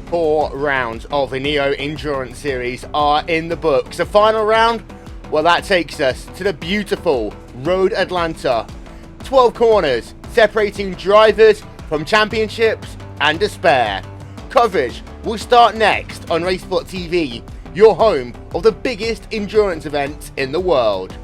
4 rounds of the Neo Endurance Series are in the books. The final round, well, that takes us to the beautiful Road Atlanta. 12 corners separating drivers from championships and despair. Coverage will start next on RaceSpotTV, your home of the biggest endurance events in the world.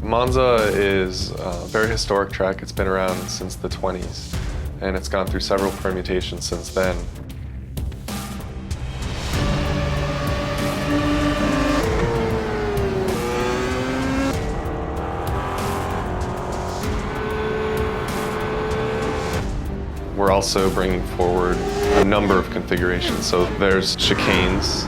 Monza is a very historic track. It's been around since the 20s, and it's gone through several permutations since then. We're also bringing forward a number of configurations. So there's chicanes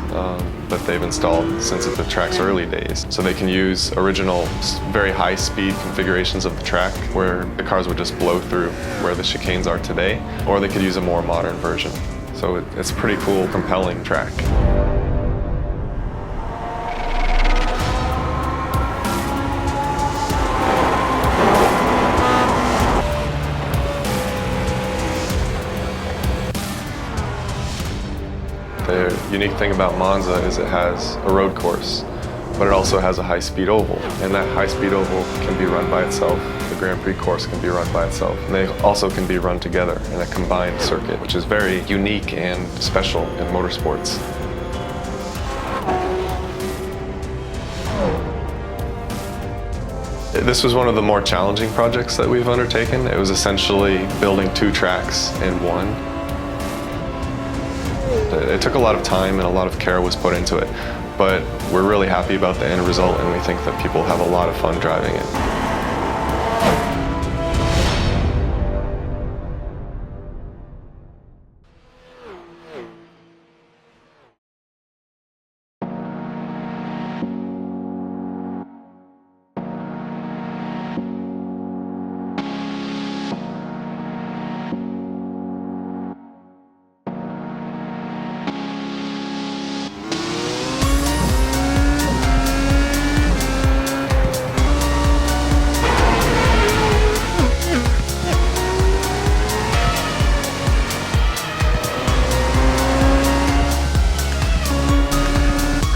that they've installed since the track's early days. So they can use original, very high-speed configurations of the track where the cars would just blow through where the chicanes are today, or they could use a more modern version. So it's a pretty cool, compelling track. The unique thing about Monza is it has a road course, but it also has a high-speed oval, and that high-speed oval can be run by itself. The Grand Prix course can be run by itself, and they also can be run together in a combined circuit, which is very unique and special in motorsports. This was one of the more challenging projects that we've undertaken. It was essentially building 2 tracks in one. It took a lot of time and a lot of care was put into it, but we're really happy about the end result, and we think that people have a lot of fun driving it.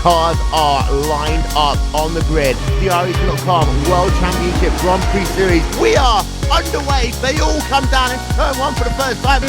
Cars are lined up on the grid. The RaceSpot.com World Championship Grand Prix Series. We are underway. They all come down into turn 1 for the first time.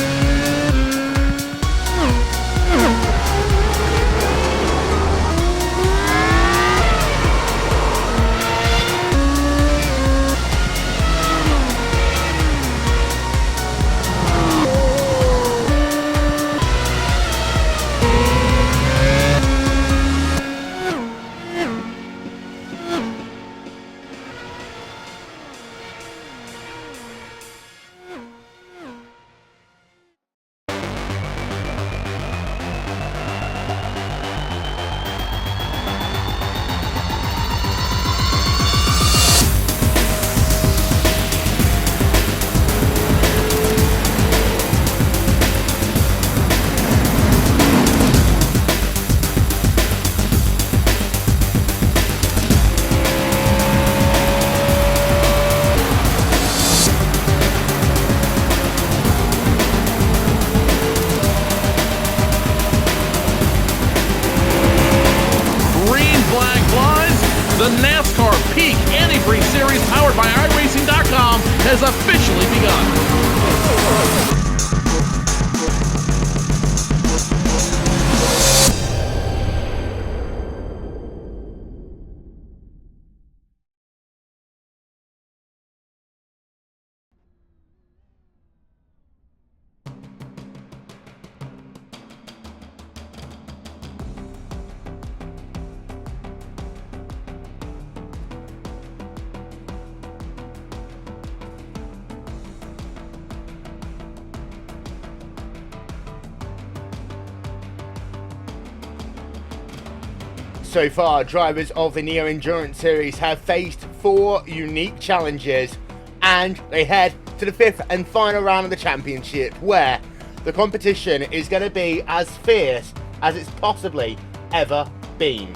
The NASCAR Peak Antifreeze Series powered by iRacing.com has officially begun. So far, drivers of the Neo Endurance Series have faced 4 unique challenges, and they head to the 5th and final round of the championship, where the competition is going to be as fierce as it's possibly ever been.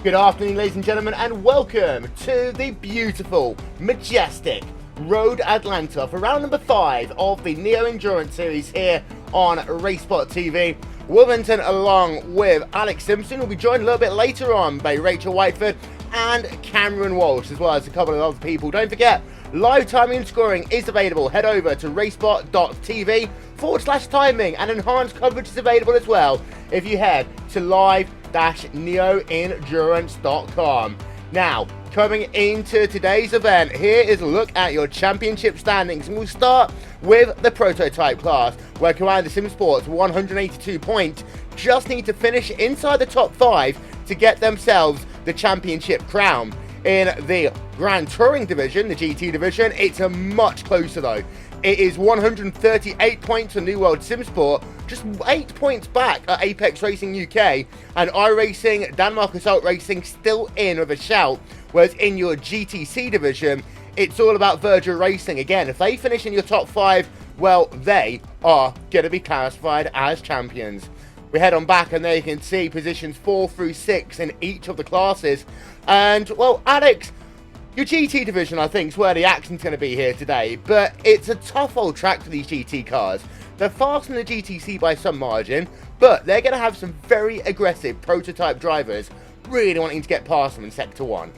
Good afternoon, ladies and gentlemen, and welcome to the beautiful, majestic Road Atlanta for round number 5 of the Neo Endurance Series here on RaceSpotTV. Wolverhampton, along with Alex Simpson, will be joined a little bit later on by Rachel Whiteford and Cameron Walsh, as well as a couple of other people. Don't forget, live timing and scoring is available. Head over to RaceSpot.tv/timing, and enhanced coverage is available as well if you head to live-neoendurance.com. Now, coming into today's event, here is a look at your championship standings, and we'll start with the prototype class, where Commander Sim Sports, 182 points, just need to finish inside the top 5 to get themselves the championship crown. In the Grand Touring division, the GT division, it's a much closer though. It is 138 points for New World Simsport, just 8 points back at Apex Racing UK, and iRacing, Denmark Assault Racing still in with a shout, whereas in your GTC division, it's all about Virgil Racing. Again, if they finish in your top 5, well, they are going to be classified as champions. We head on back, and there you can see positions 4 through 6 in each of the classes. And, well, Alex, your GT division, I think, is where the action's going to be here today, but it's a tough old track for these GT cars. They're faster than the GTC by some margin, but they're going to have some very aggressive prototype drivers really wanting to get past them in Sector 1.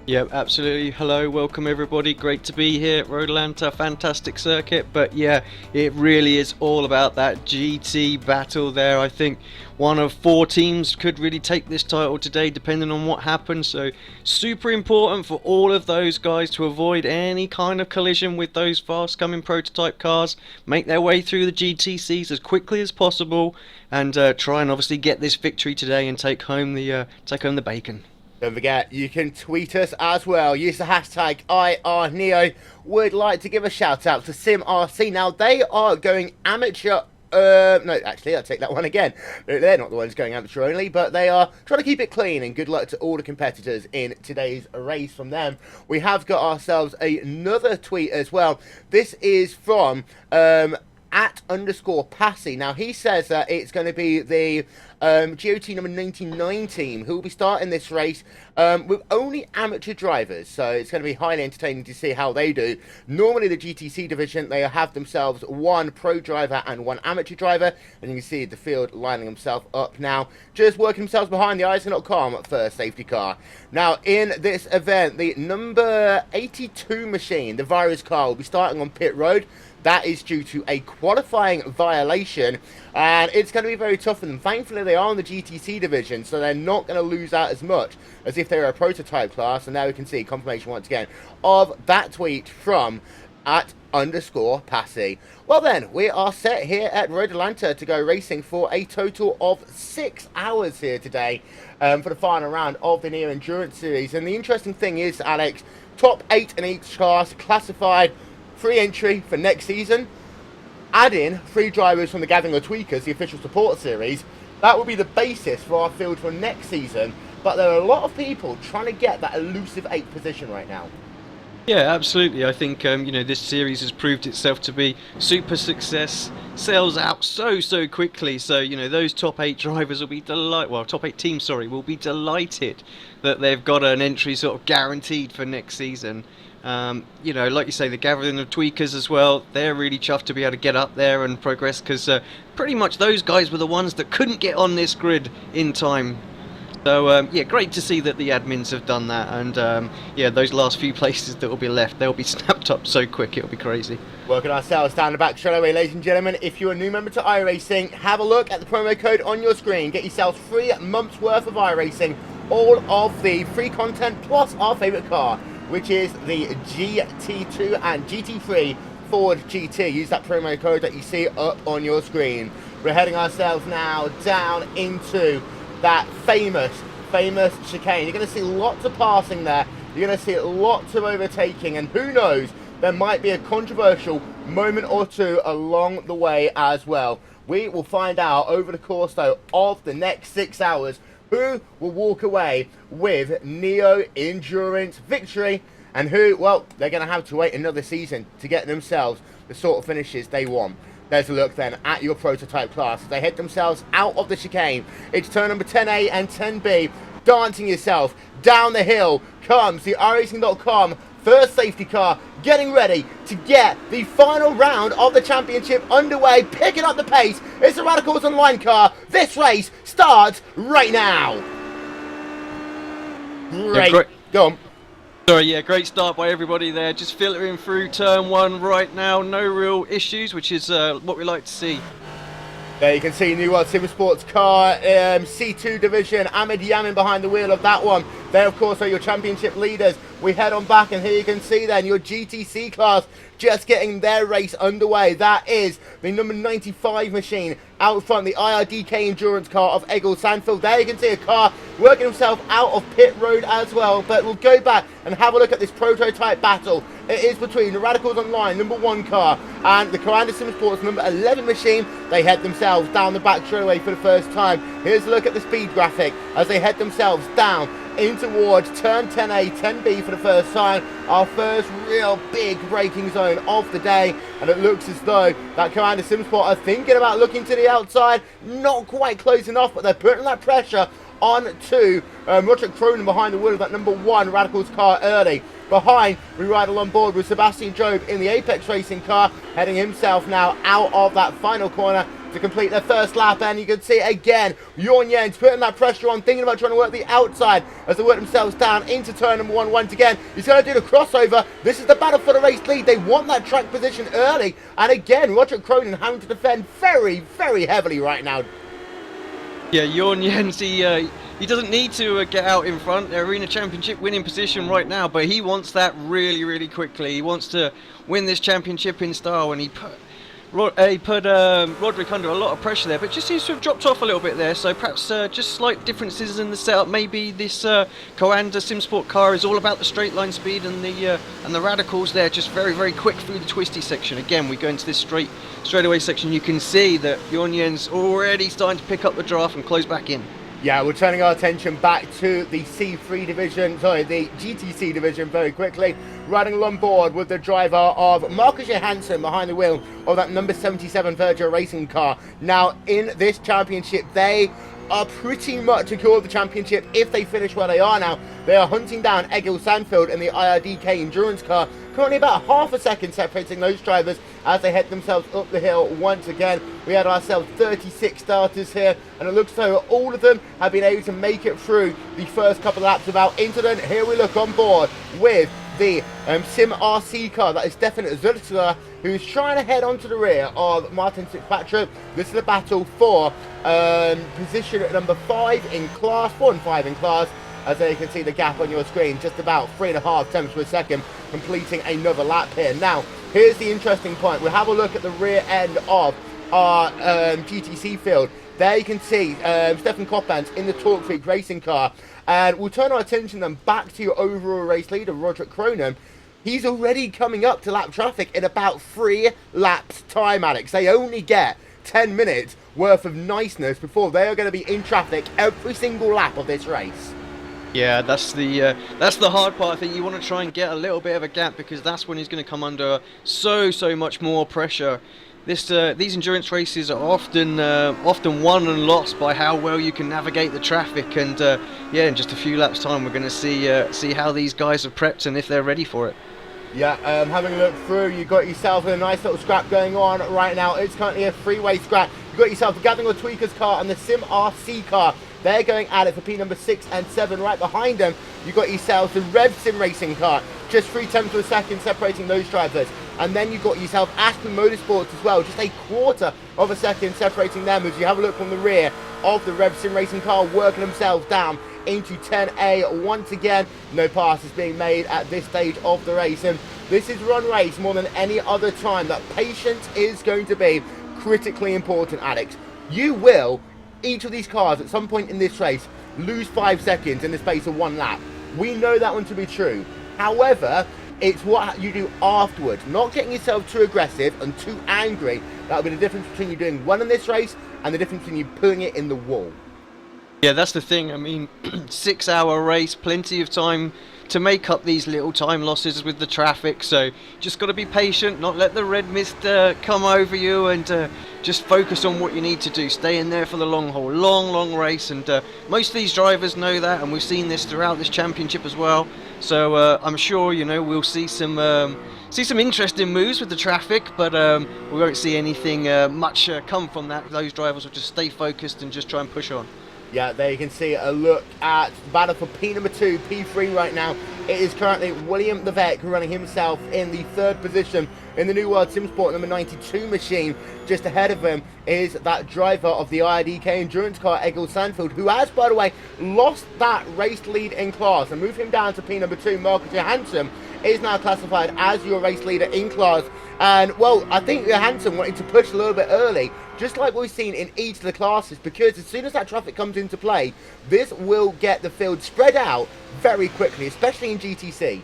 Yeah, absolutely. Hello, welcome everybody. Great to be here at Road Atlanta, fantastic circuit. But yeah, it really is all about that GT battle there. I think one of 4 teams could really take this title today, depending on what happens. So super important for all of those guys to avoid any kind of collision with those fast coming prototype cars, make their way through the GTCs as quickly as possible, and try and obviously get this victory today and take home the bacon. Don't forget, you can tweet us as well. Use the hashtag IRNeo. Would like to give a shout out to SimRC. Now, they are going amateur. No, actually, I'll take that one again. They're not the ones going amateur only, but they are trying to keep it clean. And good luck to all the competitors in today's race from them. We have got ourselves another tweet as well. This is from @_Passy. Now, he says that it's going to be the GOT number 99 team who will be starting this race with only amateur drivers, so it's going to be highly entertaining to see how they do. Normally the GTC division, they have themselves 1 pro driver and 1 amateur driver, and you can see the field lining himself up now, just working themselves behind the ISO.com first safety car. Now, in this event, the number 82 machine, the virus car, will be starting on pit road. That is due to a qualifying violation, and it's going to be very tough for them. Thankfully, they are in the GTC division, so they're not going to lose out as much as if they were a prototype class. And now we can see confirmation once again of that tweet from @_Passy. Well then, we are set here at Road Atlanta to go racing for a total of 6 hours here today for the final round of the Neo Endurance Series. And the interesting thing is, Alex, top 8 in each class classified. Free entry for next season. Add in 3 drivers from the Gathering of Tweakers, the official support series. That will be the basis for our field for next season. But there are a lot of people trying to get that elusive 8th position right now. Yeah, absolutely. I think this series has proved itself to be super success. Sells out so quickly. So those top 8 drivers will be top 8 teams, will be delighted that they've got an entry sort of guaranteed for next season. Like you say, the Gathering of Tweakers as well, they're really chuffed to be able to get up there and progress, because pretty much those guys were the ones that couldn't get on this grid in time. So yeah, great to see that the admins have done that, and yeah, those last few places that will be left, they'll be snapped up so quick, it'll be crazy. Working ourselves down the back straight away, ladies and gentlemen. If you're a new member to iRacing, have a look at the promo code on your screen. Get yourselves 3 months worth of iRacing, all of the free content plus our favourite car, which is the GT2 and GT3 Ford GT. Use that promo code that you see up on your screen. We're heading ourselves now down into that famous chicane. You're going to see lots of passing there. You're going to see lots of overtaking, and who knows, there might be a controversial moment or two along the way as well. We will find out over the course, though, of the next 6 hours who will walk away with Neo Endurance victory, and who, well, they're going to have to wait another season to get themselves the sort of finishes they want. There's a look then at your prototype class as they head themselves out of the chicane. It's turn number 10A and 10B. Dancing yourself down the hill comes the iRacing.com first safety car, getting ready to get the final round of the championship underway, picking up the pace. It's the Radicals Online car. This race starts right now. Great. Yeah, Go on. Sorry, yeah, great start by everybody there. Just filtering through turn 1 right now. No real issues, which is what we like to see. There you can see New World Sim Sports car, C2 division, Ahmed Yamin behind the wheel of that one. They, of course, are your championship leaders. We head on back, and here you can see then your GTC class just getting their race underway. That is the number 95 machine out front, the IRDK endurance car of Egil Sandfield. There you can see a car working himself out of pit road as well. But we'll go back and have a look at this prototype battle. It is between the Radicals Online number 1 car and the Commander Sim Sports number 11 machine. They head themselves down the back straightaway for the first time. Here's a look at the speed graphic as they head themselves down in towards turn 10A, 10B for the first time. Our first real big braking zone of the day, and it looks as though that Commander SimSport are thinking about looking to the outside. Not quite close enough, but they're putting that pressure on to Roger Cronin behind the wheel of that number 1 Radicals car early. Behind, we ride along board with Sebastian Job in the Apex Racing car, heading himself now out of that final corner to complete their first lap. And you can see again, Jorn Jens putting that pressure on, thinking about trying to work the outside as they work themselves down into turn number 1 once again. He's going to do the crossover. This is the battle for the race lead. They want that track position early. And again, Roger Cronin having to defend very, very heavily right now. Yeah, Jorn Jens, he doesn't need to get out in front. They're in a championship winning position right now, but he wants that really, really quickly. He wants to win this championship in style, and he put Roderick under a lot of pressure there, but just seems to have dropped off a little bit there. So perhaps just slight differences in the setup. Maybe this Coanda SimSport car is all about the straight line speed, and the Radicals there just very, very quick through the twisty section. Again, we go into this straightaway section. You can see that Jorn Jens already starting to pick up the draft and close back in. Yeah, we're turning our attention back to the C3 division, the GTC division very quickly. Riding along board with the driver of Marcus Johansson behind the wheel of that number 77 Virgil Racing car. Now, in this championship, they are pretty much secure the championship if they finish where they are now. They are hunting down Egil Sandfield in the IRDK endurance car. Currently about half a second separating those drivers as they head themselves up the hill once again. We had ourselves 36 starters here, and it looks as though all of them have been able to make it through the first couple of laps without incident. Here we look on board with the Sim RC car. That is Stefan Zulzler, who's trying to head onto the rear of Martin Fitzpatrick. This is a battle for position at number 5 in class, 4 and 5 in class. As you can see the gap on your screen, just about 3.5 tenths per second, completing another lap here. Now, here's the interesting point. We'll have a look at the rear end of our GTC field. There you can see Stefan Koppans in the Torque Freak racing car. And we'll turn our attention then back to your overall race leader, Roderick Cronin. He's already coming up to lap traffic in about 3 laps time, Alex. They only get 10 minutes worth of niceness before they are going to be in traffic every single lap of this race. Yeah, that's the hard part. I think you want to try and get a little bit of a gap, because that's when he's going to come under so much more pressure. These endurance races are often won and lost by how well you can navigate the traffic. And yeah, in just a few laps' time, we're going to see how these guys have prepped and if they're ready for it. Yeah, having a look through, you got yourself a nice little scrap going on right now. It's currently a freeway scrap. You got yourself the Gathering of Tweakers car and the Sim RC car. They're going at it for P number 6 and 7. Right behind them, you got yourself the Rev Sim Racing car. Just 3 tenths of a second separating those drivers. And then you got yourself Aspen Motorsports as well. Just 1/4 of a second separating them as you have a look from the rear of the Rev Sim Racing car, working themselves down into 10A once again. No passes being made at this stage of the race. And this is run race more than any other time that patience is going to be critically important, Alex. You will, each of these cars at some point in this race, lose 5 seconds in the space of 1 lap. We know that one to be true. However, it's what you do afterwards, not getting yourself too aggressive and too angry. That'll be the difference between you doing well in this race and the difference between you putting it in the wall. Yeah, that's the thing. I mean, 6-hour race, plenty of time to make up these little time losses with the traffic. So just got to be patient, not let the red mist come over you, and just focus on what you need to do. Stay in there for the long haul, long race. And most of these drivers know that, and we've seen this throughout this championship as well. So I'm sure, you know, we'll see some interesting moves with the traffic, but we won't see anything much come from that. Those drivers will just stay focused and just try and push on. Yeah, there you can see a look at the battle for P number 2, P3 right now. It is currently William the Vec running himself in the 3rd position in the New World SimSport number 92 machine. Just ahead of him is that driver of the IRDK endurance car, Egil Sandfield, who has, by the way, lost that race lead in class and moved him down to P number 2. Marcus Johansson is now classified as your race leader in class. And, well, I think Johansson wanted to push a little bit early, just like we've seen in each of the classes, because as soon as that traffic comes into play, this will get the field spread out very quickly, especially in GTC.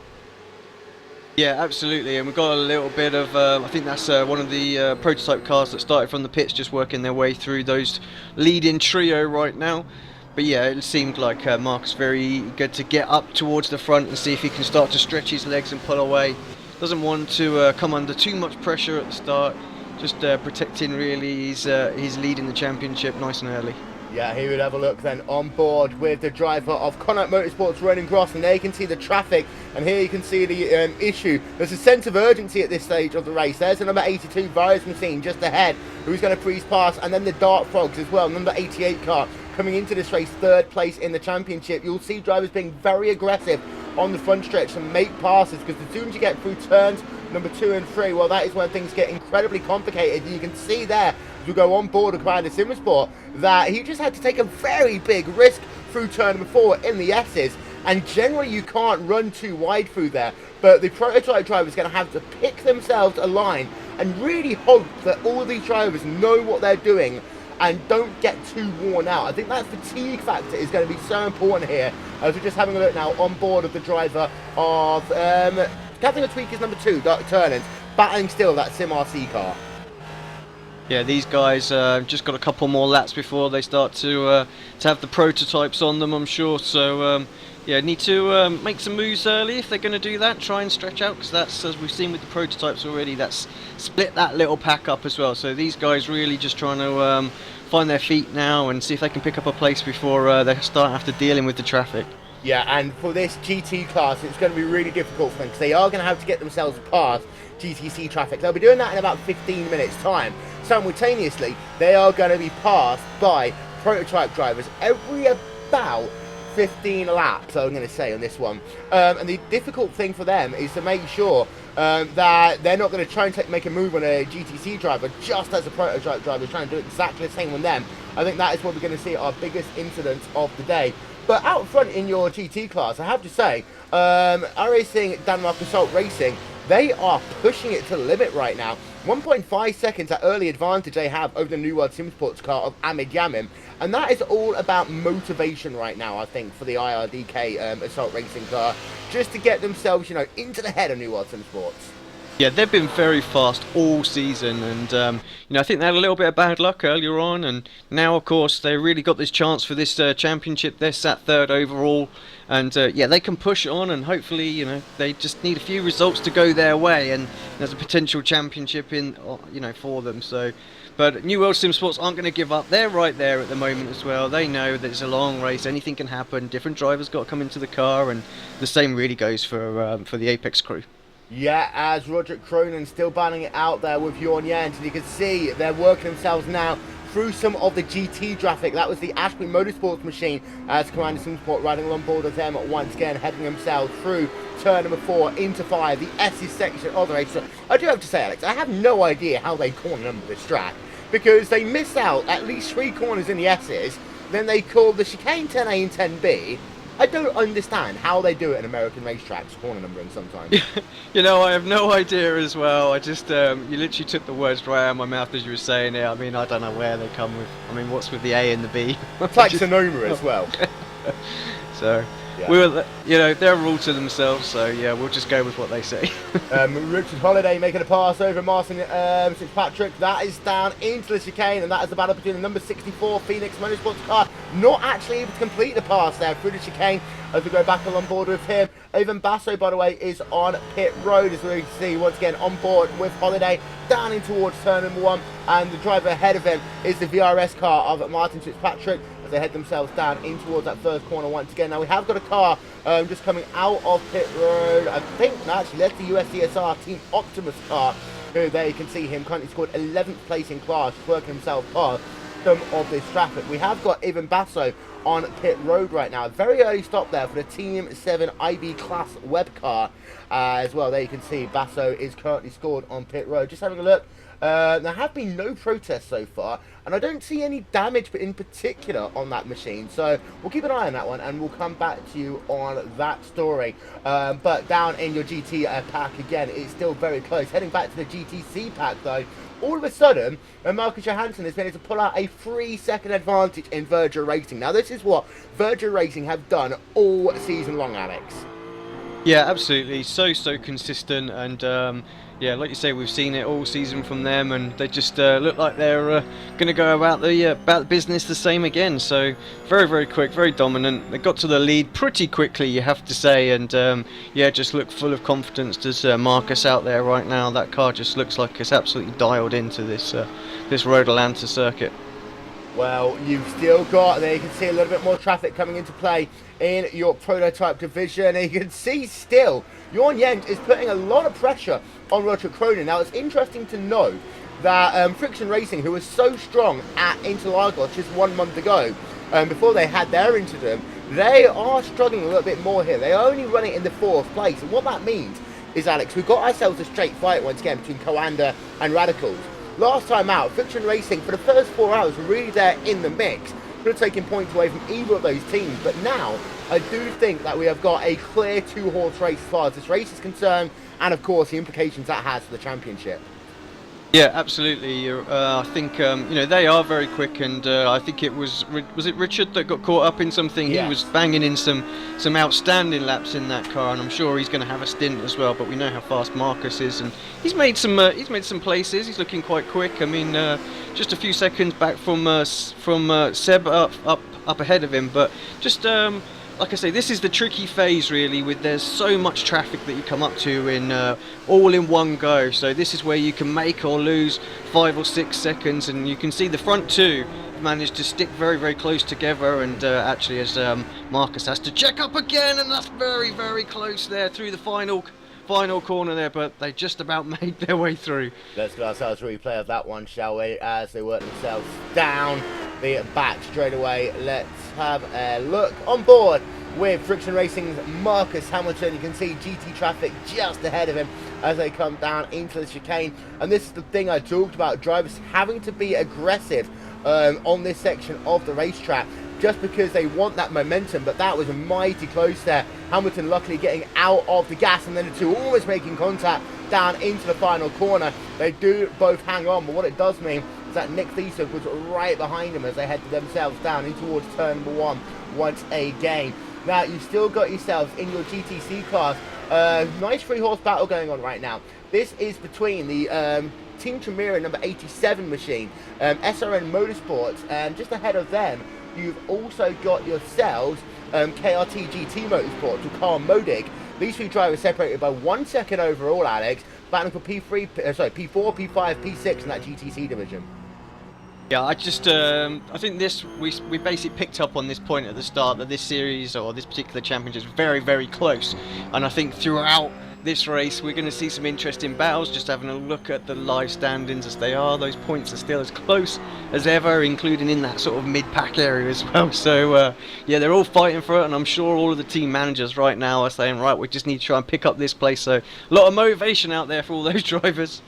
Yeah, absolutely, and we've got a little bit of, I think that's one of the prototype cars that started from the pits, just working their way through those lead-in trio right now. But yeah, it seemed like Mark's very eager to get up towards the front and see if he can start to stretch his legs and pull away. Doesn't want to come under too much pressure at the start, just protecting really his lead in the championship nice and early. Yeah, he would have a look then on board with the driver of Connacht Motorsports, Ronan Gross, and there you can see the traffic, and here you can see the issue. There's a sense of urgency at this stage of the race. There's the number 82 Virus Machine just ahead, who's going to freeze past, and then the Dart Frogs as well, number 88 car coming into this race 3rd place in the championship. You'll see drivers being very aggressive on the front stretch and make passes, because as soon as you get through turns number 2 and 3, well, that is when things get incredibly complicated. You can see there, as we go on board of Commander SimSport, that he just had to take a very big risk through turn number 4 in the S's, and generally you can't run too wide through there, but the prototype driver is going to have to pick themselves a line and really hope that all of these drivers know what they're doing and don't get too worn out. I think that fatigue factor is going to be so important here, as we're just having a look now on board of the driver of Captain of Tweakers number 2, Dark Turnins, battling still that Sim RC car. Yeah, these guys just got a couple more laps before they start to have the prototypes on them, I'm sure. So yeah, need to make some moves early if they're going to do that. Try and stretch out, because that's, as we've seen with the prototypes already, that's split that little pack up as well. So these guys really just trying to find their feet now and see if they can pick up a place before they start after dealing with the traffic. Yeah, and for this GT class, it's going to be really difficult for them, because they are going to have to get themselves past GTC traffic. They'll be doing that in about 15 minutes time. Simultaneously, they are going to be passed by prototype drivers every about 15 laps, I'm going to say, on this one. And the difficult thing for them is to make sure that they're not going to try and make a move on a GTC driver just as a prototype driver is trying to do exactly the same on them. I think that is what we're going to see our biggest incidents of the day. But out front in your GT class, I have to say, iRacing Denmark Assault Racing, they are pushing it to the limit right now. 1.5 seconds at early advantage they have over the New World SimSports car of Ahmed Yamin. And that is all about motivation right now, I think, for the IRDK Assault Racing car, just to get themselves, you know, into the head of New World SimSports. Yeah, they've been very fast all season, and you know, I think they had a little bit of bad luck earlier on, and now, of course, they really got this chance for this championship. They're sat 3rd overall, and yeah, they can push on, and hopefully, you know, they just need a few results to go their way, and there's a potential championship in, you know, for them. So, but New World SimSports aren't going to give up. They're right there at the moment as well. They know that it's a long race. Anything can happen. Different drivers got to come into the car, and the same really goes for the Apex crew. Yeah, as Roderick Cronin still battling it out there with Jorn Jens, and you can see they're working themselves now through some of the GT traffic. That was the Ashby Motorsports machine, as Commander SimSport riding along board with them once again, heading themselves through turn number 4 into 5, the S's section of the race. So I do have to say, Alex, I have no idea how they corner number this track, because they miss out at least 3 corners in the S's, then they call the chicane 10A and 10B. I don't understand how they do it in American racetracks, corner numbering sometimes. You know, I have no idea as well. I just, you literally took the words right out of my mouth as you were saying it. I mean, I don't know where they come with. I mean, what's with the A and the B? It's like Sonoma as well. So, we were, you know, they're a rule to themselves, so yeah, we'll just go with what they say. Richard Holiday making a pass over Martin Fitzpatrick. That is down into the chicane, and that is the battle between the number 64 Phoenix Motorsports car, not actually able to complete the pass there through the chicane as we go back on board with him. Evan Basso, by the way, is on pit road, as we can see once again on board with Holiday down in towards turn number 1, and the driver ahead of him is the VRS car of Martin Fitzpatrick as they head themselves down in towards that first corner once again. Now we have got a car just coming out of pit road. I think actually that's the USCSR Team Optimus car, who there you can see him currently scored 11th place in class, working himself past some of this traffic. We have got Evan Basso on pit road right now. Very early stop there for the Team 7 IB class web car as well. There you can see Basso is currently scored on pit road. Just having a look. There have been no protests so far, and I don't see any damage in particular on that machine, so we'll keep an eye on that one and we'll come back to you on that story. But down in your GT pack again, it's still very close. Heading back to the GTC pack though, all of a sudden Marcus Johansson has been able to pull out a 3-second advantage in Virgil Racing. Now this is what Virgil Racing have done all season long, Alex. Yeah, absolutely. So consistent, and yeah, like you say, we've seen it all season from them, and they just look like they're going to go about the business the same again. So very quick, very dominant. They got to the lead pretty quickly, you have to say, and yeah, just look full of confidence. There's Marcus out there right now. That car just looks like it's absolutely dialed into this Road Atlanta circuit. Well, you've still got, there you can see a little bit more traffic coming into play in your prototype division, and you can see still Jorn Jens is putting a lot of pressure on Roger Cronin. Now it's interesting to know that Friction Racing, who was so strong at Interlagos just 1 month ago, before they had their incident, they are struggling a little bit more here. They are only running in the 4th place, and what that means is, Alex, we've got ourselves a straight fight once again between Coanda and Radicals. Last time out, Friction Racing, for the first 4 hours, were really there in the mix. Could have taken points away from either of those teams, but now I do think that we have got a clear 2-horse race as far as this race is concerned, and of course the implications that has for the championship. Yeah, absolutely. I think you know, they are very quick, and I think it was it Richard that got caught up in something. Yes. He was banging in some outstanding laps in that car, and I'm sure he's going to have a stint as well. But we know how fast Marcus is, and he's made some places. He's looking quite quick. I mean, just a few seconds back from Seb up ahead of him, but just. Like I say, this is the tricky phase really, with there's so much traffic that you come up to in all in one go. So this is where you can make or lose 5 or 6 seconds, and you can see the front two managed to stick very close together, and actually as Marcus has to check up again, and that's very close there through the final corner there, but they just about made their way through. Let's get ourselves a replay of that one, shall we, as they work themselves down the back straight away. Let's have a look on board with Friction Racing's Marcus Hamilton. You can see GT traffic just ahead of him as they come down into the chicane, and this is the thing I talked about, drivers having to be aggressive on this section of the racetrack, just because they want that momentum. But that was mighty close there. Hamilton luckily getting out of the gas, and then the two almost making contact down into the final corner. They do both hang on, but what it does mean is that Nick Thiessen was right behind them as they head themselves down in towards turn number 1 once again. Now you've still got yourselves in your GTC class nice 3-horse battle going on right now. This is between the Team Tremira number 87 machine, SRN Motorsports, and just ahead of them you've also got yourselves KRT GT Motorsports with Carl Modig. These 3 drivers separated by 1 second overall, Alex, battling for P4, P5, P6 in that GTC division. Yeah, I think this we basically picked up on this point at the start, that this series or this particular championship is very close, and I think throughout this race we're going to see some interesting battles. Just having a look at the live standings as they are, those points are still as close as ever, including in that sort of mid-pack area as well. So yeah, they're all fighting for it, and I'm sure all of the team managers right now are saying, right, we just need to try and pick up this place. So a lot of motivation out there for all those drivers.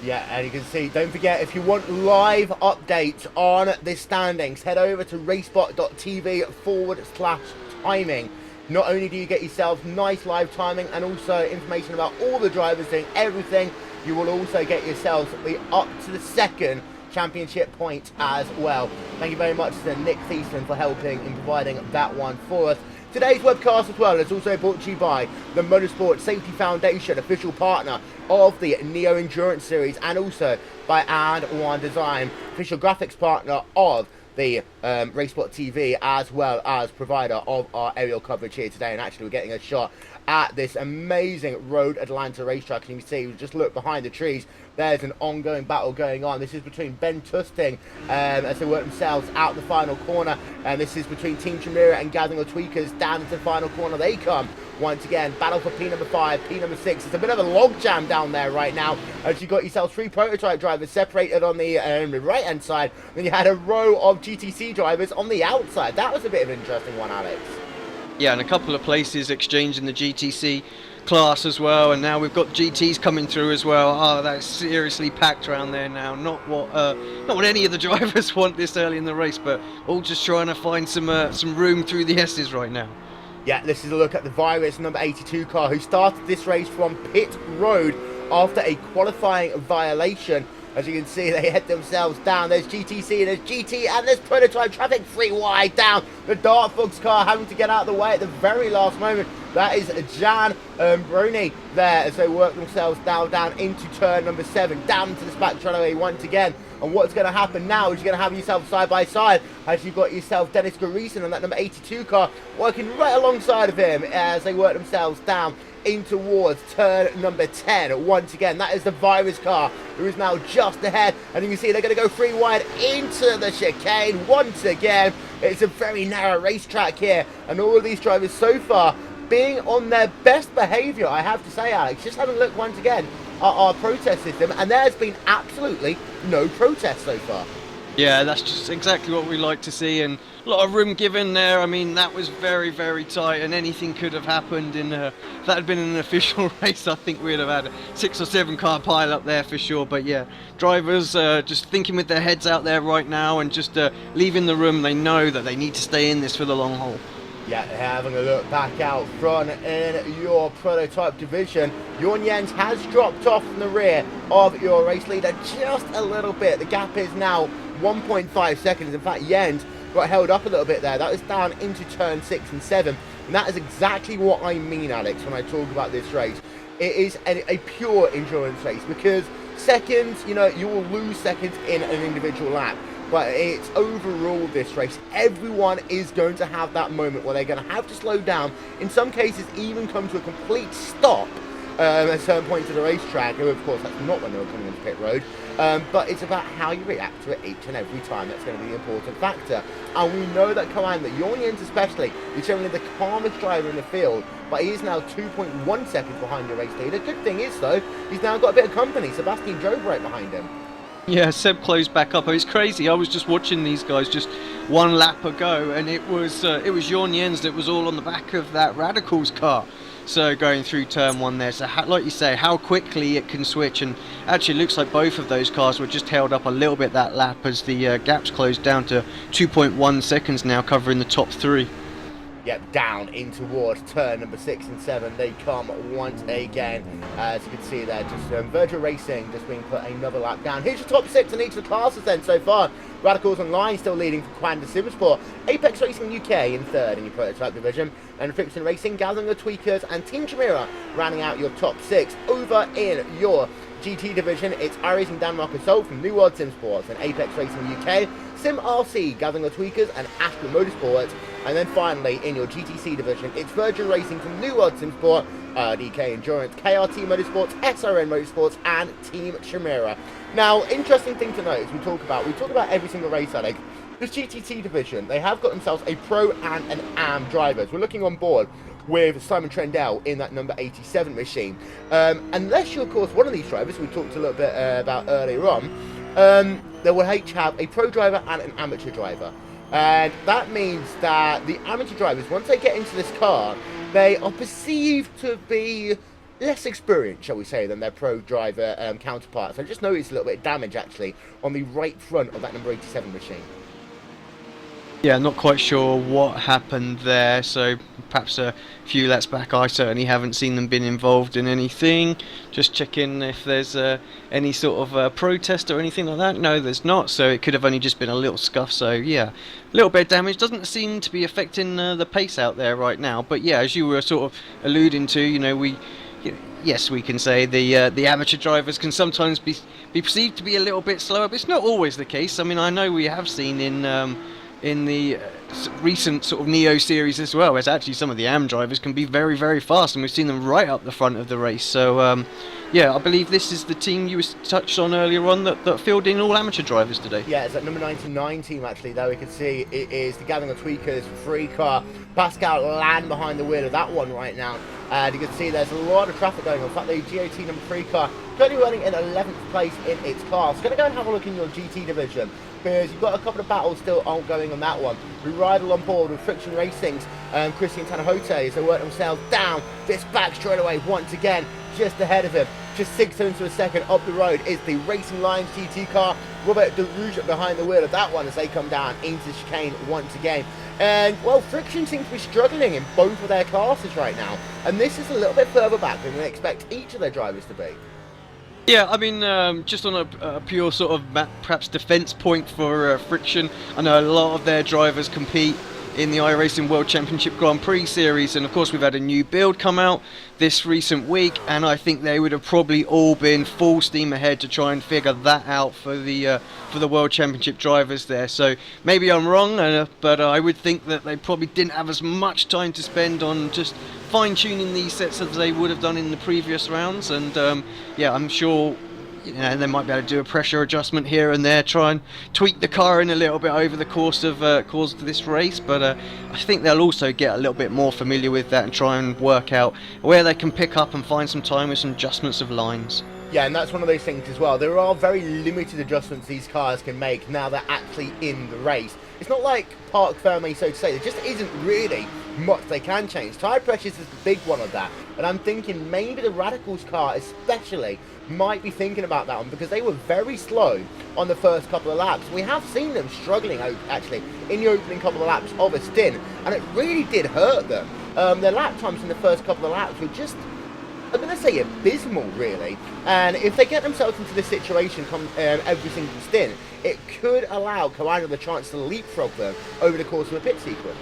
Yeah, and you can see, don't forget, if you want live updates on the standings, head over to RaceSpot.tv/timing. Not only do you get yourself nice live timing and also information about all the drivers doing everything, you will also get yourself the up to the second championship point as well. Thank you very much to Nick Thiessen for helping in providing that one for us. Today's webcast as well is also brought to you by the Motorsport Safety Foundation, official partner of the Neo Endurance Series, and also by And1 Design, official graphics partner of the RaceSpotTV, as well as provider of our aerial coverage here today. And actually, we're getting a shot at this amazing Road Atlanta racetrack. And you can see, just look behind the trees, there's an ongoing battle going on. This is between Ben Tusting as they work themselves out the final corner, and this is between Team Chimera and Gathering of Tweakers down into the final corner. They come once again, battle for P number 5, P number 6. It's a bit of a logjam down there right now, as you got yourself 3 prototype drivers separated on the right hand side. Then you had a row of GTC drivers on the outside. That was a bit of an interesting one, Alex. Yeah, and a couple of places exchanging the GTC class as well, and now we've got GTs coming through as well. Oh, that's seriously packed around there now. Not what any of the drivers want this early in the race, but all just trying to find some room through the S's right now. Yeah, this is a look at the Virus number 82 car, who started this race from pit road after a qualifying violation. As you can see, they head themselves down. There's GTC, there's GT, and there's prototype traffic 3 wide down. The Dart Fox car having to get out of the way at the very last moment. That is Jan Bruni there as they work themselves down into turn number 7, down into this back straightaway once again. And what's going to happen now is you're going to have yourself side by side, as you've got yourself Dennis Garrison on that number 82 car working right alongside of him as they work themselves down in towards turn number 10. Once again, that is the Virus car, who is now just ahead, and you can see they're going to go 3 wide into the chicane once again. It's a very narrow racetrack here, and all of these drivers so far being on their best behaviour, I have to say, Alex. Just having a look once again at our protest system, and there's been absolutely no protest so far. Yeah, that's just exactly what we like to see, and a lot of room given there. I mean, that was very, very tight, and anything could have happened. If that had been an official race, I think we'd have had a 6 or 7 car pile up there for sure. But yeah, drivers just thinking with their heads out there right now, and just leaving the room. They know that they need to stay in this for the long haul. Yeah, having a look back out front in your prototype division, Jorn Jens has dropped off from the rear of your race leader just a little bit. The gap is now 1.5 seconds. In fact, Jens got held up a little bit there. That was down into turn 6 and 7. And that is exactly what I mean, Alex, when I talk about this race. It is a pure endurance race, because seconds, you will lose seconds in an individual lap. But it's overall this race, everyone is going to have that moment where they're going to have to slow down, in some cases even come to a complete stop at certain points of the racetrack. And of course, that's not when they were coming into pit road, but it's about how you react to it each and every time. That's going to be the important factor. And we know that Commander Jorn Jens especially is generally the calmest driver in the field, but he is now 2.1 seconds behind the race leader. Good thing is, though, he's now got a bit of company. Sebastian Job right behind him. Yeah, Seb closed back up. It's crazy. I was just watching these guys just 1 lap ago, and it was Jorn Jens that was all on the back of that Radicals car. So going through turn 1 there, so like you say, how quickly it can switch, and actually it looks like both of those cars were just held up a little bit that lap, as the gaps closed down to 2.1 seconds now, covering the top 3. Yep, down in towards turn number 6 and 7. They come once again. As you can see there, just Virgil Racing just being put another lap down. Here's your top 6 in each of the classes then so far. Radicals Online still leading for Quanda Supersport. Apex Racing UK in 3rd in your prototype division. And Friction Racing, Gathering the Tweakers, and Team Chimera rounding out your top 6. Over in your GT division, it's iRacing Denmark Assault from New World Sim Sports and Apex Racing UK, Sim RC, Gathering the Tweakers, and Astra Motorsports. And then finally, in your GTC division, it's Virgin Racing from New World Sim Sport, DK Endurance, KRT Motorsports, SRN Motorsports, and Team Chimera. Now, interesting thing to note is we talk about every single race, Alex. This GTC division, they have got themselves a Pro and an AM drivers. We're looking on board with Simon Trendell in that number 87 machine. Unless you're, of course, one of these drivers we talked a little bit about earlier on, they will each have a pro driver and an amateur driver. And that means that the amateur drivers, once they get into this car, they are perceived to be less experienced, shall we say, than their pro driver counterparts. I just noticed a little bit of damage, actually, on the right front of that number 87 machine. Yeah, not quite sure what happened there, so perhaps a few laps back I certainly haven't seen them been involved in anything. Just checking if there's any sort of protest or anything like that. No, there's not, so it could have only just been a little scuff, so yeah. A little bit of damage, doesn't seem to be affecting the pace out there right now, but yeah, as you were sort of alluding to, yes, we can say the amateur drivers can sometimes be perceived to be a little bit slower, but it's not always the case. I mean, I know we have seen in the recent sort of Neo series as well, as actually some of the AM drivers can be very, very fast, and we've seen them right up the front of the race. So yeah, I believe this is the team you touched on earlier on that filled in all amateur drivers today. Yeah, it's that number 99 team actually. There we can see it is the Gathering of Tweakers, free car. Pascal Land behind the wheel of that one right now. And you can see there's a lot of traffic going on. In fact, the GOT number 3 car currently running in 11th place in its class. Going to go and have a look in your GT division, because you've got a couple of battles still ongoing on that one. We ride along board with Friction Racing's Christian Tanahote as they work themselves down this back straightaway once again, just ahead of him. Just 6 tenths of a second up the road is the Racing Lions GT car. Robert De Rouge behind the wheel of that one as they come down into the chicane once again. And, well, Friction seems to be struggling in both of their classes right now. And this is a little bit further back than we expect each of their drivers to be. Yeah, I mean, just on a pure sort of perhaps defence point for Friction, I know a lot of their drivers compete in the iRacing World Championship Grand Prix series, and of course we've had a new build come out this recent week, and I think they would have probably all been full steam ahead to try and figure that out for the World Championship drivers there. So maybe I'm wrong, but I would think that they probably didn't have as much time to spend on just fine-tuning these sets as they would have done in the previous rounds, and yeah, I'm sure they might be able to do a pressure adjustment here and there, try and tweak the car in a little bit over the course of this race, but I think they'll also get a little bit more familiar with that and try and work out where they can pick up and find some time with some adjustments of lines. Yeah, and that's one of those things as well. There are very limited adjustments these cars can make now they're actually in the race. It's not like park firmly, so to say. There just isn't really much they can change. Tyre pressures is the big one of that. And I'm thinking maybe the Radicals car especially might be thinking about that one, because they were very slow on the first couple of laps. We have seen them struggling actually in the opening couple of laps of a stint, and it really did hurt them. Their lap times in the first couple of laps were just, I'm going to say, abysmal, really. And if they get themselves into this situation every single stint, it could allow Coanda the chance to leapfrog them over the course of a pit sequence.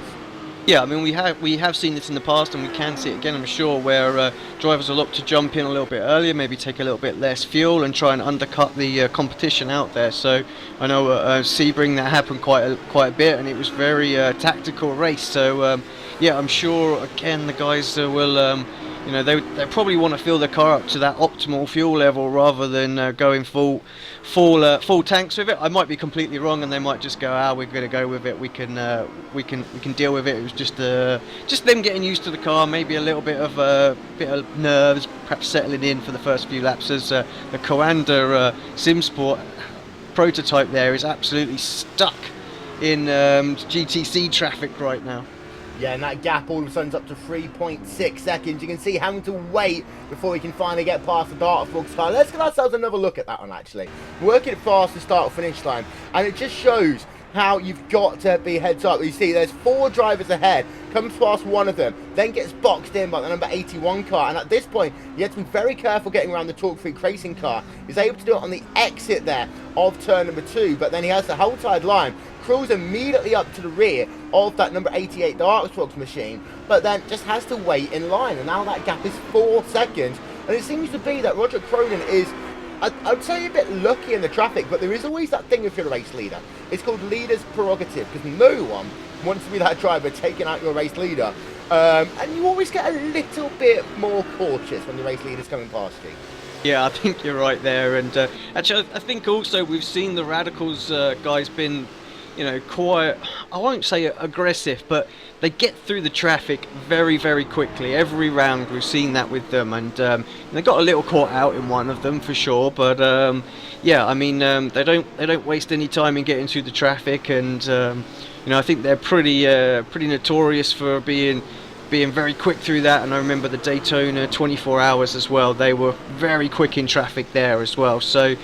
Yeah, I mean, we have seen this in the past, and we can see it again, I'm sure, where drivers will look to jump in a little bit earlier, maybe take a little bit less fuel and try and undercut the competition out there. So I know Sebring, that happened quite a bit, and it was very tactical race. So yeah, I'm sure again the guys will. They probably want to fill their car up to that optimal fuel level rather than going full tanks with it. I might be completely wrong, and they might just go, we're going to go with it. We can deal with it. It was just them getting used to the car, maybe a little bit of nerves, perhaps settling in for the first few laps, as the Coanda SimSport prototype there is absolutely stuck in GTC traffic right now. Yeah, and that gap all of a sudden's up to 3.6 seconds. You can see having to wait before we can finally get past the Dartfrog's car. Let's give ourselves another look at that one, actually. Working it fast to start finish line, and it just shows how you've got to be heads up. You see there's 4 drivers ahead, comes past one of them, then gets boxed in by the number 81 car, and at this point you have to be very careful getting around the Torque Freak Racing car. He's able to do it on the exit there of turn number 2, but then he has the whole side line, crawls immediately up to the rear of that number 88 Dartfrog's machine, but then just has to wait in line, and now that gap is 4 seconds, and it seems to be that Roger Cronin is, I'd say, a bit lucky in the traffic, but there is always that thing if you're a race leader. It's called leader's prerogative, because no one wants to be that driver taking out your race leader. And you always get a little bit more cautious when the race leader's coming past you. Yeah, I think you're right there. And actually, I think also we've seen the Radicals guys been, quite, I won't say aggressive, but they get through the traffic very, very quickly. Every round we've seen that with them, and they got a little caught out in one of them for sure. But yeah, I mean, they don't waste any time in getting through the traffic, and I think they're pretty notorious for being very quick through that. And I remember the Daytona 24 hours as well. They were very quick in traffic there as well. So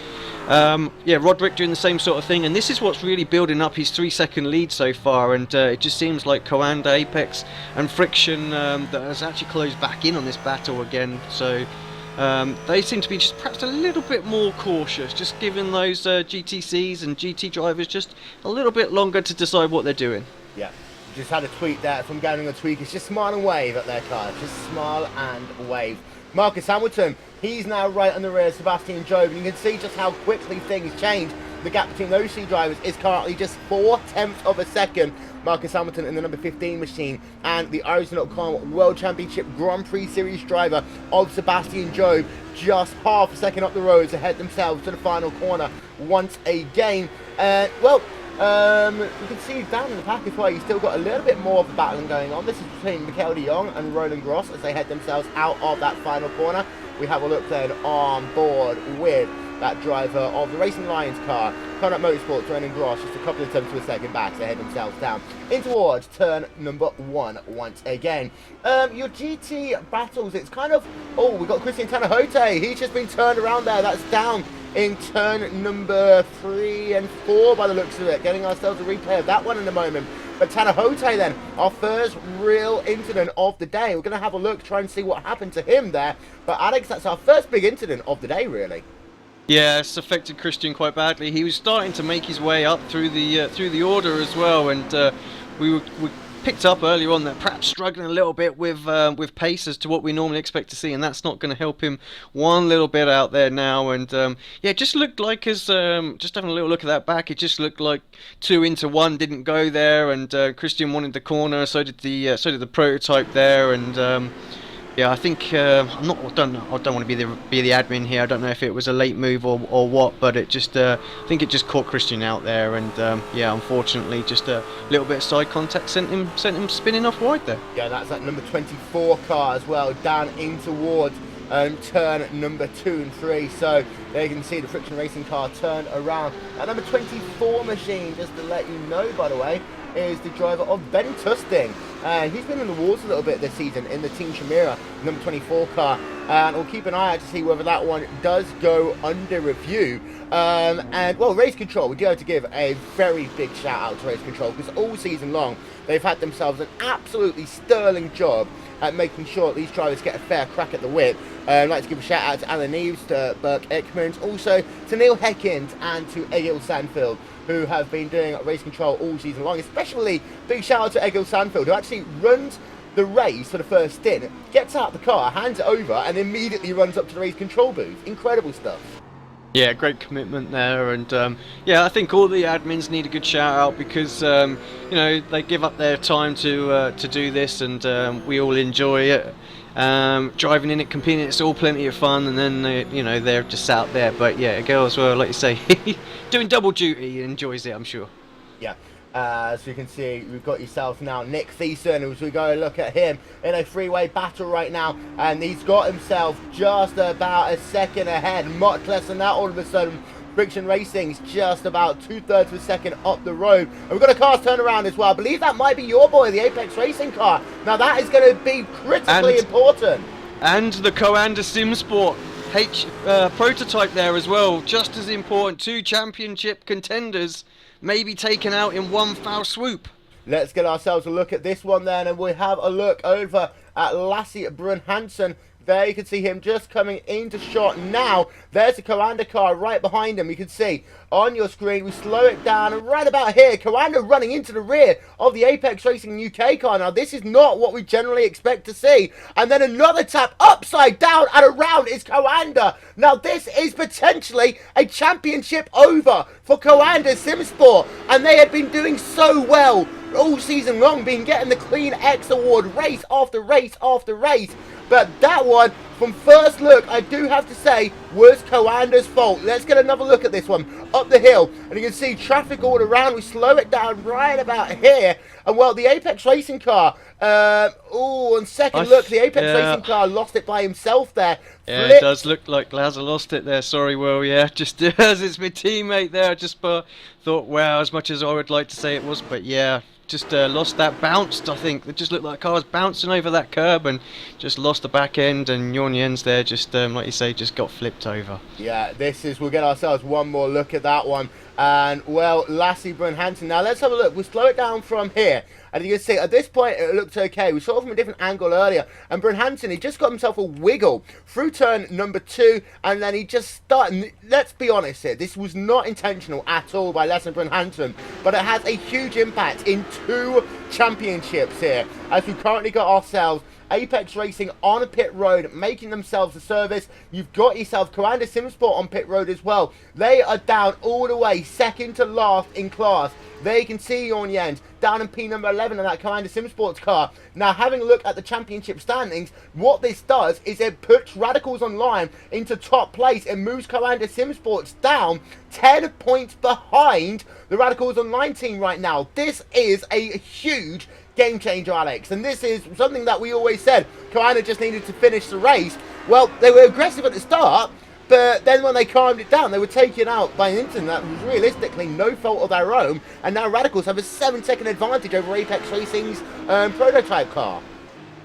Yeah, Roderick doing the same sort of thing, and this is what's really building up his 3-second lead so far, and it just seems like Coanda, Apex and Friction that has actually closed back in on this battle again, so they seem to be just perhaps a little bit more cautious, just giving those GTCs and GT drivers just a little bit longer to decide what they're doing. Yeah, just had a tweet there from Gavin Tweak. It's just smile and wave at their car, just smile and wave. Marcus Hamilton, he's now right on the rear of Sebastian Job, and you can see just how quickly things change. The gap between those two drivers is currently just 0.4 of a second. Marcus Hamilton in the number 15 machine, and the Arizona.com World Championship Grand Prix Series driver of Sebastian Job just half a second up the road to head themselves to the final corner once again. You can see down in the pack as well, you've still got a little bit more of the battling going on. This is between Mikel de Jong and Roland Gross as they head themselves out of that final corner. We have a look then on board with that driver of the Racing Lions car, Connaught Motorsports, Roland Gross, just a couple of tenths of a second back as they head themselves down in towards turn number 1 once again. Your GT battles, it's kind of, oh, we've got Christian Tanahote, he's just been turned around there, that's down in turn number 3 and 4 by the looks of it, getting ourselves a replay of that one in a moment. But Tanahote then, our first real incident of the day. We're going to have a look, try and see what happened to him there. But Alex, that's our first big incident of the day, really. Yeah, it's affected Christian quite badly. He was starting to make his way up through the order as well, and we picked up earlier on that perhaps struggling a little bit with pace as to what we normally expect to see, and that's not going to help him one little bit out there now. And yeah, it just looked like as just having a little look at that back, it just looked like 2 into 1 didn't go there, and Christian wanted the corner, so did the prototype there, and yeah, I think I don't want to be the admin here. I don't know if it was a late move or what, but it just I think it just caught Christian out there, and yeah, unfortunately, just a little bit of side contact sent him spinning off wide there. Yeah, that's that number 24 car as well, down in towards turn number 2 and 3. So there you can see the Friction Racing car turn around. That number 24 machine, just to let you know, by the way, is the driver of Ben Tusting. He's been in the wars a little bit this season in the Team Shimera number 24 car, and we'll keep an eye out to see whether that one does go under review. And well, Race Control, we do have to give a very big shout out to Race Control, because all season long they've had themselves an absolutely sterling job at making sure that these drivers get a fair crack at the whip. I'd like to give a shout out to Alan Neves, to Burke Ekmans, also to Neil Heckins and to Egil Sandfield, who have been doing Race Control all season long. Especially big shout out to Egil Sandfield, who actually runs the race for the first stint, gets out the car, hands it over, and immediately runs up to the Race Control booth. Incredible stuff. Yeah, great commitment there, and yeah, I think all the admins need a good shout out, because you know, they give up their time to do this, and we all enjoy it. Driving in it, competing, it's all plenty of fun, and then you know, they're just out there. But yeah, a girl as well, like you say, doing double duty, he enjoys it, I'm sure. Yeah. So you can see we've got yourself now Nick Thiessen, as we go and look at him in a freeway battle right now, and he's got himself just about a second ahead, much less than that. All of a sudden Friction Racing's just about 2/3 of a second up the road, and we've got a car's turnaround as well. I believe that might be your boy, the Apex Racing car. Now that is going to be critically important. And the Coanda Simsport prototype there as well, just as important. 2 championship contenders may be taken out in one foul swoop. Let's get ourselves a look at this one then, and we'll have a look over at Lassie Brun Hansen. There you can see him just coming into shot now. There's the Coanda car right behind him. You can see on your screen, we slow it down, and right about here, Coanda running into the rear of the Apex Racing UK car. Now, this is not what we generally expect to see. And then another tap upside down and around is Coanda. Now, this is potentially a championship over for Coanda Simsport, and they had been doing so well all season long, been getting the Clean X Award race after race after race. But that one, from first look, I do have to say, was Coanda's fault. Let's get another look at this one. Up the hill, and you can see traffic all around. We slow it down right about here. And, well, the Apex Racing car, on second look, the Apex Racing car lost it by himself there. Yeah, it does look like Glazer lost it there. Sorry, Will, yeah, just as it's my teammate there. I just thought, wow, as much as I would like to say it was, but yeah, just lost that bounce. I think it just looked like the car was bouncing over that curb and just lost the back end, and Jornien's there just like you say, just got flipped over. Yeah, we'll get ourselves one more look at that one. And well, Lasse Brun Hansen. Now let's have a look. We'll slow it down from here. And you can see at this point it looked okay. We saw it from a different angle earlier. And Brun Hansen, he just got himself a wiggle through turn number 2. And then he just started. Let's be honest here. This was not intentional at all by Lasse Brun Hansen. But it has a huge impact in 2 championships here. As we've currently got ourselves Apex Racing on a pit road, making themselves a service. You've got yourself Coanda Simsport on pit road as well. They are down all the way, second to last in class. There you can see Jornien's down in P number 11 in that Coanda Simsports car. Now, having a look at the championship standings, what this does is it puts Radicals Online into top place. It moves Coanda Simsports down 10 points behind the Radicals Online team right now. This is a huge game changer, Alex, and this is something that we always said. Coanda just needed to finish the race. Well, they were aggressive at the start, but then when they calmed it down, they were taken out by an incident that was realistically no fault of their own, and now Radicals have a 7-second advantage over Apex Racing's prototype car.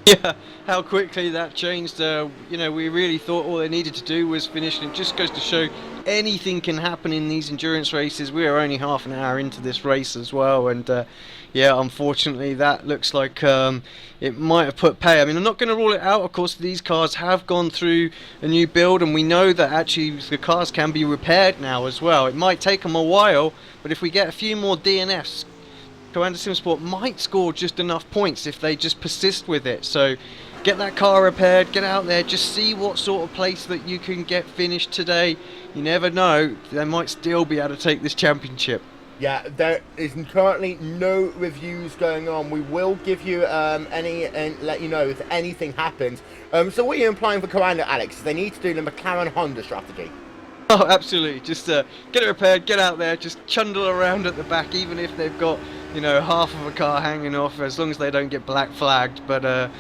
Yeah, how quickly that changed. You know, we really thought all they needed to do was finish, and it just goes to show anything can happen in these endurance races. We are only half an hour into this race as well, and yeah, unfortunately that looks like it might have put pay. I mean, I'm not going to rule it out. Of course, these cars have gone through a new build, and we know that actually the cars can be repaired now as well. It might take them a while, but if we get a few more DNFs, Coanda Simsport might score just enough points if they just persist with it. So get that car repaired, get out there, just see what sort of place that you can get finished today. You never know, they might still be able to take this championship. Yeah, there is currently no reviews going on. We will give you any and let you know if anything happens. So what are you implying for Coanda, Alex? They need to do the McLaren Honda strategy. Oh, absolutely. Just get it repaired, get out there, just chundle around at the back, even if they've got, you know, half of a car hanging off, as long as they don't get black flagged. But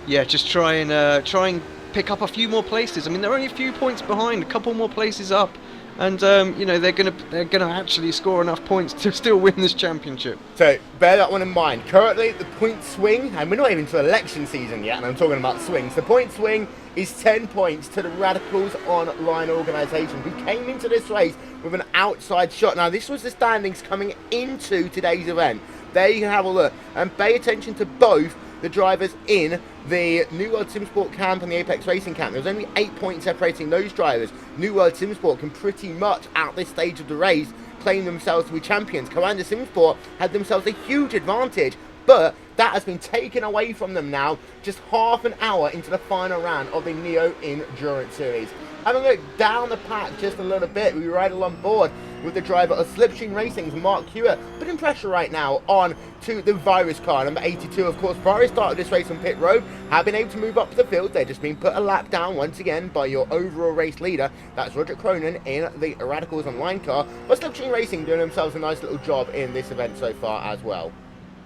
yeah, just try and pick up a few more places. I mean, they're only a few points behind, a couple more places up, and you know, they're gonna actually score enough points to still win this championship. So bear that one in mind. Currently, the point swing, and we're not even to election season yet, and I'm talking about swings. The point swing is 10 points to the Radicals Online organisation, who came into this race with an outside shot. Now, this was the standings coming into today's event. There you can have a look and pay attention to both the drivers in the New World Simsport camp and the Apex Racing camp. There's only 8 points separating those drivers. New World Simsport can pretty much, at this stage of the race, claim themselves to be champions. Coanda Simsport had themselves a huge advantage, but that has been taken away from them now, just half an hour into the final round of the Neo Endurance Series. Having a look down the pack just a little bit, we ride along board with the driver of Slipstream Racing's Mark Hewitt, putting pressure right now on to the Virus car, number 82. Of course, Virus started this race on pit road, have been able to move up the field. They're just being put a lap down once again by your overall race leader. That's Roger Cronin in the Radicals Online car. But Slipstream Racing doing themselves a nice little job in this event so far as well.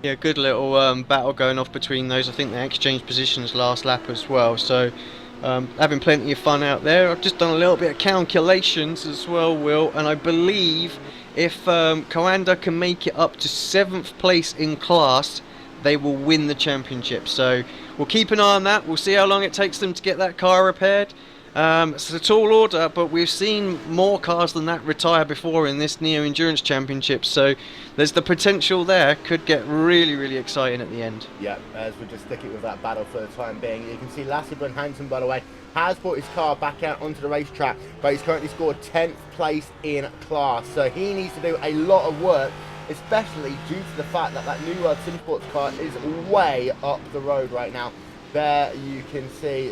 Yeah, good little battle going off between those. I think they exchanged positions last lap as well, so having plenty of fun out there. I've just done a little bit of calculations as well, Will, and I believe if Coanda can make it up to 7th place in class, they will win the championship. So we'll keep an eye on that. We'll see how long it takes them to get that car repaired. It's a tall order, but we've seen more cars than that retire before in this Neo Endurance Championship, so there's the potential there. Could get really, really exciting at the end. Yeah, as we just stick it with that battle for the time being. You can see Lasse Brun Hansen, by the way, has brought his car back out onto the racetrack, but he's currently scored 10th place in class, so he needs to do a lot of work, especially due to the fact that that New World Simsports car is way up the road right now. There you can see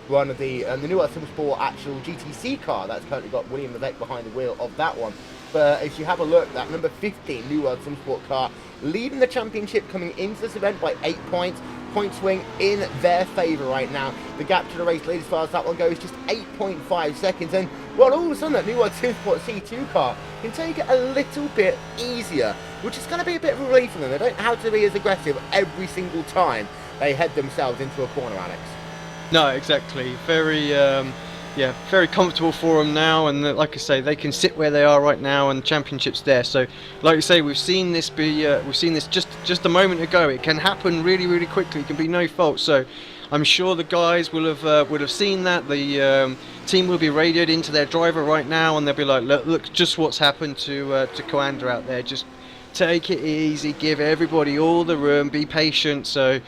one of the New World Simsport actual GTC car that's currently got William Levesque behind the wheel of that one. But if you have a look, that number 15 New World Simsport car leading the championship coming into this event by 8 points. Point swing in their favour right now. The gap to the race lead as far as that one goes, just 8.5 seconds. And well, all of a sudden that New World Simsport C2 car can take it a little bit easier, which is going to be a bit of a relief for them. They don't have to be as aggressive every single time they head themselves into a corner, Alex. No, exactly. Very yeah, very comfortable for them now, and like I say, they can sit where they are right now, and the championship's there. So, like you say, we've seen this just a moment ago. It can happen really, really quickly. It can be no fault. So, I'm sure the guys would have seen that. The team will be radioed into their driver right now, and they'll be like, look, just what's happened to Coanda out there. Just take it easy, give everybody all the room, be patient. So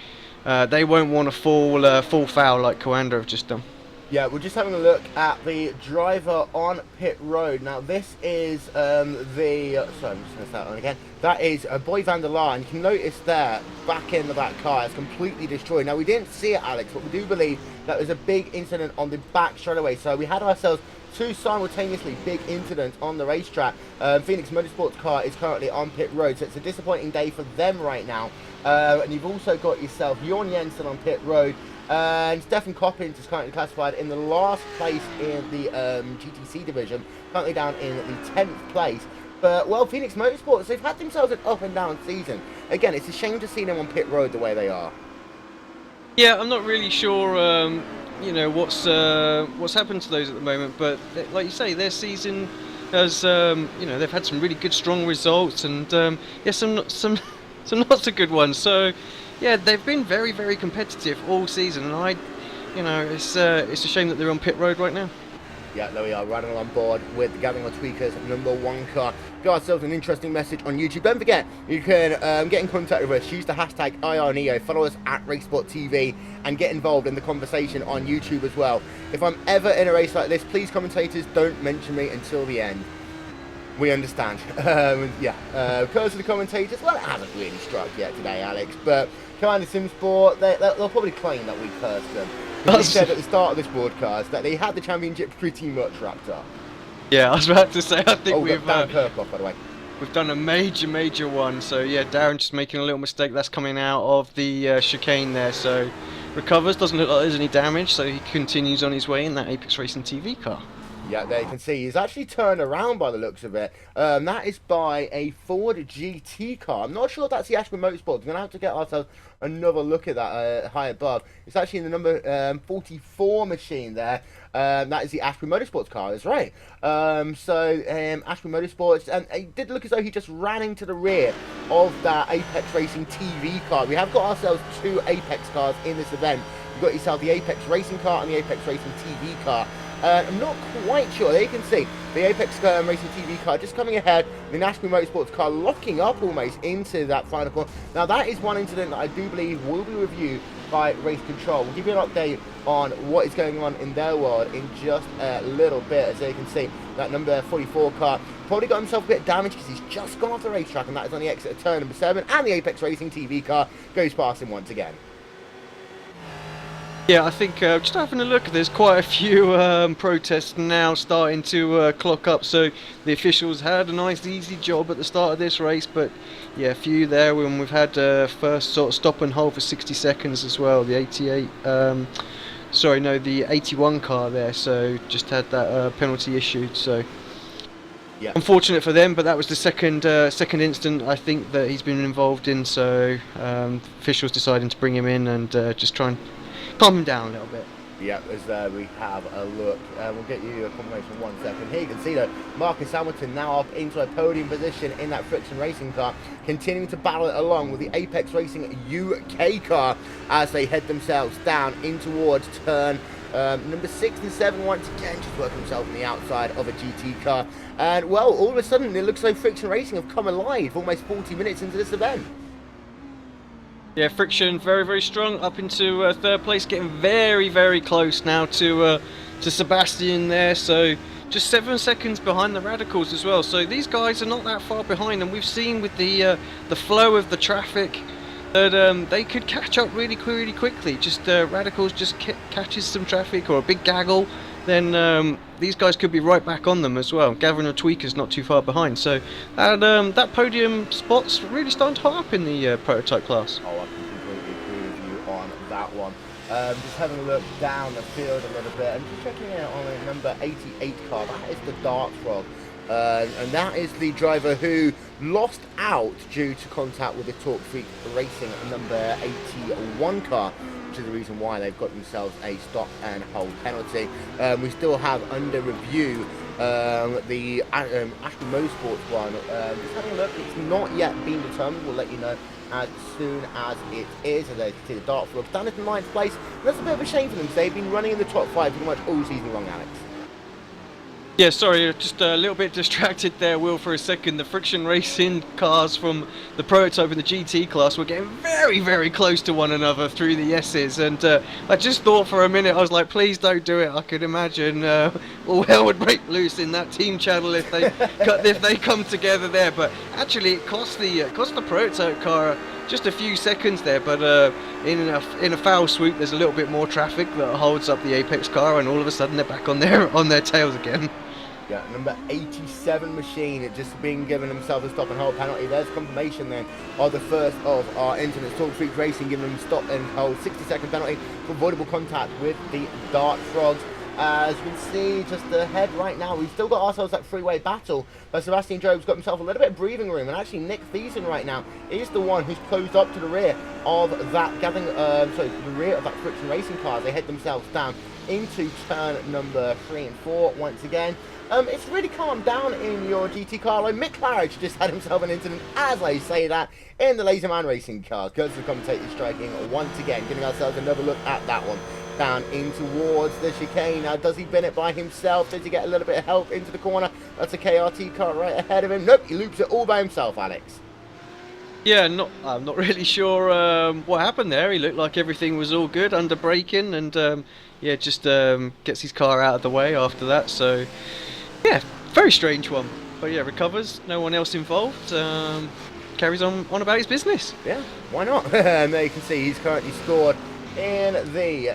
they won't want to fall foul like Coanda have just done. Yeah, we're just having a look at the driver on pit road. Now, this is sorry, I'm just going to start on again. That is Boy van der Laar, and you can notice there, back end of that car is completely destroyed. Now, we didn't see it, Alex, but we do believe that was a big incident on the back straightaway. So we had ourselves two simultaneously big incidents on the racetrack. Phoenix Motorsports car is currently on pit road, so it's a disappointing day for them right now. And you've also got yourself Jorn Jensen on pit road. And Stefan Coppins is currently classified in the last place in the GTC division, currently down in the 10th place. But, well, Phoenix Motorsports, they've had themselves an up and down season. Again, it's a shame to see them on pit road the way they are. Yeah, I'm not really sure, you know, what's happened to those at the moment. But like you say, their season has, you know, they've had some really good, strong results, and yeah, some not so good ones. So. Yeah, they've been very, very competitive all season, and you know, it's a shame that they're on pit road right now. Yeah, there we are, riding on board with the Gathering of Tweakers #1 car. Got ourselves an interesting message on YouTube. Don't forget, you can get in contact with us. Use the hashtag IRNEO. Follow us at RaceSpotTV and get involved in the conversation on YouTube as well. If I'm ever in a race like this, please, commentators, don't mention me until the end. We understand. Yeah, curse of the commentators. Well, it hasn't really struck yet today, Alex, but Commander Simsport, they'll probably claim that we cursed them. They said at the start of this broadcast that they had the championship pretty much wrapped up. Yeah, I was about to say, I think we've Dan Kirkhoff, by the way. We've done a major one. So yeah, Darren just making a little mistake. That's coming out of the chicane there. So recovers, doesn't look like there's any damage. So he continues on his way in that Apex Racing TV car. Yeah, there you can see he's actually turned around by the looks of it. That is by a Ford GT car. I'm not sure if that's the Ashby Motorsports. We're going to have to get ourselves another look at that high above. It's actually in the number 44 machine there. That is the Ashby Motorsports car, that's right. Ashby Motorsports, and it did look as though he just ran into the rear of that Apex Racing TV car. We have got ourselves two Apex cars in this event. You've got yourself the Apex Racing car and the Apex Racing TV car. I'm not quite sure. There you can see the Apex Racing TV car just coming ahead, the Ashby Motorsports car locking up almost into that final corner. Now, that is one incident that I do believe will be reviewed by Race Control. We'll give you an update on what is going on in their world in just a little bit. As you can see, that number 44 car probably got himself a bit damaged because he's just gone off the racetrack, and that is on the exit of turn number 7, and the Apex Racing TV car goes past him once again. Yeah, I think just having a look, there's quite a few protests now starting to clock up. So the officials had a nice easy job at the start of this race, but yeah, a few there when we've had first sort of stop and hold for 60 seconds as well. The 81 car there, so just had that penalty issued. So yeah, unfortunate for them, but that was the second incident I think that he's been involved in. So officials deciding to bring him in and just try and calm him down a little bit. Yeah, as we have a look, we'll get you a confirmation in 1 second. Here you can see that Marcus Hamilton now up into a podium position in that Friction Racing car, continuing to battle it along with the Apex Racing UK car as they head themselves down in towards turn number 6 and 7 once again, just working himself on the outside of a GT car. And well, all of a sudden it looks like Friction Racing have come alive almost 40 minutes into this event. Yeah, Friction very, very strong up into third place, getting very, very close now to Sebastian there. So just 7 seconds behind the Radicals as well. So these guys are not that far behind, and we've seen with the flow of the traffic that they could catch up really quickly. Just Radicals just catches some traffic or a big gaggle, then these guys could be right back on them as well. Gathering of Tweakers not too far behind. So that podium spot's really starting to hot up in the prototype class. Oh, I can completely agree with you on that one. Just having a look down the field a little bit and just checking out on the number 88 car. That is the Dark Frog. and that is the driver who lost out due to contact with the Torque Freak Racing number 81 car, which is the reason why they've got themselves a stop and hold penalty. We still have under review the Ashton Motorsports one. Just having a look, it's not yet been determined. We'll let you know as soon as it is. And they see the dart floor down in 9th place. And that's a bit of a shame for them. They've been running in the top 5 pretty much all season long, Alex. Yeah, sorry, just a little bit distracted there, Will, for a second. The friction racing cars from the prototype and the GT class were getting very, very close to one another through the S's, and I just thought for a minute, I was like, please don't do it. I could imagine all hell would break loose in that team channel if they if they come together there. But actually, it cost the prototype car just a few seconds there, but in a foul swoop, there's a little bit more traffic that holds up the Apex car, and all of a sudden they're back on their tails again. Yeah, number 87 machine just being given himself a stop and hold penalty. There's confirmation then of the first of our incidents. Torque Freak Racing giving them stop and hold 60-second penalty for avoidable contact with the Dart Frogs. As we can see just ahead right now, we've still got ourselves that freeway battle, but Sebastian Job's got himself a little bit of breathing room, and actually Nick Thiessen right now is the one who's closed up to the rear of that the rear of that friction racing car as they head themselves down into turn number 3 and 4 once again. It's really calmed down in your GT car line. Mick Claridge just had himself an incident, as I say that, in the Laserman racing car. Goes to the commentator striking once again, giving ourselves another look at that one. Down in towards the chicane. Now, does he bin it by himself? Does he get a little bit of help into the corner? That's a KRT car right ahead of him. Nope, he loops it all by himself, Alex. Yeah, I'm not really sure what happened there. He looked like everything was all good under braking, and yeah, just gets his car out of the way after that. So yeah, very strange one. But yeah, recovers. No one else involved. Carries on about his business. Yeah, why not? There you can see he's currently scored in the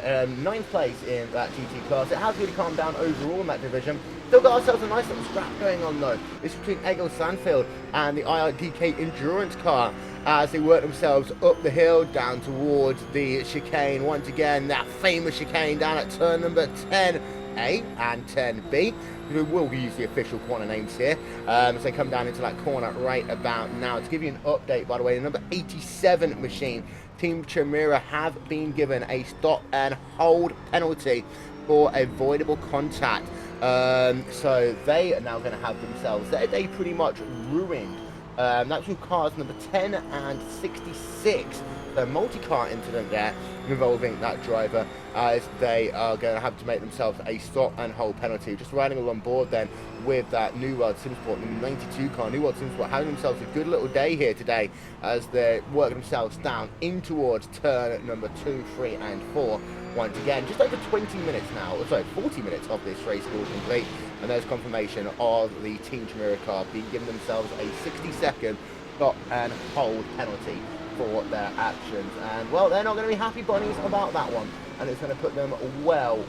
9th place in that GT class. It has really calmed down overall in that division. Still got ourselves a nice little scrap going on though. It's between Egil Sandfield and the IRDK Endurance car as they work themselves up the hill down towards the chicane. Once again, that famous chicane down at turn number 10A and 10B. We will use the official corner names here as they come down into that corner right about now. To give you an update, by the way, the number 87 machine, Team Chimera, have been given a stop and hold penalty for avoidable contact. So they are now going to have themselves their day pretty much ruined. That's with cars number 10 and 66. The multi-car incident there involving that driver, as they are going to have to make themselves a stop and hold penalty. Just riding along board then with that New World Simsport, the 92 car. New World Simsport having themselves a good little day here today as they're working themselves down in towards turn number 2, 3 and 4. Once again, just over 20 minutes now, sorry, 40 minutes of this race will complete, and there's confirmation of the Team Chimera car being given themselves a 60-second stop and hold penalty for their actions. And well, they're not going to be happy bunnies about that one, and it's going to put them well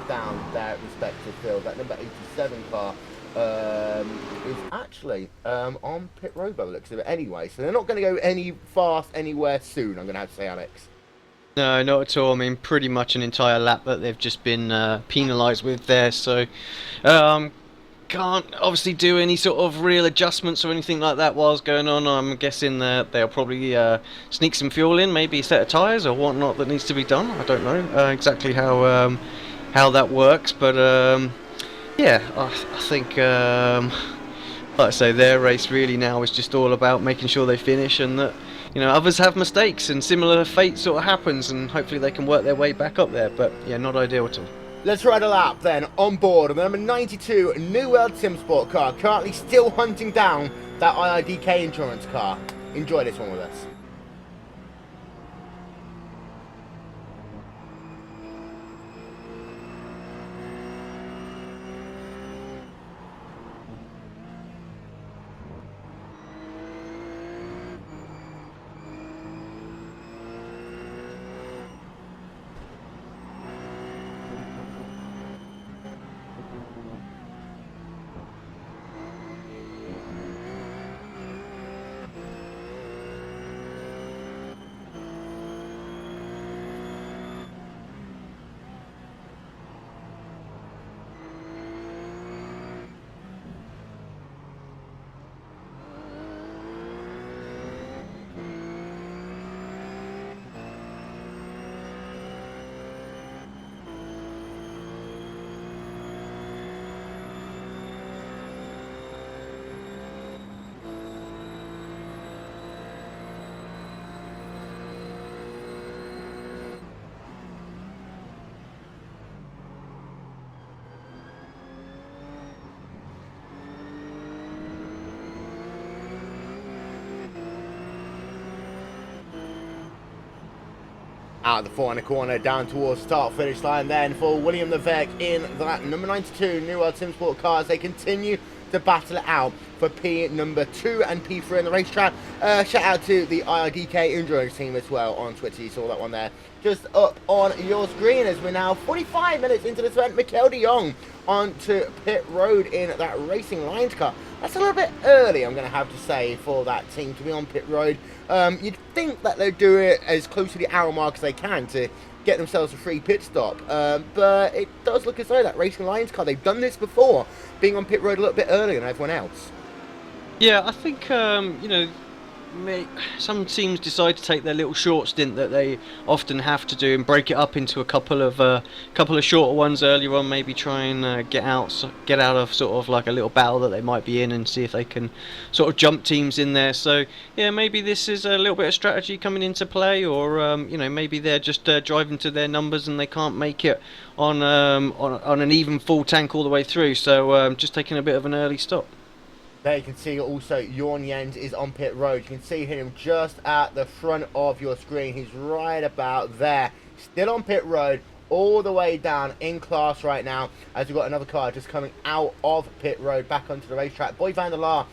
down their respective field. That number 87 car is actually on pit road by the looks of it anyway, so they're not going to go any fast anywhere soon, I'm going to have to say, Alex. No, not at all. I mean, pretty much an entire lap that they've just been penalised with there, so can't obviously do any sort of real adjustments or anything like that whilst going on. I'm guessing that they'll probably sneak some fuel in, maybe a set of tyres or whatnot that needs to be done. I don't know exactly how that works, but yeah, I think like I say, their race really now is just all about making sure they finish, and that, you know, others have mistakes and similar fate sort of happens, and hopefully they can work their way back up there. But yeah, not ideal at all. Let's ride a lap then on board of the number 92 New World Simsport car, currently still hunting down that IRDK Endurance car. Enjoy this one with us. out of the 4 and a corner, down towards start-finish line then for William Levesque in that number 92 New World Sim Sport car as they continue to battle it out for P number 2 and P3 in the racetrack. Shout out to the IRDK Endurance team as well on Twitter. You saw that one there just up on your screen as we're now 45 minutes into this event. Mikel de Jong onto pit road in that Racing Lines car. That's a little bit early, I'm going to have to say, for that team to be on pit road. You'd think that they'd do it as close to the hour mark as they can to get themselves a free pit stop, but it does look as though that Racing Lions car, they've done this before, being on pit road a little bit earlier than everyone else. Yeah, I think, you know, some teams decide to take their little short stint that they often have to do and break it up into a couple of shorter ones earlier on. Maybe try and get out of sort of like a little battle that they might be in and see if they can sort of jump teams in there. So yeah, maybe this is a little bit of strategy coming into play, or you know, maybe they're just driving to their numbers and they can't make it on an even full tank all the way through. So just taking a bit of an early stop. There you can see also Jorn Jens is on pit road. You can see him just at the front of your screen. He's right about there. Still on pit road, all the way down in class right now, as we've got another car just coming out of pit road back onto the racetrack. Boy van der Laar,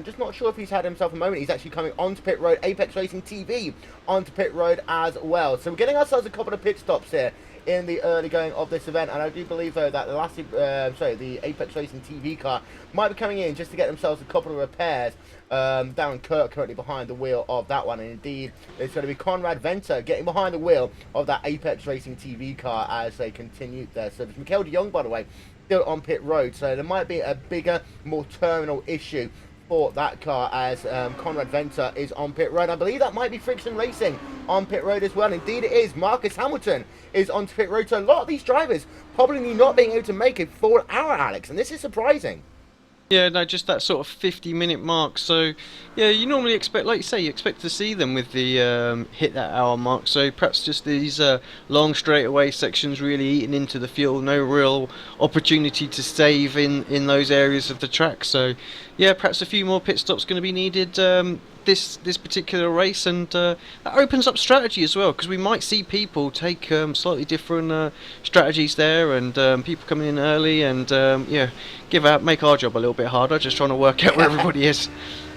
just not sure if he's had himself a moment. He's actually coming onto pit road. Apex Racing TV onto pit road as well. So we're getting ourselves a couple of pit stops here in the early going of this event, and I do believe though that the Apex Racing TV car might be coming in just to get themselves a couple of repairs. Darren Kirk currently behind the wheel of that one, and indeed it's going to be Conrad Venter getting behind the wheel of that Apex Racing TV car as they continue their service. Mikel de Jong, by the way, still on pit road, so there might be a bigger, more terminal issue for that car as Conrad Venter is on pit road. I believe that might be Friction Racing on pit road as well. Indeed it is. Marcus Hamilton is on pit road. So a lot of these drivers probably not being able to make a full hour, Alex, and this is surprising. Yeah, no, just that sort of 50-minute mark. So, yeah, you normally expect, like you say, you expect to see them with the hit that hour mark. So perhaps just these long straightaway sections really eating into the fuel. No real opportunity to save in those areas of the track. So, yeah, perhaps a few more pit stops going to be needed this particular race, and that opens up strategy as well, because we might see people take slightly different strategies there, and people coming in early and yeah, make our job a little bit harder, just trying to work out where everybody is.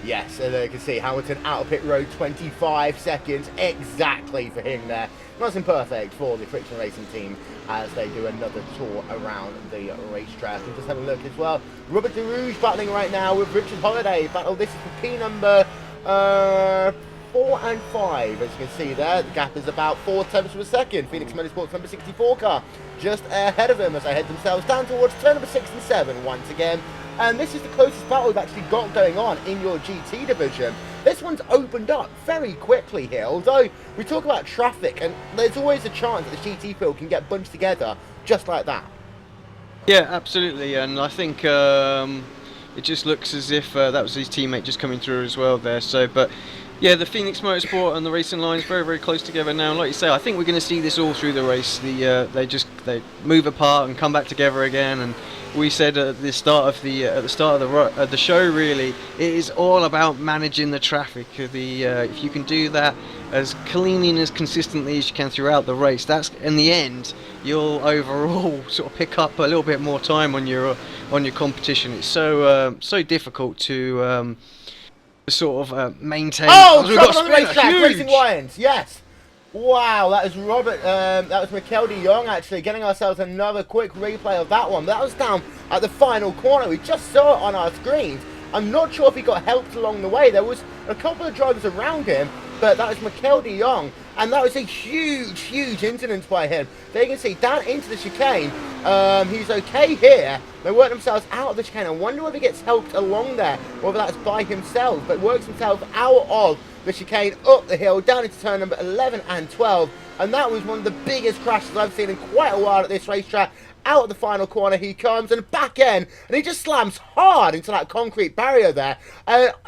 Yes, and you can see Hamilton out of pit road, 25 seconds exactly for him there. Nice and perfect for the Friction Racing team as they do another tour around the racetrack. And just have a look as well. Robert De Rouge battling right now with Richard Holiday. This is for P number 4 and 5, as you can see there. The gap is about 4 tenths of a second. Phoenix Motorsports number 64 car just ahead of him as they head themselves down towards turn number 6 and 7 once again. And this is the closest battle we've actually got going on in your GT division. This one's opened up very quickly here, although we talk about traffic, and there's always a chance that the GT field can get bunched together just like that. Yeah, absolutely, and I think it just looks as if that was his teammate just coming through as well there. So, but yeah, the Phoenix Motorsport and the Racing Lines very, very close together now. And like you say, I think we're going to see this all through the race. They move apart and come back together again. And we said at the start of the show, really, it is all about managing the traffic. If you can do that as cleanly and as consistently as you can throughout the race, that's in the end you'll overall sort of pick up a little bit more time on your competition. It's so difficult to sort of maintain. Oh, trouble on the racetrack, Racing Lions, yes. Wow, that is Robert. That was Mikel de Jong actually getting ourselves another quick replay of that one. That was down at the final corner. We just saw it on our screens. I'm not sure if he got helped along the way. There was a couple of drivers around him, but that was Mikel de Jong, and that was a huge, huge incident by him. There you can see down into the chicane. He's okay here. They work themselves out of the chicane. I wonder whether he gets helped along there, whether that's by himself, but works himself out of the chicane, up the hill, down into turn number 11 and 12. And that was one of the biggest crashes I've seen in quite a while at this racetrack. Out of the final corner he comes, and back end, and he just slams hard into that concrete barrier there.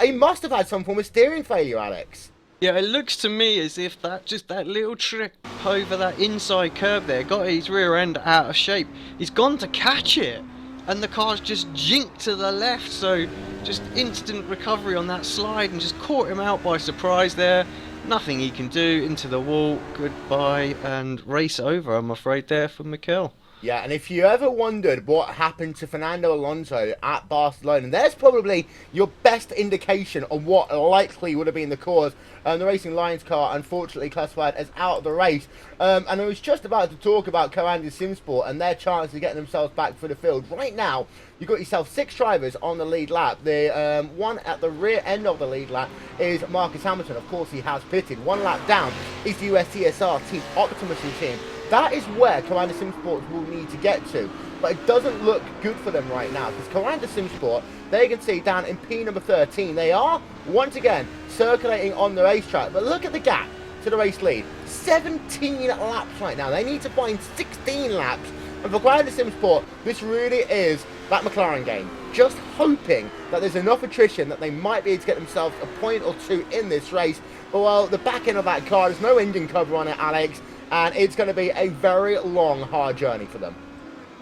He must have had some form of steering failure, Alex. Yeah, it looks to me as if that little trick over that inside curb there got his rear end out of shape. He's gone to catch it, and the car's just jinked to the left, so just instant recovery on that slide and just caught him out by surprise there. nothing he can do. Into the wall, goodbye, and race over, I'm afraid, there for Mikel. Yeah, and if you ever wondered what happened to Fernando Alonso at Barcelona, there's probably your best indication of what likely would have been the cause. The Racing Lions car, unfortunately, classified as out of the race. And I was just about to talk about Coanda Simsport and their chance of getting themselves back for the field. Right now, you've got yourself 6 drivers on the lead lap. The one at the rear end of the lead lap is Marcus Hamilton. Of course, he has pitted. 1 lap down is the USTSR Team Optimus team. That is where Coanda Simsport will need to get to. But it doesn't look good for them right now, because Coanda Simsport, they can see down in P number 13, they are, once again, circulating on the racetrack. But look at the gap to the race lead. 17 laps right now. They need to find 16 laps. And for Coanda Simsport, this really is that McLaren game. Just hoping that there's enough attrition that they might be able to get themselves a point or 2 in this race. But well, the back end of that car, there's no engine cover on it, Alex. And it's going to be a very long, hard journey for them.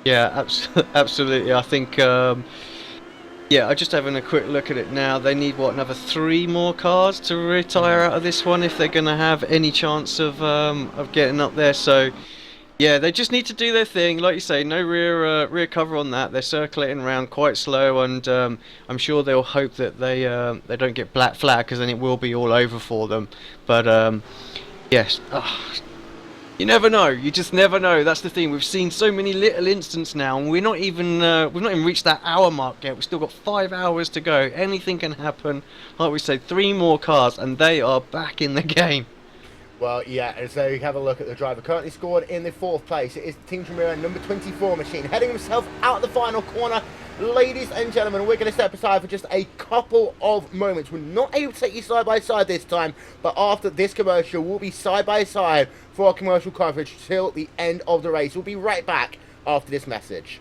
Yeah, absolutely. I think, yeah, I'm just having a quick look at it now. They need, what, another 3 more cars to retire out of this one if they're going to have any chance of getting up there. So, yeah, they just need to do their thing. Like you say, no rear cover on that. They're circulating around quite slow, and I'm sure they'll hope that they don't get black flag, because then it will be all over for them. But, yes. You never know. You just never know. That's the thing. We've seen so many little incidents now, and we've not even reached that hour mark yet. We've still got 5 hours to go. Anything can happen. Like we said, 3 more cars, and they are back in the game. Well, yeah, and so you have a look at the driver currently scored in the 4th place. It is Team Tremira number 24 machine, heading himself out the final corner. Ladies and gentlemen, we're going to step aside for just a couple of moments. We're not able to take you side by side this time, but after this commercial, we'll be side by side for our commercial coverage till the end of the race. We'll be right back after this message.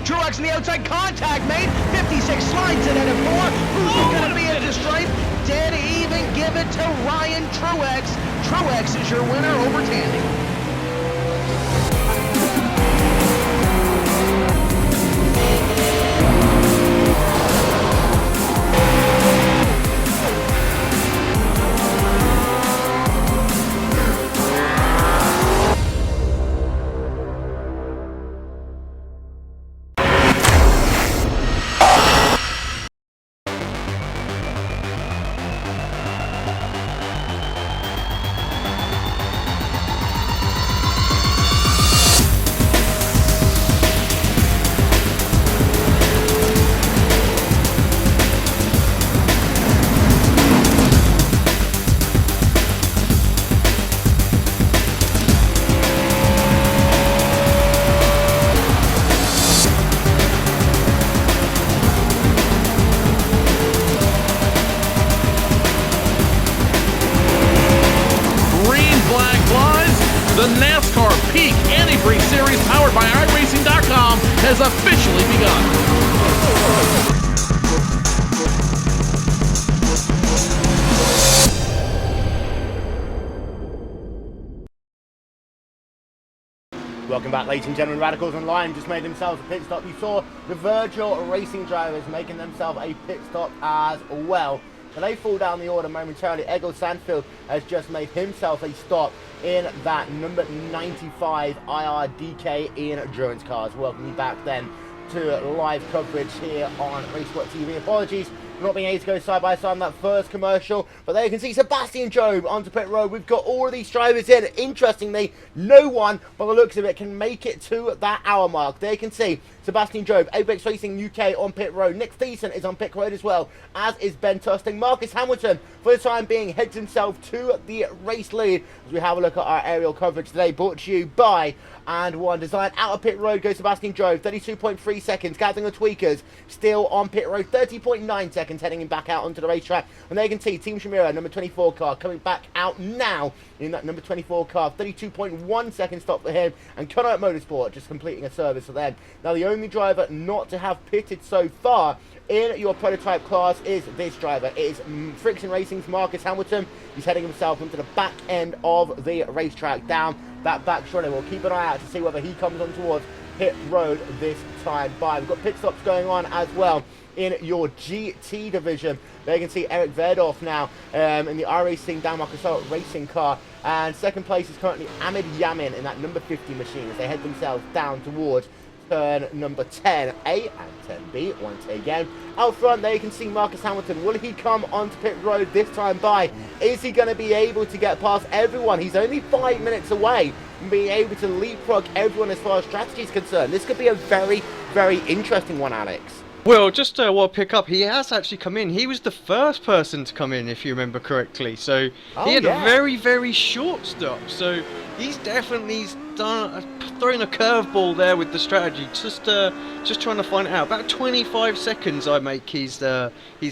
Truex in the outside, contact made, 56 slides it at a 4, who's going to be at the stripe? Dead even, give it to Ryan Truex. Truex is your winner over Tandy. The NASCAR Peak Antifreeze Series powered by iRacing.com has officially begun. Welcome back, ladies and gentlemen. Radicals Online just made themselves a pit stop. You saw the Virgil Racing drivers making themselves a pit stop as well. And they fall down the order momentarily. Egil Sandfield has just made himself a stop in that number 95 IRDK in Endurance Cars. Welcome you back then to live coverage here on RaceSpotTV. Apologies not being able to go side by side on that first commercial. But there you can see Sebastian Job onto pit road. We've got all of these drivers in. Interestingly, no one, by the looks of it, can make it to that hour mark. There you can see Sebastian Job, Apex Racing UK on pit road. Nick Thiessen is on pit road as well, as is Ben Tusting. Marcus Hamilton, for the time being, heads himself to the race lead as we have a look at our aerial coverage today, brought to you by And One Design. Out of pit road goes Sebastian Job, 32.3 seconds. Gathering the Tweakers still on pit road, 30.9 seconds, heading him back out onto the racetrack. And there you can see Team Shimura, number 24 car, coming back out now in that number 24 car. 32.1 second stop for him. And Connor Motorsport just completing a service for them. Now, the only driver not to have pitted so far in your prototype class is this driver. It is Friction Racing's Marcus Hamilton. He's heading himself into the back end of the racetrack, down that back straight. We'll keep an eye out to see whether he comes on towards pit road this time by. We've got pit stops going on as well in your GT division. There you can see Eric Verdorf now in the iRacing Denmark Assault Racing car. And second place is currently Ahmed Yamin in that number 50 machine as they head themselves down towards turn number 10A and 10B once again. Out front there you can see Marcus Hamilton. Will he come onto pit road this time by? Is he going to be able to get past everyone? He's only 5 minutes away from being able to leapfrog everyone as far as strategy is concerned. This could be a very, very interesting one, Alex. Well, just while pick up, he has actually come in. He was the first person to come in, if you remember correctly. So he had a very, very short stop. So he's definitely throwing a curveball there with the strategy. Just trying to find it out. About 25 seconds I make his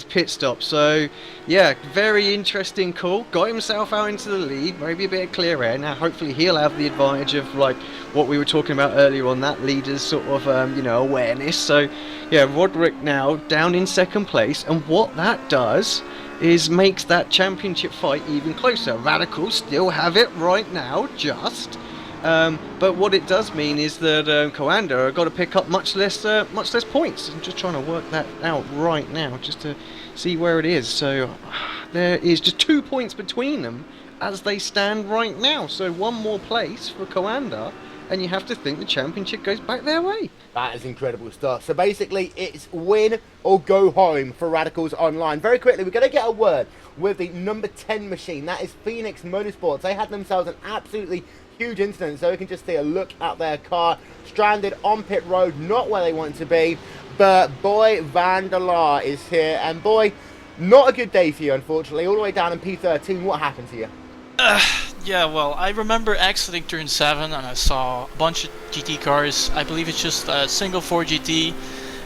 pit stop. So yeah, very interesting call. Got himself out into the lead. Maybe a bit of clear air. Now hopefully he'll have the advantage of like what we were talking about earlier on, that leader's sort of awareness. So yeah, Roderick now down in second place, and what that does is makes that championship fight even closer. Radicals still have it right now, but what it does mean is that Coanda have got to pick up much less points. I'm just trying to work that out right now, just to see where it is. So there is just 2 points between them as they stand right now. So one more place for Coanda, and you have to think the championship goes back their way. That is incredible stuff. So basically, it's win or go home for Radicals Online. Very quickly, we're going to get a word with the number 10 machine. That is Phoenix Motorsports. They had themselves an absolutely huge incident, so we can just take a look at their car. Stranded on pit road, not where they want to be. But Boy Van der Laar is here. And boy, not a good day for you, unfortunately. All the way down in P13. What happened to you? Yeah, well, I remember exiting turn 7 and I saw a bunch of GT cars. I believe it's just a single 4GT,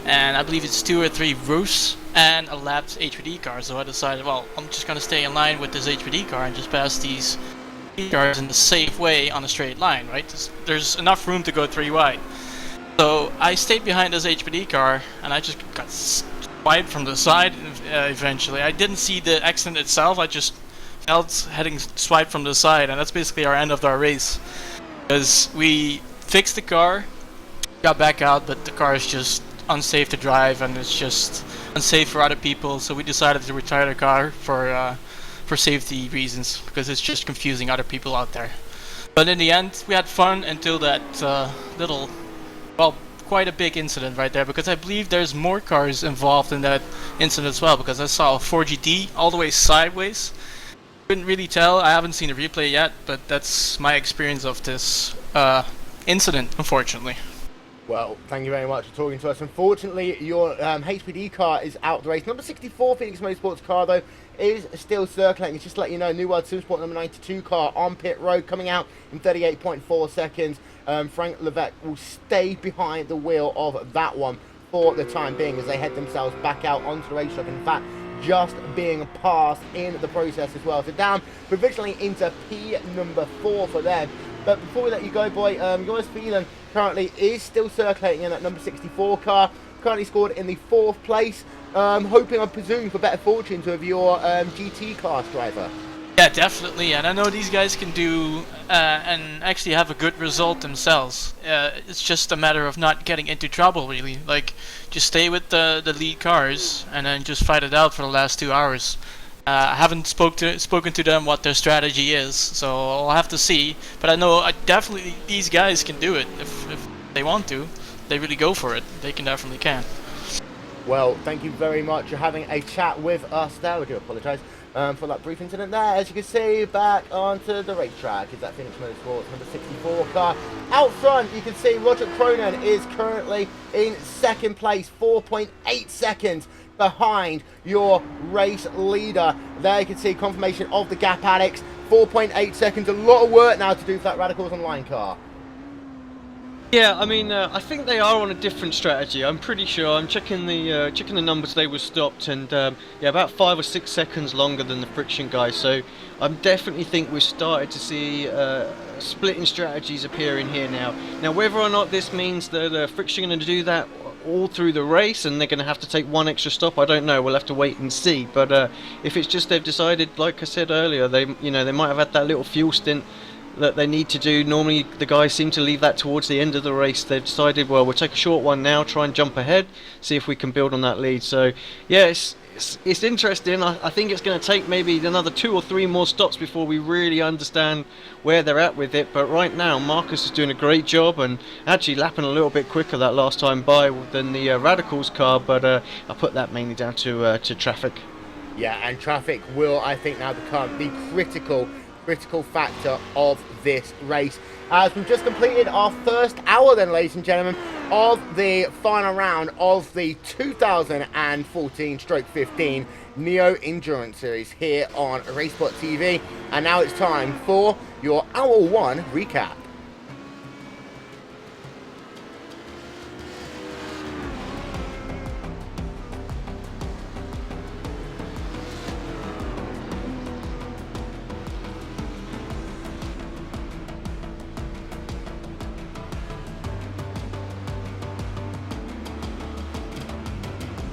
and I believe it's 2 or 3 roofs and a lapped HPD car. So I decided, well, I'm just going to stay in line with this HPD car and just pass these cars in the safe way on a straight line, right? There's enough room to go 3 wide. So I stayed behind this HPD car and I just got swiped from the side eventually. I didn't see the accident itself, I just felt heading swiped from the side, and that's basically our end of our race. Because we fixed the car, got back out, but the car is just unsafe to drive and it's just unsafe for other people, so we decided to retire the car for safety reasons, because it's just confusing other people out there. But in the end, we had fun until that quite a big incident right there, because I believe there's more cars involved in that incident as well, because I saw a 4GT all the way sideways. Couldn't really tell, I haven't seen the replay yet, but that's my experience of this incident, unfortunately. Well, thank you very much for talking to us. Unfortunately, your HPD car is out the race. Number 64 Phoenix Motorsports car, though, is still circulating. It's just to let you know, New World Supersport number 92 car on pit road, coming out in 38.4 seconds. Frank Levesque will stay behind the wheel of that one for the time being as they head themselves back out onto the racetrack. In fact, just being passed in the process as well. So down provisionally into P number 4 for them. But before we let you go, boy, Jonas Phelan currently is still circulating in that number 64 car. Currently scored in the 4th place. Hoping, I'm presuming, for better fortunes with your GT class driver. Yeah, definitely, and I know these guys can do and actually have a good result themselves. It's just a matter of not getting into trouble, really. Like, just stay with the lead cars and then just fight it out for the last 2 hours. I haven't spoken to them what their strategy is, so I'll have to see. But I know definitely these guys can do it if they want to. They really go for it. They can definitely can. Well, thank you very much for having a chat with us there. We do apologise for that brief incident there. As you can see, back onto the racetrack is that Phoenix Motorsports number 64 car. Out front, you can see Roger Cronin is currently in second place, 4.8 seconds behind your race leader. There you can see confirmation of the gap, Alex. 4.8 seconds, a lot of work now to do for that Radicals Online car. Yeah, I mean, I think they are on a different strategy. I'm pretty sure. I'm checking the numbers. They were stopped, and yeah, about 5 or 6 seconds longer than the friction guys. So I definitely think we've started to see splitting strategies appearing here now. Now, whether or not this means that friction going to do that all through the race, and they're going to have to take one extra stop, I don't know. We'll have to wait and see. But if it's just they've decided, like I said earlier, they might have had that little fuel stint that they need to do. Normally the guys seem to leave that towards the end of the race. They've decided, well, we'll take a short one now, try and jump ahead, see if we can build on that lead. So yeah, it's interesting. I think it's going to take maybe another 2 or 3 more stops before we really understand where they're at with it. But right now Marcus is doing a great job and actually lapping a little bit quicker that last time by than the Radicals car, but I put that mainly down to traffic. Yeah, and traffic will, I think, now become the critical factor of this race, as we've just completed our first hour then, ladies and gentlemen, of the final round of the 2014/15 Neo Endurance Series here on RaceSpotTV. And now it's time for your Hour 1 recap.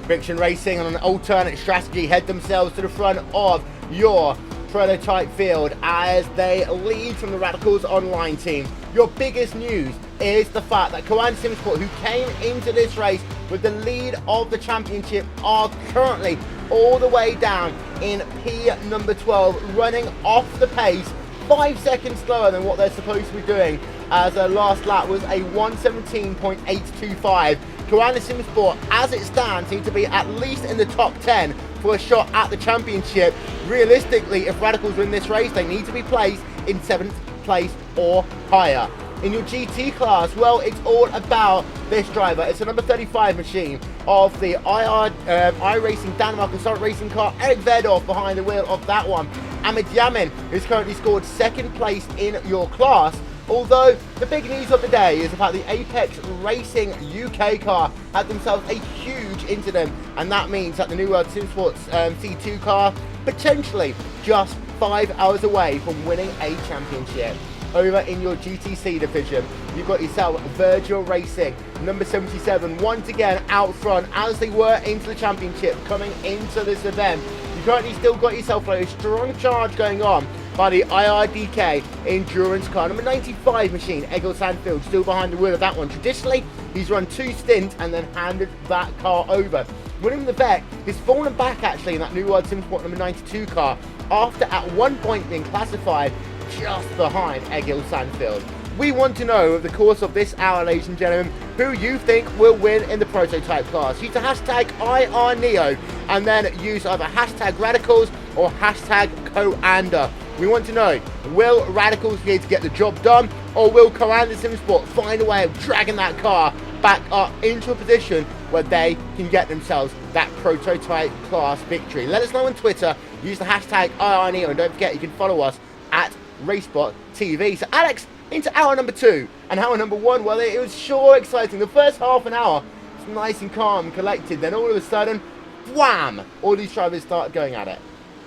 Friction Racing on an alternate strategy head themselves to the front of your prototype field as they lead from the Radicals Online team. Your biggest news is the fact that Koan Simsport, who came into this race with the lead of the championship, are currently all the way down in P number 12, running off the pace 5 seconds slower than what they're supposed to be doing, as their last lap was a 1:17.825. Koan Simsport, as it stands, need to be at least in the top 10 for a shot at the championship. Realistically, if Radicals win this race, they need to be placed in 7th place or higher. In your GT class, well, it's all about this driver. It's a number 35 machine of the iRacing Denmark Assault Racing car. Eric Verdorf behind the wheel of that one. Ahmed Yamin has currently scored 2nd place in your class. Although the big news of the day is about the Apex Racing UK car had themselves a huge incident, and that means that the New World Simsports C2 car potentially just 5 hours away from winning a championship. Over in your GTC division, you've got yourself Virgil Racing, number 77, once again out front as they were into the championship coming into this event. You've currently still got yourself a strong charge going on by the IRDK endurance car. Number 95 machine, Egil Sandfield, still behind the wheel of that one. Traditionally, he's run 2 stints and then handed that car over. William Levesque has fallen back actually in that New World Simsport number 92 car after at one point being classified just behind Egil Sandfield. We want to know over the course of this hour, ladies and gentlemen, who you think will win in the prototype class. Use the hashtag IRNEO and then use either hashtag Radicals or hashtag Coanda. We want to know, will Radicals be able to get the job done, or will Koan Simsport find a way of dragging that car back up into a position where they can get themselves that prototype class victory? Let us know on Twitter. Use the hashtag IRNEO, and don't forget you can follow us at RaceSpotTV. So Alex, into hour number 2 and hour number 1. Well, it was sure exciting. The first half an hour was nice and calm and collected. Then all of a sudden, wham! All these drivers started going at it.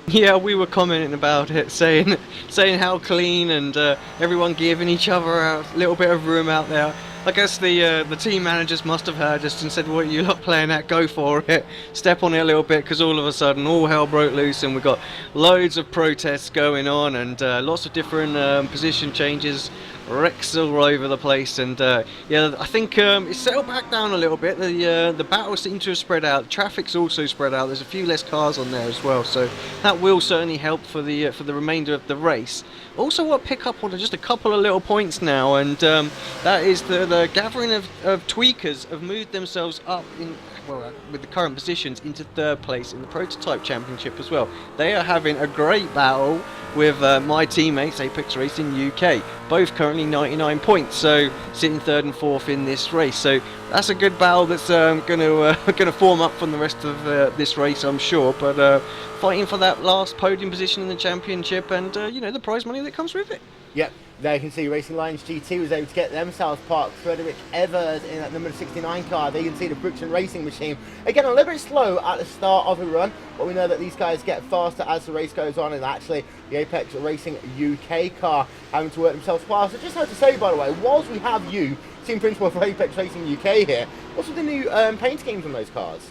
Yeah, we were commenting about it, saying how clean and everyone giving each other a little bit of room out there. I guess the team managers must have heard us and said, "What are you lot playing at? Go for it. Step on it a little bit," because all of a sudden all hell broke loose and we got loads of protests going on and lots of different position changes wrecks all over the place, and yeah, I think it's settled back down a little bit. The battle seems to have spread out. Traffic's also spread out. There's a few less cars on there as well, so that will certainly help for the remainder of the race. Also, want to pick up on just a couple of little points now, and that is the gathering of tweakers have moved themselves up in. Well, with the current positions into 3rd place in the Prototype Championship as well. They are having a great battle with my teammates, Apex Racing UK, both currently 99 points, so sitting 3rd and 4th in this race. So that's a good battle that's going to form up from the rest of this race, I'm sure. But fighting for that last podium position in the championship, and you know, the prize money that comes with it. Yep. There you can see Racing Lions GT was able to get themselves parked. Frederick Evers in that number 69 car. There you can see the Friction Racing machine. Again, a little bit slow at the start of the run, but we know that these guys get faster as the race goes on, and actually the Apex Racing UK car having to work themselves past. So just have to say, by the way, whilst we have you, team principal for Apex Racing UK here, what's with the new paint schemes on those cars?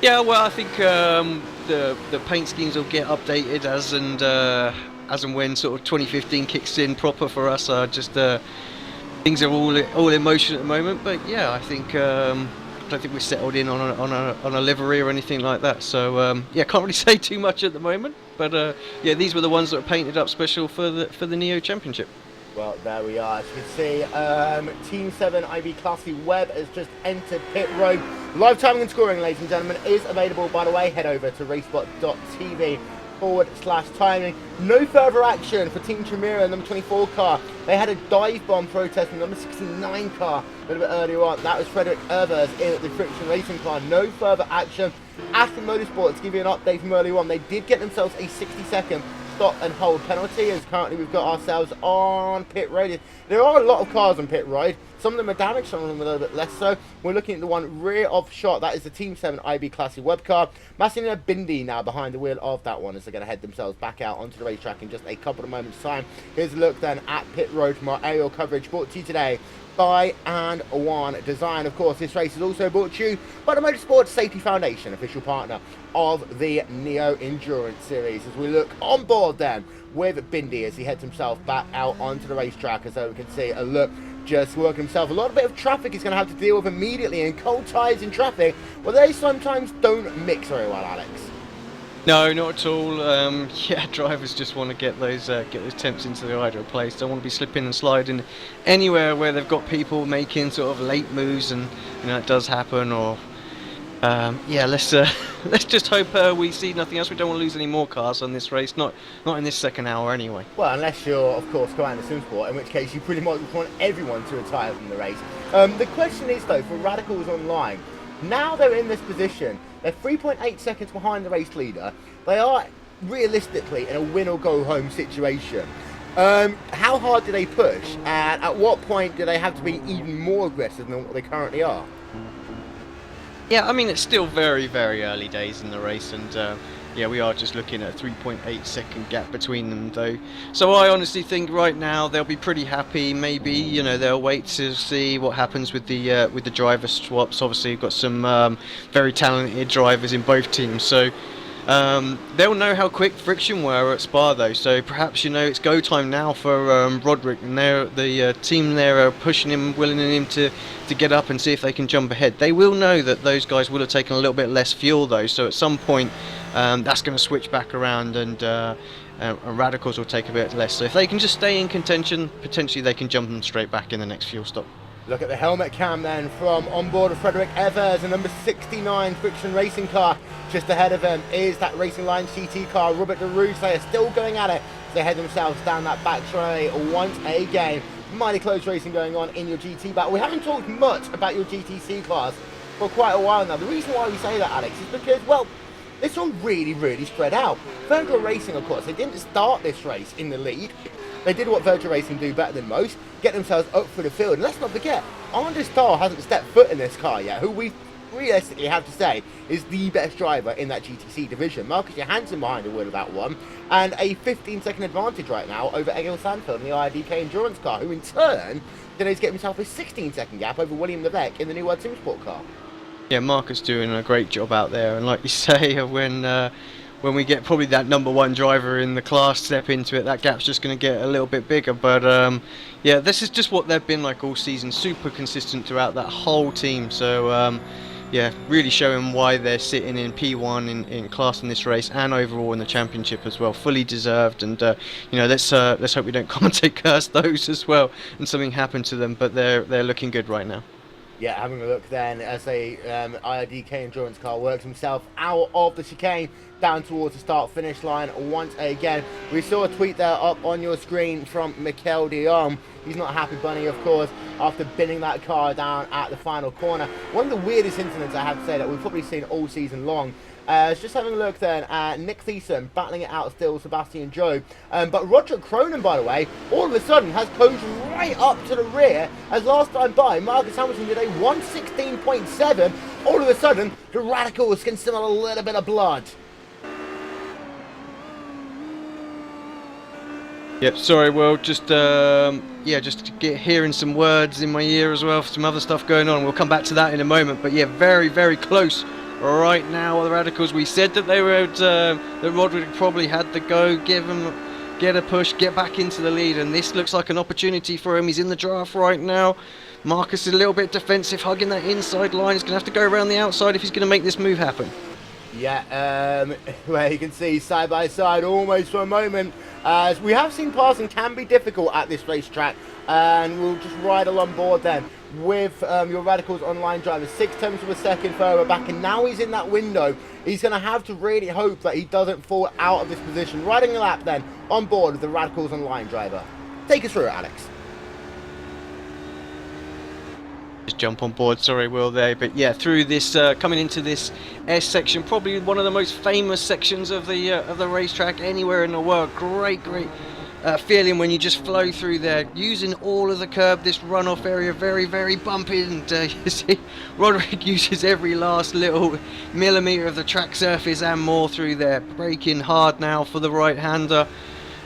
Yeah, well, I think the paint schemes will get updated as and when sort of 2015 kicks in proper for us. Just things are all in motion at the moment. But yeah, I think I don't think we're settled in on a livery or anything like that. So yeah, can't really say too much at the moment. But yeah, these were the ones that were painted up special for the Neo Championship. Well, there we are. As you can see, Team 7 IB Classy Web has just entered pit road. Live timing and scoring, ladies and gentlemen, is available, by the way. Head over to RaceSpotTV/timing. No further action for Team Chimera, number 24 car. They had a dive bomb protest in number 69 car a little bit earlier on. That was Frederick Evers in the Friction Racing car. No further action. Aston Motorsport, to give you an update from earlier on, they did get themselves a 60-second stop and hold penalty, as currently we've got ourselves on pit road. There are a lot of cars on pit road. Some of them are damaged, some of them a little bit less so. We're looking at the one rear of shot. That is the Team 7 IB Classy Web car. Masina Bindi now behind the wheel of that one as they're going to head themselves back out onto the racetrack in just a couple of moments' time. Here's a look then at pit road from our aerial coverage brought to you today by and One Design. Of course, this race is also brought to you by the Motorsport Safety Foundation, official partner of the Neo Endurance Series. As we look on board then with Bindi as he heads himself back out onto the racetrack, as we can see a look just working himself. A lot of bit of traffic he's going to have to deal with immediately, and cold tyres in traffic, well, they sometimes don't mix very well, Alex. No, not at all. Yeah, drivers just want to get those temps into the ideal place. Don't want to be slipping and sliding anywhere where they've got people making sort of late moves, and you know it does happen. Or yeah, let's just hope we see nothing else. We don't want to lose any more cars on this race. Not in this second hour anyway. Well, unless you're of course Commander Simsport, in which case you pretty much want everyone to retire from the race. The question is though, for Radicals Online, now they're in this position. They're 3.8 seconds behind the race leader. They are realistically in a win or go home situation. How hard do they push, and at what point do they have to be even more aggressive than what they currently are? Yeah, I mean it's still very, very early days in the race, and yeah, we are just looking at a 3.8 second gap between them though. So I honestly think right now they'll be pretty happy. Maybe, you know, they'll wait to see what happens with the driver swaps. Obviously you've got some very talented drivers in both teams, so they'll know how quick Friction were at Spa though, so perhaps, you know, it's go time now for Roderick, and the team there are pushing him, willing him to get up and see if they can jump ahead. They will know that those guys will have taken a little bit less fuel though, so at some point that's going to switch back around, and Radicals will take a bit less. So if they can just stay in contention, potentially they can jump them straight back in the next fuel stop. Look at the helmet cam then from on board of Frederick Evers, a number 69 Friction Racing car. Just ahead of him is that Racing Lions GT car. Robert de Roos, they are still going at it. They head themselves down that back straight once again. Mighty close racing going on in your GT battle. We haven't talked much about your GTC class for quite a while now. The reason why we say that, Alex, is because, well, it's all really spread out. Virtual Racing, of course, they didn't start this race in the lead. They did what Virtual Racing do better than most, get themselves up for the field. And let's not forget, Anders Stahl hasn't stepped foot in this car yet, who we realistically have to say is the best driver in that GTC division. Marcus Johansson behind the wheel of that one, and a 15-second advantage right now over Egil Sandfeld in the IDK Endurance car, who in turn then get himself a 16-second gap over William Levesque in the new World Team Sport car. Yeah, Marcus doing a great job out there, and like you say, when when we get probably that #1 driver in the class step into it, that gap's just going to get a little bit bigger. But yeah, this is just what they've been like all season, super consistent throughout that whole team. So yeah, really showing why they're sitting in P1 in class in this race and overall in the championship as well. Fully deserved, and you know, let's hope we don't commentate curse those as well and something happened to them. But they're looking good right now. Yeah, having a look then as a IRDK endurance car works himself out of the chicane down towards the start-finish line once again. We saw a tweet there up on your screen from Mikel Dion. He's not happy, Bunny, of course, after binning that car down at the final corner. One of the weirdest incidents, I have to say, that we've probably seen all season long. Just having a look then at Nick Thiessen battling it out still, Sebastian Joe. But Roger Cronin, by the way, all of a sudden has coast right up to the rear. As last time by, Marcus Hamilton did a 1:16.7. All of a sudden, the Radicals can smell a little bit of blood. Yep, sorry, Will, just yeah, just hearing some words in my ear as well, some other stuff going on. We'll come back to that in a moment, but yeah, very, very close right now. The Radicals, we said that they were that Roderick probably had the go, get a push, get back into the lead, and this looks like an opportunity for him. He's in the draft right now. Marcus is a little bit defensive, hugging that inside line. He's going to have to go around the outside if he's going to make this move happen. Yeah, where you can see side by side almost for a moment. As we have seen passing can be difficult at this racetrack, and we'll just ride along board then with your Radicals online driver. 6 tenths of a second further back, and now he's in that window. He's going to have to really hope that he doesn't fall out of this position. Riding a lap then on board with the Radicals online driver. Take us through it, Alex. Just jump on board, sorry Will there, but yeah, through this coming into this S section, probably one of the most famous sections of the racetrack anywhere in the world. Great feeling when you just flow through there, using all of the curb. This runoff area very, very bumpy, and you see Roderick uses every last little millimetre of the track surface and more through there, braking hard now for the right hander.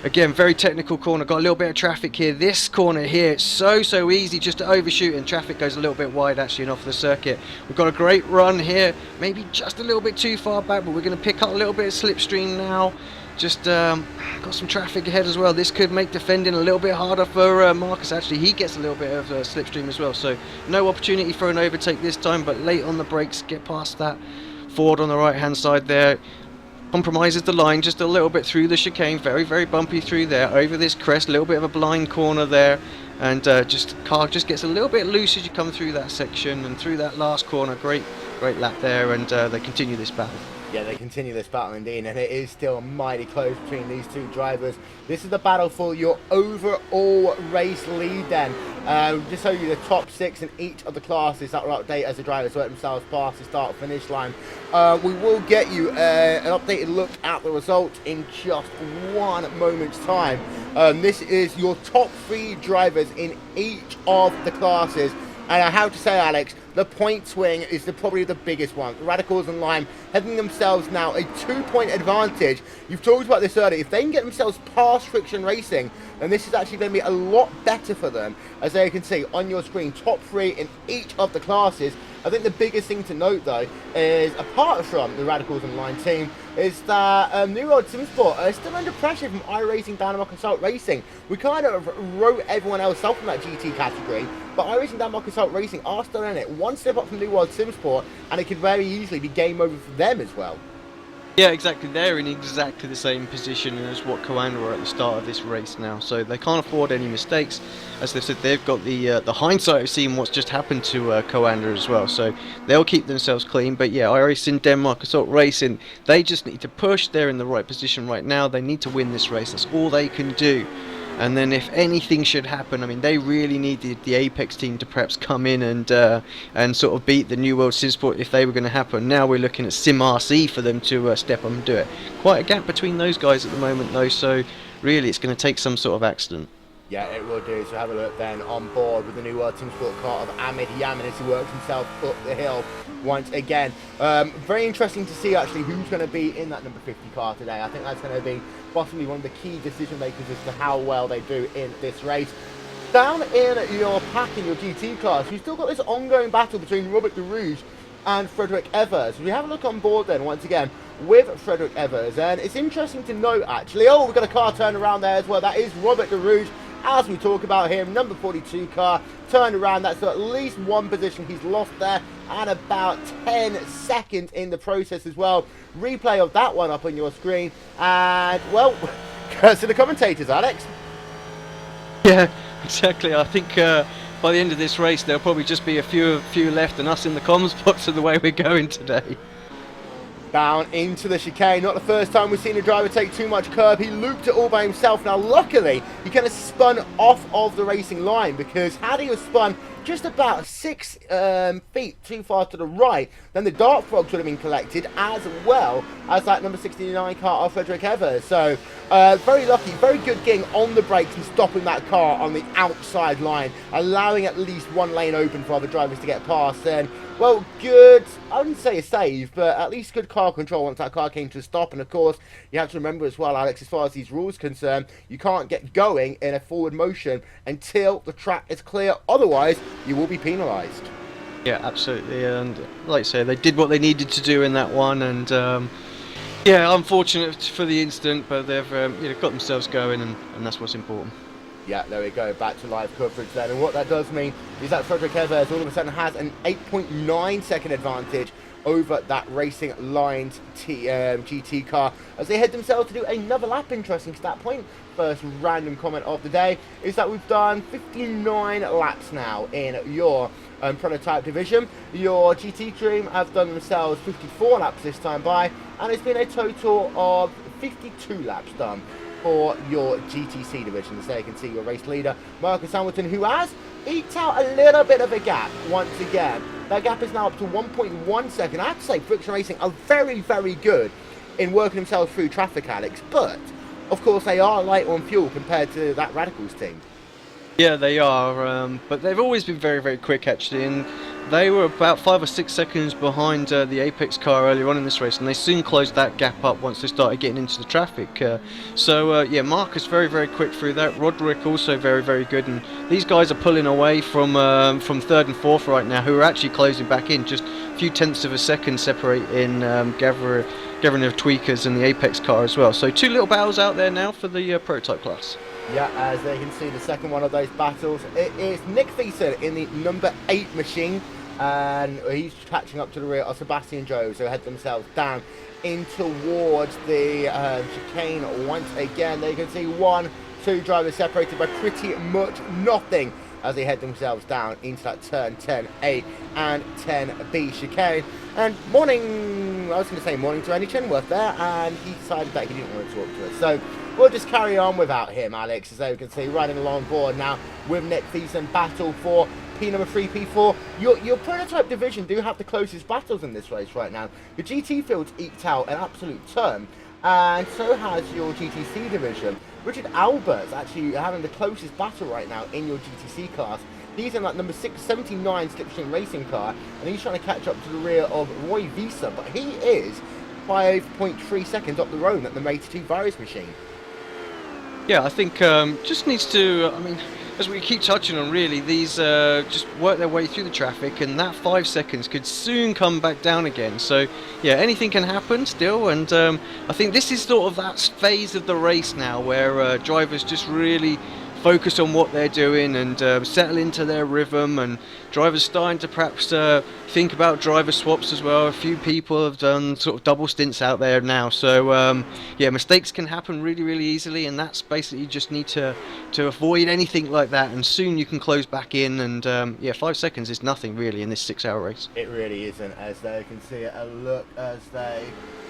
Again, very technical corner, got a little bit of traffic here. This corner here, it's so easy just to overshoot, and traffic goes a little bit wide actually and off the circuit. We've got a great run here, maybe just a little bit too far back, but we're going to pick up a little bit of slipstream now. Just got some traffic ahead as well. This could make defending a little bit harder for Marcus. Actually, he gets a little bit of slipstream as well, so no opportunity for an overtake this time, but late on the brakes, get past that Ford on the right hand side there. Compromises the line just a little bit through the chicane, very bumpy through there, over this crest, a little bit of a blind corner there, and car just gets a little bit loose as you come through that section and through that last corner. Great lap there, and they continue this battle. Yeah, they continue this battle indeed, and it is still mighty close between these two drivers. This is the battle for your overall race lead then. Just show you the top 6 in each of the classes that will update as the drivers work themselves past the start-finish line. We will get you an updated look at the results in just 1 moment's time. This is your top 3 drivers in each of the classes. And I have to say, Alex, the point swing is probably the biggest one. The Radicals Online having themselves now a 2-point advantage. You've talked about this earlier. If they can get themselves past Friction Racing, then this is actually going to be a lot better for them. As you can see on your screen, top 3 in each of the classes. I think the biggest thing to note, though, is apart from the Radicals Online team, is that New World Simsport are still under pressure from iRacing, Dynamo Consult Racing. We kind of wrote everyone else off in that GT category, but iRacing, Dynamo Consult Racing are still in it. One step up from New World Simsport, and it could very easily be game over for them as well. Yeah, exactly. They're in exactly the same position as what Coanda were at the start of this race now, so they can't afford any mistakes. As they've said, they've got the hindsight of seeing what's just happened to Coanda as well, so they'll keep themselves clean. But yeah, iRacing, Denmark Assault Racing, they just need to push. They're in the right position right now. They need to win this race. That's all they can do. And then if anything should happen, I mean, they really need the Apex team to perhaps come in and sort of beat the New World Simsport if they were going to happen. Now we're looking at Sim RC for them to step up and do it. Quite a gap between those guys at the moment, though, so really it's going to take some sort of accident. Yeah, it will do. So have a look then on board with the New World Simsport car of Ahmed Yamin as he works himself up the hill once again. Very interesting to see actually who's going to be in that number 50 car today. I think that's going to be possibly one of the key decision makers as to how well they do in this race. Down in your pack in your GT class, you've still got this ongoing battle between Robert De Rouge and Frederick Evers. We have a look on board then once again with Frederick Evers, and it's interesting to note actually, oh, we've got a car turned around there as well. That is Robert DeRouge, as we talk about him, number 42 car turned around. That's at least one position he's lost there, and about 10 seconds in the process as well. Replay of that one up on your screen, and well, curse to the commentators, Alex. Yeah, exactly. I think by the end of this race there'll probably just be a few left than us in the comms box of the way we're going today. Down into the chicane. Not the first time we've seen a driver take too much curb. He looped it all by himself. Now luckily he kind of spun off of the racing line, because had he have spun just about 6 feet too far to the right, then the dart frogs would have been collected, as well as that number 69 car of Frederick Evers. So very lucky, very good getting on the brakes and stopping that car on the outside line, allowing at least one lane open for other drivers to get past. And well, good, I wouldn't say a save, but at least good car control once that car came to a stop. And of course, you have to remember as well, Alex, as far as these rules concerned, you can't get going in a forward motion until the track is clear. Otherwise, you will be penalised. Yeah, absolutely. And like I say, they did what they needed to do in that one. And yeah, unfortunate for the incident, but they've got themselves going, and that's what's important. Yeah, there we go, back to live coverage then. And what that does mean is that Frederick Evers all of a sudden has an 8.9 second advantage over that Racing Lines GT car as they head themselves to do another lap. Interesting stat point, first random comment of the day, is that we've done 59 laps now in your prototype division. Your GT Dream have done themselves 54 laps this time by, and it's been a total of 52 laps done for your GTC division. So there you can see your race leader, Marcus Hamilton, who has eked out a little bit of a gap once again. That gap is now up to 1.1 second. I have to say, Friction Racing are very, very good in working themselves through traffic, Alex, but of course they are light on fuel compared to that Radicals team. Yeah, they are, but they've always been very, very quick actually, and they were about 5 or 6 seconds behind the Apex car earlier on in this race, and they soon closed that gap up once they started getting into the traffic. Yeah, Marcus very, very quick through that. Roderick also very, very good, and these guys are pulling away from third and fourth right now, who are actually closing back in, just a few tenths of a second separating Gavin of Tweakers and the Apex car as well. So 2 little battles out there now for the prototype class. Yeah, as they can see, the second one of those battles, it is Nick Thiessen in the number 8 machine, and he's catching up to the rear of Sebastian Jones, who head themselves down in towards the chicane once again. They can see 1, 2 drivers separated by pretty much nothing as they head themselves down into that turn 10A and 10B chicane. And I was going to say morning to Andy Chenworth there, and he decided that he didn't want to talk to us. So we'll just carry on without him, Alex, as we can see, riding along board now with Nick Thiessen. Battle for P number 3, P4. Your prototype division do have the closest battles in this race right now. The GT field's eked out an absolute ton, and so has your GTC division. Richard Albert's actually having the closest battle right now in your GTC class. He's in that number 679 Slipstream Racing car, and he's trying to catch up to the rear of Roy Visa, but he is 5.3 seconds up the road at the number 82 Virus machine. Yeah, I think just needs to, I mean, as we keep touching on, really, these just work their way through the traffic, and that 5 seconds could soon come back down again. So, yeah, anything can happen still, and I think this is sort of that phase of the race now where drivers just really focus on what they're doing and settle into their rhythm, and drivers starting to perhaps think about driver swaps as well. A few people have done sort of double stints out there now, so yeah, mistakes can happen really, really easily, and that's basically you just need to avoid anything like that, and soon you can close back in. And yeah, 5 seconds is nothing really in this 6-hour race. It really isn't, as they can see a look as they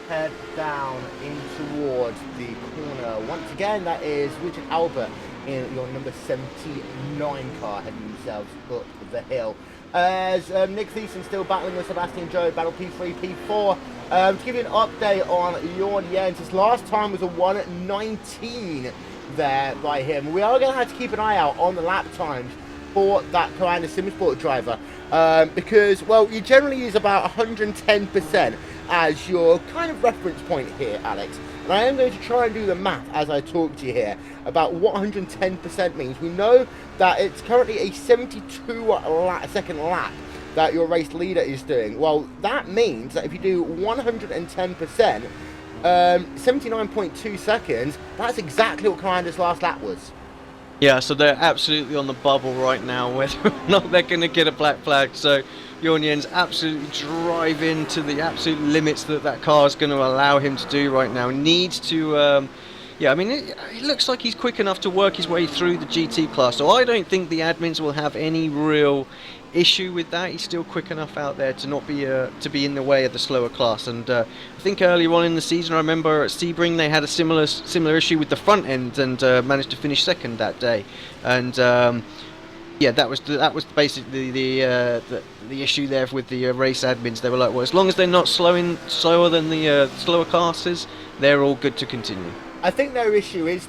head down in towards the corner. Once again, that is Richard Albert in your number 79 car heading themselves up the hill. As Nick Thiessen still battling with Sebastian Joe, battle P3, P4. To give you an update on Jorn Jens, his last time was a 1:19 there by him. We are going to have to keep an eye out on the lap times for that Commander Simsport driver, because, well, you generally use about 110% as your kind of reference point here, Alex. And I am going to try and do the math as I talk to you here about what 110% means. We know that it's currently a 72 second lap that your race leader is doing. Well, that means that if you do 110%, 79.2 seconds, that's exactly what Commander's last lap was. Yeah, so they're absolutely on the bubble right now, whether or not they're going to get a black flag. So Jornien's absolutely driving to the absolute limits that that car is going to allow him to do right now. Needs to, yeah, I mean, it looks like he's quick enough to work his way through the GT class. So I don't think the admins will have any real issue with that. He's still quick enough out there to not be in the way of the slower class. And I think earlier on in the season, I remember at Sebring they had a similar issue with the front end and managed to finish second that day. And yeah, that was basically the issue there with the race admins. They were like, well, as long as they're not slower than the slower classes, they're all good to continue. I think their issue is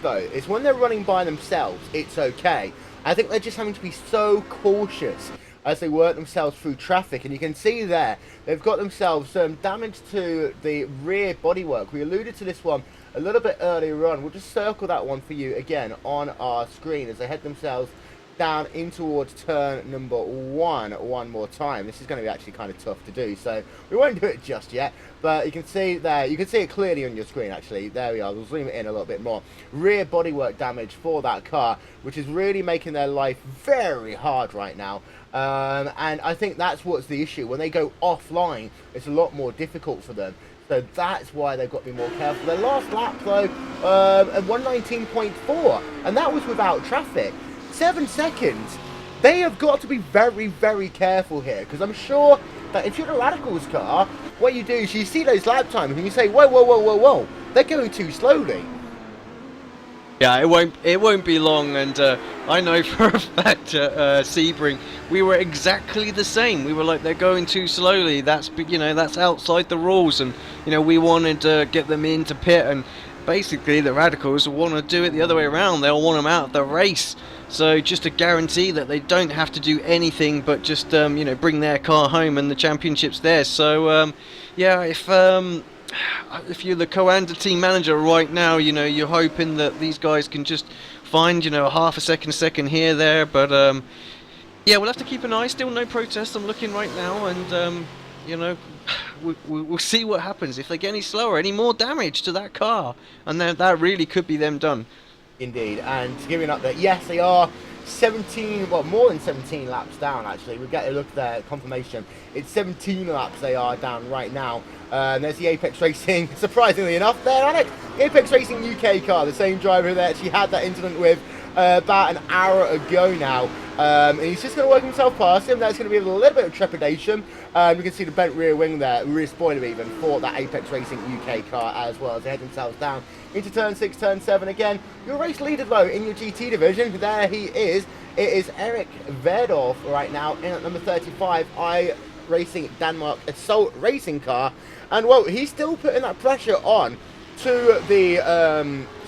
when they're running by themselves, it's okay. I think they're just having to be so cautious as they work themselves through traffic, and you can see there they've got themselves damage to the rear bodywork. We alluded to this one a little bit earlier on. We'll just circle that one for you again on our screen as they head themselves down in towards turn number one more time. This is going to be actually kind of tough to do, so we won't do it just yet, but you can see there, you can see it clearly on your screen actually. There we are. We'll zoom it in a little bit more. Rear bodywork damage for that car, which is really making their life very hard right now. And I think that's what's the issue. When they go offline, it's a lot more difficult for them. So that's why they've got to be more careful. Their last lap though, at 119.4, and that was without traffic. 7 seconds. They have got to be very, very careful here, because I'm sure that if you're the Radicals car, what you do is you see those lap times and you say, whoa, whoa, whoa, whoa, whoa, they're going too slowly. Yeah, it won't be long, and I know for a fact at Sebring we were exactly the same. We were like, they're going too slowly. That's that's outside the rules, and we wanted to get them into pit, and basically the Radicals want to do it the other way around. They'll want them out of the race. So just to guarantee that they don't have to do anything but just bring their car home and the championship's theirs. So yeah, if you're the Coanda team manager right now, you're hoping that these guys can just find a half a second here, there, but yeah, we'll have to keep an eye. Still no protest. I'm looking right now, and we'll see what happens if they get any slower, any more damage to that car, and then that really could be them done. Indeed, and to give you an update, yes, they are 17, well, more than 17 laps down, actually. We'll get a look at their confirmation. It's 17 laps they are down right now. There's the Apex Racing, surprisingly enough, there, Alex. The Apex Racing UK car, the same driver that actually had that incident with about an hour ago now. And he's just going to work himself past him. There's going to be a little bit of trepidation. You can see the bent rear wing there, rear spoiler even, for that Apex Racing UK car as well, as they head themselves down into turn 6, turn 7 again. Your race leader though in your GT division, there he is. It is Eric Verdorf right now in at number 35, Racing Denmark Assault Racing car. And well, he's still putting that pressure on to the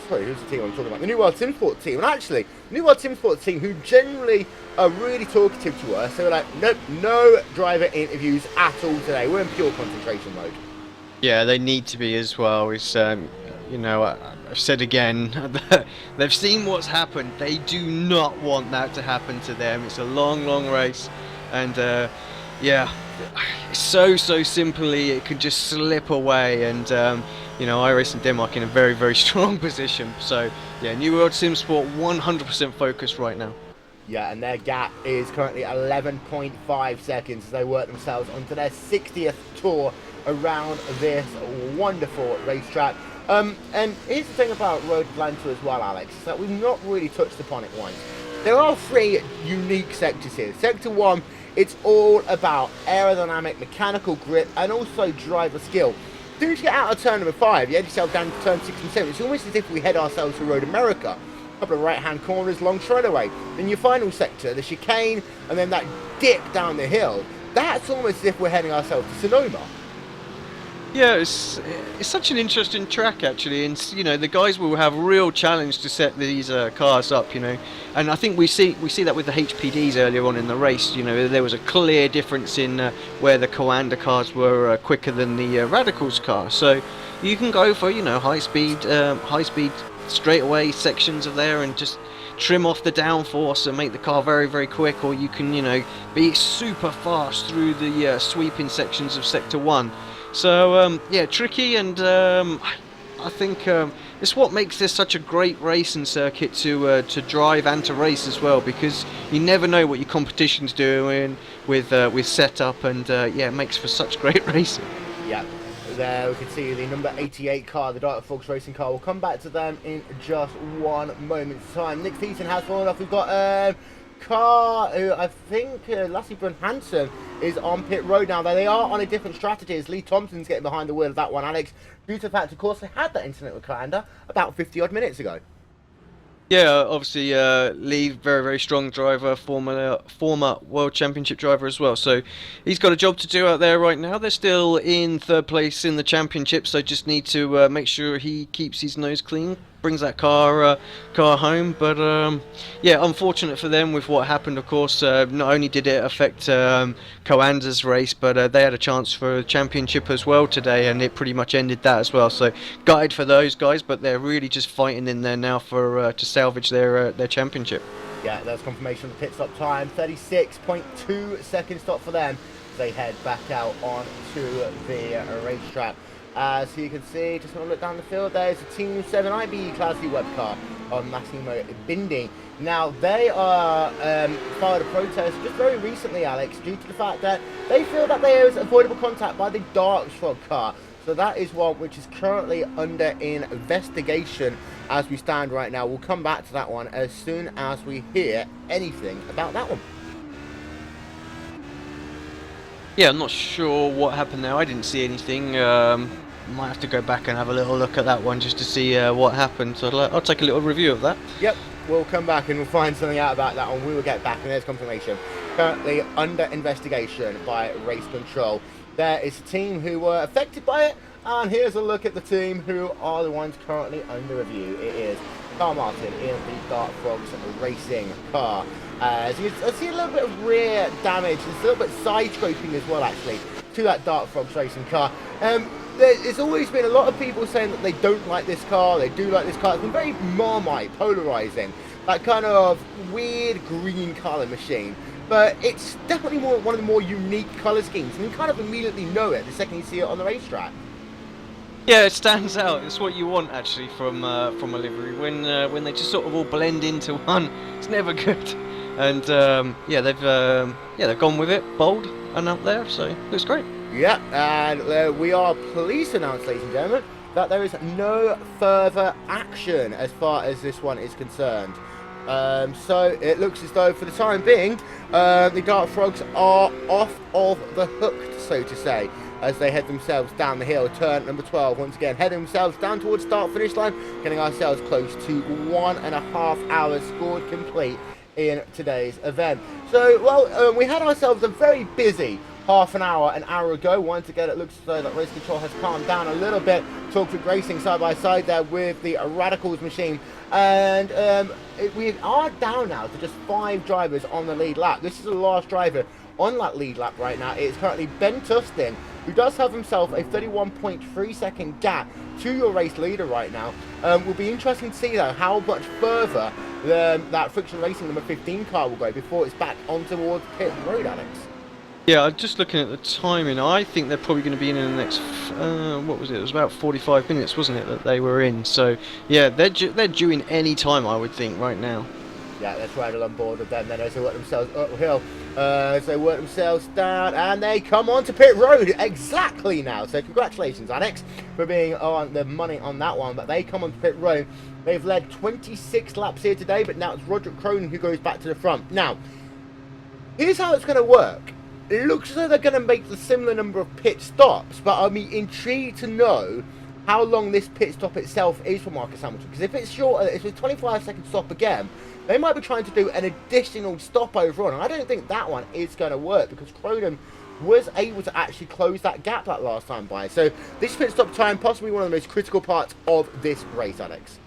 sorry, who's the team I'm talking about? The New World Simsport team. And actually, the New World Simsport team, who generally are really talkative to us, they were like, nope, no driver interviews at all today. We're in pure concentration mode. Yeah, they need to be as well. It's I've said again, they've seen what's happened. They do not want that to happen to them. It's a long, long race, and yeah, so simply it could just slip away. And iRacing Denmark in a very, very strong position. So yeah, New World Simsport 100% focused right now. Yeah, and their gap is currently 11.5 seconds as they work themselves onto their 60th tour around this wonderful racetrack. And here's the thing about Road Atlanta as well, Alex, is that we've not really touched upon it once. There are 3 unique sectors here. Sector 1, it's all about aerodynamic, mechanical grip, and also driver skill. As soon as you get out of turn number 5, you head yourself down to turn 6 and 7. It's almost as if we head ourselves to Road America. A couple of right-hand corners, long straightaway. Then your final sector, the chicane, and then that dip down the hill. That's almost as if we're heading ourselves to Sonoma. Yeah, it's such an interesting track actually, and the guys will have real challenge to set these cars up, and I think we see that with the HPDs earlier on in the race. There was a clear difference in where the Coanda cars were quicker than the Radicals car. So you can go for high speed straightaway sections of there and just trim off the downforce and make the car very, very quick, or you can, you know, be super fast through the sweeping sections of Sector 1. So, yeah, tricky, and I think it's what makes this such a great racing circuit to drive and to race as well, because you never know what your competition's doing with setup, and yeah, it makes for such great racing. Yeah, there we can see the number 88 car, the Dark Fox racing car. We'll come back to them in just one moment's time. Nick Thiessen has fallen off. We've got car who I think Lassie Brun Hansen is on pit road now. They are on a different strategy as Lee Thompson's getting behind the wheel of that one, Alex, due to the fact, of course, they had that incident with Clander about 50 odd minutes ago. Yeah, obviously Lee, very, very strong driver, former World Championship driver as well. So he's got a job to do out there right now. They're still in third place in the championship, so just need to make sure he keeps his nose clean, brings that car home. But yeah, unfortunate for them with what happened. Of course, not only did it affect Coanda's race, but they had a chance for a championship as well today, and it pretty much ended that as well. So gutted for those guys, but they're really just fighting in there now for to salvage their championship. Yeah, that's confirmation of the pit stop time. 36.2 second stop for them as they head back out onto the racetrack. As you can see, just want to look down the field, there's a Team 7 IBE Class D web car on Massimo Bindi. Now, they are filed a protest just very recently, Alex, due to the fact that they feel that there is avoidable contact by the Dark Frog car. So that is one which is currently under investigation as we stand right now. We'll come back to that one as soon as we hear anything about that one. Yeah, I'm not sure what happened there. I didn't see anything. Might have to go back and have a little look at that one just to see what happened. So I'll take a little review of that. Yep, we'll come back and we'll find something out about that one. We will get back, and there's confirmation. Currently under investigation by Race Control. There is a team who were affected by it, and here's a look at the team who are the ones currently under review. It is Carl Martin in the Dark Frogs racing car. As you can see a little bit of rear damage, there's a little bit of side scraping as well, actually, to that Dark Frogs racing car. There's always been a lot of people saying that they don't like this car, they do like this car. It's been very Marmite, polarizing, that kind of weird green colour machine. But it's definitely one of the more unique colour schemes, and you kind of immediately know it the second you see it on the racetrack. Yeah, it stands out. It's what you want actually from a livery. When they just sort of all blend into one, it's never good. And yeah, they've gone with it, bold and up there, so looks great. Yeah, and we are pleased to announce, ladies and gentlemen, that there is no further action as far as this one is concerned. So it looks as though for the time being, the Dark Frogs are off of the hook, so to say, as they head themselves down the hill. Turn number 12, once again, heading themselves down towards start-finish line, getting ourselves close to 1.5 hours scored complete in today's event. So, well, we had ourselves a very busy half an hour ago. Once again, it looks as though that Race Control has calmed down a little bit. Talkfic Racing side by side there with the Radicals machine, and we are down now to just 5 drivers on the lead lap. This is the last driver on that lead lap right now. It is currently Ben Tustin, who does have himself a 31.3 second gap to your race leader right now. Will be interesting to see though how much further that Friction Racing number 15 car will go before it's back on towards pit road, Alex. Yeah, I'm just looking at the timing. I think they're probably going to be in the next, what was it? It was about 45 minutes, wasn't it, that they were in? So, yeah, they're due in any time, I would think, right now. Yeah, let's ride on board with them then as they work themselves uphill, as they work themselves down, and they come onto pit road exactly now. So congratulations, Alex, for being on the money on that one. But they come onto pit road. They've led 26 laps here today, but now it's Roderick Cronin who goes back to the front. Now, here's how it's going to work. It looks as though they're going to make the similar number of pit stops, but I'm intrigued to know how long this pit stop itself is for Marcus Hamilton. Because if it's shorter, if it's a 25-second stop again, they might be trying to do an additional stopover on. And I don't think that one is going to work because Cronin was able to actually close that gap that last time by. So this pit stop time, possibly one of the most critical parts of this race, Alex.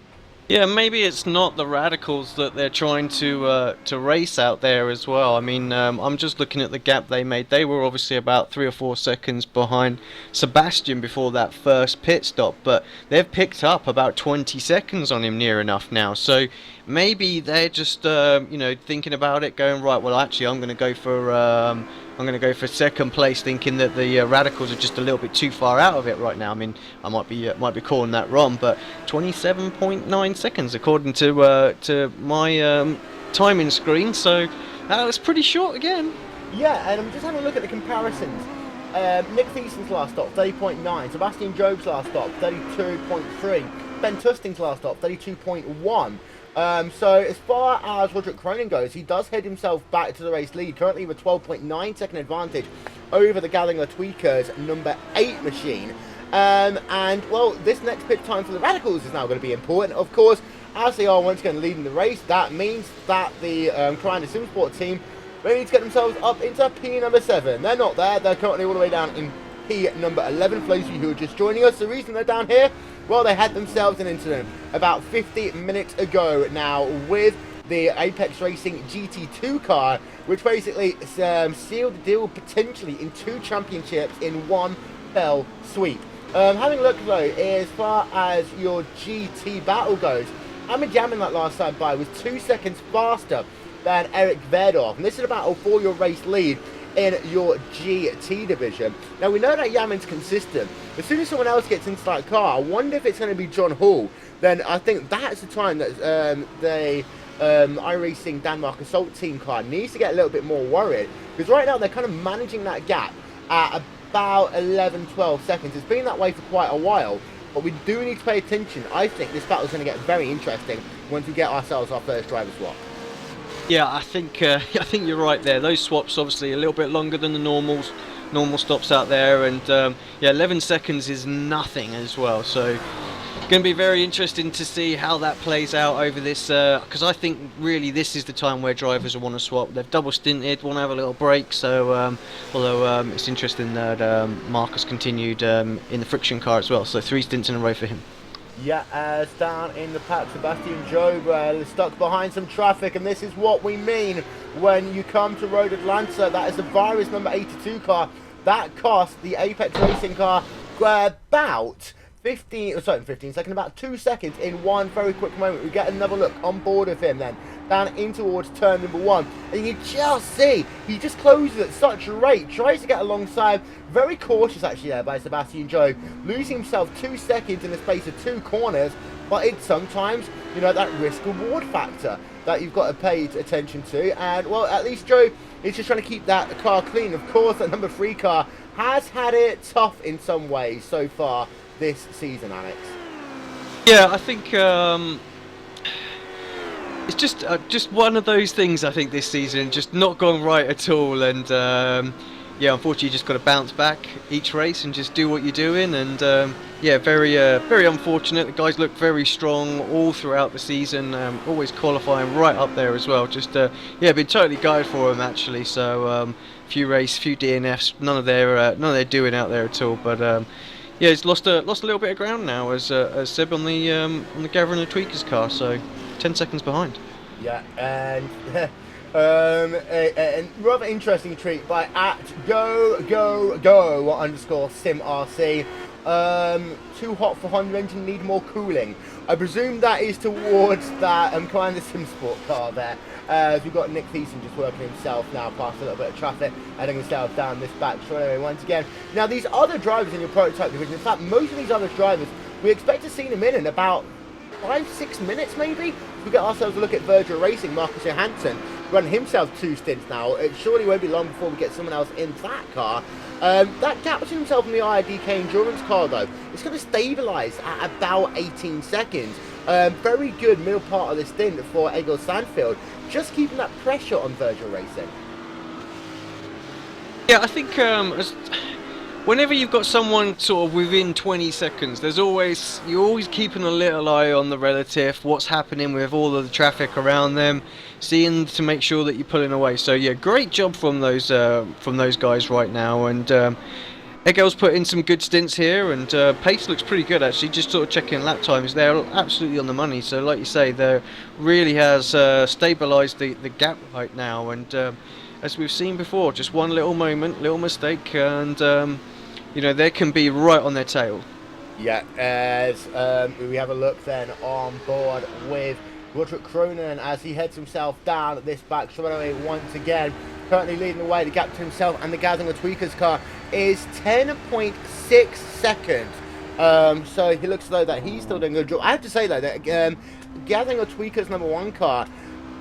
Yeah, maybe it's not the radicals that they're trying to race out there as well. I mean, I'm just looking at the gap they made. They were obviously about 3 or 4 seconds behind Sebastian before that first pit stop, but they've picked up about 20 seconds on him near enough now. So maybe they're just thinking about it, going right. Well, actually, I'm going to go for second place, thinking that the radicals are just a little bit too far out of it right now. I mean, I might be calling that wrong, but 27.9 seconds according to my timing screen. So that's pretty short again. Yeah, and I'm just having a look at the comparisons. Nick Thiesen's last stop, 30.9. Sebastian Job's last stop, 32.3. Ben Tusting's last stop, 32.1. So as far as Roderick Cronin goes, he does head himself back to the race lead, currently with 12.9 second advantage over the Gallinger Tweakers number 8 machine. And well, this next pit time for the Radicals is now going to be important, of course, as they are once again leading the race. That means that the Crider Simsport team really need to get themselves up into P number 7. They're not there, they're currently all the way down in P number 11. For those of you who are just joining us, the reason they're down here, well, they had themselves an incident about 50 minutes ago now with the Apex Racing GT2 car, which basically sealed the deal potentially in 2 championships in one fell sweep. Having a look though, as far as your GT battle goes, Ahmed Yamin that last time by was 2 seconds faster than Eric Verdorf, and this is a battle for your race lead in your GT division. Now we know that Yamin's consistent. As soon as someone else gets into that car, I wonder if it's going to be John Hall. Then I think that's the time that the iRacing Denmark Assault Team car needs to get a little bit more worried, because right now they're kind of managing that gap at about 11-12 seconds. It's been that way for quite a while, but we do need to pay attention. I think this battle is going to get very interesting once we get ourselves our first driver swap. Yeah, I think you're right there. Those swaps obviously a little bit longer than the normal stops out there, and yeah, 11 seconds is nothing as well. So going to be very interesting to see how that plays out over this, because I think really this is the time where drivers will want to swap. They've double stinted, want to have a little break. So although it's interesting that Marcus continued in the friction car as well, so 3 stints in a row for him. Yeah, as down in the pack, Sebastian Job is stuck behind some traffic, and this is what we mean when you come to Road Atlanta. That is the Virus number 82 car. That cost the Apex Racing car about 15 seconds, about 2 seconds in one very quick moment. We get another look on board of him then, down in towards turn number 1, and you just see, he just closes at such a rate, tries to get alongside, very cautious actually there by Sebastian Job, losing himself 2 seconds in the space of 2 corners, but it's sometimes, you know, that risk-reward factor that you've got to pay attention to, and well, at least Joe is just trying to keep that car clean. Of course, that number 3 car has had it tough in some ways so far this season, Alex. Yeah, I think it's just one of those things. I think this season just not gone right at all, and yeah, unfortunately, you just got to bounce back each race and just do what you're doing. And yeah, very unfortunate. The guys look very strong all throughout the season, always qualifying right up there as well. Just yeah, been totally gutted for them actually. So few DNFs, none of their doing out there at all. But yeah, he's lost a little bit of ground now as Seb on the Gavin and the Tweakers car. So 10 seconds behind. Yeah, and a rather interesting tweet by @go_simrc. Too hot for Honda engine, need more cooling. I presume that is towards that Commander Simsport car there. As we've got Nick Thiessen just working himself now past a little bit of traffic, heading himself down this back straightaway once again. Now these other drivers in your prototype division, in fact most of these other drivers, we expect to see them in about 5-6 minutes maybe. We get ourselves a look at Virgil Racing, Marcus Johansson running himself 2 stints now. It surely won't be long before we get someone else in that car. That gap between himself and the IRDK Endurance car though, it's going to stabilise at about 18 seconds. Very good middle part of the stint for Egil Sandfield, just keeping that pressure on Virgil Racing. Yeah, I think whenever you've got someone sort of within 20 seconds, you're always keeping a little eye on the relative, what's happening with all of the traffic around them, seeing to make sure that you're pulling away. So yeah, great job from those guys right now. And Egel's put in some good stints here, and pace looks pretty good actually. Just sort of checking lap times, they're absolutely on the money. So like you say, there really has stabilised the gap right now. And as we've seen before, just one little moment, little mistake, and you know, they can be right on their tail. Yeah, as we have a look then on board with Roderick Cronin as he heads himself down at this back straightaway once again. Currently leading the way, the gap to himself and the Gazzing Tweaker's car is 10.6 seconds. So he looks as though that he's still doing a good job. I have to say though that Gazzing Tweaker's #1 car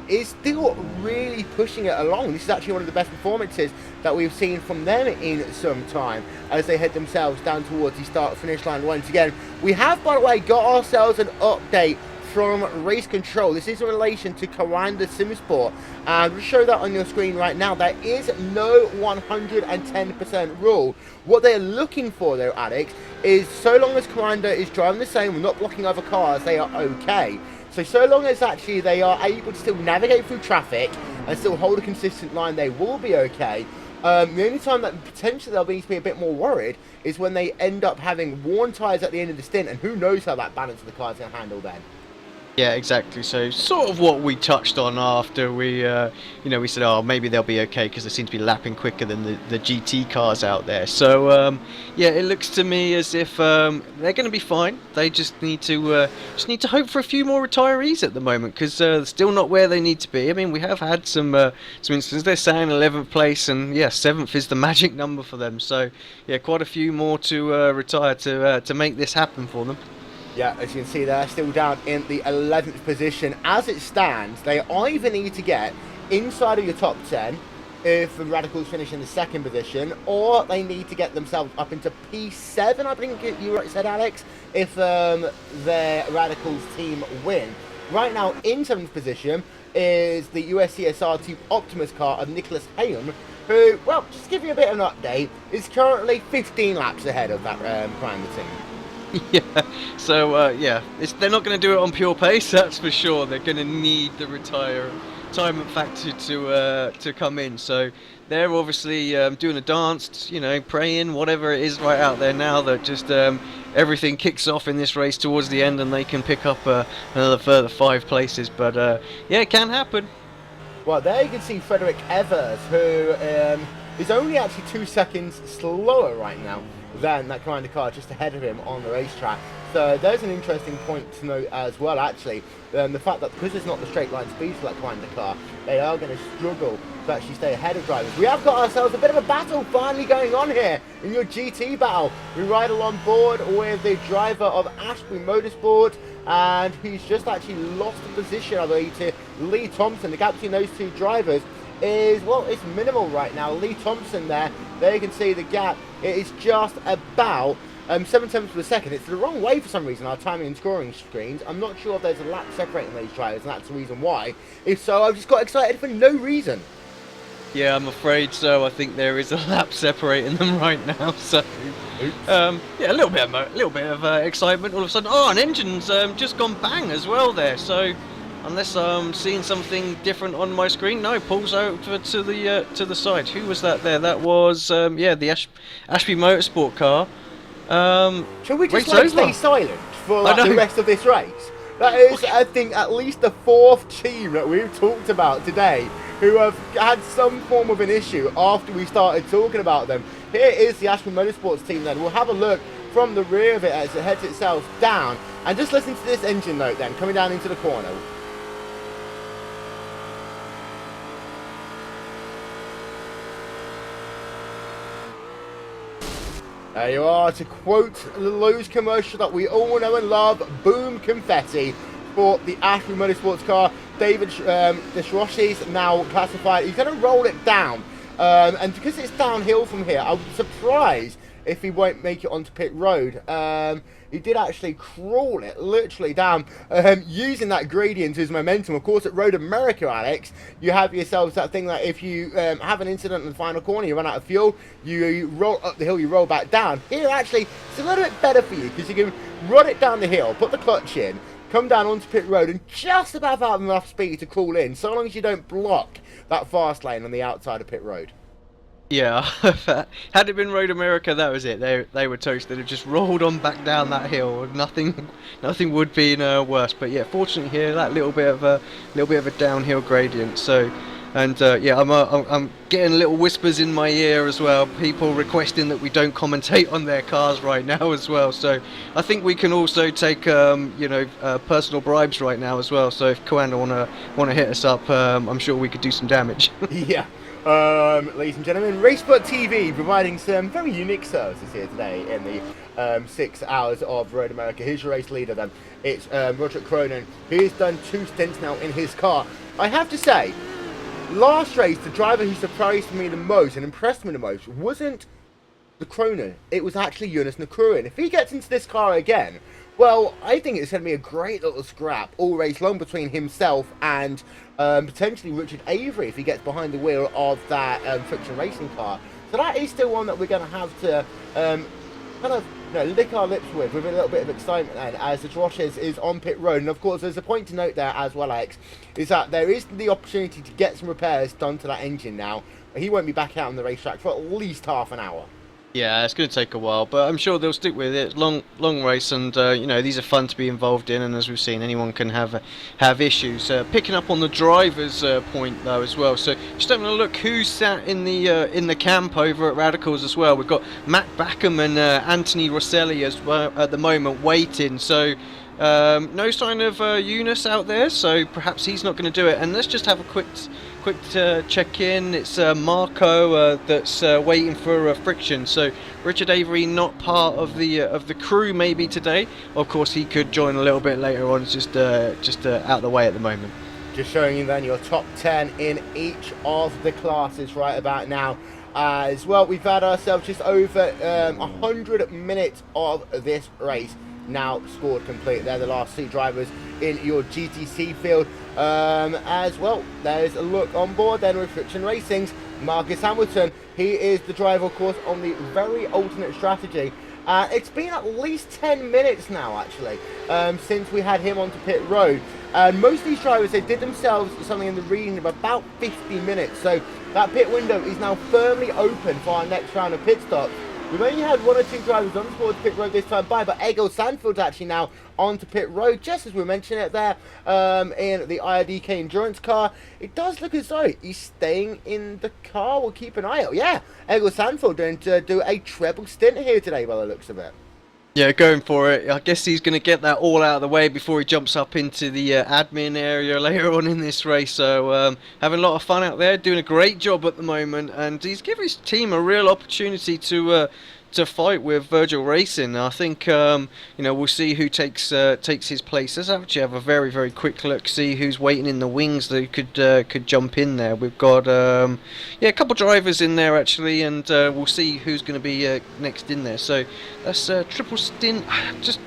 is still really pushing it along. This is actually one of the best performances that we've seen from them in some time as they head themselves down towards the start-finish line once again. We have, by the way, got ourselves an update from Race Control. This is in relation to Karanda Simsport, and we'll show that on your screen right now. There is no 110% rule. What they're looking for though, Alex, is so long as Karanda is driving the same, we're not blocking other cars, they are okay. So long as actually they are able to still navigate through traffic and still hold a consistent line, they will be okay. The only time that potentially they'll need to be a bit more worried is when they end up having worn tyres at the end of the stint, and who knows how that balance of the car is going to handle then. Yeah, exactly. So sort of what we touched on after we, you know, we said, oh, maybe they'll be okay because they seem to be lapping quicker than the GT cars out there. So yeah, it looks to me as if they're going to be fine. They just need to hope for a few more retirees at the moment because they're still not where they need to be. I mean, we have had some instances. They're saying 11th place, and yeah, 7th is the magic number for them. So yeah, quite a few more to retire to make this happen for them. Yeah, as you can see, they're still down in the 11th position. As it stands, they either need to get inside of your top 10 if the Radicals finish in the 2nd position, or they need to get themselves up into P7, I think you said, Alex, if their Radicals team win. Right now, in 7th position is the USCSR Team Optimus car of Nicholas Hayham, who, well, just to give you a bit of an update, is currently 15 laps ahead of that Prime team. Yeah, so yeah, they're not going to do it on pure pace, that's for sure. They're going to need the retirement factor to come in. So they're obviously doing a dance, you know, praying, whatever it is right out there now that just everything kicks off in this race towards the end and they can pick up another further 5 places. But yeah, it can happen. Well, there you can see Frederick Evers, who is only actually 2 seconds slower right now than that kind of car just ahead of him on the racetrack. So there's an interesting point to note as well, actually. The fact that because it's not the straight line speed for that kind of car, they are going to struggle to actually stay ahead of drivers. We have got ourselves a bit of a battle finally going on here in your GT battle. We ride along board with the driver of Ashby Motorsport, and he's just actually lost the position, I believe, to Lee Thompson. The gap between those two drivers is, well, it's minimal right now. Lee Thompson there you can see the gap. It is just about 7/10 of a second. It's the wrong way for some reason, our timing and scoring screens. I'm not sure if there's a lap separating those drivers, and that's the reason why. If so, I've just got excited for no reason. Yeah, I'm afraid so. I think there is a lap separating them right now. So, yeah, a little bit of excitement. All of a sudden, oh, an engine's just gone bang as well there. So, unless I'm seeing something different on my screen, no, pulls over to the side. Who was that there? That was yeah, the Ashby Motorsport car. Shall we just stay silent for the rest of this race? That is, I think, at least the 4th team that we've talked about today who have had some form of an issue after we started talking about them. Here is the Ashby Motorsports team then. We'll have a look from the rear of it as it heads itself down. And just listen to this engine note then, coming down into the corner. There you are, to quote the Lowe's commercial that we all know and love, boom confetti for the Ashby Motorsports car. David Desroshi's now classified. He's going to roll it down. And because it's downhill from here, I'm surprised if he won't make it onto pit road. He did actually crawl it literally down using that gradient as momentum. Of course, at Road America, Alex, you have yourselves that thing that if you have an incident in the final corner, you run out of fuel, you roll up the hill, you roll back down. Here, actually, it's a little bit better for you because you can run it down the hill, put the clutch in, come down onto pit road and just about have enough speed to crawl in, so long as you don't block that fast lane on the outside of pit road. Yeah, had it been Road America, that was it. They were toast. They'd have just rolled on back down that hill. Nothing would be worse. But yeah, fortunately here, that little bit of a downhill gradient. So, and yeah, I'm getting little whispers in my ear as well. People requesting that we don't commentate on their cars right now as well. So I think we can also take personal bribes right now as well. So if Coanda wanna hit us up, I'm sure we could do some damage. Yeah. Ladies and gentlemen, RaceSpotTV providing some very unique services here today in the 6 hours of Road America. Here's your race leader then. It's Roderick Cronin, who's done 2 stints now in his car. I have to say, last race, the driver who surprised me the most and impressed me the most wasn't the Cronin. It was actually Jonas Nakurin. If he gets into this car again, well, I think it's going to be a great little scrap all race long between himself and potentially Richard Avery if he gets behind the wheel of that friction racing car. So that is still one that we're going to have to kind of lick our lips with a little bit of excitement then, as the Drosh is on pit road. And of course, there's a point to note there as well, Alex, is that there is the opportunity to get some repairs done to that engine now. He won't be back out on the racetrack for at least half an hour. Yeah, it's going to take a while, but I'm sure they'll stick with it. Long race, and these are fun to be involved in. And as we've seen, anyone can have issues. Picking up on the driver's point though as well. So just having a look who's sat in the camp over at Radicals as well. We've got Matt Backham and Anthony Rosselli as well at the moment waiting. So no sign of Eunice out there. So perhaps he's not going to do it. And let's just have a quick check in. It's Marco that's waiting for friction. So Richard Avery not part of the crew maybe today. Of course, he could join a little bit later on. It's just out the way at the moment. Just showing you then your top 10 in each of the classes right about now. As well, we've had ourselves just over 100 minutes of this race now scored complete. They're the last 2 drivers in your GTC field. As well, there's a look on board then with Friction Racing's Marcus Hamilton. He is the driver, of course, on the very alternate strategy. It's been at least 10 minutes now, actually, since we had him onto pit road. And most of these drivers, they did themselves something in the region of about 50 minutes. So that pit window is now firmly open for our next round of pit stops. We've only had 1 or 2 drivers on towards pit road this time by, but Egil Sandfield's actually now onto pit road, just as we mentioned it there, in the IRDK endurance car. It does look as though he's staying in the car. We'll keep an eye out. Yeah, Egil Sandfield going to do a treble stint here today by the looks of it. Yeah, going for it. I guess he's going to get that all out of the way before he jumps up into the admin area later on in this race. So having a lot of fun out there, doing a great job at the moment, and he's given his team a real opportunity to fight with Virgil Racing. I think we'll see who takes his place. Let's actually have a very, very quick look, see who's waiting in the wings that could jump in there. We've got a couple drivers in there actually, and we'll see who's going to be next in there. So that's triple stint. Just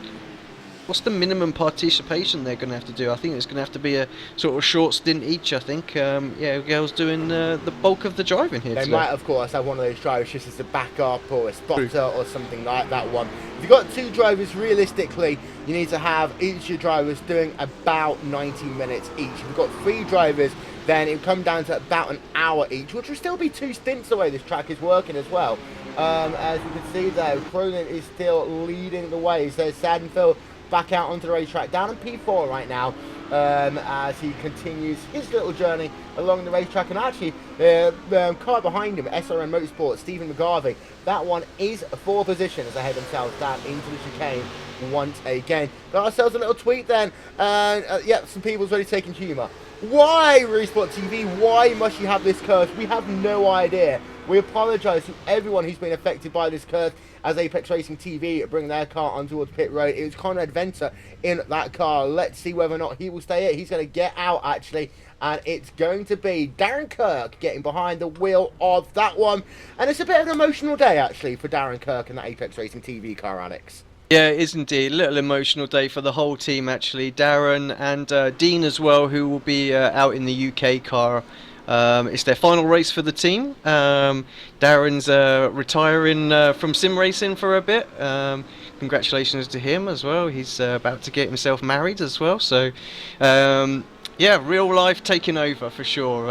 what's the minimum participation they're going to have to do? I think it's going to have to be a sort of short stint each, I think. Gail's doing the bulk of the driving here They today. might, of course, have one of those drivers just as a backup or a spotter or something like that one. If you've got 2 drivers, realistically, you need to have each of your drivers doing about 90 minutes each. If you've got 3 drivers, then it will come down to about an hour each, which will still be 2 stints the way this track is working as well. As you can see there, Cronin is still leading the way. So Sadenfield back out onto the racetrack, down in P4 right now, as he continues his little journey along the racetrack. And actually, the car behind him, SRM Motorsport, Stephen McGarvey, that one is 4th position as they head themselves down into the chicane once again. Got ourselves a little tweet then, some people's really taking humour. Why, RaceSpotTV, why must you have this curse? We have no idea. We apologise to everyone who's been affected by this curse, as Apex Racing TV bring their car on towards pit road. It was Conrad Venter in that car. Let's see whether or not he will stay here. He's going to get out, actually, and it's going to be Darren Kirk getting behind the wheel of that one. And it's a bit of an emotional day, actually, for Darren Kirk and that Apex Racing TV car, Alex. Yeah, it is indeed. A little emotional day for the whole team, actually. Darren and Dean as well, who will be out in the UK car. It's their final race for the team. Darren's retiring from sim racing for a bit. Congratulations to him as well. He's about to get himself married as well. So Yeah, real life taking over for sure.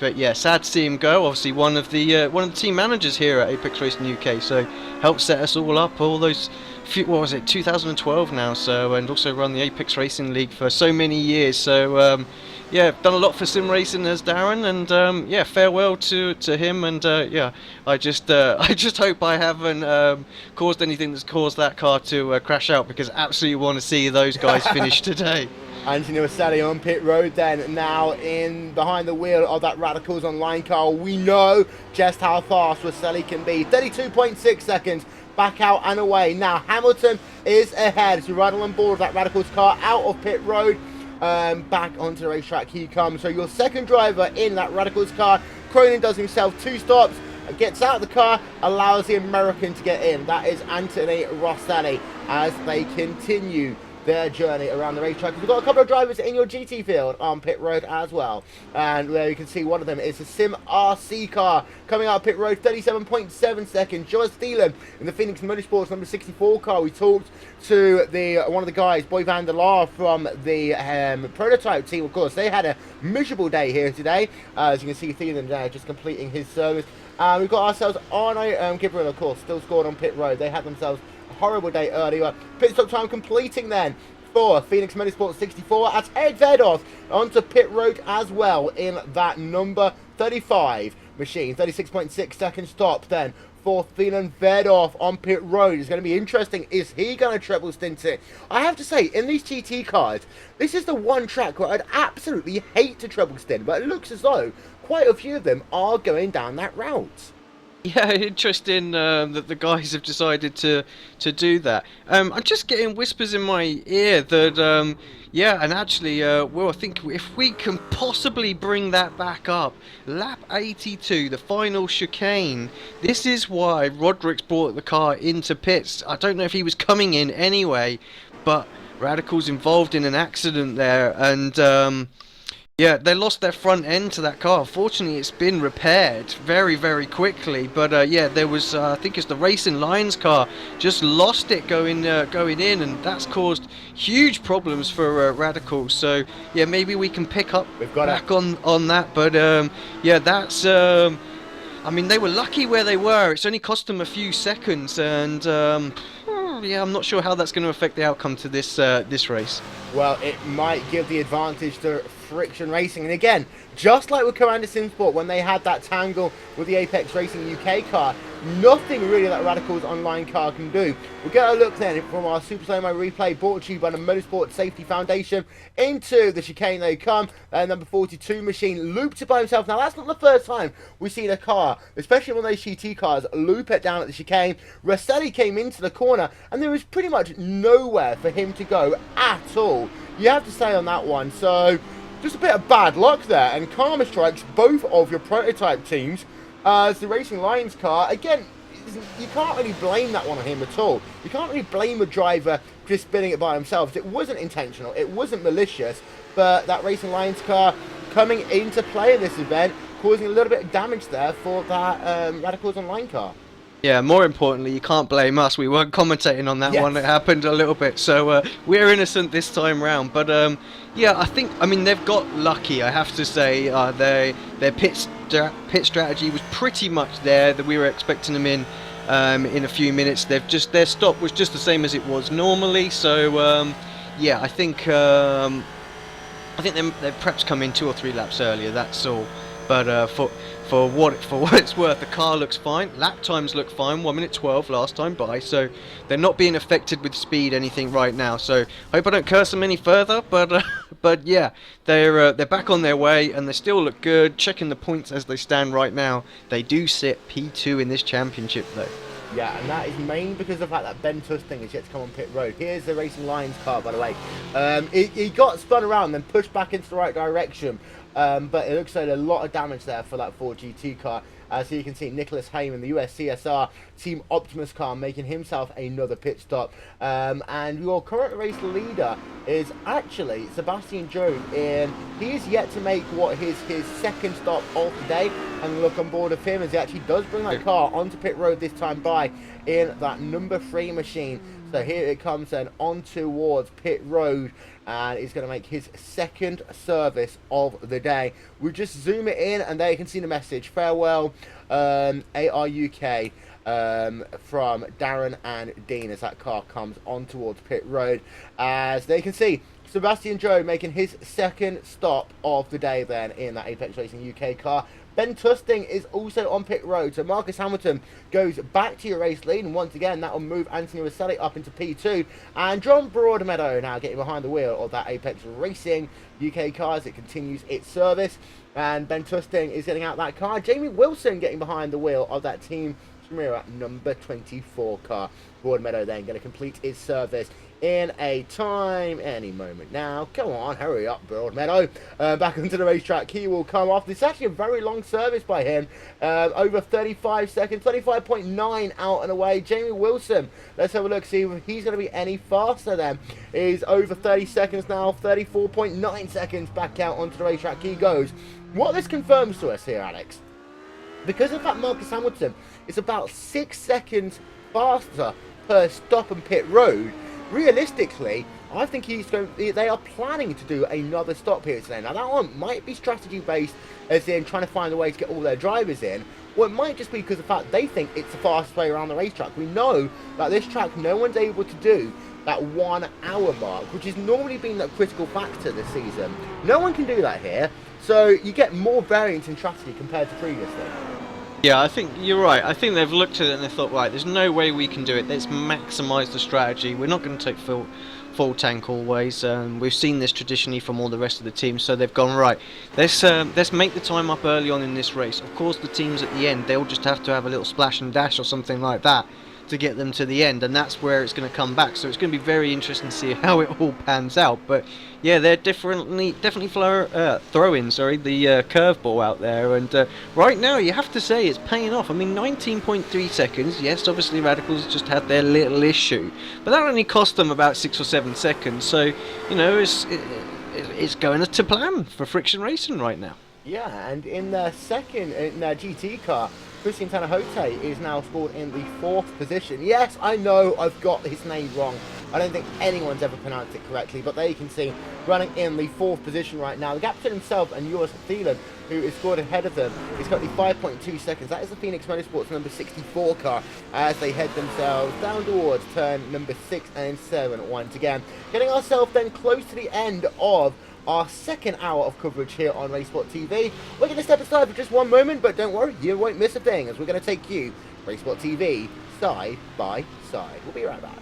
But yeah, sad to see him go. Obviously, one of the team managers here at Apex Racing UK. So helped set us all up. All those, what was it, 2012 now. So and also run the Apex Racing League for so many years. So yeah, done a lot for sim racing as Darren. And yeah, farewell to him. And yeah, I just hope I haven't caused anything that's caused that car to crash out, because I absolutely want to see those guys finish today. Anthony Rosselli on pit road then, now in behind the wheel of that Radicals Online car. We know just how fast Rosselli can be. 32.6 seconds, back out and away. Now Hamilton is ahead, so right on board of that Radicals car, out of pit road, back onto the racetrack he comes. So your second driver in that Radicals car, Cronin does himself 2 stops, gets out of the car, allows the American to get in. That is Anthony Rosselli as they continue their journey around the racetrack. We've got a couple of drivers in your GT field on pit road as well, and there you can see one of them is a Sim RC car coming out of pit road, 37.7 seconds. Joe Thielen in the Phoenix Motorsports number 64 car. We talked to one of the guys, Boy van der Laar, from the prototype team. Of course, they had a miserable day here today, as you can see Thielen there just completing his service. We've got ourselves Arno Gibran, of course, still scored on pit road. They had themselves horrible day earlier. Pit stop time completing then for Phoenix Motorsport 64 as Ed Vedov onto pit road as well in that number 35 machine. 36.6 second stop then for Thielen Vedov on pit road. It's going to be interesting. Is he going to treble stint it? I have to say, in these GT cars, this is the one track where I'd absolutely hate to treble stint, but it looks as though quite a few of them are going down that route. Yeah, interesting that the guys have decided to do that. I'm just getting whispers in my ear that yeah, and actually, well, I think if we can possibly bring that back up, lap 82, the final chicane. This is why Roderick's brought the car into pits. I don't know if he was coming in anyway, but Radicals involved in an accident there, and yeah, they lost their front end to that car. Fortunately, it's been repaired very, very quickly. But yeah, there was, I think it's the Racing Lions car, just lost it going in, and that's caused huge problems for Radicals. So yeah, maybe we can pick up back on that. But yeah, that's. I mean, they were lucky where they were. It's only cost them a few seconds, and yeah, I'm not sure how that's going to affect the outcome to this race. Well, it might give the advantage to Friction Racing, and again, just like with Commander Simsport when they had that tangle with the Apex Racing UK car, nothing really that Radicals Online car can do. We'll get a look then from our Super Slow-Mo replay brought to you by the Motorsport Safety Foundation. Into the chicane they come, number 42 machine looped it by himself. Now that's not the first time we've seen a car, especially one of those GT cars, loop it down at the chicane. Rosselli came into the corner and there was pretty much nowhere for him to go at all, you have to say, on that one. So just a bit of bad luck there, and karma strikes both of your prototype teams. As the Racing Lions car, again, you can't really blame that one on him at all. You can't really blame a driver just spinning it by themselves. It wasn't intentional, it wasn't malicious, but that Racing Lions car coming into play in this event, causing a little bit of damage there for that Radicals Online car. Yeah, more importantly, you can't blame us. We weren't commentating on that one. It happened a little bit, so we're innocent this time round. But yeah, I mean, they've got lucky, I have to say. Their pit strategy was pretty much there, that we were expecting them in a few minutes. Their stop was just the same as it was normally. So yeah, I think they've perhaps come in 2 or 3 laps earlier. That's all. But for what it's worth, the car looks fine. Lap times look fine. 1:12 last time by, so they're not being affected with speed anything right now. So hope I don't curse them any further. But yeah, they're back on their way and they still look good. Checking the points as they stand right now, they do sit P2 in this championship though. Yeah, and that is mainly because of the fact that Ben Tusting is yet to come on pit road. Here's the Racing Lions car, by the way. He got spun around, then pushed back into the right direction. But it looks like a lot of damage there for that Ford GT car. So you can see Nicholas Heyman, the US CSR Team Optimus car, making himself another pit stop. And your current race leader is actually Sebastian Joe. He is yet to make his second stop of the day. And look on board of him as he actually does bring that car onto pit road this time by in that number 3 machine. So here it comes then on towards pit road, and he's going to make his second service of the day. We'll just zoom it in, and there you can see the message. Farewell, ARUK, from Darren and Dean, as that car comes on towards pit road. As they can see, Sebastian Joe making his second stop of the day then in that Apex Racing UK car. Ben Tusting is also on pit road, so Marcus Hamilton goes back to your race lead, and once again that will move Anthony Rosselli up into P2, and John Broadmeadow now getting behind the wheel of that Apex Racing UK car as it continues its service, and Ben Tusting is getting out that car. Jamie Wilson getting behind the wheel of that Team Shimura number 24 car. Broadmeadow then going to complete his service in a time any moment now. Come on, hurry up, Broadmeadow. Back onto the racetrack, he will come off. This is actually a very long service by him, over 35 seconds, 25.9 out and away. Jamie Wilson, let's have a look, see if he's going to be any faster then. He's over 30 seconds now, 34.9 seconds back out onto the racetrack he goes. What this confirms to us here, Alex, because of that Marcus Hamilton is about 6 seconds faster per stop and pit road, realistically, I think they are planning to do another stop here today. Now, that one might be strategy based, as in trying to find a way to get all their drivers in, or it might just be because of the fact they think it's the fastest way around the racetrack. We know that this track, no one's able to do that 1 hour mark, which has normally been a critical factor this season. No one can do that here, so you get more variance in strategy compared to previously. Yeah, I think you're right. I think they've looked at it and they thought, right, there's no way we can do it. Let's maximise the strategy. We're not going to take full tank always. We've seen this traditionally from all the rest of the teams, so they've gone, right, let's make the time up early on in this race. Of course, the teams at the end, they'll just have to have a little splash and dash or something like that to get them to the end, and that's where it's going to come back. So it's going to be very interesting to see how it all pans out. But yeah, they're definitely throwing the curveball out there, and right now you have to say it's paying off. I mean, 19.3 seconds. Yes, obviously Radicals just had their little issue, but that only cost them about 6 or 7 seconds. So you know, it's going to plan for Friction Racing right now. Yeah, and in their GT car, Christian Tanahote is now scored in the 4th position. Yes, I know I've got his name wrong. I don't think anyone's ever pronounced it correctly, but there you can see, running in the 4th position right now. The gap between himself and Joris Thielen, who is scored ahead of them, is currently 5.2 seconds. That is the Phoenix Motorsports number 64 car as they head themselves down towards turn number 6 and 7 once again. Getting ourselves then close to the end of our second hour of coverage here on RaceSpotTV. We're going to step aside for just one moment, but don't worry, you won't miss a thing, as we're going to take you, RaceSpotTV, side by side. We'll be right back.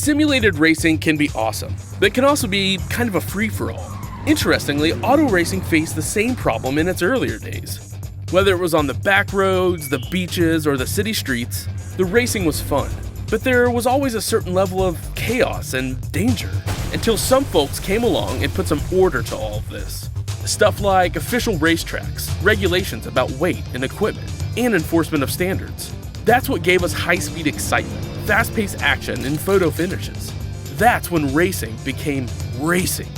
Simulated racing can be awesome, but it can also be kind of a free-for-all. Interestingly, auto racing faced the same problem in its earlier days. Whether it was on the back roads, the beaches, or the city streets, the racing was fun. But there was always a certain level of chaos and danger, until some folks came along and put some order to all of this. Stuff like official racetracks, regulations about weight and equipment, and enforcement of standards. That's what gave us high-speed excitement, fast-paced action, and photo finishes. That's when racing became racing.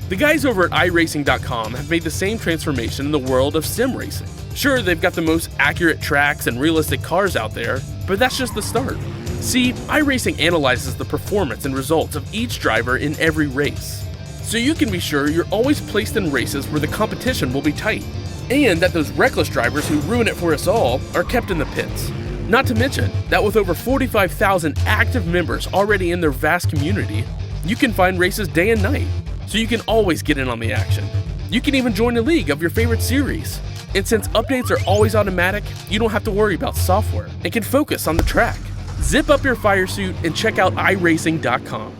The guys over at iRacing.com have made the same transformation in the world of sim racing. Sure, they've got the most accurate tracks and realistic cars out there, but that's just the start. See, iRacing analyzes the performance and results of each driver in every race, so you can be sure you're always placed in races where the competition will be tight, and that those reckless drivers who ruin it for us all are kept in the pits. Not to mention that with over 45,000 active members already in their vast community, you can find races day and night, so you can always get in on the action. You can even join a league of your favorite series. And since updates are always automatic, you don't have to worry about software and can focus on the track. Zip up your fire suit and check out iRacing.com.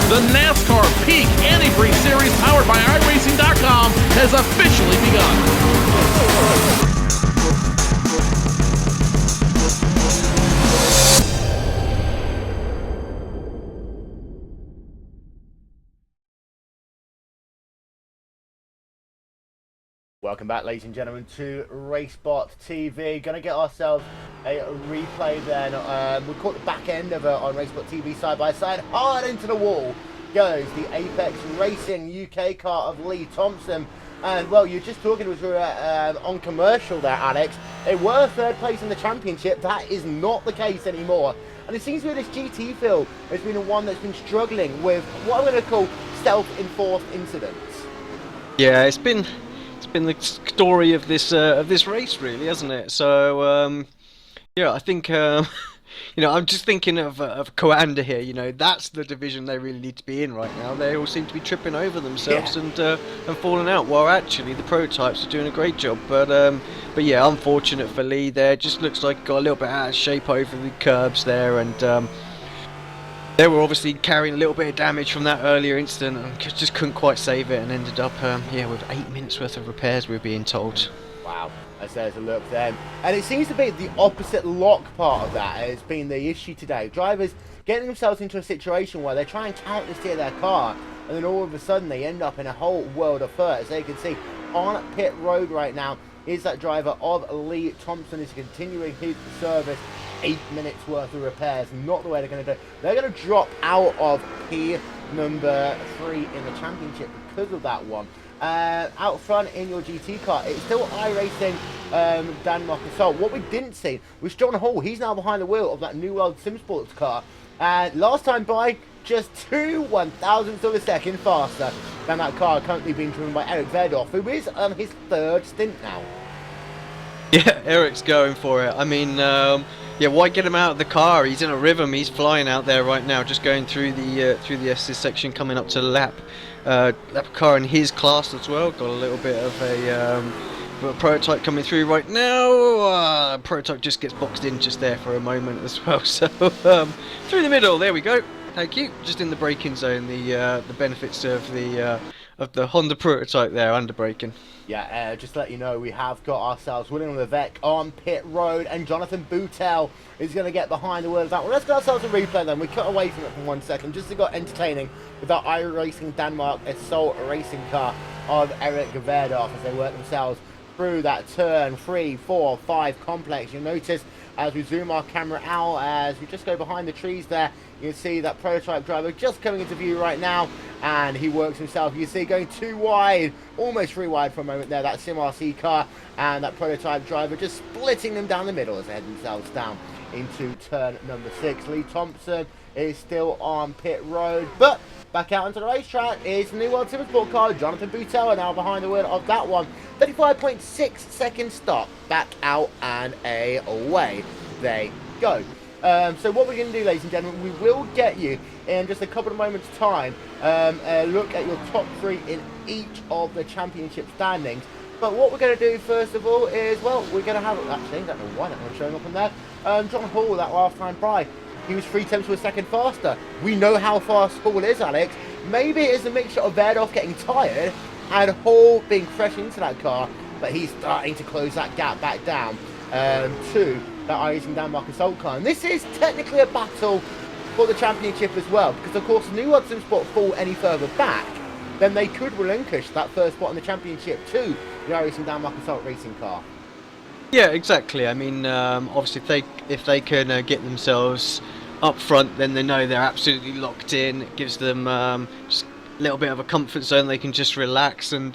The NASCAR Peak Antifreeze Series powered by iRacing.com has officially begun. Welcome back, ladies and gentlemen, to RaceSpotTV. Going to get ourselves a replay then. We caught the back end of it on RaceSpotTV side by side. Hard into the wall goes the Apex Racing UK car of Lee Thompson. And, well, you're just talking to us on commercial there, Alex. They were third place in the championship. That is not the case anymore. And it seems to be this GT field has been the one that's been struggling with what I'm going to call self-enforced incidents. Yeah, it's been the story of this race, really, hasn't it? So yeah, I think you know, I'm just thinking of Coanda here. You know, that's the division they really need to be in right now. They all seem to be tripping over themselves and falling out. While actually the prototypes are doing a great job. But yeah, unfortunate for Lee there. Just looks like got a little bit out of shape over the curbs there, and they were obviously carrying a little bit of damage from that earlier incident and just couldn't quite save it, and ended up yeah, with 8 minutes worth of repairs, we're being told. Wow, as there's a look then. And it seems to be the opposite lock part of that has been the issue today. Drivers getting themselves into a situation where they try and counter steer their car, and then all of a sudden they end up in a whole world of hurt. As you can see on pit road right now is that driver of Lee Thompson is continuing his service. 8 minutes worth of repairs, not the way they're going to do. They're going to drop out of P number 3 in the championship because of that one. Out front in your GT car, it's still iRacing Denmark Assault. What we didn't see was John Hall. He's now behind the wheel of that New World Sim Sports car. Last time by, just 2/1000ths of a second faster than that car currently being driven by Eric Verdorf, who is on his third stint now. Yeah, Eric's going for it. I mean, yeah, why get him out of the car? He's in a rhythm. He's flying out there right now, just going through the assist section, coming up to lap car in his class as well. Got a little bit of a prototype coming through right now. Prototype just gets boxed in just there for a moment as well. So through the middle, there we go. Thank you. Just in the braking zone, the benefits of the Honda prototype there, under braking. Yeah, just to let you know, we have got ourselves William Levesque on pit road, and Jonathan Boutel is going to get behind the wheel of that one. Let's get ourselves a replay then. We cut away from it for 1 second, just to go entertaining with that iRacing Denmark Assault racing car of Eric Verdorf as they work themselves through that turn 3, 4, 5 complex. You'll notice as we zoom our camera out, as we just go behind the trees there, you can see that prototype driver just coming into view right now, and he works himself. You see going too wide, almost 3 wide for a moment there, that Sim RC car, and that prototype driver just splitting them down the middle as they head themselves down into turn number 6. Lee Thompson is still on pit road, but back out onto the racetrack is the New World Supersport car. Jonathan Boutel now behind the wheel of that one. 35.6 second stop, back out and away they go. So what we're going to do, ladies and gentlemen, we will get you in just a couple of moments time a look at your top 3 in each of the championship standings. But what we're going to do first of all is, well, we're going to have, actually, I don't know why that one's showing up on there, John Hall, that last time by. he was 3/10 of a second faster. We know how fast Hall is, Alex. Maybe it is a mixture of Verdoff getting tired and Hall being fresh into that car, but he's starting to close that gap back down to that iRacing Denmark Assault car. And this is technically a battle for the championship as well, because of course, if New World Sim Sport fall any further back, then they could relinquish that first spot in the championship to the iRacing Denmark Assault racing car. Yeah, exactly. I mean, obviously, if they can get themselves up front, then they know they're absolutely locked in. It gives them just a little bit of a comfort zone. They can just relax, and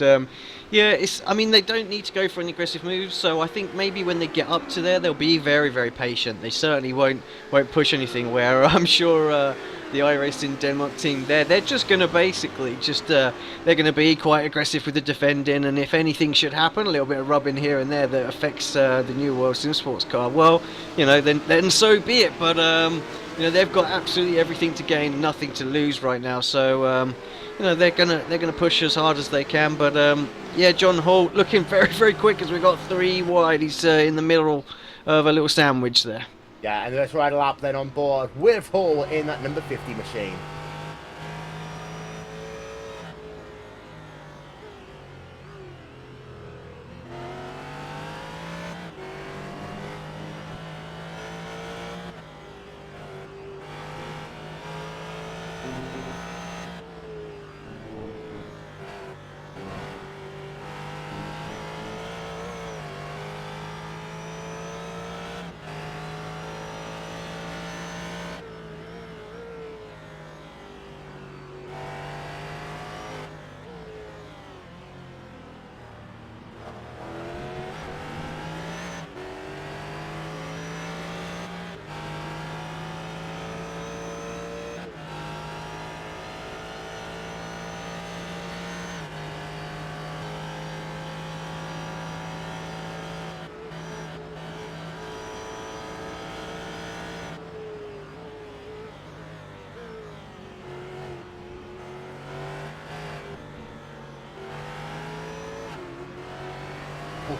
yeah, I mean, they don't need to go for any aggressive moves. So I think maybe when they get up to there, they'll be very, very patient. They certainly won't push anything. Where I'm sure the iRacing Denmark team, they're just going to basically they're going to be quite aggressive with the defending, and if anything should happen, a little bit of rubbing here and there that affects the New World Sim Sports car, well, you know, then so be it. But you know, they've got absolutely everything to gain, nothing to lose right now. So you know, they're gonna push as hard as they can. But yeah, John Hall looking very, very quick as we got 3 wide. He's in the middle of a little sandwich there. Yeah, and let's ride a lap then on board with Hall in that number 50 machine.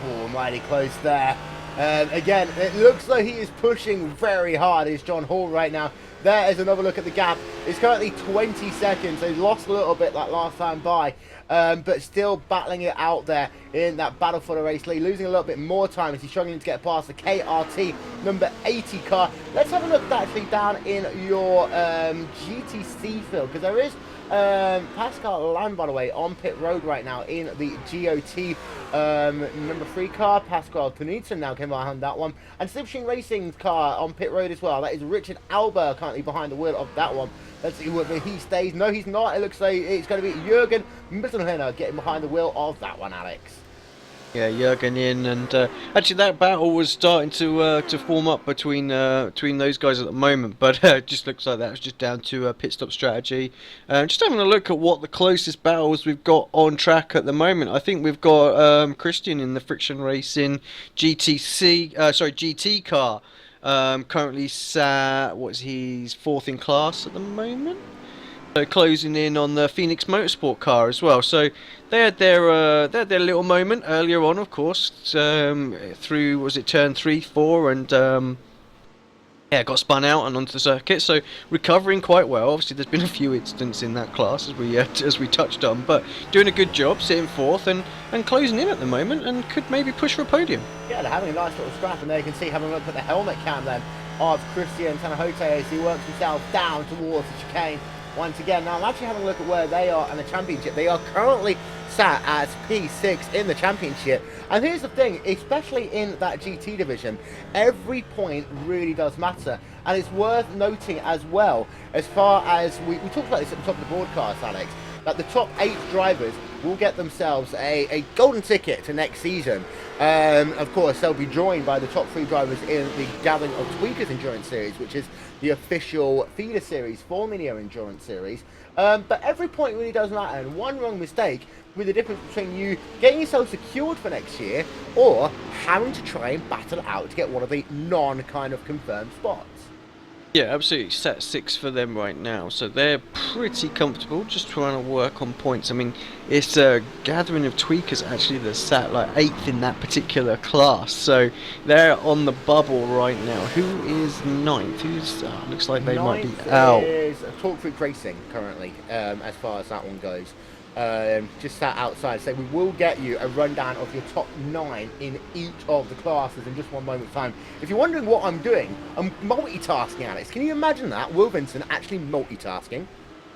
Oh, mighty close there. Again, it looks like he is pushing very hard, is John Hall right now. There is another look at the gap. It's currently 20 seconds. They've lost a little bit that last time by, but still battling it out there in that battle for the race lead. Losing a little bit more time as he's struggling to get past the KRT number 80 car. Let's have a look actually down in your GTC field, because there is Pascal Land, by the way, on pit road right now in the GOT number 3 car. Pascal Knudsen now came behind that one, and Slipstream Racing's car on pit road as well. That is Richard Alber currently behind the wheel of that one. Let's see whether he stays. No, he's not. It looks like it's going to be Jürgen Mittelhöhner getting behind the wheel of that one, Alex. Yeah, Jürgen in, and actually that battle was starting to form up between those guys at the moment, but it just looks like that was just down to pit stop strategy. Just having a look at what the closest battles we've got on track at the moment. I think we've got Christian in the Friction Racing GT car. Currently sat, he's 4th in class at the moment. Closing in on the Phoenix Motorsport car as well. So they had their little moment earlier on, of course, through, was it turn 3, 4, and yeah, got spun out and onto the circuit. So recovering quite well. Obviously, there's been a few incidents in that class as we touched on, but doing a good job, sitting 4th and closing in at the moment, and could maybe push for a podium. Yeah, they're having a nice little scrap, and there you can see, having a look at the helmet cam then of Christian Tanahote as he works himself down towards the chicane once again. Now I'm actually having a look at where they are in the championship. They are currently sat at P6 in the championship. And here's the thing, especially in that GT division, every point really does matter. And it's worth noting as well, as far as we talked about this at the top of the broadcast, Alex, that the top 8 drivers will get themselves a golden ticket to next season. Of course, they'll be joined by the top 3 drivers in the Gathering of Tweakers Endurance Series, which is the official feeder series for the Neo Endurance Series. But every point really does matter, and one wrong mistake with the difference between you getting yourself secured for next year or having to try and battle it out to get one of the non-kind of confirmed spots. Yeah, absolutely. Set 6 for them right now, so they're pretty comfortable. Just trying to work on points. I mean, it's a gathering of tweakers actually that sat like 8th in that particular class, so they're on the bubble right now. Who is 9th? Who's looks like they might be out. Is Talk Freak Racing currently, as far as that one goes. Just sat outside. So we will get you a rundown of your top 9 in each of the classes in just one moment's time. If you're wondering what I'm doing, I'm multitasking, Alex. Can you imagine that? Will Vincent actually multitasking?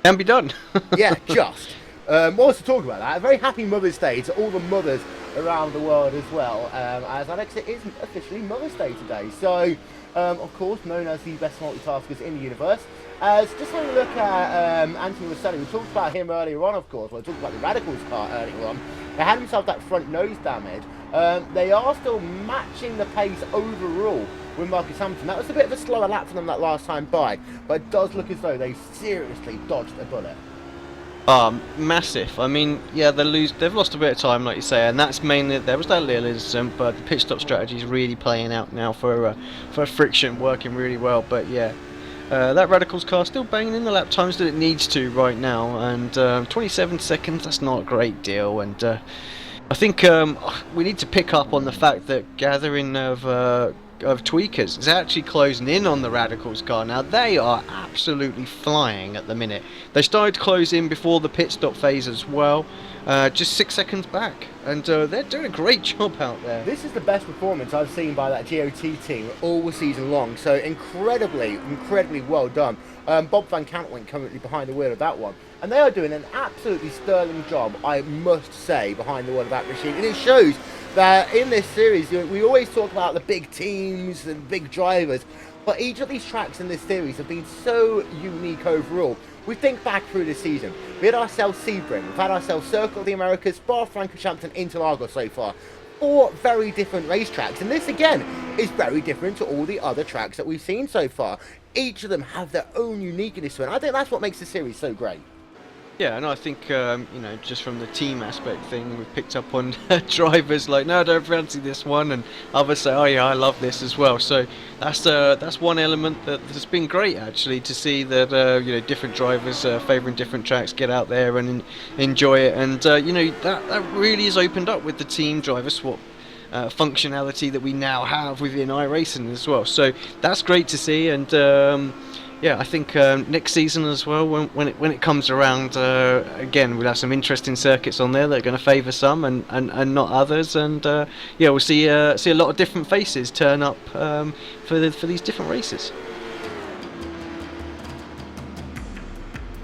Can be done. Yeah, just. Whilst to talk about that, a very happy Mother's Day to all the mothers around the world as well. As Alex, it is officially Mother's Day today. So, of course, known as the best multitaskers in the universe. Just having a look at Anthony Rosselli. We talked about him earlier on, of course. We talked about the Radicals car earlier on. They had himself that front nose damage. They are still matching the pace overall with Marcus Hamilton. That was a bit of a slower lap for them that last time by, but it does look as though they seriously dodged a bullet. Massive. I mean, yeah, they've lost a bit of time, like you say, and that's mainly, there was that little incident, but the pit stop strategy is really playing out now for friction, working really well. But yeah, that Radicals car still banging in the lap times that it needs to right now, and 27 seconds, that's not a great deal. And I think we need to pick up on the fact that gathering of tweakers is actually closing in on the Radicals car. Now they are absolutely flying at the minute. They started to close in before the pit stop phase as well, just 6 seconds back, and they're doing a great job out there. This is the best performance I've seen by that GOT team all season long, so incredibly well done. Bob Van Cantwink currently behind the wheel of that one, and they are doing an absolutely sterling job, I must say, behind the wheel of that machine. And it shows that in this series, we always talk about the big teams and big drivers, but each of these tracks in this series have been so unique overall. We think back through the season. We had ourselves Sebring, we've had ourselves Circle of the Americas, Spa-Francorchamps, Interlagos so far. 4 very different racetracks, and this again is very different to all the other tracks that we've seen so far. Each of them have their own uniqueness, and I think that's what makes the series so great. Yeah, and I think, just from the team aspect thing, we've picked up on drivers like, no, I don't fancy this one, and others say, oh yeah, I love this as well. So that's one element that's been great, actually, to see that, different drivers favouring different tracks get out there and enjoy it. And, that really has opened up with the team driver swap functionality that we now have within iRacing as well. So that's great to see, and yeah, I think next season as well, when it comes around, again, we'll have some interesting circuits on there that are going to favour some and not others, and yeah, we'll see a lot of different faces turn up for these different races.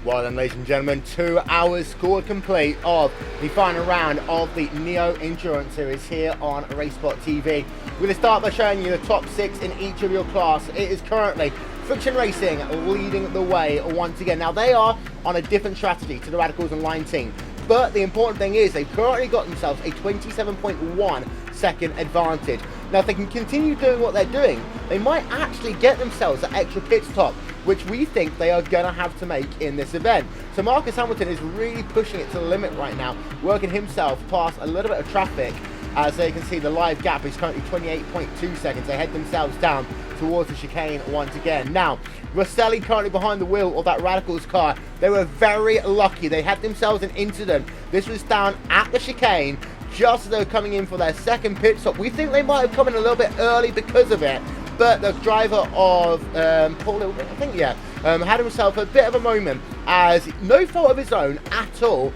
Well then, ladies and gentlemen, 2 hours scored complete of the final round of the Neo Endurance Series here on RaceSpotTV. We're going to start by showing you the top 6 in each of your class. It is currently Friction Racing leading the way once again. Now they are on a different strategy to the Radicals and Line team, but the important thing is they've currently got themselves a 27.1 second advantage. Now if they can continue doing what they're doing, they might actually get themselves an extra pit stop, which we think they are going to have to make in this event. So Marcus Hamilton is really pushing it to the limit right now, working himself past a little bit of traffic. As you can see, the live gap is currently 28.2 seconds. They head themselves down towards the chicane once again. Now, Rosselli currently behind the wheel of that Radicals car. They were very lucky. They had themselves an incident. This was down at the chicane just as they were coming in for their second pit stop. We think they might have come in a little bit early because of it, but the driver of Paul Little, I think, yeah, had himself a bit of a moment as no fault of his own at all.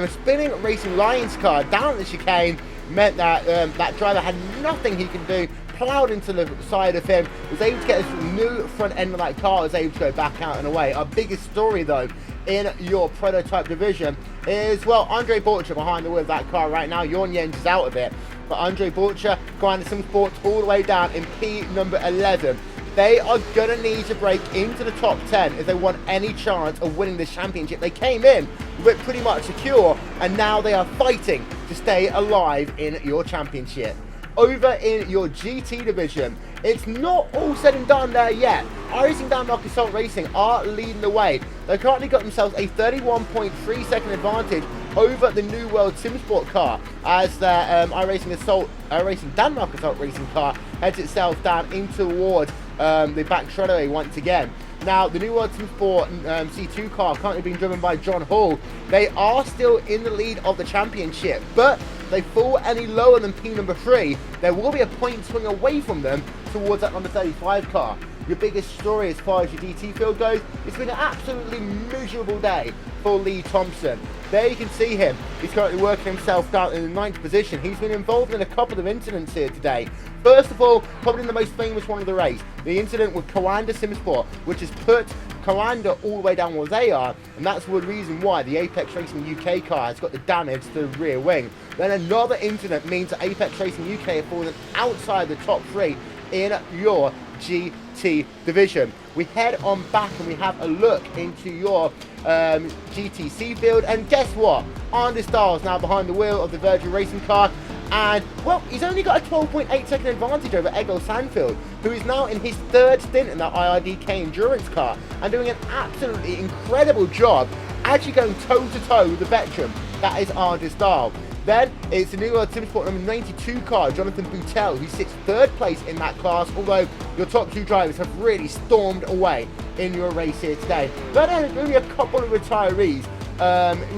Spinning Racing Lions car down at the chicane meant that that driver had nothing he can do, ploughed into the side of him, was able to get his new front end of that car, was able to go back out and away. Our biggest story though in your prototype division is, well, Andre Borcher behind the wheel of that car right now. Jorn Jens is out of it, but Andre Borcher going to some sports all the way down in P number 11. They are going to need to break into the top 10 if they want any chance of winning this championship. They came in with it pretty much secure, and now they are fighting to stay alive in your championship. Over in your GT division, it's not all said and done there yet. iRacing Denmark Assault Racing are leading the way. They've currently got themselves a 31.3 second advantage over the New World SimSport car as their iRacing Denmark Assault Racing car heads itself down in towards the back straightaway once again. Now, the New World Team Sport C2 car currently being driven by John Hall. They are still in the lead of the championship, but if they fall any lower than P number 3, there will be a point swing away from them towards that number 35 car. Your biggest story as far as your DT field goes, it's been an absolutely miserable day for Lee Thompson. There you can see him. He's currently working himself down in the 9th position. He's been involved in a couple of incidents here today. First of all, probably the most famous one of the race, the incident with Coanda Simsport, which has put Coanda all the way down where they are, and that's the reason why the Apex Racing UK car has got the damage to the rear wing. Then another incident means that Apex Racing UK have fallen outside the top 3 in your GT division. We head on back and we have a look into your GTC field, and guess what? Andy Styles now behind the wheel of the Virgin Racing car, and well, he's only got a 12.8 second advantage over Egil Sandfield, who is now in his 3rd stint in that IRDK endurance car and doing an absolutely incredible job, actually going toe to toe with the veteran that is Andy Styles. Then it's the New World Team Sport number 92 car, Jonathan Boutel, who sits 3rd place in that class, although your top 2 drivers have really stormed away in your race here today. But then only a couple of retirees.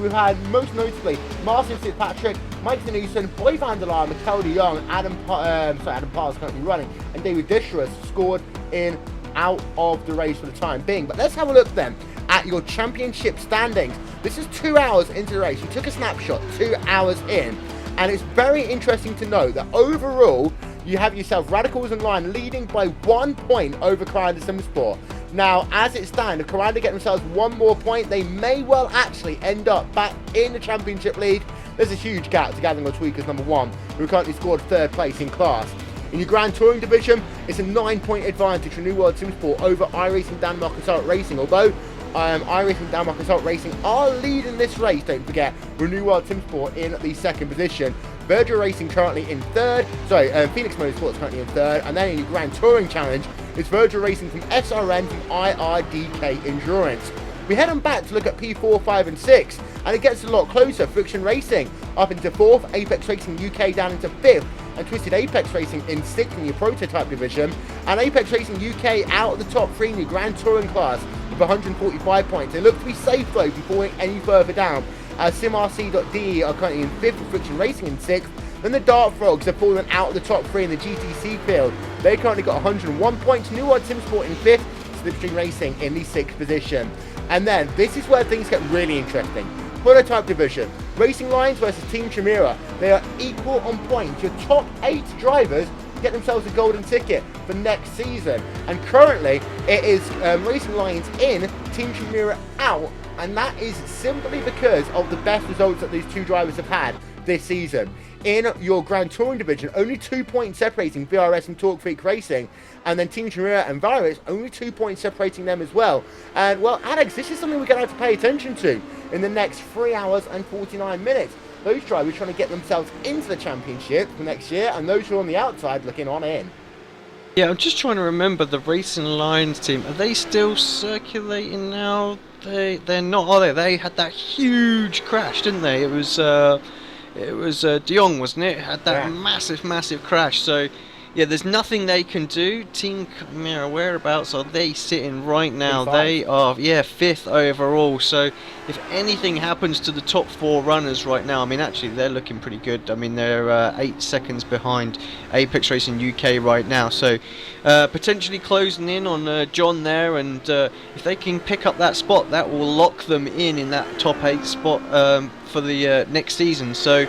We've had most notably Martin Fitzpatrick, Mike Denison, Boy van der Laar, Mikel de Jong, Adam Parr is currently running, and David Disher has scored in out of the race for the time being. But let's have a look then at your championship standings. This is 2 hours into the race. We took a snapshot 2 hours in, and it's very interesting to note that overall you have yourself Radicals in line leading by 1 point over Coanda Simsport. Now, as it stands, if Coanda get themselves 1 more point, they may well actually end up back in the championship league. There's a huge gap to Gathering of Tweakers number 1, who currently scored 3rd place in class. In your Grand Touring division, it's a 9-point advantage for New World Team Sport over iRacing Denmark Assault Racing, although iRacing Denmark Assault Racing are leading this race, don't forget, with New World Team Sport in the 2nd position. Virgil Racing currently in 3rd, Phoenix Motorsports currently in 3rd, and then in your Grand Touring Challenge, it's Virgil Racing from SRN from IRDK Endurance. We head on back to look at P4, 5 and 6, and it gets a lot closer. Friction Racing up into 4th, Apex Racing UK down into 5th, and Twisted Apex Racing in 6th in your Prototype division, and Apex Racing UK out of the top 3 in your Grand Touring class with 145 points. They look to be safe though before going any further down, as SimRC.de are currently in 5th, with Friction Racing in 6th. Then the Dart Frogs have fallen out of the top 3 in the GTC field. They currently got 101 points. New World Team Sport in 5th, Slipstream Racing in the 6th position. And then this is where things get really interesting. Prototype division, Racing Lions versus Team Chimera. They are equal on points. Your top 8 drivers get themselves a golden ticket for next season. And currently it is Racing Lions in, Team Chimera out. And that is simply because of the best results that these 2 drivers have had this season. In your Grand Touring division, only 2 points separating VRS and Torque Freak Racing, and then Team Chimera and Virus, only 2 points separating them as well. And well, Alex, this is something we're going to have to pay attention to in the next 3 hours and 49 minutes. Those drivers trying to get themselves into the championship for next year, and those who are on the outside looking on in. Yeah, I'm just trying to remember the Racing Lions team. Are they still circulating now? They're not, are they? They had that huge crash, didn't they? It was De Jong, wasn't it? Had that massive crash. So yeah, there's nothing they can do. Team Chimera, whereabouts are they sitting right now? They are 5th overall. So if anything happens to the top 4 runners right now, I mean, actually they're looking pretty good. I mean, they're 8 seconds behind Apex Racing UK right now. So potentially closing in on John there, and if they can pick up that spot, that will lock them in that top 8 spot for the next season. So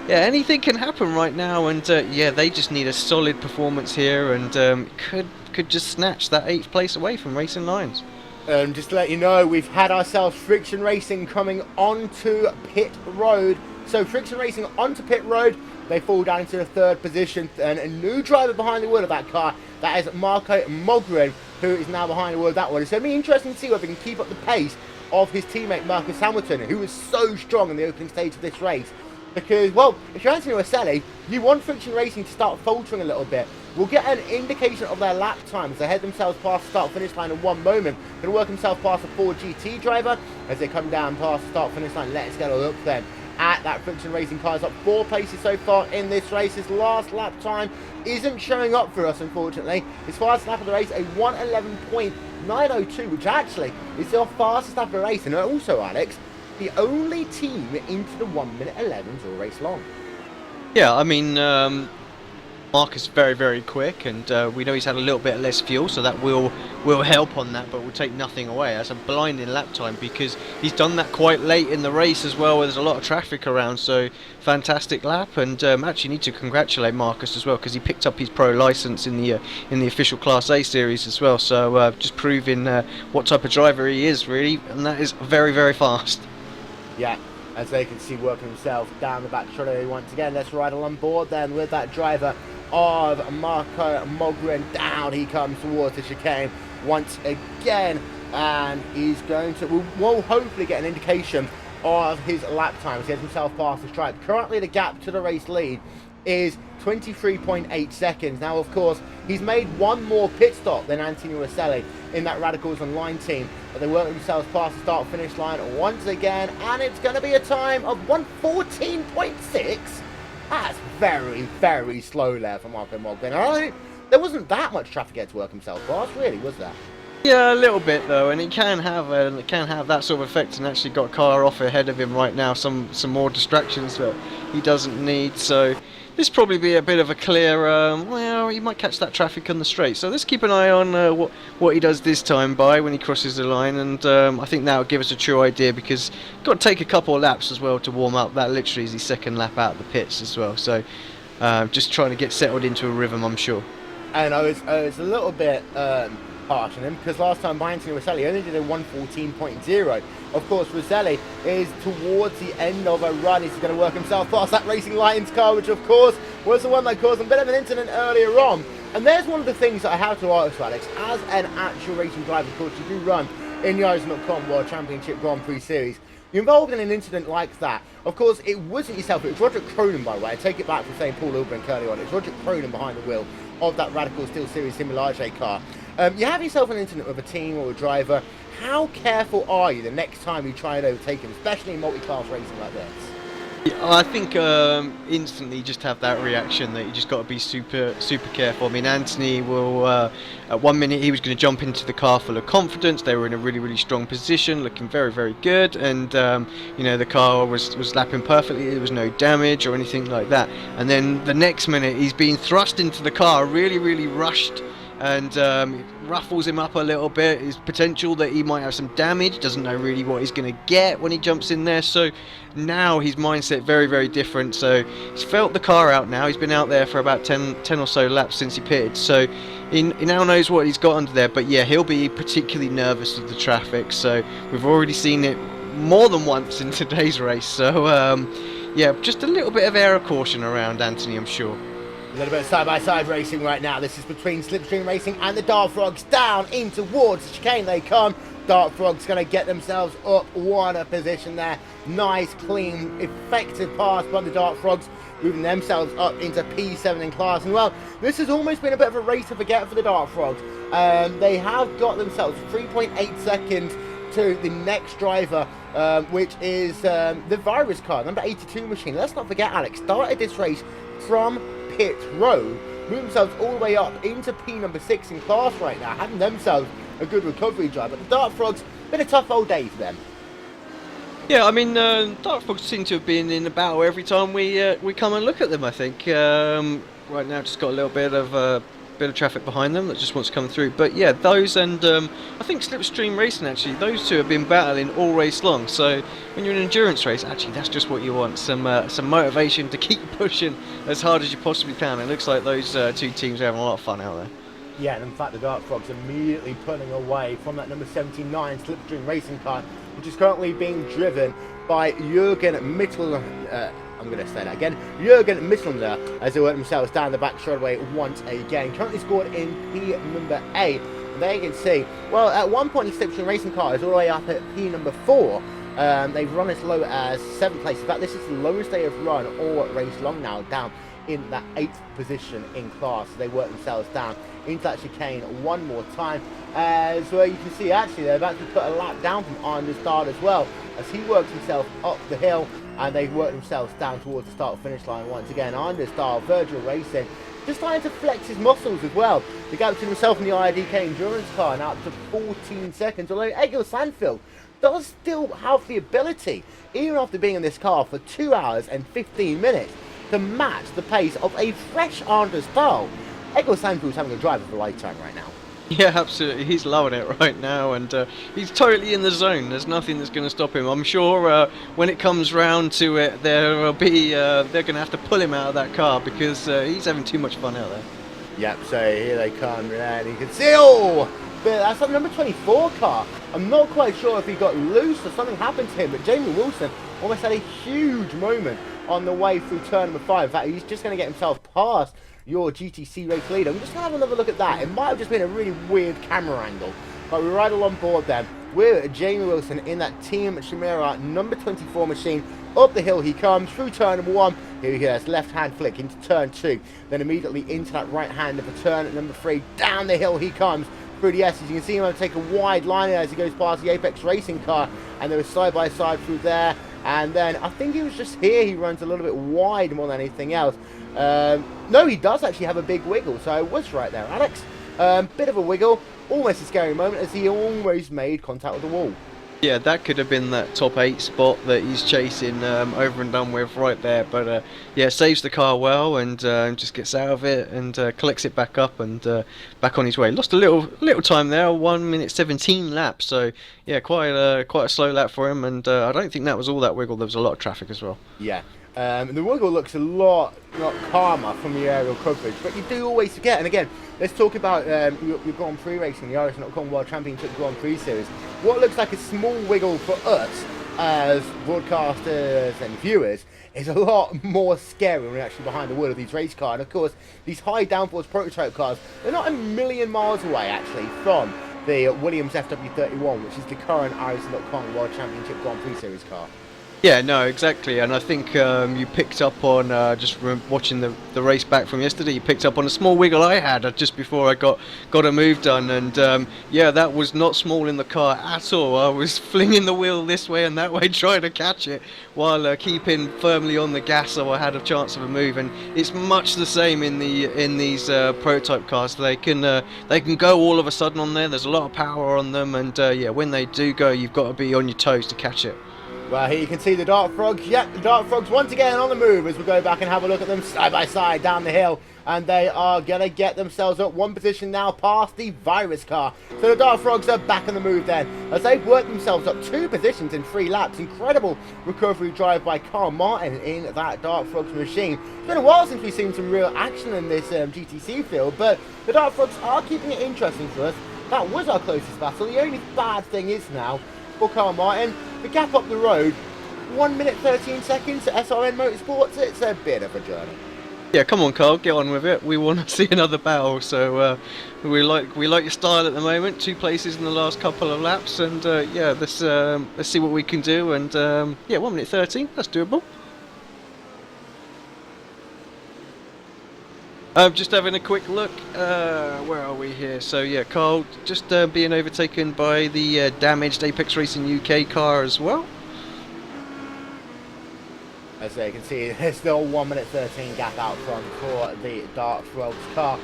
yeah, anything can happen right now, and yeah, they just need a solid performance here, and could just snatch that 8th place away from Racing Lions. Just to let you know, we've had ourselves Friction Racing coming onto pit road. So Friction Racing onto pit road, they fall down into the 3rd position, and a new driver behind the wheel of that car, that is Marco Mogren, who is now behind the wheel of that one. It's going to be interesting to see whether he can keep up the pace of his teammate Marcus Hamilton, who was so strong in the opening stage of this race. Because, well, if you're Anthony Roselli, you want Friction Racing to start faltering a little bit. We'll get an indication of their lap times. They head themselves past the start-finish line in 1 moment. They'll work themselves past the Ford GT driver as they come down past the start-finish line. Let's get a look then at that Friction Racing car. Is up 4 places so far in this race. His last lap time isn't showing up for us, unfortunately. His fastest lap of the race, a 1:11.902, which actually is the fastest lap of the race. And also, Alex, the only team into the 1:11s all race long. Yeah, I mean, Marcus very, very quick, and we know he's had a little bit less fuel, so that will help on that, but will take nothing away. That's a blinding lap time because he's done that quite late in the race as well, where there's a lot of traffic around. So fantastic lap, and actually need to congratulate Marcus as well because he picked up his pro license in the official Class A series as well. So just proving what type of driver he is really, and that is very, very fast. Yeah. As they can see, working himself down the back straightaway once again. Let's ride on board then with that driver of Marco Mogren. Down he comes towards the chicane once again, and he's going to, we'll hopefully get an indication of his lap times. He has himself past the stripe. Currently the gap to the race lead is 23.8 seconds. Now, of course, he's made one more pit stop than Anthony Rosselli in that Radicals Online team, but they work themselves past the start-finish line once again, and it's going to be a time of 1:14.6. That's very, very slow there for Marco Mogren. There wasn't that much traffic here to work himself past, really, was there? Yeah, a little bit though, and it can have that sort of effect, and actually got a car off ahead of him right now. Some more distractions that he doesn't need. So this probably be a bit of a clear. Well, he might catch that traffic on the straight. So let's keep an eye on what he does this time when he crosses the line, and I think that will give us a true idea because he's got to take a couple of laps as well to warm up. That literally is his second lap out of the pits as well. So just trying to get settled into a rhythm, I'm sure. And I was a little bit harsh on him because last time by Anthony Rosselli only did a 1:14.0. Of course, Rosselli is towards the end of a run. He's going to work himself past that Racing Lions car, which of course was the one that caused a bit of an incident earlier on. And there's one of the things that I have to ask you, Alex. As an actual racing driver, of course, you do run in the Iron.com World Championship Grand Prix Series. You're involved in an incident like that. Of course, it wasn't yourself. It was Roger Cronin, by the way. I take it back from saying Paul Ilbrink earlier on. It's Roger Cronin behind the wheel of that Radical Steel Series Simulage car. You have yourself an incident with a team or a driver. How careful are you the next time you try and overtake him, especially in multi-class racing like this? I think instantly you just have that reaction that you just got to be super careful. I mean, Anthony will at 1 minute he was going to jump into the car full of confidence. They were in a really strong position, looking very good, and you know, the car was lapping perfectly. There was no damage or anything like that. And then the next minute he's being thrust into the car, really rushed, and it ruffles him up a little bit. His potential that he might have some damage, doesn't know really what he's going to get when he jumps in there. So now his mindset very different. So he's felt the car out now. He's been out there for about 10 or so laps since he pitted. So he now knows what he's got under there. But yeah, he'll be particularly nervous of the traffic. So we've already seen it more than once in today's race. So yeah, just a little bit of air of caution around Anthony, I'm sure. A little bit of side-by-side racing right now. This is between Slipstream Racing and the Dart Frogs. Down in towards the chicane they come. Dart Frogs going to get themselves up one position there. Nice, clean, effective pass by the Dart Frogs, moving themselves up into P7 in class. And well, this has almost been a bit of a race to forget for the Dart Frogs. They have got themselves 3.8 seconds to the next driver, which is the Virus car, number 82 machine. Let's not forget, Alex started this race from pit road, moved themselves all the way up into P number 6 in class right now, having themselves a good recovery drive. But the Dart Frogs, been a tough old day for them. Yeah, I mean, Dart Frogs seem to have been in the battle every time we come and look at them, I think. Right now just got a little bit of traffic behind them that just wants to come through. But yeah, those and I think Slipstream Racing, actually, those two have been battling all race long. So when you're in an endurance race, actually that's just what you want, some motivation to keep pushing as hard as you possibly can. It looks like those two teams are having a lot of fun out there. Yeah, and in fact the Dart Frogs immediately pulling away from that number 79 Slipstream Racing car, which is currently being driven by Jürgen Mittel. I'm going to say that again. Jürgen Mittelner, as they work themselves down the back straightaway once again. Currently scored in P number 8. And there you can see, well, at one point the Slipstream Racing car is all the way up at P number 4. They've run as low as 7th place. In fact, this is the lowest they have run all race long now, down in that 8th position in class. They work themselves down into that chicane one more time. As well, you can see actually they're about to put a lap down from Arne de Stade as well, as he works himself up the hill and they work themselves down towards the start-finish line once again. Under style, Virgil Racing just starting to flex his muscles as well. The gap between himself and the IDK Endurance car now up to 14 seconds, although Egil Sandfield does still have the ability, even after being in this car for 2 hours and 15 minutes, to match the pace of a fresh Anders Dahl. Egil Sandfield's having a drive of a lifetime right now. Yeah, absolutely. He's loving it right now, and he's totally in the zone. There's nothing that's going to stop him. I'm sure when it comes round to it, there will be they're going to have to pull him out of that car because he's having too much fun out there. Yep, so here they come, and you can see, oh, but that's the number 24 car. I'm not quite sure if he got loose or something happened to him, but Jamie Wilson almost had a huge moment on the way through turn number 5. In fact, he's just going to get himself past your GTC race leader. I'm just going to have another look at that. It might have just been a really weird camera angle, but we're right along board then with Jamie Wilson in that Team Chimera number 24 machine. Up the hill he comes through turn number 1. Here he goes, left hand flick into turn 2, then immediately into that right hand of a turn at number 3. Down the hill he comes through the S's. You can see him take a wide line as he goes past the Apex Racing car, and they were side by side through there. And then I think he was just here, he runs a little bit wide more than anything else. No, he does actually have a big wiggle, so I was right there, Alex. Bit of a wiggle, almost a scary moment as he almost made contact with the wall. Yeah, that could have been that top 8 spot that he's chasing over and done with right there. But yeah, saves the car well and just gets out of it and collects it back up and back on his way. Lost a little time there, 1 minute 17 laps. So yeah, quite a slow lap for him. And I don't think that was all that wiggle. There was a lot of traffic as well. Yeah. The wiggle looks a lot calmer from the aerial coverage, but you do always forget. And again, let's talk about your Grand Prix racing, the Irish.com World Championship Grand Prix Series. What looks like a small wiggle for us as broadcasters and viewers is a lot more scary when we're actually behind the wheel of these race cars. And of course, these high downforce prototype cars, they're not a million miles away actually from the Williams FW31, which is the current Irish.com World Championship Grand Prix Series car. Yeah, no, exactly, and I think you picked up on, just watching the race back from yesterday, you picked up on a small wiggle I had just before I got a move done, and yeah, that was not small in the car at all. I was flinging the wheel this way and that way trying to catch it while keeping firmly on the gas so I had a chance of a move, and it's much the same in these prototype cars. They can go all of a sudden on there, there's a lot of power on them, and yeah, when they do go, you've got to be on your toes to catch it. Well, here you can see the Dart Frogs. Yep, the Dart Frogs once again on the move as we go back and have a look at them side by side down the hill. And they are going to get themselves up one position now past the Virus car. So the Dart Frogs are back on the move then as they've worked themselves up 2 positions in 3 laps. Incredible recovery drive by Carl Martin in that Dart Frogs machine. It's been a while since we've seen some real action in this GTC field, but the Dart Frogs are keeping it interesting for us. That was our closest battle. The only bad thing is now, for Carl Martin, the gap up the road, 1 minute 13 seconds to SRN Motorsports. It's a bit of a journey. Yeah, come on, Carl, get on with it. We want to see another battle, so we like your style at the moment. 2 places in the last couple of laps, and yeah, let's see what we can do. And yeah, 1 minute 13, that's doable. Just having a quick look, where are we here? So yeah, Carl just being overtaken by the damaged Apex Racing UK car as well. As you can see, there's still 1 minute 13 gap out front for the Dart Frogs car.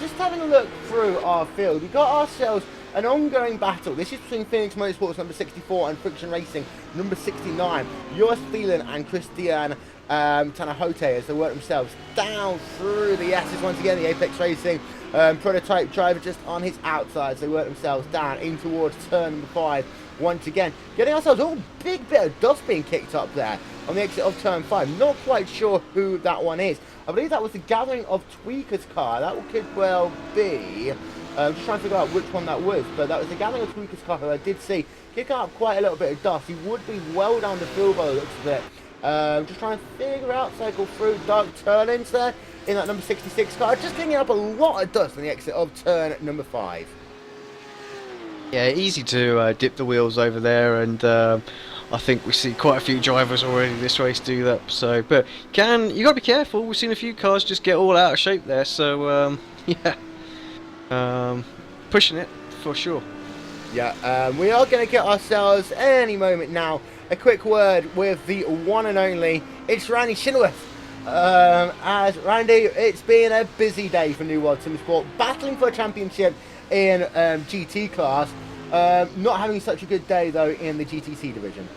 Just having a look through our field, we got ourselves an ongoing battle. This is between Phoenix Motorsports number 64 and Friction Racing number 69. Joris Thielen and Christian Tanahote as they work themselves down through the S's once again. The Apex Racing prototype driver just on his outside. So they work themselves down in towards turn number 5 once again. Getting ourselves a big bit of dust being kicked up there on the exit of turn 5. Not quite sure who that one is. I believe that was the Gathering of Tweakers car. That could well be. Just trying to figure out which one that was, but that was the Gathering of Tweakers car who I did see kick up quite a little bit of dust. He would be well down the field by the looks of it. Just trying to figure out, cycle through dark turn-ins there in that number 66 car. Just kicking up a lot of dust on the exit of turn number 5. Yeah, easy to dip the wheels over there, and I think we see quite a few drivers already this race do that. So, but you got to be careful. We've seen a few cars just get all out of shape there. So yeah, pushing it for sure. Yeah, we are going to get ourselves any moment now a quick word with the one and only, it's Randy Chenoweth. As Randy, it's been a busy day for New World Sim Sport, battling for a championship in GT class. Not having such a good day though in the GTC division.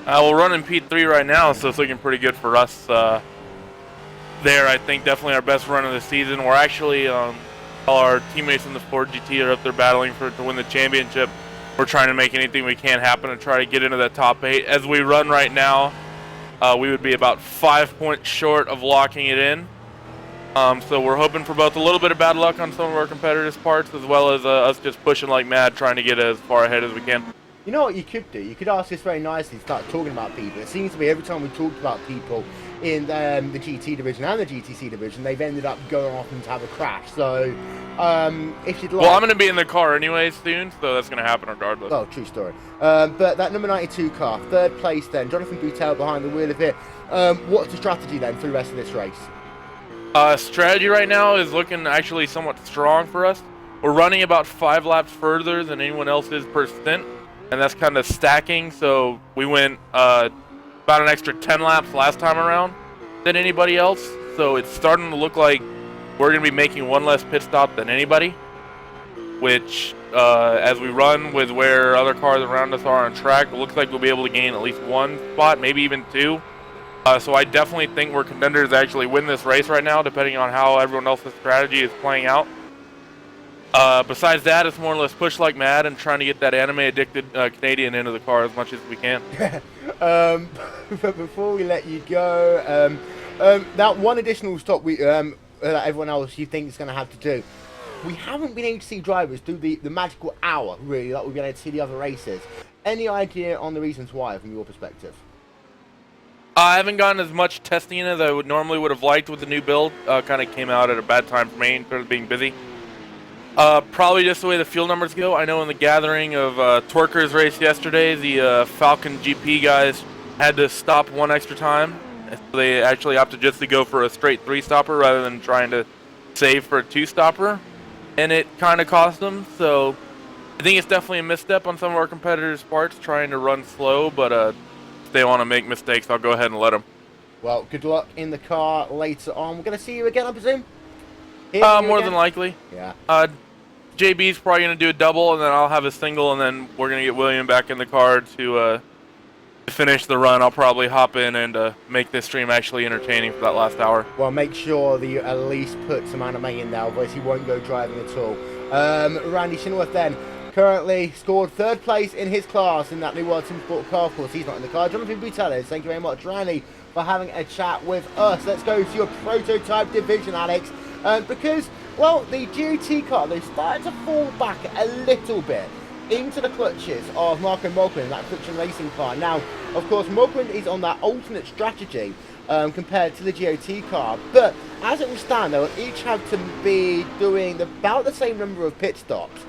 We're running P3 right now, so it's looking pretty good for us. There, I think definitely our best run of the season. We're actually all our teammates in the Ford GT are up there battling to win the championship. We're trying to make anything we can happen to try to get into that top 8. As we run right now, we would be about 5 points short of locking it in. So we're hoping for both a little bit of bad luck on some of our competitors' parts, as well as us just pushing like mad, trying to get as far ahead as we can. You know what you could do? You could ask this very nicely, start talking about people. It seems to be every time we talked about people in the GT division and the GTC division, they've ended up going off and to have a crash. So, if you'd like... Well, I'm going to be in the car anyway soon, so that's going to happen regardless. Oh, true story. But that number 92 car, third place then, Jonathan Boutel behind the wheel of it. What's the strategy then for the rest of this race? Strategy right now is looking actually somewhat strong for us. We're running about 5 laps further than anyone else is per stint, and that's kind of stacking. So we went about an extra 10 laps last time around than anybody else. So it's starting to look like we're going to be making one less pit stop than anybody, which as we run with where other cars around us are on track, it looks like we'll be able to gain at least 1 spot, maybe even 2. So I definitely think we're contenders to actually win this race right now, depending on how everyone else's strategy is playing out. Besides that, it's more or less push like mad and trying to get that anime-addicted Canadian into the car as much as we can. But before we let you go, that one additional stop that everyone else you think is going to have to do, we haven't been able to see drivers do the magical hour, really, like we've been able to see the other races. Any idea on the reasons why, from your perspective? I haven't gotten as much testing in as I normally would have liked with the new build. Kind of came out at a bad time for me in terms of being busy. Probably just the way the fuel numbers go. I know in the gathering of Torker's race yesterday, the Falcon GP guys had to stop 1 extra time. So they actually opted just to go for a straight 3-stopper rather than trying to save for a 2-stopper. And it kind of cost them. So I think it's definitely a misstep on some of our competitors' parts trying to run slow, but they want to make mistakes, I'll go ahead and let them. Well, good luck in the car later on. We're going to see you again, I presume? More than likely. Yeah. JB's probably going to do a double, and then I'll have a single, and then we're going to get William back in the car to finish the run. I'll probably hop in and make this stream actually entertaining for that last hour. Well, make sure that you at least put some anime in there, otherwise he won't go driving at all. Randy Chenoweth then, currently scored 3rd place in his class in that New World Sim Sport car. Of course, he's not in the car. Jonathan Boutel is. Thank you very much, Randy, for having a chat with us. Let's go to your prototype division, Alex. Because, well, the GT car, they started to fall back a little bit into the clutches of Marco Moglen in that Friction Racing car. Now, of course, Moglen is on that alternate strategy compared to the GOT car. But as it will stand, they'll each have to be doing about the same number of pit stops.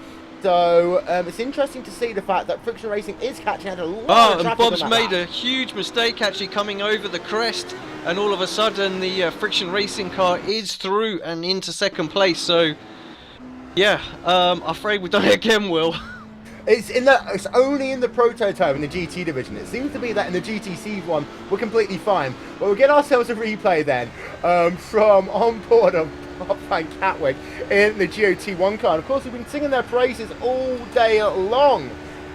So it's interesting to see the fact that Friction Racing is catching out a lot of traffic. And Bob's made a huge mistake actually coming over the crest, and all of a sudden the Friction Racing car is through and into 2nd place. So yeah, afraid we've done it again, Will. It's only in the prototype in the GT division. It seems to be that in the GTC one we're completely fine. But we'll get ourselves a replay then from on board of Bob Van Catwick in the GOT1 car. And of course, we've been singing their praises all day long.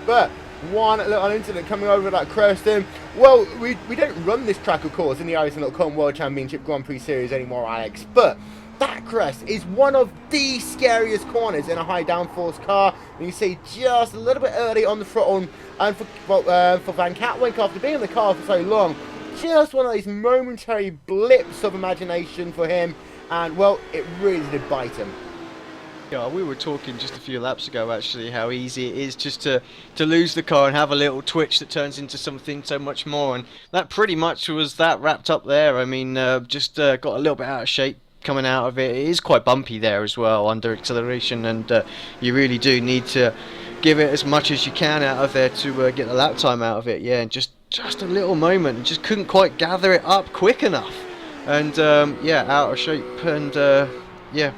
But one little incident coming over that crest. Well, we don't run this track, of course, in the iRacing.com World Championship Grand Prix Series anymore, Alex. But that crest is one of the scariest corners in a high downforce car. And you see just a little bit early on the throttle. And for Van Catwick, after being in the car for so long, just one of these momentary blips of imagination for him. And, well, it really did bite him. Yeah, we were talking just a few laps ago, actually, how easy it is just to lose the car and have a little twitch that turns into something so much more. And that pretty much was that wrapped up there. I mean, just got a little bit out of shape coming out of it. It is quite bumpy there as well, under acceleration. And you really do need to give it as much as you can out of there to get the lap time out of it. Yeah, and just a little moment. Just couldn't quite gather it up quick enough. And yeah, out of shape, and yeah,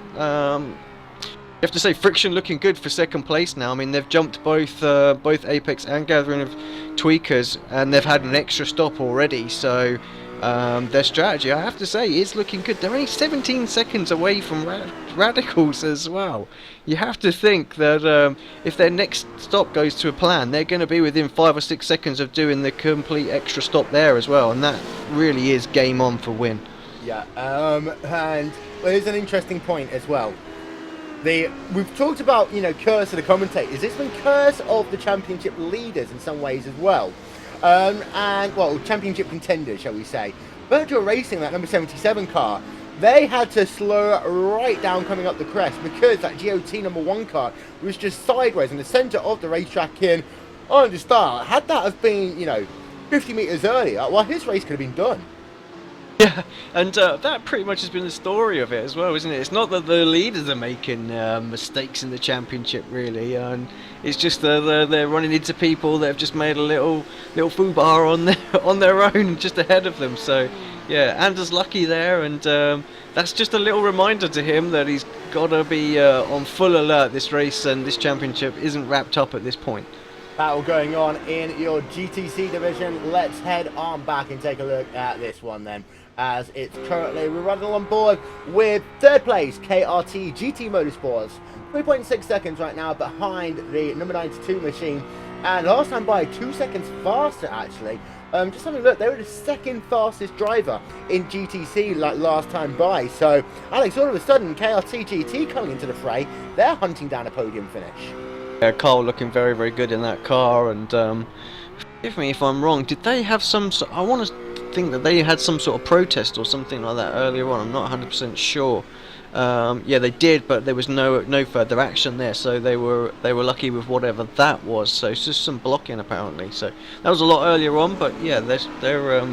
have to say, Friction looking good for second place now. I mean, they've jumped both Apex and Gathering of Tweakers, and they've had an extra stop already. So their strategy, I have to say, is looking good. They're only 17 seconds away from Radicals as well. You have to think that if their next stop goes to a plan, they're going to be within 5 or 6 seconds of doing the complete extra stop there as well, and that really is game on for Win. Yeah, and there's an interesting point as well. We've talked about, curse of the commentators. It's been curse of the championship leaders in some ways as well. Championship contenders, shall we say. Virtual Racing, that number 77 car, they had to slow right down coming up the crest because that GOT number 1 car was just sideways in the centre of the racetrack on the start. Had that have been, 50 metres earlier, well, his race could have been done. Yeah, and that pretty much has been the story of it as well, isn't it? It's not that the leaders are making mistakes in the championship, really, and it's just that they're running into people that have just made a little foobar on their own, just ahead of them. So, yeah, Anders lucky there, and that's just a little reminder to him that he's got to be on full alert. This race and this championship isn't wrapped up at this point. Battle going on in your GTC division. Let's head on back and take a look at this one then. As it's currently, we're running on board with third place KRT GT Motorsports, 3.6 seconds right now behind the number 92 machine, and last time by 2 seconds faster actually. Just having a look, they were the second fastest driver in GTC like last time by. So Alex, all of a sudden KRT GT coming into the fray, they're hunting down a podium finish. Carl looking very, very good in that car, and forgive me if I'm wrong, did they have some I want to think that they had some sort of protest or something like that earlier on. I'm not 100% sure. Yeah, they did, but there was no further action there, so they were lucky with whatever that was. So it's just some blocking apparently. So that was a lot earlier on, but yeah, they're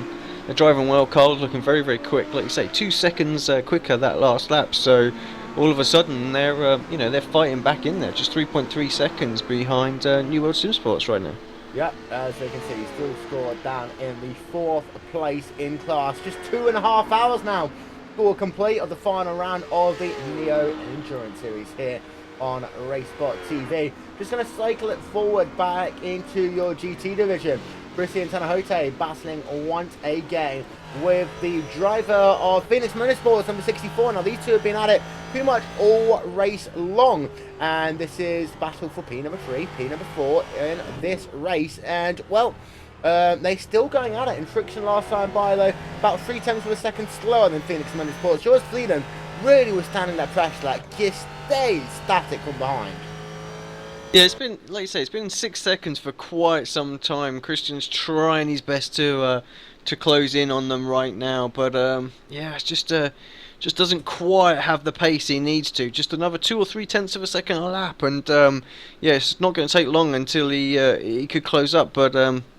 driving well. Carl's looking very, very quick, like you say, 2 seconds quicker that last lap. So all of a sudden they're fighting back in there, just 3.3 seconds behind New World Sim Sports right now. Yep, as you can see, still scored down in the 4th place in class. Just 2.5 hours now. Score complete of the final round of the Neo Endurance Series here on RaceSpotTV. Just going to cycle it forward back into your GT division. Christian Tanahote battling once again with the driver of Phoenix Motorsports, number 64. Now, these two have been at it pretty much all race long. And this is battle for P number 3, P number 4 in this race. And, well, they're still going at it. In Friction last time by, though, about 0.3 of a second slower than Phoenix Motorsports. George Fleeden really was standing that pressure, like, just stayed static from behind. Yeah, it's been, like you say, it's been 6 seconds for quite some time. Christian's trying his best to close in on them right now, but yeah, it's just doesn't quite have the pace he needs to. Just another 2 or 3 of a second a lap, and yeah, it's not going to take long until he could close up. But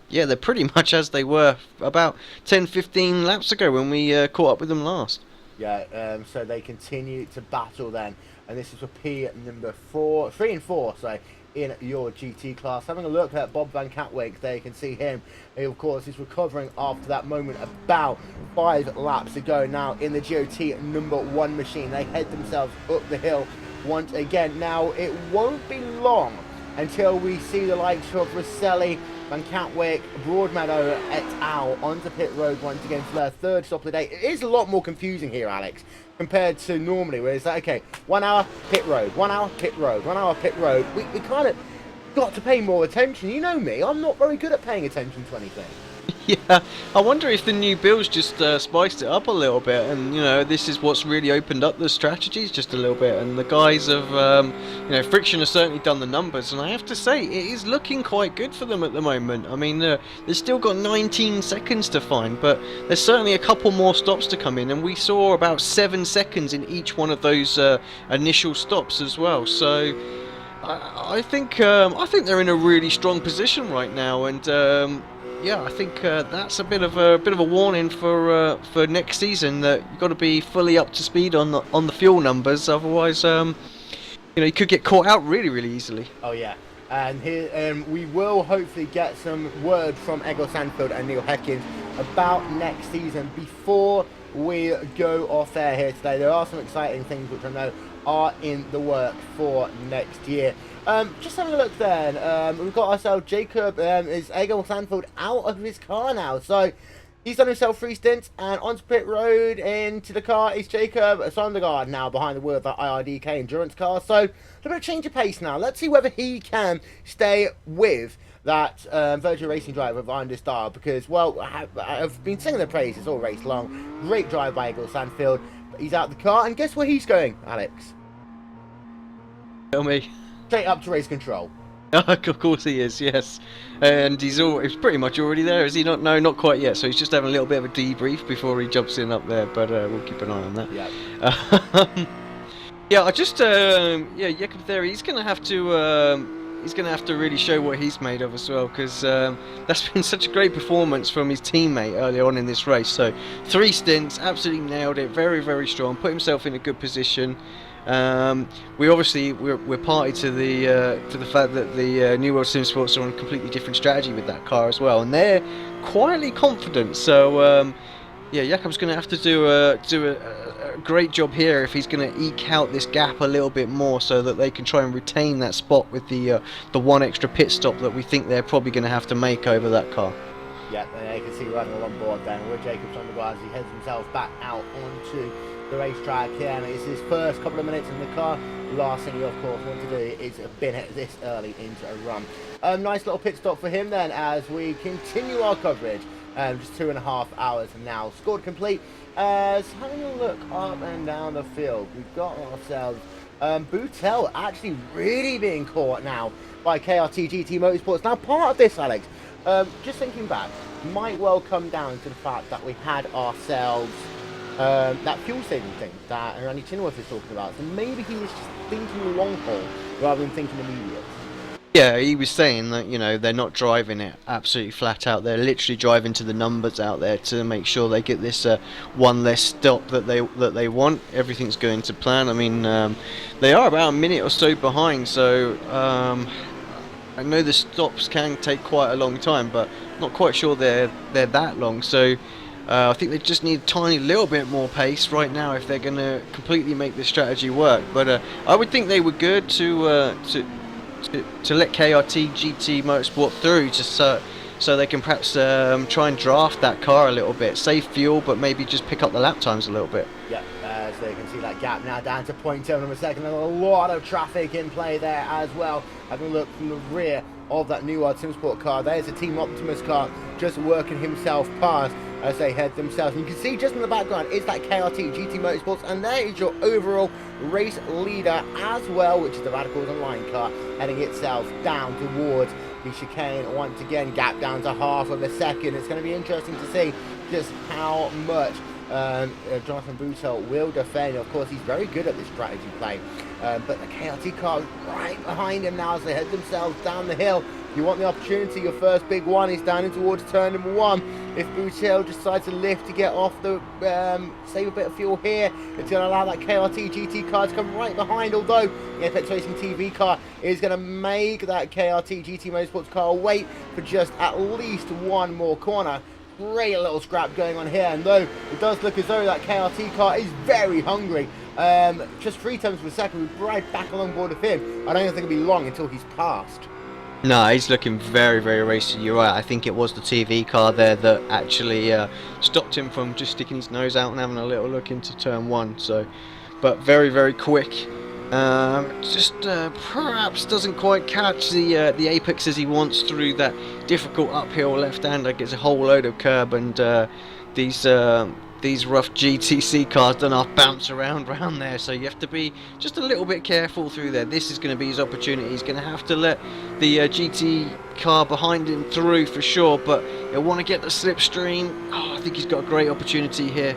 yeah, they're pretty much as they were about 10-15 laps ago when we caught up with them last. Yeah, so they continue to battle then, and this is for P number 4, 3 and 4, so in your GT class. Having a look at Bob Van Katwijk, there you can see him. He, of course, is recovering after that moment about 5 laps ago now in the GOT number 1 machine. They head themselves up the hill once again. Now, it won't be long until we see the likes of Rosselli, Van Katwijk, Broadmeadow et al. Onto pit road once again for their 3rd stop of the day. It is a lot more confusing here, Alex, compared to normally, where it's like, okay, 1 hour, pit road, 1 hour, pit road, 1 hour, pit road. We kind of got to pay more attention. You know me, I'm not very good at paying attention to anything. Yeah, I wonder if the new builds just spiced it up a little bit, and this is what's really opened up the strategies just a little bit. And the guys of Friction have certainly done the numbers, and I have to say it is looking quite good for them at the moment. I mean, they've still got 19 seconds to find, but there's certainly a couple more stops to come in, and we saw about 7 seconds in each one of those initial stops as well. So I think they're in a really strong position right now, and yeah, I think that's a bit of a warning for next season, that you've got to be fully up to speed on the fuel numbers, otherwise you could get caught out really, really easily. Oh yeah, and here we will hopefully get some word from Egil Sandfield and Neil Heckins about next season before we go off air here today. There are some exciting things which I know are in the work for next year. Just having a look then, we've got ourselves Jacob, is Egil Sandfield out of his car now, so he's done himself 3 stints, and onto pit road into the car is Jacob Sondergaard now behind the wheel of that IRDK endurance car, so a little bit of change of pace now. Let's see whether he can stay with that Virtual Racing driver of Iron Star, because, well, I've been singing the praises all race long. Great drive by Egil Sandfield. He's out the car, and guess where he's going, Alex? Tell me. Straight up to race control. Of course he is, yes. And he's pretty much already there, is he not? No, not quite yet. So he's just having a little bit of a debrief before he jumps in up there, but we'll keep an eye on that. Yeah. Yeah, I just, Jakob there, he's going to have to really show what he's made of as well, because that's been such a great performance from his teammate early on in this race. So 3 stints, absolutely nailed it, very, very strong, put himself in a good position. We're party to the fact that the New World Sim Sports are on a completely different strategy with that car as well, and they're quietly confident. So yeah, Jakob's going to have to do a great job here if he's going to eke out this gap a little bit more, so that they can try and retain that spot with the one extra pit stop that we think they're probably going to have to make over that car. Yeah, you can see running on board then with Jacob Sondergaard as he heads himself back out onto the racetrack here, and it's his first couple of minutes in the car. Last thing you of course want to do is bin it this early into a run. Nice little pit stop for him then as we continue our coverage. Just 2.5 hours now scored complete. As having a look up and down the field, we've got ourselves Boutel actually really being caught now by KRT GT Motorsports. Now part of this, Alex, just thinking back, might well come down to the fact that we had ourselves that fuel saving thing that Randy Chinworth is talking about. So maybe he was just thinking long haul rather than thinking immediate. Yeah, he was saying that, you know, they're not driving it absolutely flat out. They're literally driving to the numbers out there to make sure they get this one less stop that they want. Everything's going to plan. I mean, they are about a minute or so behind, so I know the stops can take quite a long time, but not quite sure they're that long. So I think they just need a tiny little bit more pace right now if they're going to completely make this strategy work. But I would think they were good to let KRT GT Motorsport through, just so they can perhaps try and draft that car a little bit, save fuel, but maybe just pick up the lap times a little bit. Yeah, so you can see that gap now down to 0.7 of a second. There's a lot of traffic in play there as well. Having a look from the rear of that New World Simsport car, there's a Team Optimus car just working himself past as they head themselves. And you can see just in the background is that KRT GT Motorsports, and there is your overall race leader as well, which is the Radicals Online car, heading itself down towards the chicane. Once again, gap down to half of a second. It's going to be interesting to see just how much Jonathan Boutel will defend. Of course, he's very good at this strategy play, but the KRT car is right behind him now as they head themselves down the hill. You want the opportunity, your first big one is down in towards turn number 1. If Boutel decides to lift to get off the, save a bit of fuel here, it's going to allow that KRT GT car to come right behind, although the Apex Racing TV car is going to make that KRT GT Motorsports car wait for just at least one more corner. Great little scrap going on here, and though it does look as though that KRT car is very hungry, just 3 times per second, we're right back along board with him. I don't think it'll be long until he's passed. No, he's looking very, very racy. You're right. I think it was the TV car there that actually stopped him from just sticking his nose out and having a little look into turn 1. So, but very, very quick. Just perhaps doesn't quite catch the apex as he wants through that difficult uphill left-hander. Gets a whole load of curb, and these rough GTC cars don't half bounce around there, so you have to be just a little bit careful through there. This is going to be his opportunity. He's going to have to let the GT car behind him through for sure, but he'll want to get the slipstream. Oh, I think he's got a great opportunity here.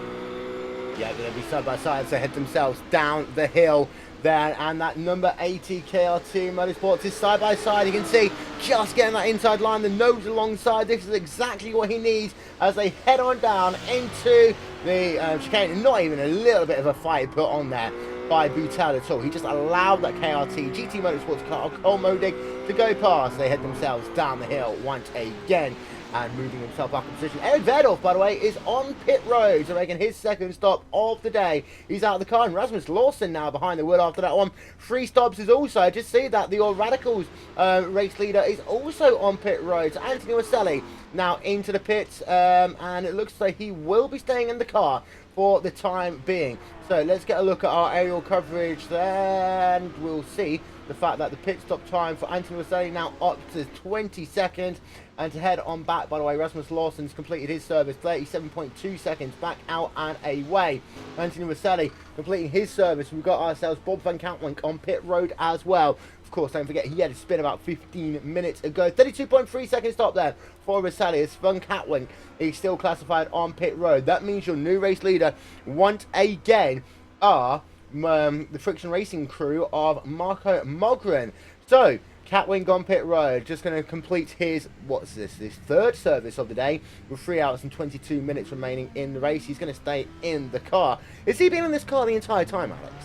Yeah, going to be side by side as they head themselves down the hill there, and that number 80 KRT Motorsports is side by side. You can see just getting that inside line, the nose alongside. This is exactly what he needs as they head on down into the chicane. Not even a little bit of a fight put on there by Boutel at all. He just allowed that KRT GT Motorsports car, Cole Modig, to go past. They head themselves down the hill once again. and moving himself back in position. Eric Verdorf, by the way, is on pit road, so making his second stop of the day. He's out of the car, and Rasmus Lawson now behind the wheel after that one. 3 stops is also, I just see that the All Radicals race leader is also on pit road. So Anthony Waselli now into the pits, and it looks like he will be staying in the car for the time being. So let's get a look at our aerial coverage there, and we'll see the fact that the pit stop time for Anthony Waselli now up to 20 seconds. And to head on back, by the way, Rasmus Lawson's completed his service, 37.2 seconds back out and away. Anthony Waselli completing his service. We've got ourselves Bob Van Kantwink on pit road as well. Of course, don't forget he had a spin about 15 minutes ago. 32.3 second stop there for Waselli as Van Kantwink is still classified on pit road. That means your new race leader once again are the Friction Racing crew of Marco Mogren. So Catwing on pit road, just going to complete his, what's this, his 3rd service of the day with 3 hours and 22 minutes remaining in the race. He's going to stay in the car. Has he been in this car the entire time, Alex?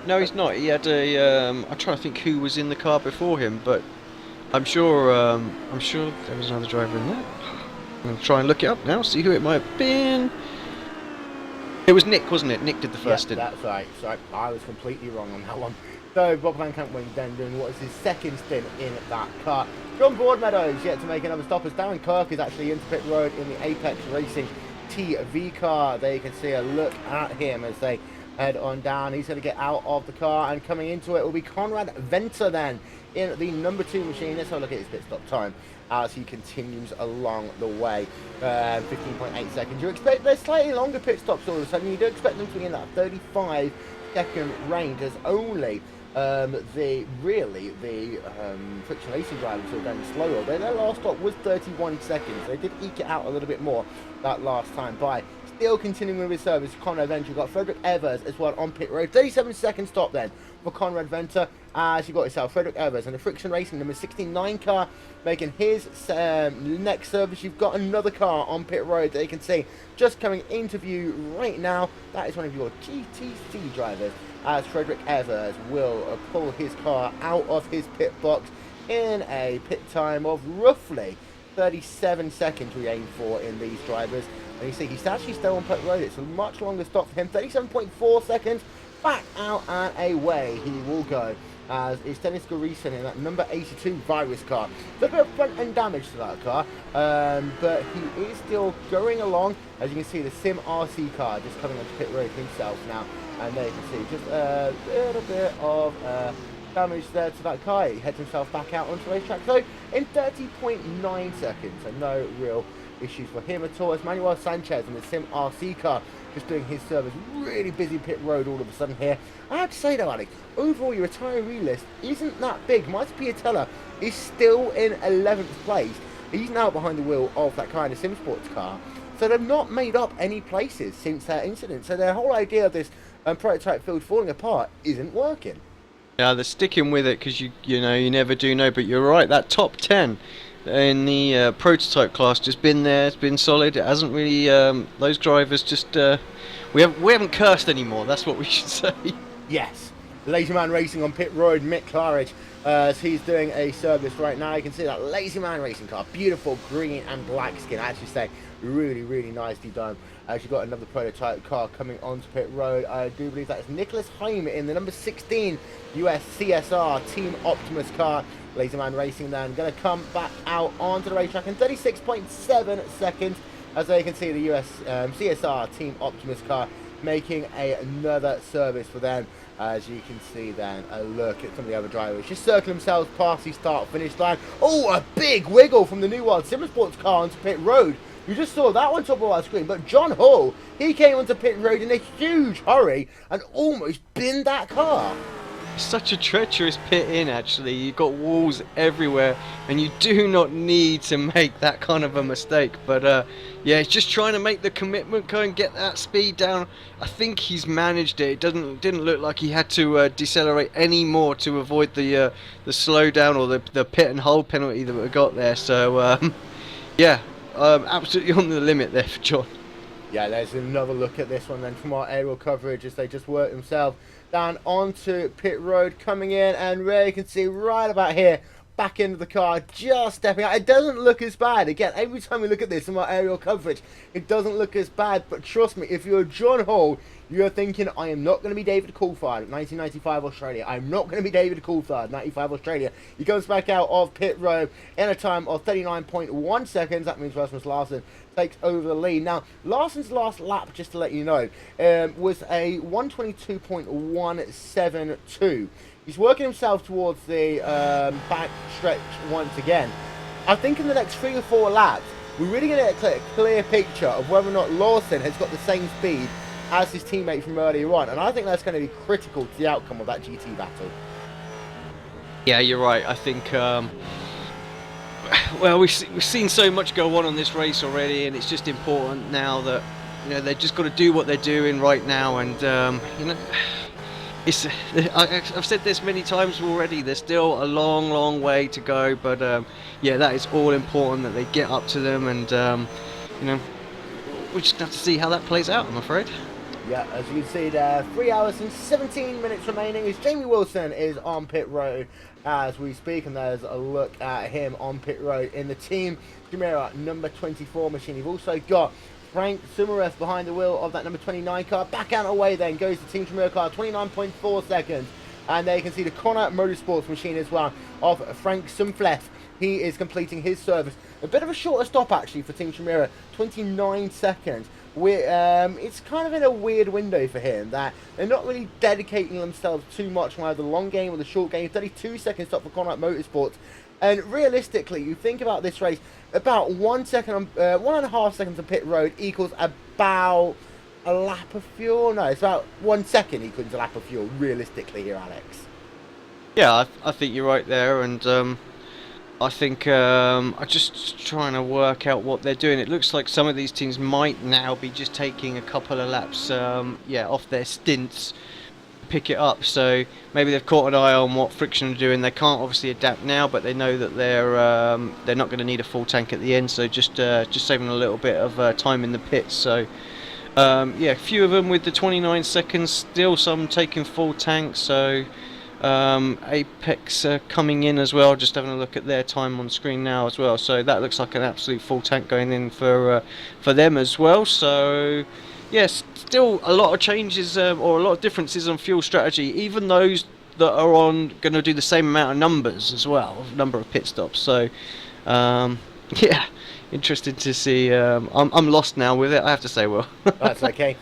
No, he's not. He had a, I'm trying to think who was in the car before him, but I'm sure there was another driver in there. I'm going to try and look it up now, see who it might have been. It was Nick, wasn't it? Nick did the first stint. That's right. So I was completely wrong on that one. So Bob Van Kantwink then doing what is his 2nd stint in that car. John Broadmeadows yet to make another stop as Darren Kirk is actually into pit road in the Apex Racing TV car. There you can see a look at him as they head on down. He's going to get out of the car, and coming into it will be Conrad Venter then in the number 2 machine. Let's have a look at his pit stop time as he continues along the way. 15.8 seconds. You expect there's slightly longer pit stops all of a sudden. You do expect them to be in that 35-second range as only the Friction Racing drivers who are going slower. Their last stop was 31 seconds. They did eke it out a little bit more that last time by. Still continuing with his service, Conrad Venter. You've got Frederick Evers as well on pit road. 37-second stop then for Conrad Venter as you got yourself Frederick Evers and the Friction Racing number 69 car making his next service. You've got another car on pit road that you can see just coming into view right now. That is one of your GTC drivers as Frederick Evers will pull his car out of his pit box in a pit time of roughly 37 seconds we aim for in these drivers. And you see he's actually still on pit road. It's a much longer stop for him. 37.4 seconds. Back out and away he will go as is Dennis Garrison in that number 82 Virus car. A bit of front end damage to that car, but he is still going along. As you can see, the Sim RC car just coming onto pit road himself now. And there you can see just a little bit of damage there to that car. He heads himself back out onto the racetrack. So in 30.9 seconds, so no real issues for him at all. As Manuel Sanchez in the Sim RC car just doing his service. Really busy pit road all of a sudden here. I have to say though, Alex, overall your retiree list isn't that big. Martin Piatella is still in 11th place. He's now behind the wheel of that kind of Sim Sports car. So they've not made up any places since that incident. So their whole idea of this prototype field falling apart isn't working. Yeah, they're sticking with it because you never do know. But you're right, that top 10 in the prototype class just been there. It's been solid. It hasn't really. Those drivers just we haven't cursed anymore. That's what we should say. Yes, Lazy Man Racing on pit road. Mick Claridge. As he's doing a service right now. You can see that Lazy Man Racing car, beautiful green and black skin. I actually say really nicely done. As you've got another prototype car coming onto pit road. I do believe that is Nicholas Heim in the number 16 US CSR Team Optimus car. Lazy Man Racing then going to come back out onto the racetrack in 36.7 seconds. As you can see, the US CSR Team Optimus car making another service for them. As you can see then, a look at some of the other drivers just circle themselves past the start-finish line. Oh, a big wiggle from the New World Sim Sports car onto pit road. You just saw that one top of our screen, but John Hall, he came onto pit road in a huge hurry and almost binned that car. Such a treacherous pit in, actually. You've got walls everywhere and you do not need to make that kind of a mistake. But yeah, he's just trying to make the commitment, go and get that speed down. I think he's managed it. It didn't look like he had to decelerate any more to avoid the slowdown or the pit and hold penalty that we got there. So yeah, absolutely on the limit there for John. Yeah, there's another look at this one then from our aerial coverage as they just work themselves down onto pit road, coming in, and there you can see right about here back end of the car, just stepping out. It doesn't look as bad. Again, every time we look at this in our aerial coverage, it doesn't look as bad. But trust me, if you're John Hall, you're thinking, I am not going to be David Coulthard, 1995 Australia. I'm not going to be David Coulthard, 95 Australia. He comes back out of pit road in a time of 39.1 seconds. That means Rasmus Larsen takes over the lead. Now, Larsen's last lap, just to let you know, was a 122.172. He's working himself towards the back stretch once again. I think in the next 3 or 4 laps, we're really going to get a clear picture of whether or not Larsen has got the same speed as his teammate from earlier on. And I think that's going to be critical to the outcome of that GT battle. Yeah, you're right. I think, well, we've seen so much go on this race already, and it's just important now that, you know, they've just got to do what they're doing right now. And, you know, I've said this many times already, there's still a long way to go, but yeah, that is all important that they get up to them, and you know, we just have to see how that plays out, I'm afraid. Yeah, as you can see there, 3 hours and 17 minutes remaining as Jamie Wilson is on pit road as we speak, and there's a look at him on pit road in the Team Chimera number 24 machine. You've also got Frank Sumarev behind the wheel of that number 29 car. Back out away then goes the Team Chimera car, 29.4 seconds. And there you can see the Connor Motorsports machine as well of Frank Sumfleff. He is completing his service. A bit of a shorter stop actually for Team Chimera, 29 seconds. It's kind of in a weird window for him that they're not really dedicating themselves too much on either the long game or the short game. 32 second stop for Connor Motorsports. And realistically, you think about this race, about 1 second, 1.5 seconds on pit road equals about a lap of fuel. No, it's about 1 second equals a lap of fuel, realistically here, Alex. Yeah, I think you're right there, and I think I'm just trying to work out what they're doing. It looks like some of these teams might now be just taking a couple of laps, yeah, off their stints, pick it up. So maybe they've caught an eye on what Friction are doing. They can't obviously adapt now, but they know that they're not going to need a full tank at the end. So just saving a little bit of time in the pits. So yeah, a few of them with the 29 seconds. Still some taking full tanks. So Apex coming in as well. Just having a look at their time on screen now as well. So that looks like an absolute full tank going in for them as well. So yes, still a lot of changes or a lot of differences on fuel strategy, even those that are on going to do the same amount of numbers as well, number of pit stops. So yeah, interesting to see. I'm lost now with it, I have to say, Will. That's okay.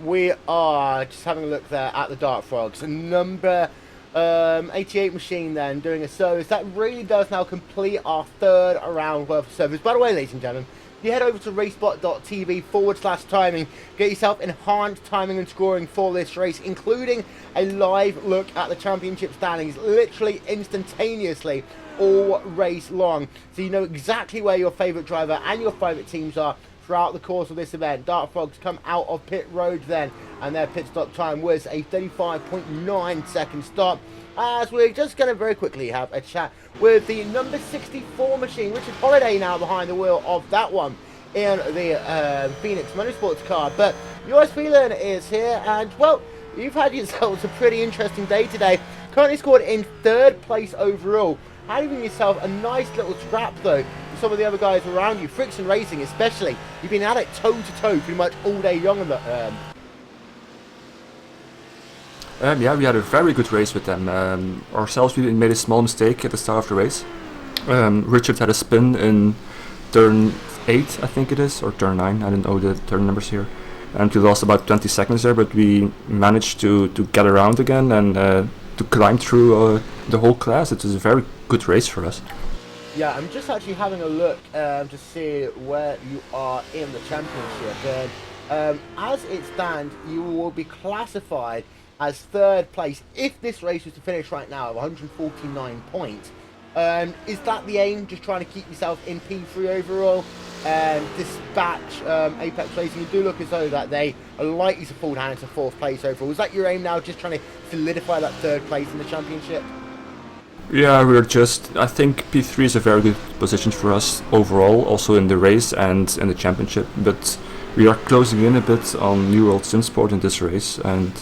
We are just having a look there at the Dart Frogs. Number 88 machine then doing a service. That really does now complete our third round worth of service. By the way, ladies and gentlemen, if you head over to RaceSpot.tv/timing, get yourself enhanced timing and scoring for this race, including a live look at the championship standings, literally instantaneously all race long. So you know exactly where your favourite driver and your favourite teams are throughout the course of this event. Dart Frogs come out of pit road then, and their pit stop time was a 35.9 second stop. As we're just going to very quickly have a chat with the number 64 machine, Richard Holiday now behind the wheel of that one in the Phoenix Motorsports car. But yours feeling is here, and well, you've had yourselves a pretty interesting day today. Currently scored in third place overall. Having yourself a nice little scrap though with some of the other guys around you, Friction Racing especially. You've been at it toe to toe pretty much all day long on the yeah, we had a very good race with them. Ourselves, we made a small mistake at the start of the race. Richard had a spin in turn 8, I think it is, or turn 9, I don't know the turn numbers here. And we lost about 20 seconds there, but we managed to get around again and to climb through the whole class. It was a very good race for us. Yeah, I'm just actually having a look to see where you are in the championship. And as it stands, you will be classified as third place if this race was to finish right now at 149 points. Is that the aim, just trying to keep yourself in P3 overall and dispatch Apex Racing? You do look as though that they are likely to fall down into fourth place overall. Was that your aim now, just trying to solidify that third place in the championship? Yeah, I think P3 is a very good position for us overall, also in the race and in the championship, but we are closing in a bit on New World Sim Sport in this race, and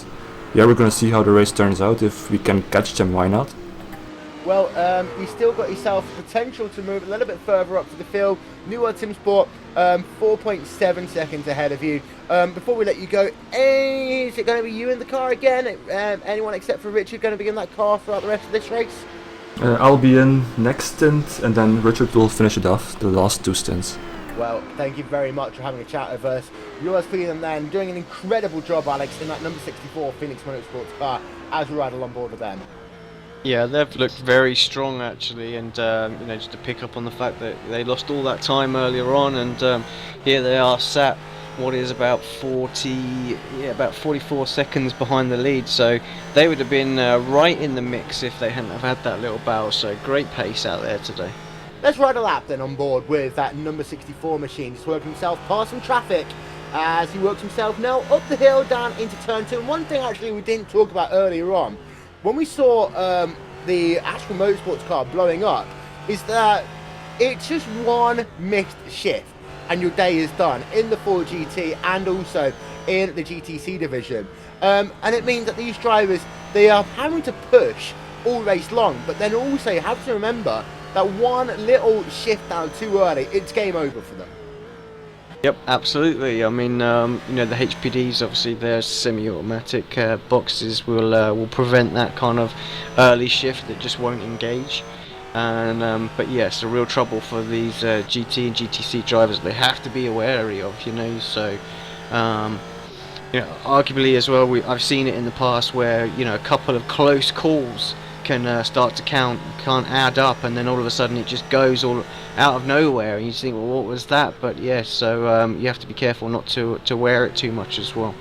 yeah, we're going to see how the race turns out. If we can catch them, why not? Well, you still got yourself potential to move a little bit further up to the field. New World Team Sport, 4.7 seconds ahead of you. Before we let you go, is it going to be you in the car again? Anyone except for Richard going to be in that car throughout the rest of this race? I'll be in next stint, and then Richard will finish it off, the last 2 stints. Well, thank you very much for having a chat with us. Yours feeling then, doing an incredible job, Alex, in that number 64 Phoenix Motorsports car as we ride along board with them. Yeah, they've looked very strong actually, and you know, just to pick up on the fact that they lost all that time earlier on, and here they are sat what is about 44 seconds behind the lead, so they would have been right in the mix if they hadn't have had that little battle. So great pace out there today. Let's ride a lap then on board with that number 64 machine. Just working himself past some traffic as he works himself now up the hill down into turn 2. And one thing actually we didn't talk about earlier on, when we saw the Astral Motorsports car blowing up, is that it's just one missed shift and your day is done in the 4GT and also in the GTC division. And it means that these drivers, they are having to push all race long, but then also you have to remember that one little shift down too early, it's game over for them. Yep, absolutely. I mean, you know, the HPDs, obviously their semi-automatic boxes will prevent that kind of early shift that just won't engage. And but yes, a real trouble for these GT and GTC drivers. They have to be wary of, you know. So, you know, arguably as well, I've seen it in the past where, you know, a couple of close calls can start to can't add up, and then all of a sudden it just goes all out of nowhere, and you think, well, what was that? But yes, so you have to be careful not to wear it too much as well.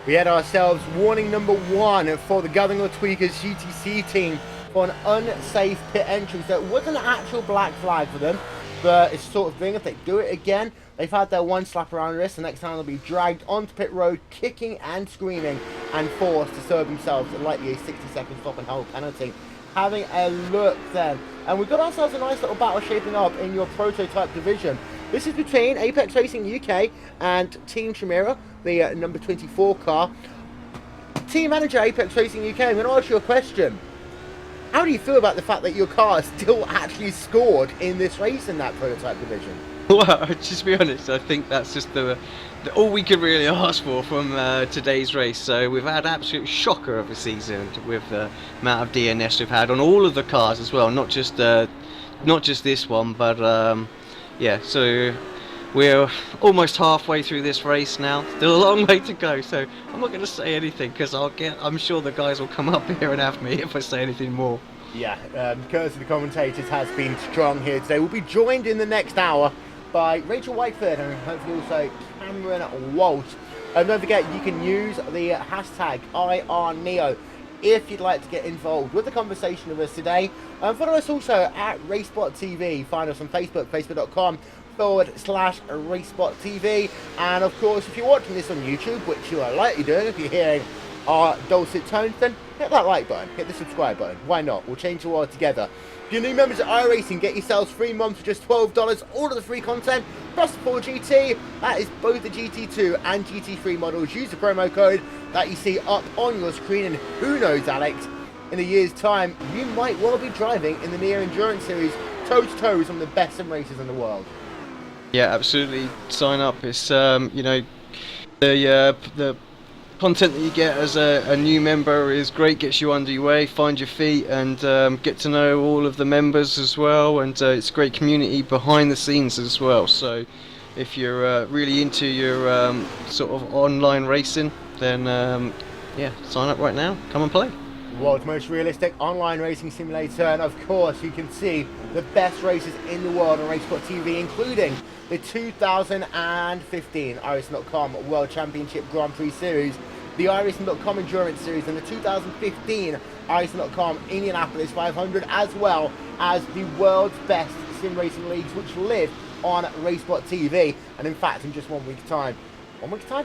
We had ourselves warning number 1 for the Guthing Tweakers GTC team for an unsafe pit entry. So it wasn't an actual black flag for them, but it's the sort of thing, if they do it again, they've had their one slap around the wrist, the next time they'll be dragged onto pit road, kicking and screaming, and forced to serve themselves likely a 60-second stop and hold penalty. Having a look then, and we've got ourselves a nice little battle shaping up in your prototype division. This is between Apex Racing UK and Team Chimera, the number 24 car. Team manager Apex Racing UK, I'm going to ask you a question. How do you feel about the fact that your car still actually scored in this race in that prototype division? Well, just to be honest, I think that's just all we could really ask for from today's race. So we've had an absolute shocker of a season with the amount of DNS we've had on all of the cars as well, not just this one, but yeah. So we're almost halfway through this race now. Still a long way to go. So I'm not going to say anything because I'm sure the guys will come up here and have me if I say anything more. Yeah, courtesy of the commentators has been strong here today. We'll be joined in the next hour by Rachel Whiteford and hopefully also Cameron Walsh. Don't forget, you can use the hashtag IRNEO if you'd like to get involved with the conversation with us today. Follow us also at RaceSpotTV. Find us on Facebook, facebook.com/RaceSpotTV. And of course, if you're watching this on YouTube, which you are likely doing if you're hearing our dulcet tones, then hit that like button, hit the subscribe button. Why not? We'll change the world together. If you're new members at iRacing, get yourselves 3 months for just $12. All of the free content, plus the 4GT. That is both the GT2 and GT3 models. Use the promo code that you see up on your screen. And who knows, Alex, in a year's time, you might well be driving in the Neo Endurance Series, toe-to-toe with some of the best sim racers in the world. Yeah, absolutely. Sign up. It's you know, the content that you get as a new member is great, gets you under your way, find your feet, and get to know all of the members as well, and it's a great community behind the scenes as well. So if you're really into your sort of online racing, then yeah, sign up right now, come and play. World's most realistic online racing simulator, and of course you can see the best races in the world on RaceSpotTV, including the 2015 iRacing.com World Championship Grand Prix Series, the iRacing.com Endurance Series, and the 2015 iRacing.com Indianapolis 500, as well as the world's best sim racing leagues, which live on RaceSpotTV. And in fact, in just 1 week's time,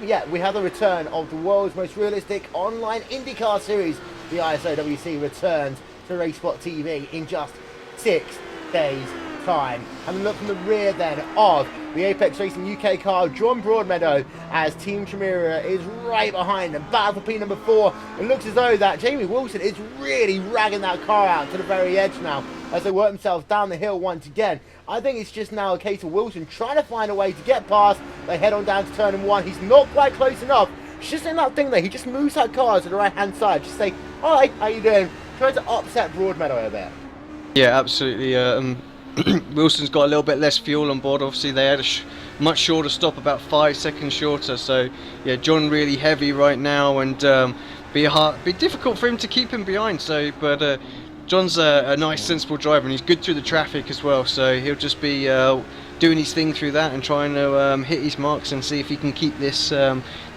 yeah, we have the return of the world's most realistic online IndyCar series. The ISOWC returns to RaceSpotTV in just 6 days' time. And look from the rear then of the Apex Racing UK car, John Broadmeadow, as Team Tremira is right behind them. Battle for P number 4. It looks as though that Jamie Wilson is really ragging that car out to the very edge now as they work themselves down the hill once again. I think it's just now a case of Wilson trying to find a way to get past. They head on down to turn 1. He's not quite close enough. It's just in that thing there. He just moves that car to the right-hand side. Just say, "Hi, how you doing?" Trying to upset Broadmeadow a bit. Yeah, absolutely. Wilson's got a little bit less fuel on board. Obviously, they had a much shorter stop, about 5 seconds shorter. So, yeah, John really heavy right now, and be difficult for him to keep him behind. So, but John's a nice, sensible driver, and he's good through the traffic as well. So he'll just be doing his thing through that and trying to hit his marks and see if he can keep this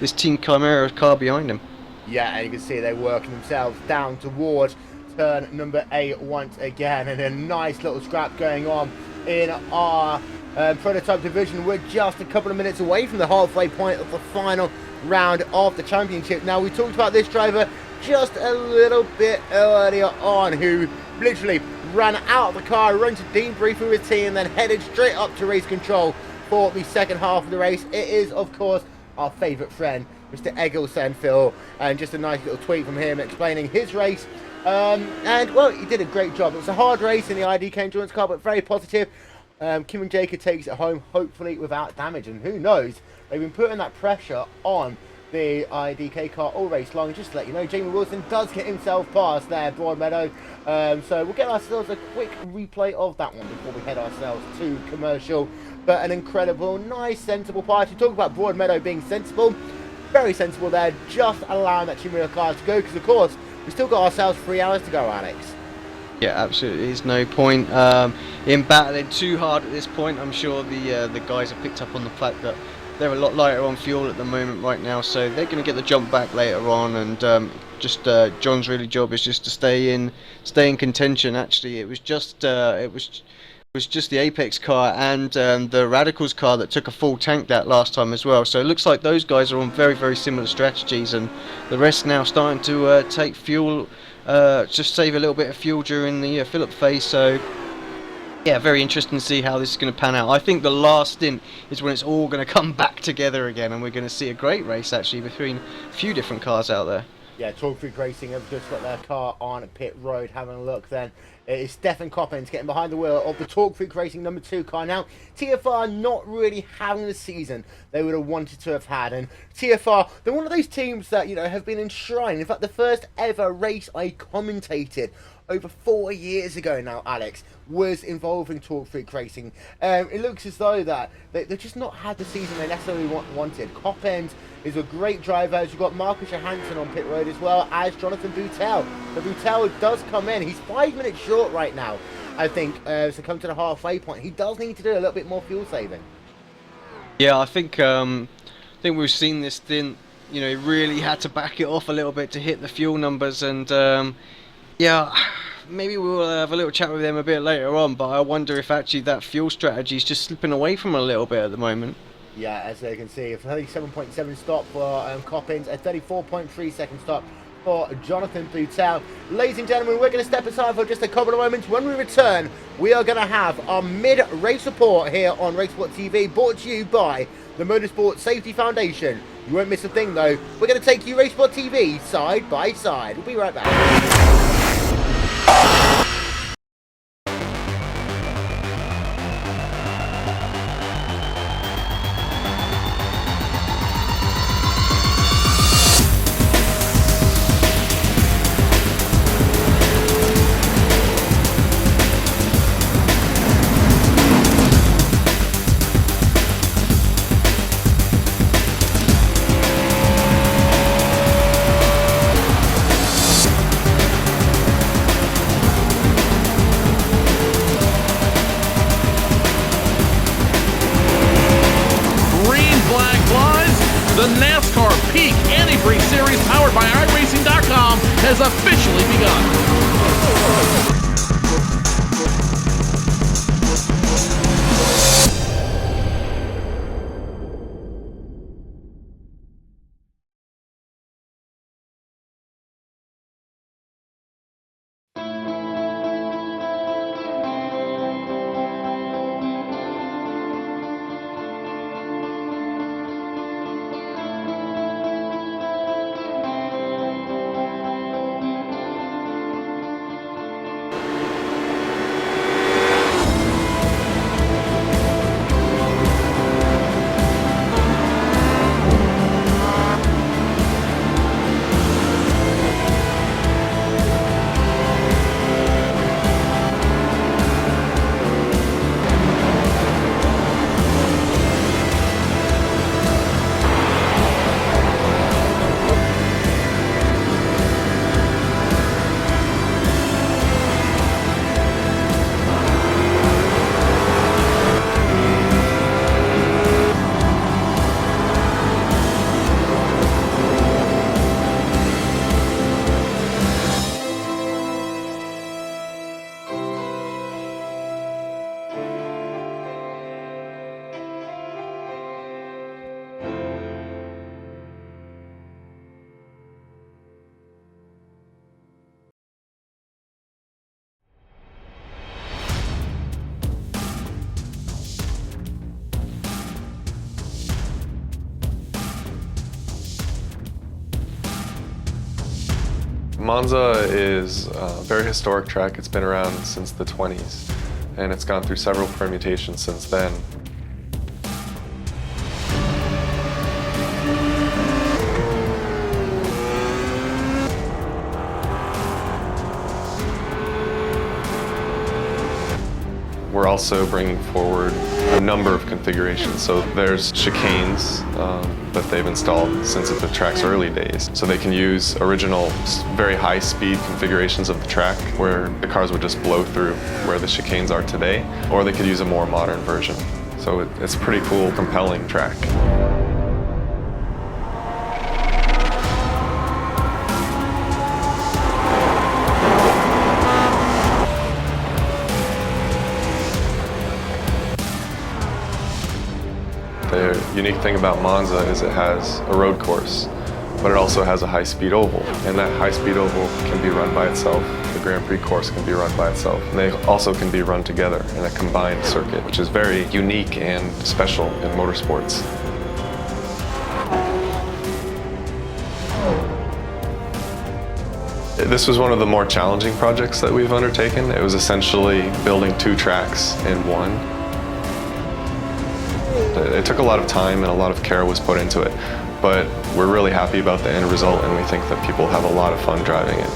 this Team Chimera car behind him. Yeah, and you can see they're working themselves down towards turn number 8 once again, and a nice little scrap going on in our prototype division. We're just a couple of minutes away from the halfway point of the final round of the championship. Now, we talked about this driver just a little bit earlier on, who literally ran out of the car, ran to debrief with his team, and then headed straight up to race control for the second half of the race. It is, of course, our favourite friend, Mr. Eggleston Phil, and just a nice little tweet from him explaining his race. And, well, he did a great job. It was a hard race in the IDK endurance car, but very positive. Kim and Jacob takes it home, hopefully without damage. And who knows, they've been putting that pressure on the IDK car all race long. Just to let you know, Jamie Wilson does get himself past there, Broadmeadow. So we'll get ourselves a quick replay of that one before we head ourselves to commercial. But an incredible, nice, sensible pass. You talk about Broadmeadow being sensible. Very sensible there, just allowing that Chimera car to go, because of course we still got ourselves 3 hours to go, Alex. Yeah, absolutely. There's no point in battling too hard at this point. I'm sure the guys have picked up on the fact that they're a lot lighter on fuel at the moment right now, so they're going to get the jump back later on. And just John's really job is just to stay in contention. Actually, it was just the Apex car and the Radicals car that took a full tank that last time as well. So it looks like those guys are on very, very similar strategies, and the rest now starting to take fuel, just save a little bit of fuel during the fill-up phase. So yeah, very interesting to see how this is going to pan out. I think the last stint is when it's all going to come back together again, and we're going to see a great race actually between a few different cars out there. Yeah, Talk Freak Racing have just got their car on pit road. Having a look then, it is Stefan Coppens getting behind the wheel of the Talk Freak Racing number 2 car. Now, TFR not really having the season they would have wanted to have had. And TFR, they're one of those teams that, you know, have been enshrined. In fact, the first ever race I commentated over 4 years ago now, Alex, was involving Talk Freak Racing. It looks as though that they've just not had the season they necessarily wanted. Coppens is a great driver. You've got Marcus Johansson on pit road as well as Jonathan Boutel. So Boutel does come in. He's 5 minutes short right now, I think, to come to the halfway point. He does need to do a little bit more fuel saving. Yeah, I think we've seen this stint. You know, he really had to back it off a little bit to hit the fuel numbers, and yeah, maybe we'll have a little chat with them a bit later on, but I wonder if actually that fuel strategy is just slipping away from him a little bit at the moment. Yeah, as you can see, a 37.7 stop for Coppens, a 34.3 second stop for Jonathan Boutel. Ladies and gentlemen, we're going to step aside for just a couple of moments. When we return, we are going to have our mid-race report here on RaceSpotTV, brought to you by the Motorsport Safety Foundation. You won't miss a thing, though. We're going to take you RaceSpotTV side by side. We'll be right back. The NASCAR Peak Antifreeze Series powered by iRacing.com has officially begun. Monza is a very historic track. It's been around since the 20s, and it's gone through several permutations since then. We're also bringing forward a number of configurations. So there's chicanes that they've installed since the track's early days. So they can use original, very high-speed configurations of the track where the cars would just blow through where the chicanes are today, or they could use a more modern version. So it's a pretty cool, compelling track. The unique thing about Monza is it has a road course, but it also has a high-speed oval, and that high-speed oval can be run by itself. The Grand Prix course can be run by itself, and they also can be run together in a combined circuit, which is very unique and special in motorsports. This was one of the more challenging projects that we've undertaken. It was essentially building two tracks in one. It took a lot of time and a lot of care was put into it, but we're really happy about the end result, and we think that people have a lot of fun driving it.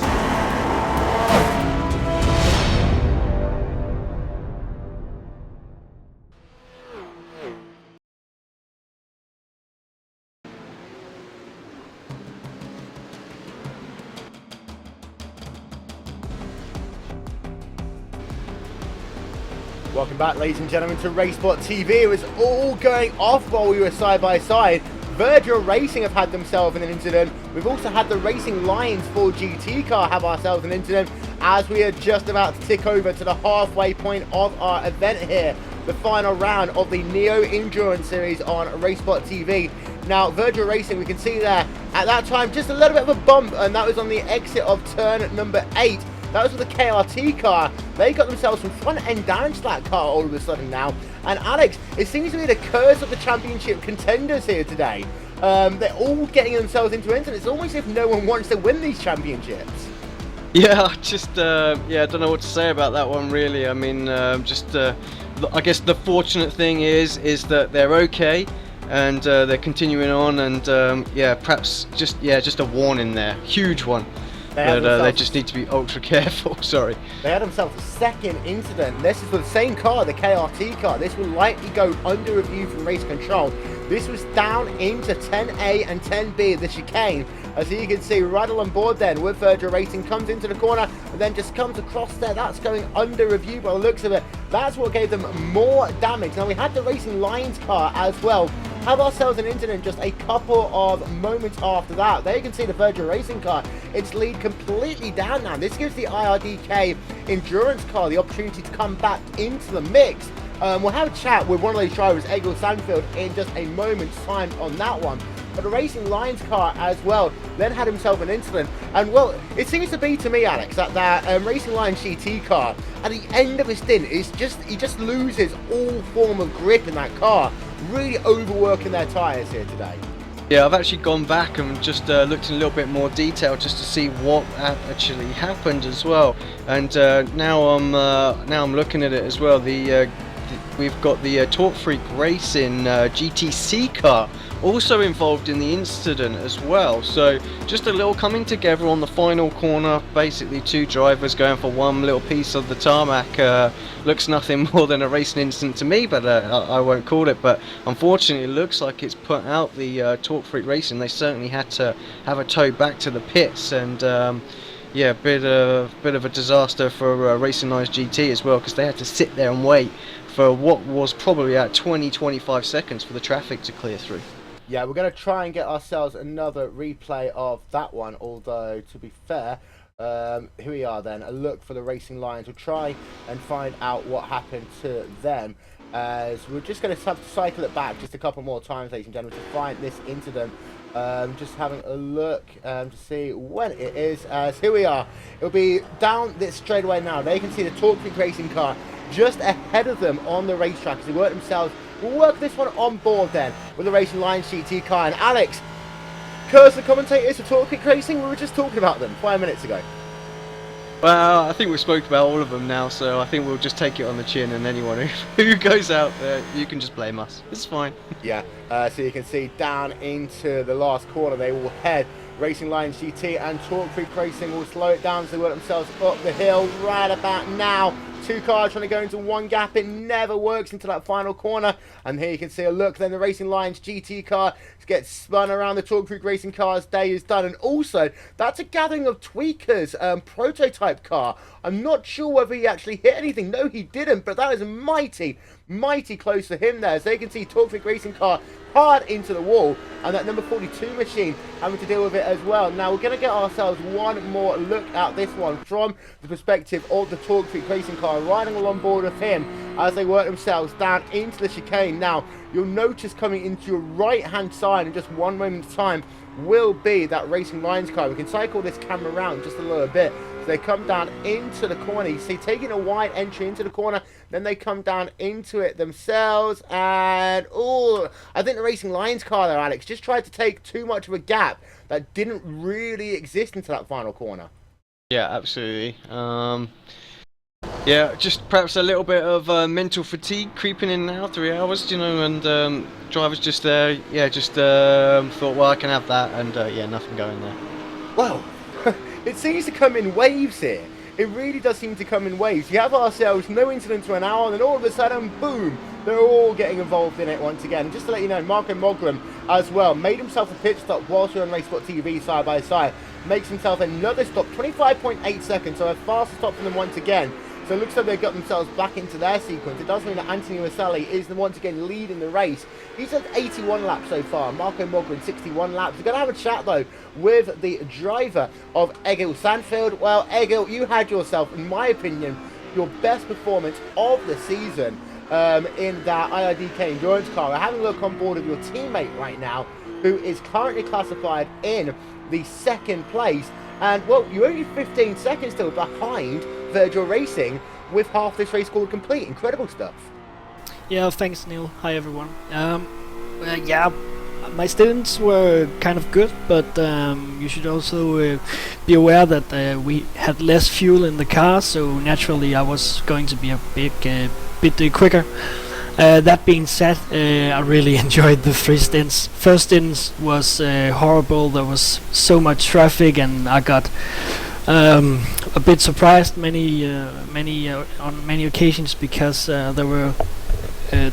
Welcome back, ladies and gentlemen, to RaceSpotTV. It was all going off while we were side by side. Virgil Racing have had themselves an incident. We've also had the Racing Lions 4 GT car have ourselves an incident as we are just about to tick over to the halfway point of our event here. The final round of the Neo Endurance Series on RaceSpotTV. Now, Virgil Racing, we can see there, at that time, just a little bit of a bump, and that was on the exit of turn number 8. That was with the KRT car. They got themselves some front end damage to that car all of a sudden now. And Alex, it seems to be the curse of the championship contenders here today. They're all getting themselves into incidents. It's almost as if no one wants to win these championships. Yeah, I don't know what to say about that one really. I mean, I guess the fortunate thing is that they're okay and they're continuing on, and perhaps just a warning there, huge one. They just need to be ultra careful. Sorry. They had themselves a second incident. This is with the same car, the KRT car. This will likely go under review from race control. This was down into 10A and 10B of the chicane. As you can see, right on board then with Virgil Racing, comes into the corner and then just comes across there. That's going under review by the looks of it. That's what gave them more damage. Now we had the Racing Lions car as well have ourselves an incident just a couple of moments after that. There you can see the Virgil Racing car, its lead completely down now. This gives the IRDK Endurance car the opportunity to come back into the mix. We'll have a chat with one of those drivers, Egil Sandfield, in just a moment's time on that one. But the Racing Lions car as well then had himself an incident, and well, it seems to be to me, Alex, that Racing Lions GT car at the end of his stint is he just loses all form of grip in that car, really overworking their tyres here today. Yeah, I've actually gone back and just looked in a little bit more detail just to see what actually happened as well, and now I'm looking at it as well. We've got the Torque Freak Racing GTC car also involved in the incident as well. So just a little coming together on the final corner. Basically two drivers going for one little piece of the tarmac. Looks nothing more than a racing incident to me, but I won't call it. But unfortunately it looks like it's put out the Torque Freak Racing. They certainly had to have a tow back to the pits, and yeah, bit of a disaster for Racing Lions GT as well, because they had to sit there and wait for what was probably at 20-25 seconds for the traffic to clear through. Yeah, we're going to try and get ourselves another replay of that one, although to be fair, here we are then, a look for the Racing Lions. We'll try and find out what happened to them, as we're just going to have to cycle it back just a couple more times, ladies and gentlemen, to find this incident. Just having a look to see when it is, as here we are. It'll be down this straightaway now. There you can see the Torque Freak Racing car just ahead of them on the racetrack as they work this one on board then with the Racing Lions GT car. And Alex, curse the commentators for Talk Creek Racing? We were just talking about them 5 minutes ago. Well, I think we've spoke about all of them now, so I think we'll just take it on the chin, and anyone who goes out there, you can just blame us. It's fine. Yeah, so you can see down into the last corner, they will head. Racing Lions GT and Talk Creek Racing will slow it down as they work themselves up the hill right about now. Two cars trying to go into one gap. It never works into that final corner. And here you can see a look. Then the Racing Lions GT car gets spun around the Talk Creek Racing car's day is done. And also, that's a gathering of Tweaker's prototype car. I'm not sure whether he actually hit anything. No, he didn't. But that is mighty close to him there. So you can see Talk Creek Racing car hard into the wall, and that number 42 machine having to deal with it as well. Now we're going to get ourselves one more look at this one from the perspective of the Talk Creek Racing car riding along board with him as they work themselves down into the chicane. Now you'll notice coming into your right hand side in just one moment's time will be that Racing Lions car. We can cycle this camera around just a little bit. So they come down into the corner. You see, taking a wide entry into the corner, then they come down into it themselves. And, oh, I think the Racing Lions car there, Alex, just tried to take too much of a gap that didn't really exist into that final corner. Yeah, absolutely. Yeah, just perhaps a little bit of mental fatigue creeping in now, 3 hours, you know, and drivers just thought, well, I can have that, and yeah, nothing going there. Well, it seems to come in waves here. It really does seem to come in waves. You have ourselves no incidents for an hour, and then all of a sudden, boom, they're all getting involved in it once again. And just to let you know, Marco Mogram as well made himself a pit stop whilst we're on RaceSpotTV side by side. Makes himself another stop, 25.8 seconds, so a faster stop for them once again. So it looks like they've got themselves back into their sequence. It does mean that Anthony Maselli is once again leading the race. He's had 81 laps so far. Marco Mogren 61 laps. We're going to have a chat though with the driver of Egil Sandfield. Well, Egil, you had yourself, in my opinion, your best performance of the season in that IRDK endurance car. We're having a look on board of your teammate right now, who is currently classified in the second place. And, well, you're only 15 seconds still behind Virgil Racing with half this race called complete. Incredible stuff. Yeah, thanks, Neil. Hi, everyone. Yeah, my stints were kind of good, but you should also be aware that we had less fuel in the car, so naturally I was going to be a bit quicker. That being said, I really enjoyed the 3 stints. First stint was horrible. There was so much traffic, and I got a bit surprised on many occasions because there were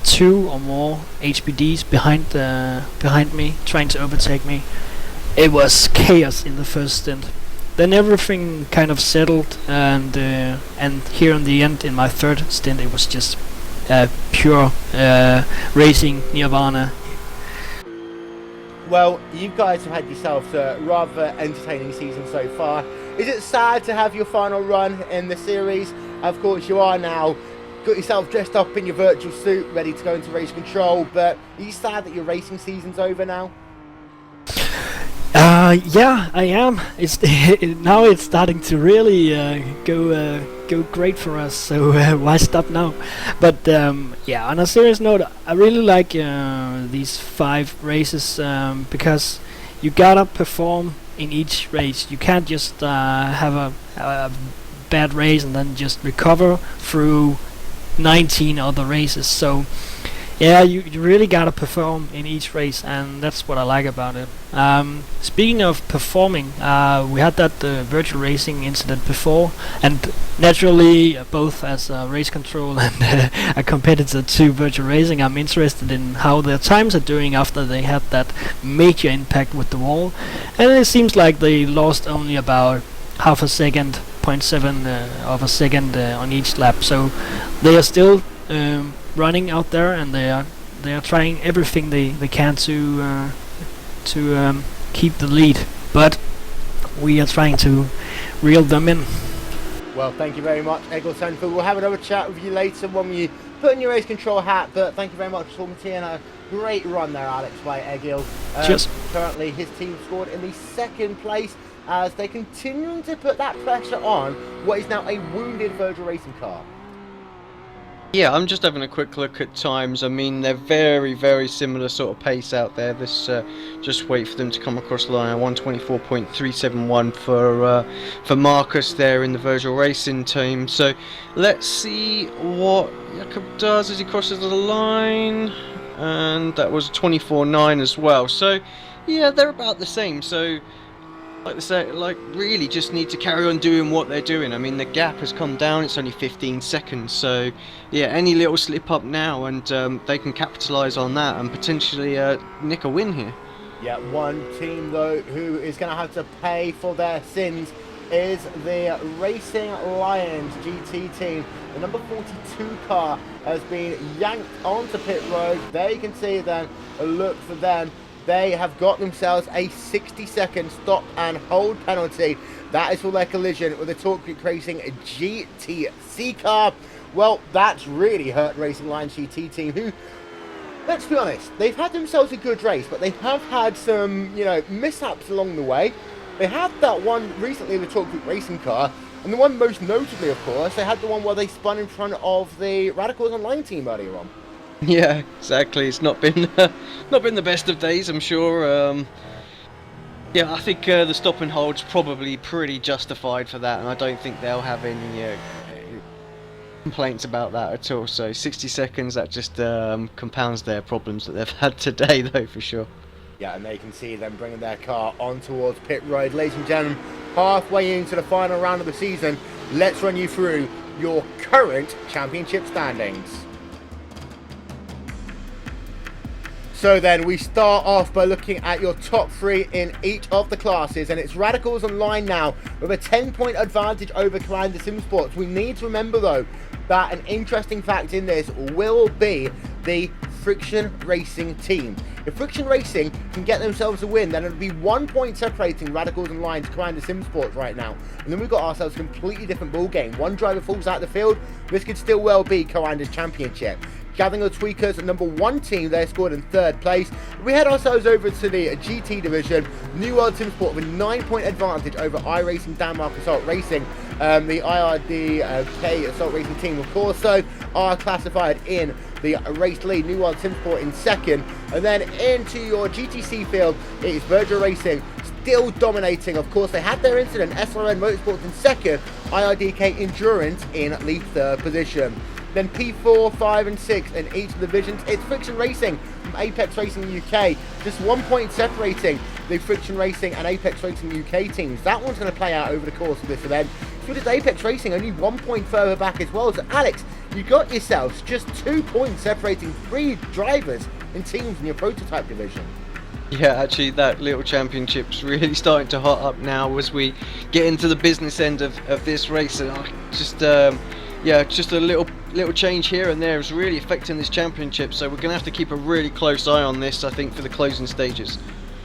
2 or more HPDs behind me trying to overtake me. It was chaos in the first stint. Then everything kind of settled, and here in the end, in my third stint, it was just pure racing nirvana. Well, you guys have had yourselves a rather entertaining season so far. Is it sad to have your final run in the series? Of course you are now. Got yourself dressed up in your virtual suit, ready to go into race control, but are you sad that your racing season's over now? Yeah, I am. It's now it's starting to really go great for us. So why stop now? But yeah, on a serious note, I really like these 5 races because you gotta perform in each race. You can't just have a bad race and then just recover through 19 other races. So yeah, you really gotta perform in each race, and that's what I like about it. Speaking of performing, we had that virtual racing incident before, and naturally, both as a race control and a competitor to virtual racing, I'm interested in how their times are doing after they had that major impact with the wall. And it seems like they lost only about half a second, 0.7 of a second on each lap. So they are still running out there, and they are trying everything they can to keep the lead, but we are trying to reel them in. Well, thank you very much, Egil Sandfield. We'll have another chat with you later when you put in your race control hat, but thank you very much for talking to you, and a great run there, Alex, by Egil. Cheers. Currently his team scored in the second place as they continuing to put that pressure on what is now a wounded Virgil Racing car. Yeah, I'm just having a quick look at times. I mean, they're very, very similar sort of pace out there. This just wait for them to come across the line. 124.371 for Marcus there in the Virtual Racing team. So let's see what Jakob does as he crosses the line, and that was 24.9 as well. So yeah, they're about the same. So like they say, like really just need to carry on doing what they're doing. I mean, the gap has come down, it's only 15 seconds, so yeah, any little slip up now and they can capitalise on that and potentially nick a win here. Yeah, one team though who is going to have to pay for their sins is the Racing Lions GT team. The number 42 car has been yanked onto pit road. There you can see then a look for them. They have got themselves a 60-second stop and hold penalty. That is for their collision with the Talk Creek Racing GTC car. Well, that's really hurt Racing Lions GT team, who, let's be honest, they've had themselves a good race, but they have had some, mishaps along the way. They had that one recently, the Talk Creek Racing car, and the one most notably, of course, they had the one where they spun in front of the Radicals Online team earlier on. Yeah, exactly. It's not been the best of days, I'm sure. Yeah, I think the stop and hold's probably pretty justified for that, and I don't think they'll have any complaints about that at all. So 60 seconds, that just compounds their problems that they've had today, though, for sure. Yeah, and they can see them bringing their car on towards pit road. Ladies and gentlemen, halfway into the final round of the season, let's run you through your current championship standings. So then we start off by looking at your top three in each of the classes, and it's Radicals Online now with a 10-point advantage over Commander Sim Sports. We need to remember though that an interesting fact in this will be the Friction Racing team. If Friction Racing can get themselves a win, then it'll be 1 point separating Radicals Online to Commander Sim Sports right now. And then we've got ourselves a completely different ball game. One driver falls out of the field, this could still well be Commander's championship. Gathering the Tweakers, number one team, they're scored in third place. We head ourselves over to the GT division. New World Sim Sport with a 9-point advantage over iRacing Denmark Assault Racing. The IRDK Assault Racing team, of course, so are classified in the race lead. New World Sim Sport in second. And then into your GTC field, it is Virtual Racing still dominating. Of course, they had their incident. SLN Motorsports in second. IRDK Endurance in the third position. Then P4, 5 and 6 in each of the divisions. It's Friction Racing from Apex Racing UK. Just 1 point separating the Friction Racing and Apex Racing UK teams. That one's going to play out over the course of this event. So does Apex Racing, only 1 point further back as well. So Alex, you got yourselves just 2 points separating 3 drivers in teams in your prototype division. Yeah, actually that little championship's really starting to hot up now as we get into the business end of this race. And just a little change here and there is really affecting this championship, so we're going to have to keep a really close eye on this, I think, for the closing stages.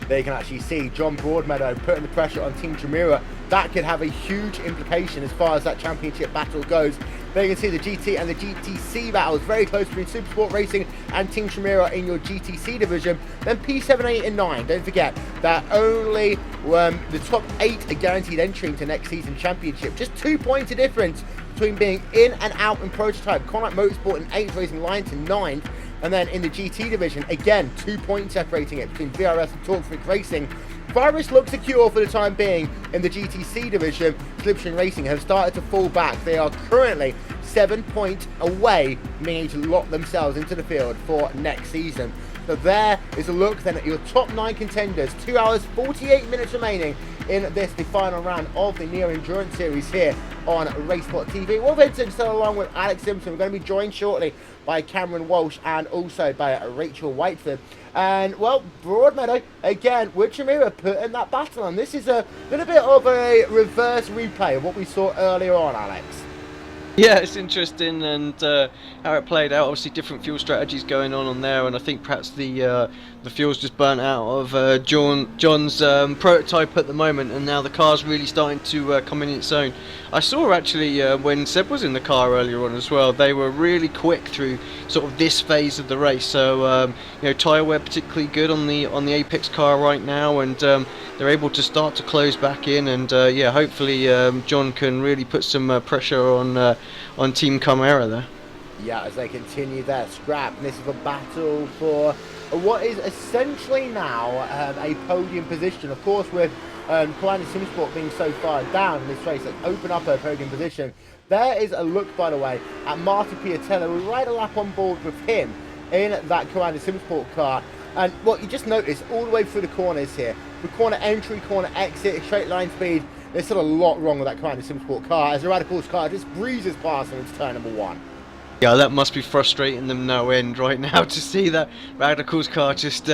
There you can actually see John Broadmeadow putting the pressure on Team Chimera. That could have a huge implication as far as that championship battle goes. There you can see the GT and the GTC battles very close between Supersport Racing and Team Chimera in your GTC division. Then P7, 8 and 9. Don't forget that only the top 8 are guaranteed entry into next season championship. Just 2 points of difference between being in and out in prototype. Conrad Motorsport and 8th Racing Lions in 9th. And then in the GT division, again, 2 points separating it between VRS and Talk Freak Racing. Virus looks secure for the time being in the GTC division. Slipstream Racing have started to fall back. They are currently 7 points away, meaning to lock themselves into the field for next season. So there is a look then at your top 9 contenders. 2 hours, 48 minutes remaining in this, the final round of the Neo Endurance Series here on RaceSpotTV. We'll Vincent still along with Alex Simpson. We're going to be joined shortly by Cameron Walsh and also by Rachel Whiteford. And, well, Broadmeadow, again, with Chimera putting that battle on. This is a little bit of a reverse replay of what we saw earlier on, Alex. Yeah, it's interesting and how it played out. Obviously, different fuel strategies going on there, and I think perhaps the fuel's just burnt out of John's prototype at the moment, and now the car's really starting to come in its own. I saw actually when Seb was in the car earlier on as well, they were really quick through sort of this phase of the race. So tyre wear particularly good on the Apex car right now, and they're able to start to close back in, and hopefully John can really put some pressure on Team Chimera there. Yeah, as they continue their scrap, and this is a battle for what is essentially now a podium position. Of course, with Coanda Simsport being so far down in this race, let's open up a podium position. There is a look, by the way, at Marty Piatella. We're right a lap on board with him in that Coanda Simsport car. And what you just notice all the way through the corners here, the corner entry, corner exit, straight line speed, there's still a lot wrong with that Coanda Simsport car, as the Radicals car just breezes past them into turn number 1. Yeah, that must be frustrating them no end right now to see that Radicals car just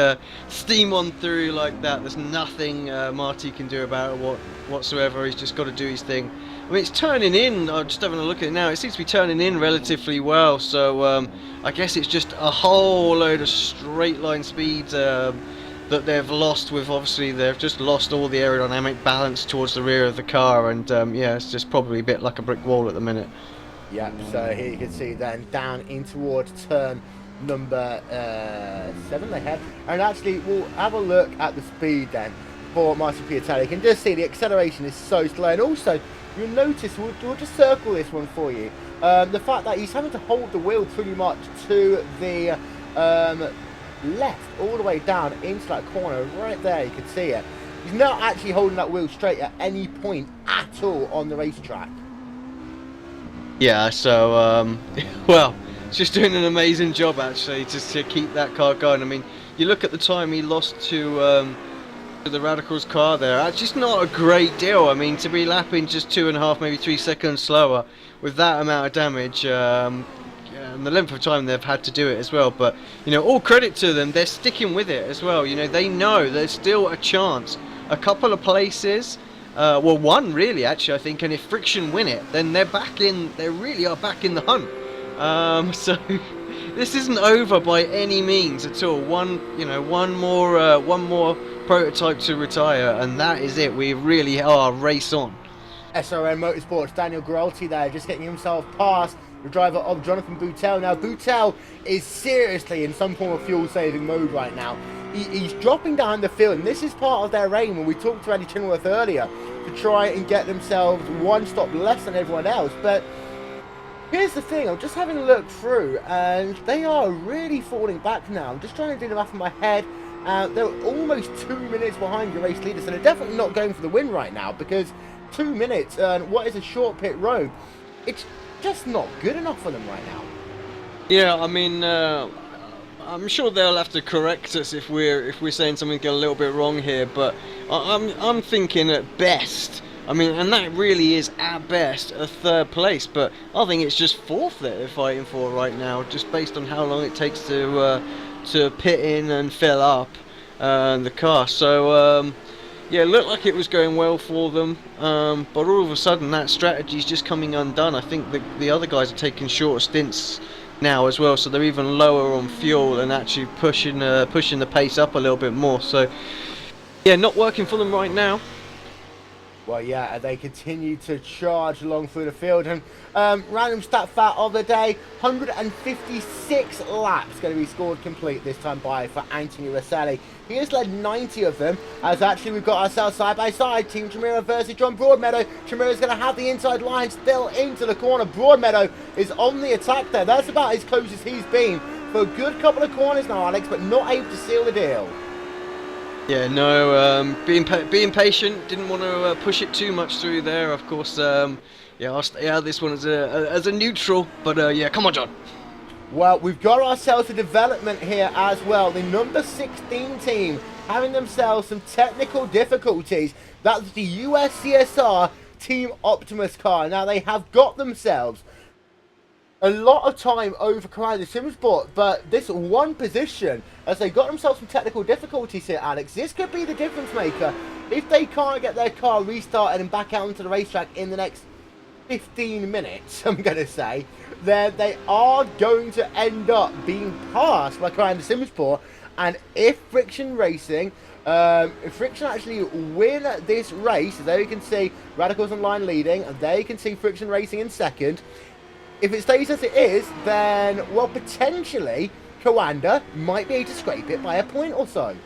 steam on through like that. There's nothing Marty can do about it whatsoever. He's just got to do his thing. I mean, it's turning in. I'm just having a look at it now. It seems to be turning in relatively well. So I guess it's just a whole load of straight line speeds that they've lost. With obviously they've just lost all the aerodynamic balance towards the rear of the car, and yeah, it's just probably a bit like a brick wall at the minute. Yep, so here you can see then down in towards turn number 7 they head. And actually we'll have a look at the speed then for Martin Piatella. You can just see the acceleration is so slow, and also you'll notice, we'll just circle this one for you, the fact that he's having to hold the wheel pretty much to the left all the way down into that corner right there. You can see it. He's not actually holding that wheel straight at any point at all on the racetrack. Yeah, so, well, it's just doing an amazing job, actually, just to keep that car going. I mean, you look at the time he lost to the Radicals car there, it's just not a great deal. I mean, to be lapping just 2.5, maybe 3 seconds slower with that amount of damage, and the length of time they've had to do it as well. But, you know, all credit to them, they're sticking with it as well. You know, they know there's still a chance. A couple of places... well, one really, actually, I think, and if Friction win it, then they're back in. They really are back in the hunt. So this isn't over by any means at all. One more prototype to retire, and that is it. We really are race on. SRM Motorsports, Daniel Giralti there, just getting himself past the driver of Jonathan Boutel. Now, Boutel is seriously in some form of fuel-saving mode right now. He's dropping down the field, and this is part of their aim when we talked to Andy Chinworth earlier, to try and get themselves one stop less than everyone else. But here's the thing, I'm just having a look through, and they are really falling back now. I'm just trying to do the math in my head. They're almost 2 minutes behind your race leader, so they're definitely not going for the win right now, because 2 minutes and what is a short pit road, it's just not good enough for them right now. Yeah, I mean, I'm sure they'll have to correct us if we're saying something a little bit wrong here, but I'm thinking at best. I mean, and that really is at best a 3rd place, but I think it's just 4th that they're fighting for right now, just based on how long it takes to pit in and fill up the car. So yeah, it looked like it was going well for them, but all of a sudden that strategy's just coming undone. I think the other guys are taking shorter stints now as well, so they're even lower on fuel and actually pushing the pace up a little bit more. So yeah, not working for them right now. Well, yeah, they continue to charge along through the field, and random stat fact of the day, 156 laps going to be scored complete this time for Anthony Rosselli. He has led 90 of them, as actually we've got ourselves side by side, Team Chimera versus John Broadmeadow. Chimera's going to have the inside line still into the corner. Broadmeadow is on the attack there. That's about as close as he's been for a good couple of corners now, Alex, but not able to seal the deal. Yeah, no, being patient, didn't want to push it too much through there. Of course, yeah, I'll stay out of this one as a neutral, but yeah, come on, John. Well, we've got ourselves a development here as well. The number 16 team having themselves some technical difficulties. That's the USCSR Team Optimus car. Now, they have got themselves a lot of time over Coanda Simsport, but this one position, as they got themselves some technical difficulties here, Alex, this could be the difference maker. If they can't get their car restarted and back out onto the racetrack in the next 15 minutes, I'm going to say, then they are going to end up being passed by Coanda Simsport. And if Friction Racing, if Friction actually win this race, there you can see Radicals Online leading, and there you can see Friction Racing in second. If it stays as it is, then, well, potentially, Coanda might be able to scrape it by a point or so.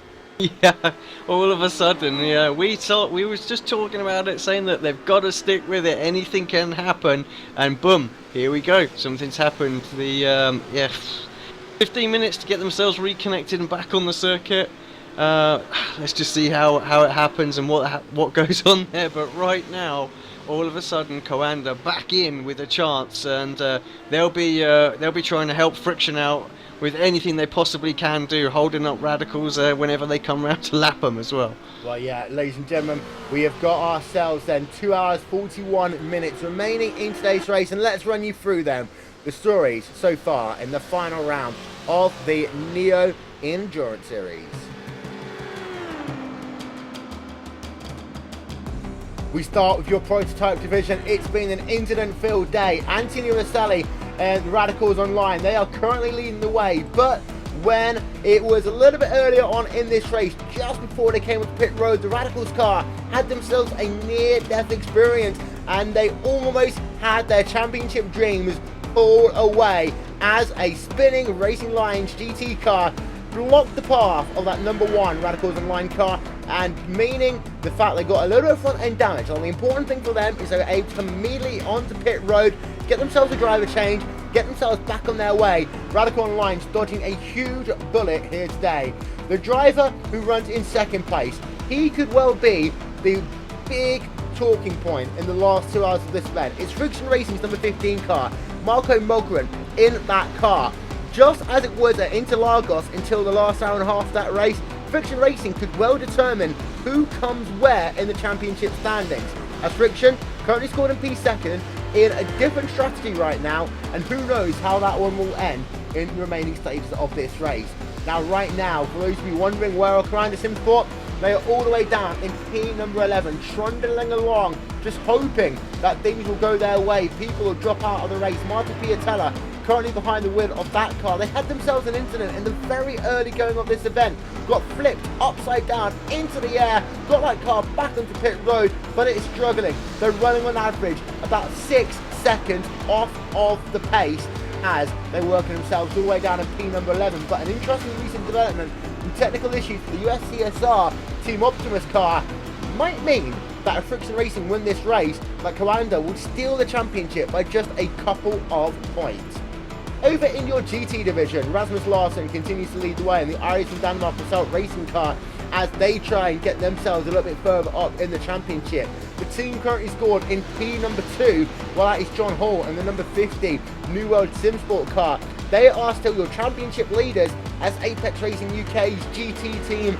Yeah, all of a sudden, yeah, we was just talking about it, saying that they've got to stick with it. Anything can happen, and boom, here we go. Something's happened. The 15 minutes to get themselves reconnected and back on the circuit. Let's just see how it happens and what goes on there. But right now, all of a sudden, Coanda back in with a chance, and they'll be trying to help Friction out with anything they possibly can do, holding up Radicals whenever they come round to lap them as well. Well, yeah, ladies and gentlemen, we have got ourselves then 2 hours 41 minutes remaining in today's race, and let's run you through them, the stories so far in the final round of the Neo Endurance Series. We start with your prototype division. It's been an incident-filled day. Antonio Rosselli and Radicals Online, they are currently leading the way, but when it was a little bit earlier on in this race, just before they came up to pit road, the Radicals car had themselves a near-death experience, and they almost had their championship dreams fall away as a spinning Racing Lions GT car blocked the path of that number 1 Radicals Online car, and meaning the fact they got a little bit of front end damage. And the important thing for them is they were able to come immediately onto pit road, get themselves a driver change, get themselves back on their way. Radical Online dodging a huge bullet here today. The driver who runs in second place, he could well be the big talking point in the last 2 hours of this event. It's Friction Racing's number 15 car, Marco Mogren, in that car. Just as it was at Interlagos until the last hour and a half of that race, Friction Racing could well determine who comes where in the championship standings, as Friction currently scored in P2 in a different strategy right now, and who knows how that one will end in the remaining stages of this race. Now right now, for those of you wondering where are Coranda Simsport, they are all the way down in P number 11, trundling along, just hoping that things will go their way. People will drop out of the race. Marta Piatella currently behind the wheel of that car. They had themselves an incident in the very early going of this event, got flipped upside down into the air, got that car back onto pit road, but it is struggling. They're running on average about 6 seconds off of the pace as they're working themselves all the way down in P number 11. But an interesting recent development and technical issues for the USCSR Team Optimus car might mean that if Friction Racing win this race, that Coanda will steal the championship by just a couple of points. Over in your GT division, Rasmus Larsen continues to lead the way in the Irish and Denmark Assault Racing car as they try and get themselves a little bit further up in the championship. The team currently scored in P number 2, while that is John Hall and the number 50 New World Simsport car. They are still your championship leaders as Apex Racing UK's GT team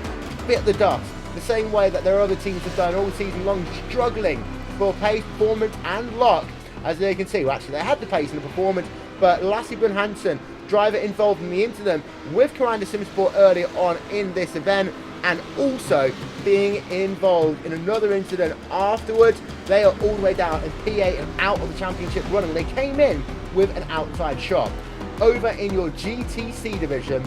bit the dust, the same way that their other teams have done all season long, struggling for pace, performance and luck. As they can see, well, actually they had the pace and the performance, but Lassie Brun Hansen, driver involved in the incident with Coranda Simsport earlier on in this event, and also being involved in another incident afterwards. They are all the way down in P8 and out of the championship running. They came in with an outside shot. Over in your GTC division,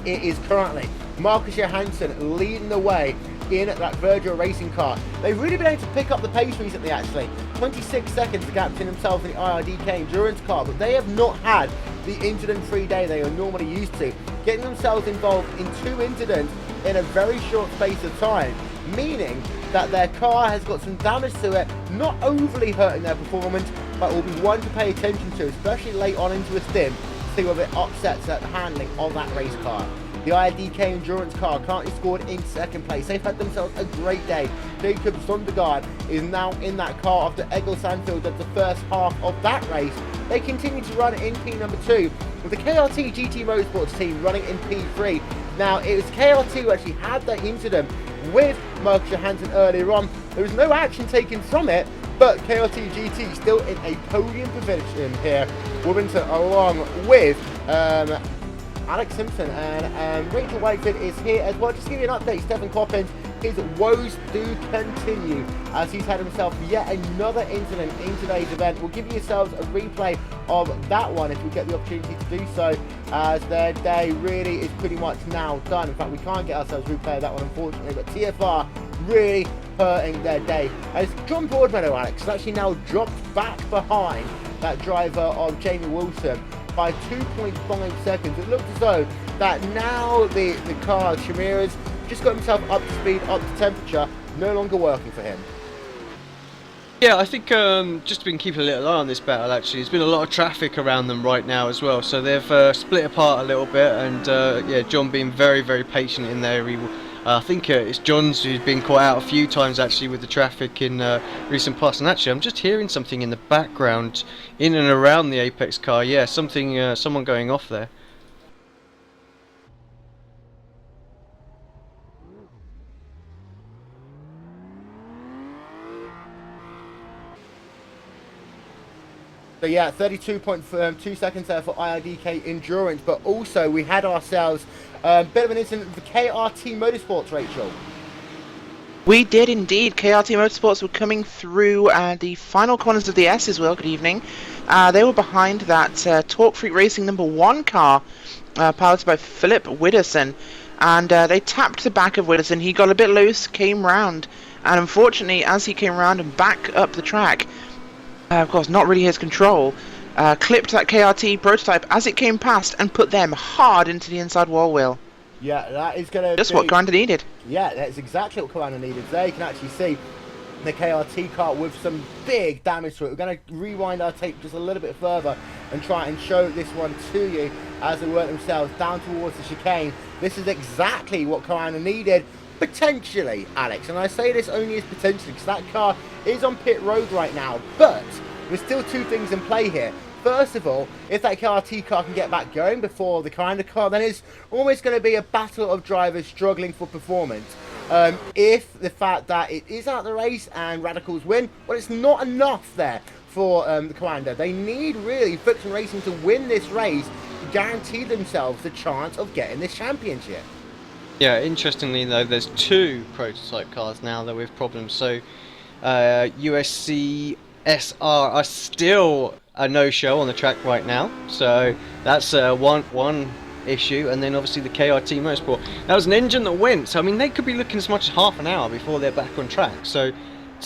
it is currently Marcus Johansson leading the way in that Virgil Racing car. They've really been able to pick up the pace recently actually. 26 seconds to captain himself in the IRDK Endurance car, but they have not had the incident-free day they are normally used to, getting themselves involved in 2 incidents in a very short space of time, meaning that their car has got some damage to it, not overly hurting their performance, but will be one to pay attention to, especially late on into a stint, to see whether it upsets the handling of that race car. The IDK Endurance car currently scored in second place. They've had themselves a great day. Jacob Sondergaard is now in that car after Egil Sandfield does the first half of that race. They continue to run in P number 2, with the KRT GT Motorsports team running in P3. Now, it was KRT who actually had that incident with Marcus Johansson earlier on. There was no action taken from it, but KRT GT still in a podium position here. Withington along with Alex Simpson, and Rachel Whitefield is here as well. Just to give you an update, Stephen Coppins, his woes do continue as he's had himself yet another incident in today's event. We'll give yourselves a replay of that one if we get the opportunity to do so, as their day really is pretty much now done. In fact, we can't get ourselves a replay of that one unfortunately, but TFR really hurting their day as John Broadmeadow, Alex, has actually now dropped back behind that driver of Jamie Wilson by 2.5 seconds. It looks as though that now the car, Shamira's just got himself up to speed, up to temperature, no longer working for him. Yeah, I think just been keeping a little eye on this battle actually. There's been a lot of traffic around them right now as well, so they've split apart a little bit, and yeah, John being very, very patient in there. I think it's John's who's been caught out a few times actually with the traffic in recent past. And actually, I'm just hearing something in the background in and around the Apex car. Yeah, something, someone going off there. So yeah, 32.2 seconds there for IRDK Endurance, but also we had ourselves a bit of an incident with the KRT Motorsports, Rachel. We did indeed. KRT Motorsports were coming through the final corners of the S as well. Good evening. They were behind that Torque Freak Racing #1 car, piloted by Philip Widderson, and they tapped the back of Widderson. He got a bit loose, came round, and unfortunately, as he came round and back up the track, of course, not really his control, clipped that KRT prototype as it came past and put them hard into the inside wall wheel. Yeah, that is going to just what Commander needed. Yeah, that's exactly what Commander needed. There you can actually see the KRT car with some big damage to it. We're going to rewind our tape just a little bit further and try and show this one to you as they work themselves down towards the chicane. This is exactly what Commander needed. Potentially, Alex, and I say this only as potentially because that car is on pit road right now, but there's still two things in play here. First of all, if that KRT car can get back going before the Commander car, then it's almost going to be a battle of drivers struggling for performance. If the fact that it is out of the race and Radicals win, well, it's not enough there for the Commander. They need really Friction Racing to win this race to guarantee themselves the chance of getting this championship. Yeah, interestingly though, there's two prototype cars now that with problems. So USC SR are still a no-show on the track right now. So that's one issue, and then obviously the KRT Motorsport. That was an engine that went. So I mean, they could be looking as much as half an hour before they're back on track. So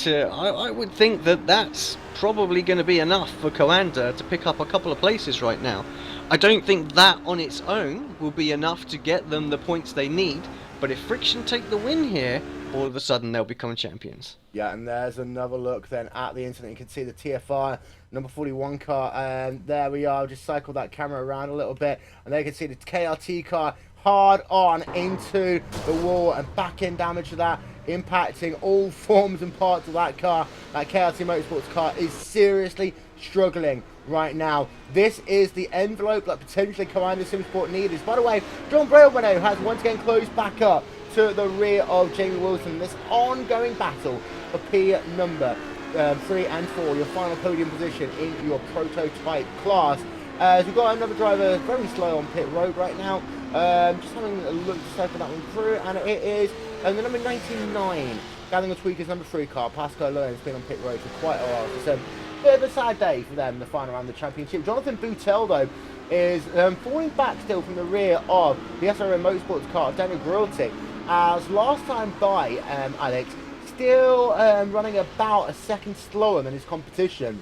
I would think that that's probably going to be enough for Commander to pick up a couple of places right now. I don't think that on its own will be enough to get them the points they need, but if Friction take the win here, all of a sudden they'll become champions. Yeah, and there's another look then at the incident. You can see the TFR #41 car, and there we are. Just cycle that camera around a little bit, and there you can see the KRT car hard on into the wall and back end damage to that, impacting all forms and parts of that car. That KRT Motorsports car is seriously struggling right now. This is the envelope that potentially Commander SimSport needs. By the way, John Brailmano has once again closed back up to the rear of Jamie Wilson. This ongoing battle for P number 3 and 4, your final podium position in your prototype class. As we've got another driver very slow on pit road right now. Just having a look to cycle that one through, and it is the number 99, Gathering Tweakers #3 car. Pascal Lowen has been on pit road for quite a while. So it's a bit of a sad day for them, the final round of the championship. Jonathan Boutel, though, is falling back still from the rear of the SRM Motorsports car, Daniel Grilty. As last time by, Alex, still running about a second slower than his competition.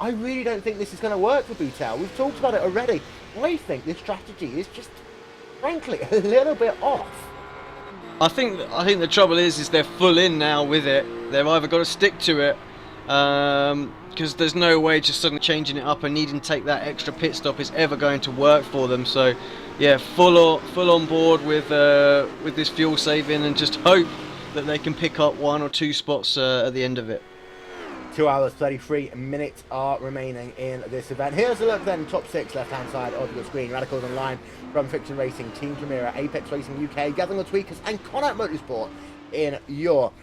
I really don't think this is going to work for Boutel. We've talked about it already. I think this strategy is just, frankly, a little bit off. I think the trouble is they're full in now with it. They've either got to stick to it, because there's no way just suddenly changing it up and needing to take that extra pit stop is ever going to work for them. So, yeah, full on board with this fuel saving, and just hope that they can pick up 1 or 2 spots at the end of it. 2 hours 33 minutes are remaining in this event. Here's a look then, top 6 left hand side of your screen. Radicals Online from Friction Racing, Team Primera, Apex Racing UK, Gathering the Tweakers and Connaught Motorsport in your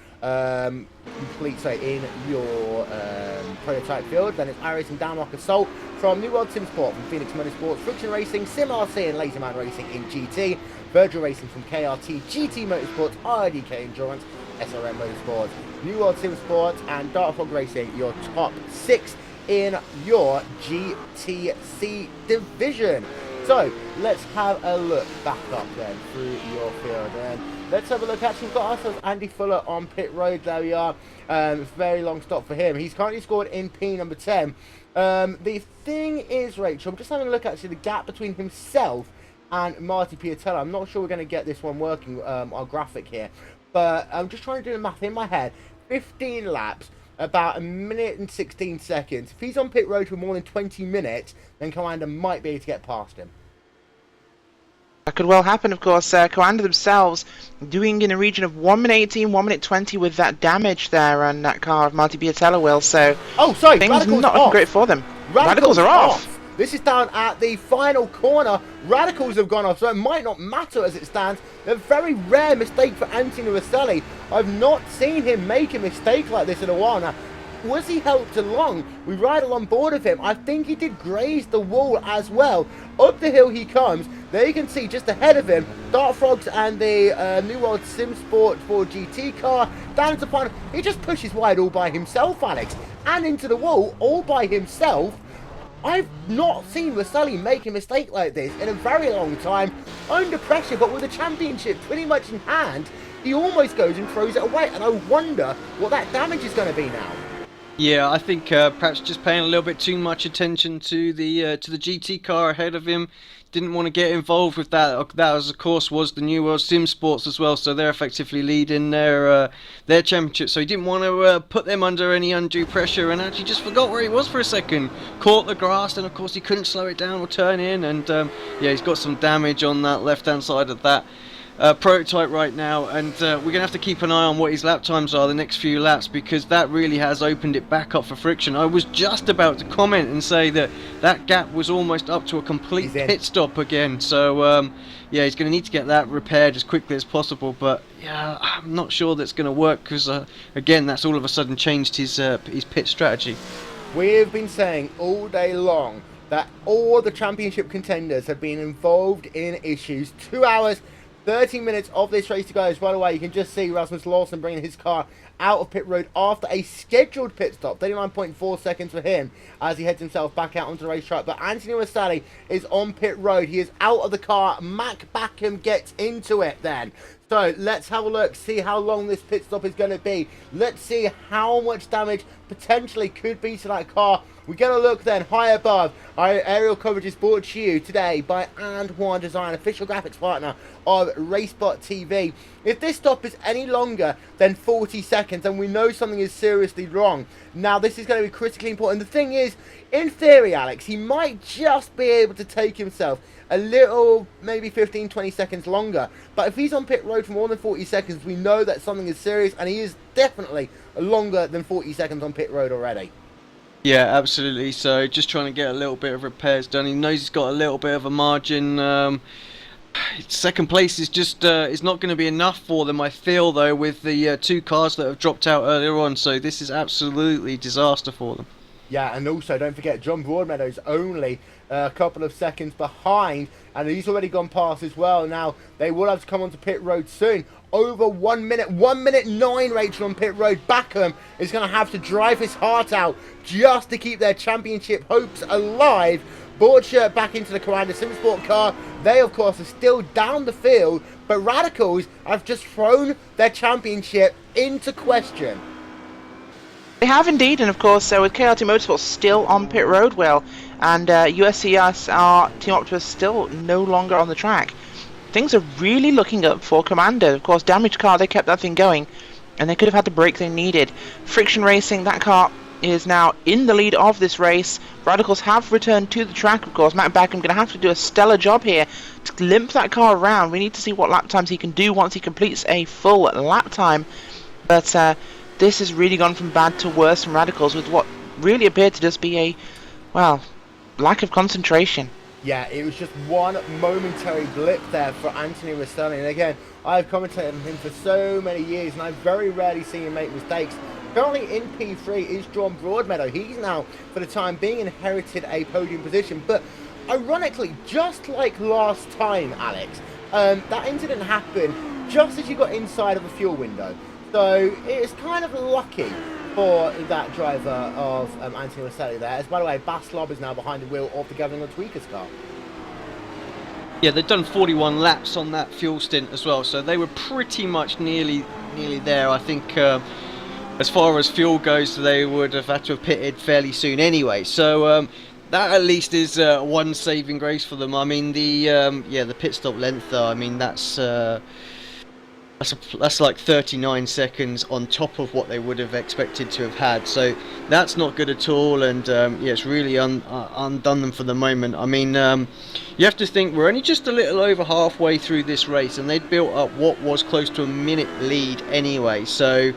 prototype field. Then it's iRacing Downlock Assault from New World Sim Sport from Phoenix Motorsports, Friction Racing, Sim RC and Laserman Racing in GT, Virgil Racing from KRT, GT Motorsports, RDK Endurance, SRM Motorsports, New World Sim Sport and Dark Fog Racing, your top 6 in your GTC division. So let's have a look back up then through your field, and let's have a look. Actually, we've got ourselves Andy Fuller on pit road. There we are. Very long stop for him. He's currently scored in P number 10. The thing is, Rachel, I'm just having a look actually the gap between himself and Marty Piatella. I'm not sure we're going to get this one working, our graphic here, but I'm just trying to do the math in my head. 15 laps, about 1 minute and 16 seconds. If he's on pit road for more than 20 minutes, then Commander might be able to get past him. That could well happen, of course. Commander themselves doing in a region of 1 minute 18, 1 minute 20 with that damage there on that car of Marty Piatella, Will. So, oh, sorry, things Radical's not off. looking great for them. Radicals are off. This is down at the final corner. Radicals have gone off, so it might not matter as it stands. A very rare mistake for Anthony Rosselli. I've not seen him make a mistake like this in a while now. Was he helped along? We ride along board of him. I think he did graze the wall as well. Up the hill he comes. There you can see just ahead of him, Dart Frogs and the New World Sim Sport 4 GT car. Down to the final. He just pushes wide all by himself, Alex. And into the wall all by himself. I've not seen Rosselli make a mistake like this in a very long time. Under pressure, but with the championship pretty much in hand, he almost goes and throws it away. And I wonder what that damage is going to be now. Yeah, I think perhaps just paying a little bit too much attention to the GT car ahead of him. Didn't want to get involved with that. That, of course, was the New World Sim Sports as well, so they're effectively leading their championship. So he didn't want to put them under any undue pressure, and actually just forgot where he was for a second. Caught the grass, and of course he couldn't slow it down or turn in, and yeah, he's got some damage on that left-hand side of that prototype right now, and we're going to have to keep an eye on what his lap times are the next few laps, because that really has opened it back up for friction. I was just about to comment and say that that gap was almost up to a complete pit stop again, so yeah, he's going to need to get that repaired as quickly as possible, but yeah, I'm not sure that's going to work, because again, that's all of a sudden changed his pit strategy. We've been saying all day long that all the championship contenders have been involved in issues. 2 hours 13 minutes of this race to go. As by the way, you can just see Rasmus Lawson bringing his car out of pit road after a scheduled pit stop. 39.4 seconds for him as he heads himself back out onto the racetrack. But Anthony Rosselli is on pit road. He is out of the car. Mac Backham gets into it then. So let's have a look, see how long this pit stop is going to be. Let's see how much damage potentially could be to that car. We're going to look then high above. Our aerial coverage is brought to you today by And1 Design, official graphics partner of RaceSpotTV. If this stop is any longer than 40 seconds, then we know something is seriously wrong. Now, this is going to be critically important. The thing is, in theory, Alex, he might just be able to take himself a little, maybe 15-20 seconds longer. But if he's on pit road for more than 40 seconds, we know that something is serious, and he is definitely longer than 40 seconds on pit road already. Yeah, absolutely. So just trying to get a little bit of repairs done. He knows he's got a little bit of a margin. Second place is just is not going to be enough for them, I feel, though, with the two cars that have dropped out earlier on. So this is absolutely disaster for them. Yeah, and also don't forget John Broadmeadow's only a couple of seconds behind, and he's already gone past as well. Now they will have to come onto pit road soon. Over 1 minute, 1 minute 9, Rachel, on pit road. Backham is going to have to drive his heart out just to keep their championship hopes alive. Boardshirt back into the Commander Simsport car. They, of course, are still down the field, but Radicals have just thrown their championship into question. They have indeed, and of course, with KRT Motorsports still on pit road, Will, and USCSR Team Optimus still no longer on the track. Things are really looking up for Commander. Of course, damaged car, they kept that thing going, and they could have had the break they needed. Friction Racing, that car is now in the lead of this race. Radicals have returned to the track, of course. Matt Backham going to have to do a stellar job here to limp that car around. We need to see what lap times he can do once he completes a full lap time. But this has really gone from bad to worse from Radicals with what really appeared to just be a, well, lack of concentration. Yeah, it was just one momentary blip there for Anthony Rosselli. And again, I've commentated on him for so many years, and I've very rarely seen him make mistakes. Currently in P3 is John Broadmeadow. He's now, for the time being, inherited a podium position. But ironically, just like last time, Alex, that incident happened just as you got inside of a fuel window. So it's kind of lucky for that driver of Anthony Rosselli there. As by the way, Bas Lobb is now behind the wheel of the Governor Tweakers car. Yeah, they've done 41 laps on that fuel stint as well, so they were pretty much nearly there. I think as far as fuel goes, they would have had to have pitted fairly soon anyway. So that at least is one saving grace for them. I mean, the pit stop length, though, I mean, that's like 39 seconds on top of what they would have expected to have had. So that's not good at all, and it's really undone them for the moment. I mean, you have to think we're only just a little over halfway through this race, and they'd built up what was close to a minute lead anyway. So you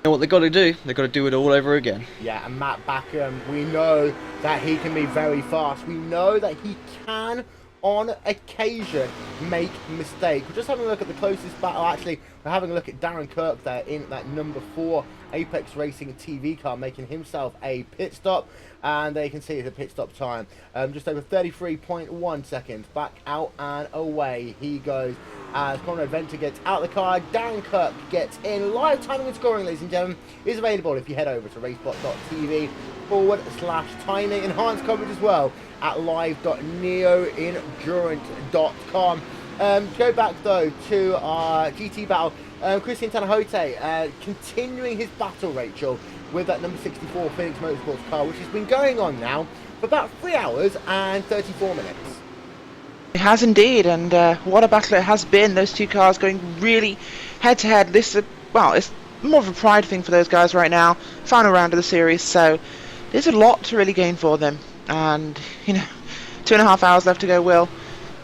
know what they've got to do? They've got to do it all over again. Yeah, and Matt Backham, we know that he can be very fast. We know that he can, on occasion, make mistakes. We're just having a look at the closest battle. Actually, we're having a look at Darren Kirk there in that number 4 Apex Racing TV car, making himself a pit stop, and they can see the pit stop time just over 33.1 seconds. Back out and away he goes as Conrad Venter gets out of the car. Darren Kirk gets in. Live timing and scoring, ladies and gentlemen, is available if you head over to RaceSpot.TV/timing. Enhanced coverage as well at live.neoendurance.com. Go back though to our GT battle. Christian Tanahote continuing his battle, Rachel, with that number 64 Phoenix Motorsports car, which has been going on now for about 3 hours and 34 minutes. It has indeed, and what a battle it has been. Those two cars going really head to head. This is it's more of a pride thing for those guys right now. Final round of the series, so there's a lot to really gain for them. And 2.5 hours left to go. Well,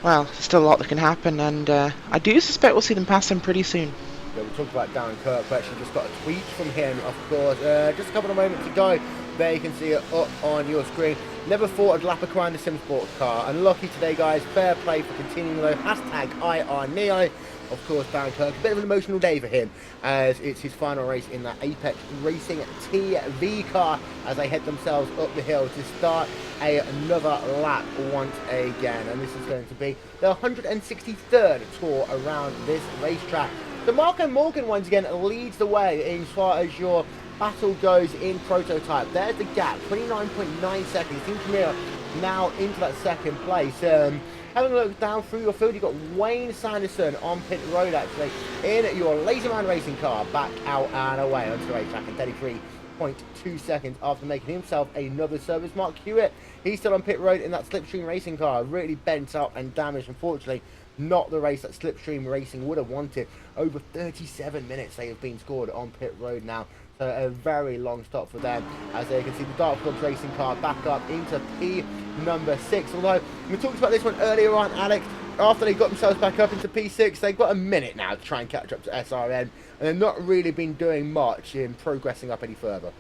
there's still a lot that can happen, and I do suspect we'll see them pass them pretty soon. Yeah, we talked about Darren Kirk. We actually just got a tweet from him, of course, just a couple of moments ago. There you can see it up on your screen. Never thought I'd lap a car in the SimSports car. Unlucky today, guys. Fair play for continuing though. #IRNeo. Of course, Darren Kirk, a bit of an emotional day for him, as it's his final race in that Apex Racing TV car, as they head themselves up the hill to start another lap once again. And this is going to be the 163rd tour around this racetrack. So Marco Morgan once again leads the way as far as your battle goes in prototype. There's the gap, 29.9 seconds. Team Camille now into that second place. Having a look down through your field, you've got Wayne Sanderson on pit road, actually, in your Laserman racing car, back out and away onto the racetrack in 33.2 seconds after making himself another service. Mark Hewitt, he's still on pit road in that Slipstream racing car, really bent up and damaged, unfortunately. Not the race that Slipstream Racing would have wanted. Over 37 minutes they have been scored on pit road now. So a very long stop for them, as they can see the Dark Clubs racing car back up into P number 6. Although we talked about this one earlier on, Alex, after they got themselves back up into P6, they've got a minute now to try and catch up to SRN, and they've not really been doing much in progressing up any further.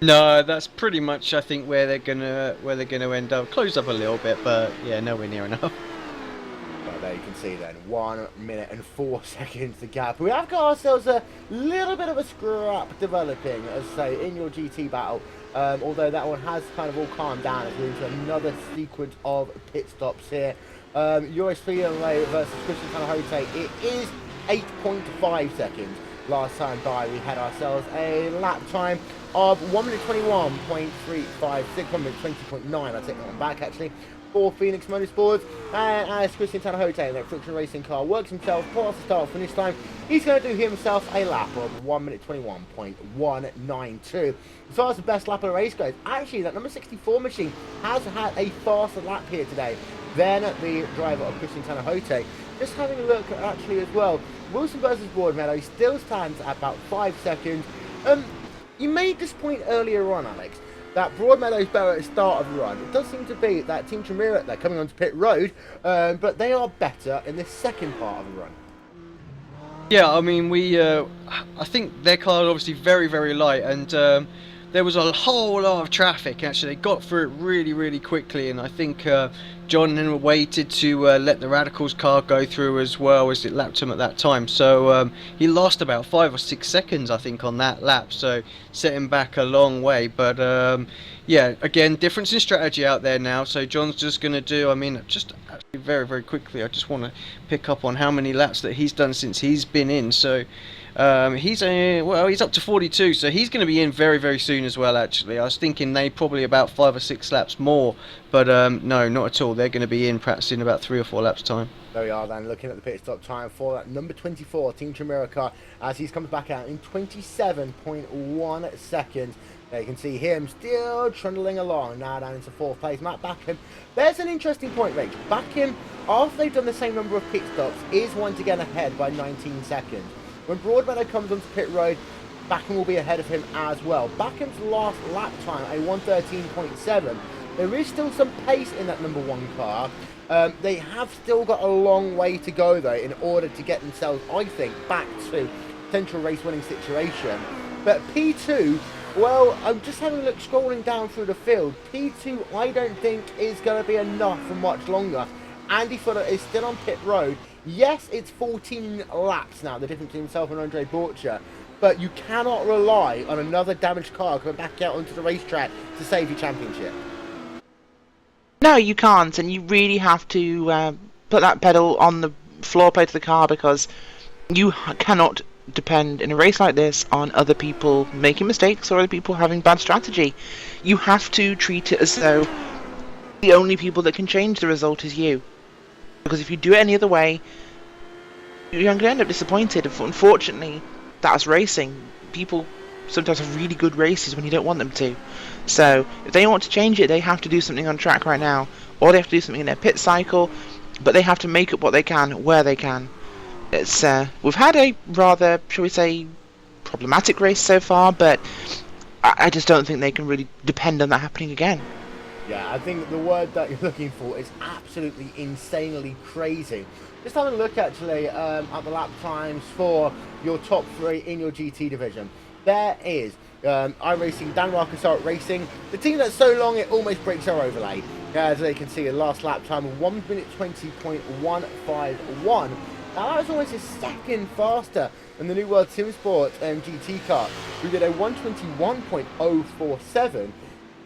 No, that's pretty much, I think, where they're gonna end up. Close up a little bit, but yeah, nowhere near enough. There you can see then, 1 minute and 4 seconds the gap. We have got ourselves a little bit of a scrap developing, as I say, in your GT battle. Although that one has kind of all calmed down as we're into another sequence of pit stops here. Joris Fiorelli versus Christian Tanahote. It is 8.5 seconds. Last time by, we had ourselves a lap time of 1 minute 21.356, 1 minute 20.9. I'll take that one back actually. For Phoenix Motorsports, and as Christian Tanahote in that friction racing car works himself past the start finish time, he's going to do himself a lap of 1 minute 21.192. As far as the best lap of the race goes, actually that number 64 machine has had a faster lap here today than the driver of Christian Tanahote. Just having a look actually as well, Wilson versus Broadmeadow still stands at about 5 seconds. You made this point earlier on, Alex, that Broadmeadow's better at the start of the run. It does seem to be that Team Tremere, they're coming onto pit road, but they are better in the second part of the run. Yeah, I mean, I think their car is obviously very, very light, and there was a whole lot of traffic. Actually, they got through it really, really quickly, and I think John then waited to let the Radicals car go through as well as it lapped him at that time. So he lost about 5 or 6 seconds, I think, on that lap. So set him back a long way. But yeah, again, difference in strategy out there now. So John's just going to do, I mean, just actually very, very quickly, I just want to pick up on how many laps that he's done since he's been in. So he's up to 42, so he's going to be in very, very soon as well. Actually, I was thinking they probably about 5 or 6 laps more, but no, not at all. They're going to be in perhaps in about 3 or 4 laps time. There we are then, looking at the pit stop time for that number 24 Team Chimera car, as he comes back out in 27.1 seconds. There you can see him still trundling along, now down into 4th place. Matt Backham. There's an interesting point, Rich. Backham, after they've done the same number of pit stops, is once again ahead by 19 seconds. When Broadmeadow comes onto pit road, Backham will be ahead of him as well. Backham's last lap time, a 1:13.7. There is still some pace in that number 1 car. They have still got a long way to go, though, in order to get themselves, I think, back to potential race-winning situation. But P2, well, I'm just having a look, scrolling down through the field. P2, I don't think is going to be enough for much longer. Andy Fuller is still on pit road. Yes, it's 14 laps now, the difference between himself and Andre Borcher. But you cannot rely on another damaged car coming back out onto the racetrack to save your championship. No, you can't, and you really have to put that pedal on the floor plate of the car, because you cannot depend in a race like this on other people making mistakes or other people having bad strategy. You have to treat it as though the only people that can change the result is you. Because if you do it any other way, you're going to end up disappointed. Unfortunately, that's racing. People sometimes have really good races when you don't want them to. So if they want to change it, they have to do something on track right now, or they have to do something in their pit cycle, but they have to make up what they can where they can. It's we've had a rather, shall we say, problematic race so far, but I just don't think they can really depend on that happening again. Yeah, I think the word that you're looking for is absolutely insanely crazy. Just having a look actually at the lap times for your top 3 in your GT division. There is iRacing, Dan Rockesaurus Racing, the team that's so long it almost breaks our overlay. As they can see, the last lap time of 1 minute 20.151. Now that was almost a second faster than the New World Sim Sport GT car, who did a 121.047.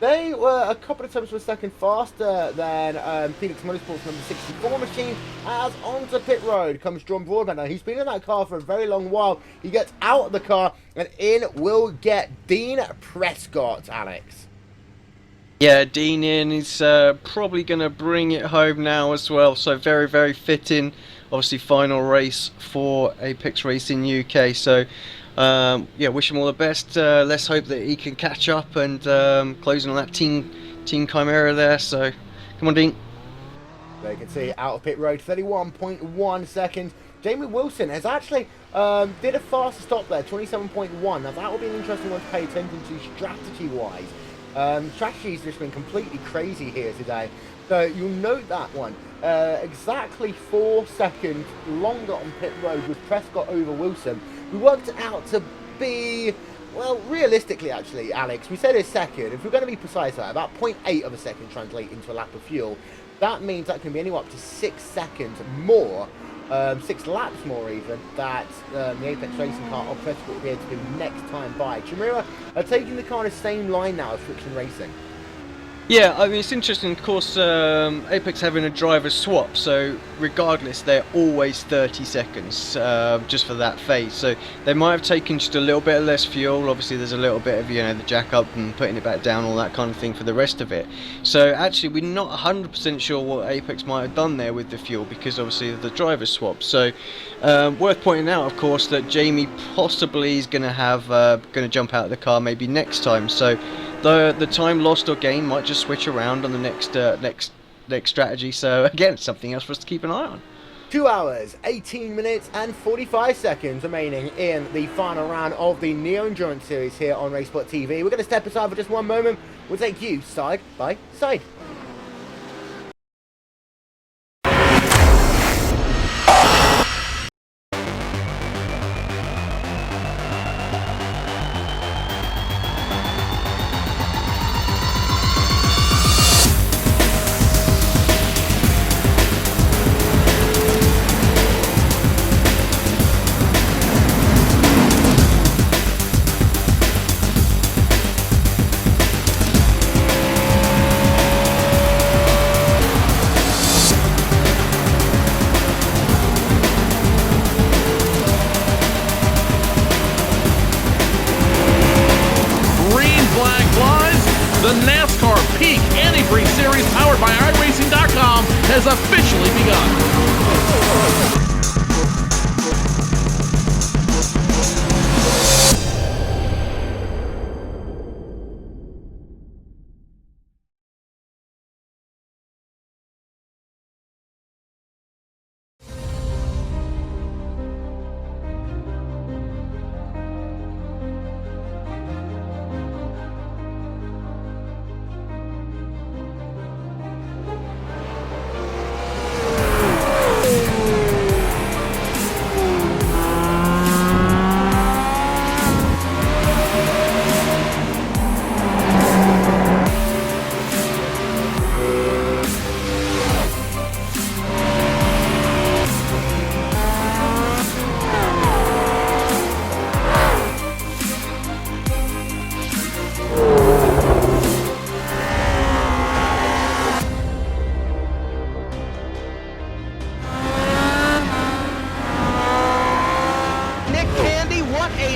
They were a couple of times per second faster than Phoenix Motorsports number 64 machine. As onto pit road comes John Broadmeadow. He's been in that car for a very long while. He gets out of the car, and in will get Dean Prescott, Alex. Yeah, Dean in is probably going to bring it home now as well. So very, very fitting. Obviously, final race for Apex Racing UK. So, yeah, wish him all the best. Let's hope that he can catch up and closing on that Team Chimera there. So, come on, Dean. There you can see out of pit road, 31.1 seconds. Jamie Wilson has actually did a faster stop there, 27.1. Now that will be an interesting one to pay attention to strategy-wise. Strategy's just been completely crazy here today. So you'll note that one. Exactly 4 seconds longer on pit road with Prescott over Wilson. We worked it out to be, well, realistically actually, Alex, we said a second. If we're going to be precise, about 0.8 of a second translate into a lap of fuel. That means that can be anywhere up to 6 seconds more, 6 laps more even, that the Apex Racing car or Prescott will be able to do next time by. Chimera are taking the car on the same line now as Friction Racing. Yeah, I mean, it's interesting, of course, Apex having a driver swap, so regardless, they're always 30 seconds just for that phase. So they might have taken just a little bit less fuel. Obviously, there's a little bit of, you know, the jack up and putting it back down, all that kind of thing for the rest of it. So actually, we're not 100% sure what Apex might have done there with the fuel, because obviously of the driver swap. So worth pointing out, of course, that Jamie possibly is going to jump out of the car maybe next time. So the time lost or gained might just switch around on the next strategy. So again, something else for us to keep an eye on. 2 hours, 18 minutes and 45 seconds remaining in the final round of the Neo Endurance Series here on RaceSpotTV. We're going to step aside for just one moment. We'll take you side by side. The NASCAR Peak Antifreeze Series powered by iRacing.com has officially begun.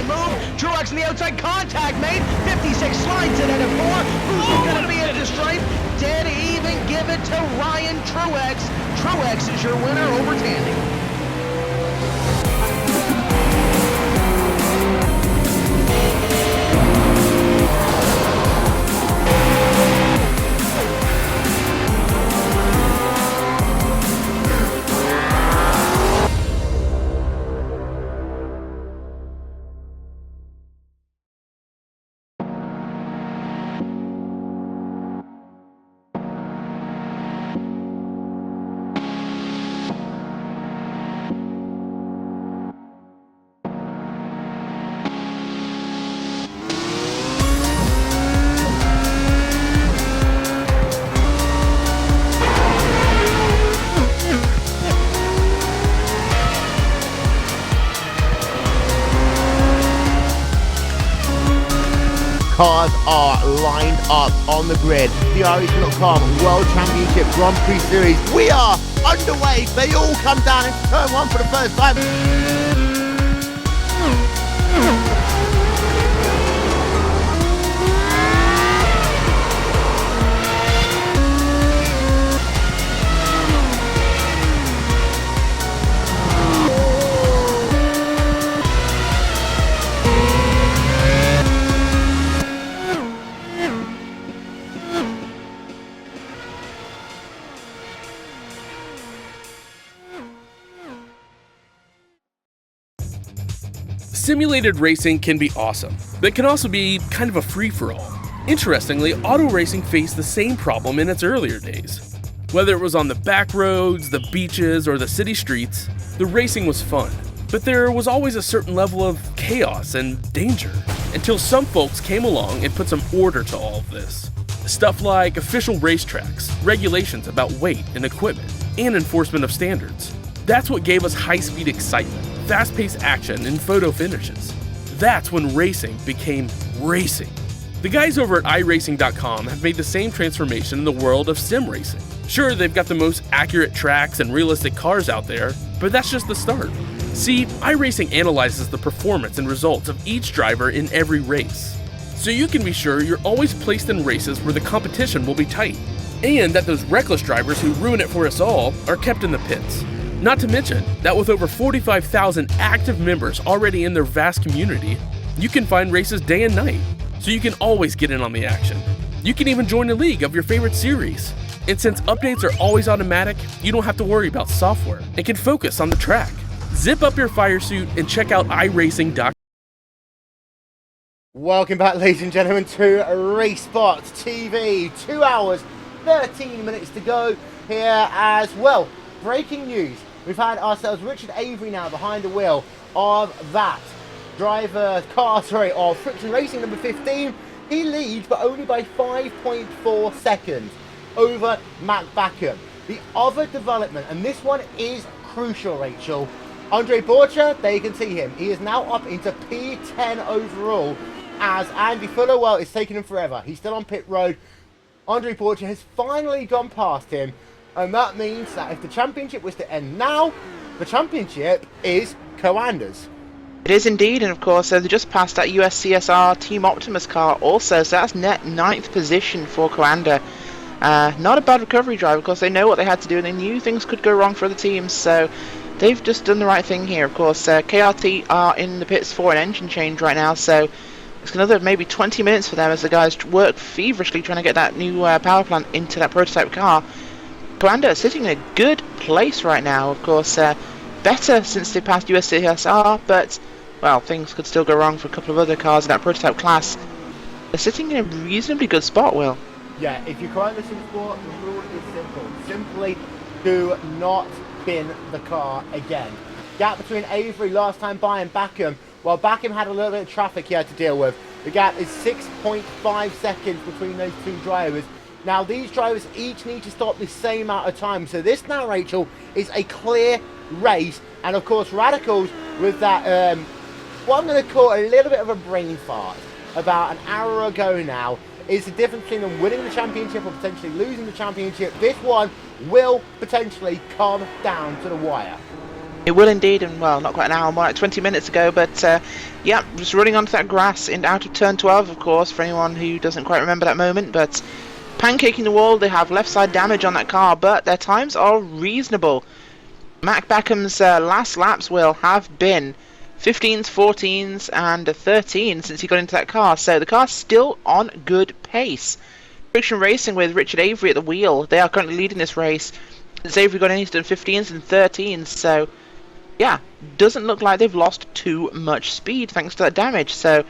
move. Truex in the outside, contact made. 56 slides it out of 4. Who's going to be at the stripe? Did even give it to Ryan Truex. Truex is your winner over Tandy. Cars are lined up on the grid. The RaceSpotTV World Championship Grand Prix Series. We are underway. They all come down into turn 1 for the first time. Simulated racing can be awesome, but it can also be kind of a free-for-all. Interestingly, auto racing faced the same problem in its earlier days. Whether it was on the back roads, the beaches, or the city streets, the racing was fun. But there was always a certain level of chaos and danger, until some folks came along and put some order to all of this. Stuff like official racetracks, regulations about weight and equipment, and enforcement of standards. That's what gave us high-speed excitement, fast-paced action, and photo finishes. That's when racing became racing. The guys over at iRacing.com have made the same transformation in the world of sim racing. Sure, they've got the most accurate tracks and realistic cars out there, but that's just the start. See, iRacing analyzes the performance and results of each driver in every race, so you can be sure you're always placed in races where the competition will be tight, and that those reckless drivers who ruin it for us all are kept in the pits. Not to mention that with over 45,000 active members already in their vast community, you can find races day and night, so you can always get in on the action. You can even join a league of your favorite series. And since updates are always automatic, you don't have to worry about software and can focus on the track. Zip up your fire suit and check out iRacing.com. Welcome back, ladies and gentlemen, to RaceSpotTV. 2 hours, 13 minutes to go here as well. Breaking news. We've had ourselves Richard Avery now behind the wheel of that of Friction Racing number 15. He leads, but only by 5.4 seconds over Matt Backham. The other development, and this one is crucial, Rachel. Andre Borcha, there you can see him. He is now up into P10 overall, as Andy Fuller, well, it's taken him forever. He's still on pit road. Andre Borcha has finally gone past him. And that means that if the championship was to end now, the championship is Coander's. It is indeed, and of course they just passed that USCSR Team Optimus car also, so that's net 9th position for Coander. Not a bad recovery drive, because they know what they had to do and they knew things could go wrong for other teams, so they've just done the right thing here. Of course, KRT are in the pits for an engine change right now, so it's another maybe 20 minutes for them as the guys work feverishly trying to get that new power plant into that prototype car. Coander sitting in a good place right now, of course, better since they passed USCSR, but, well, things could still go wrong for a couple of other cars in that prototype class. They're sitting in a reasonably good spot, Will. Yeah, if you're Coander Sim Sport, the rule is simple. Simply do not bin the car again. Gap between Avery last time by and Backham. Well, Backham had a little bit of traffic he had to deal with. The gap is 6.5 seconds between those two drivers. Now, these drivers each need to stop the same amount of time. So this now, Rachel, is a clear race. And, of course, Radicals with that, what I'm going to call a little bit of a brain fart about an hour ago now, is the difference between them winning the championship or potentially losing the championship. This one will potentially come down to the wire. It will indeed, and well, not quite an hour, more like 20 minutes ago, but yeah, just running onto that grass out of turn 12, of course, for anyone who doesn't quite remember that moment, but pancaking the wall. They have left side damage on that car, but their times are reasonable. Mac Beckham's last laps will have been 15s, 14s, and 13 since he got into that car, so the car's still on good pace. Friction Racing with Richard Avery at the wheel, they are currently leading this race. Since Avery got in, he's done 15s and 13s, so yeah, doesn't look like they've lost too much speed thanks to that damage. So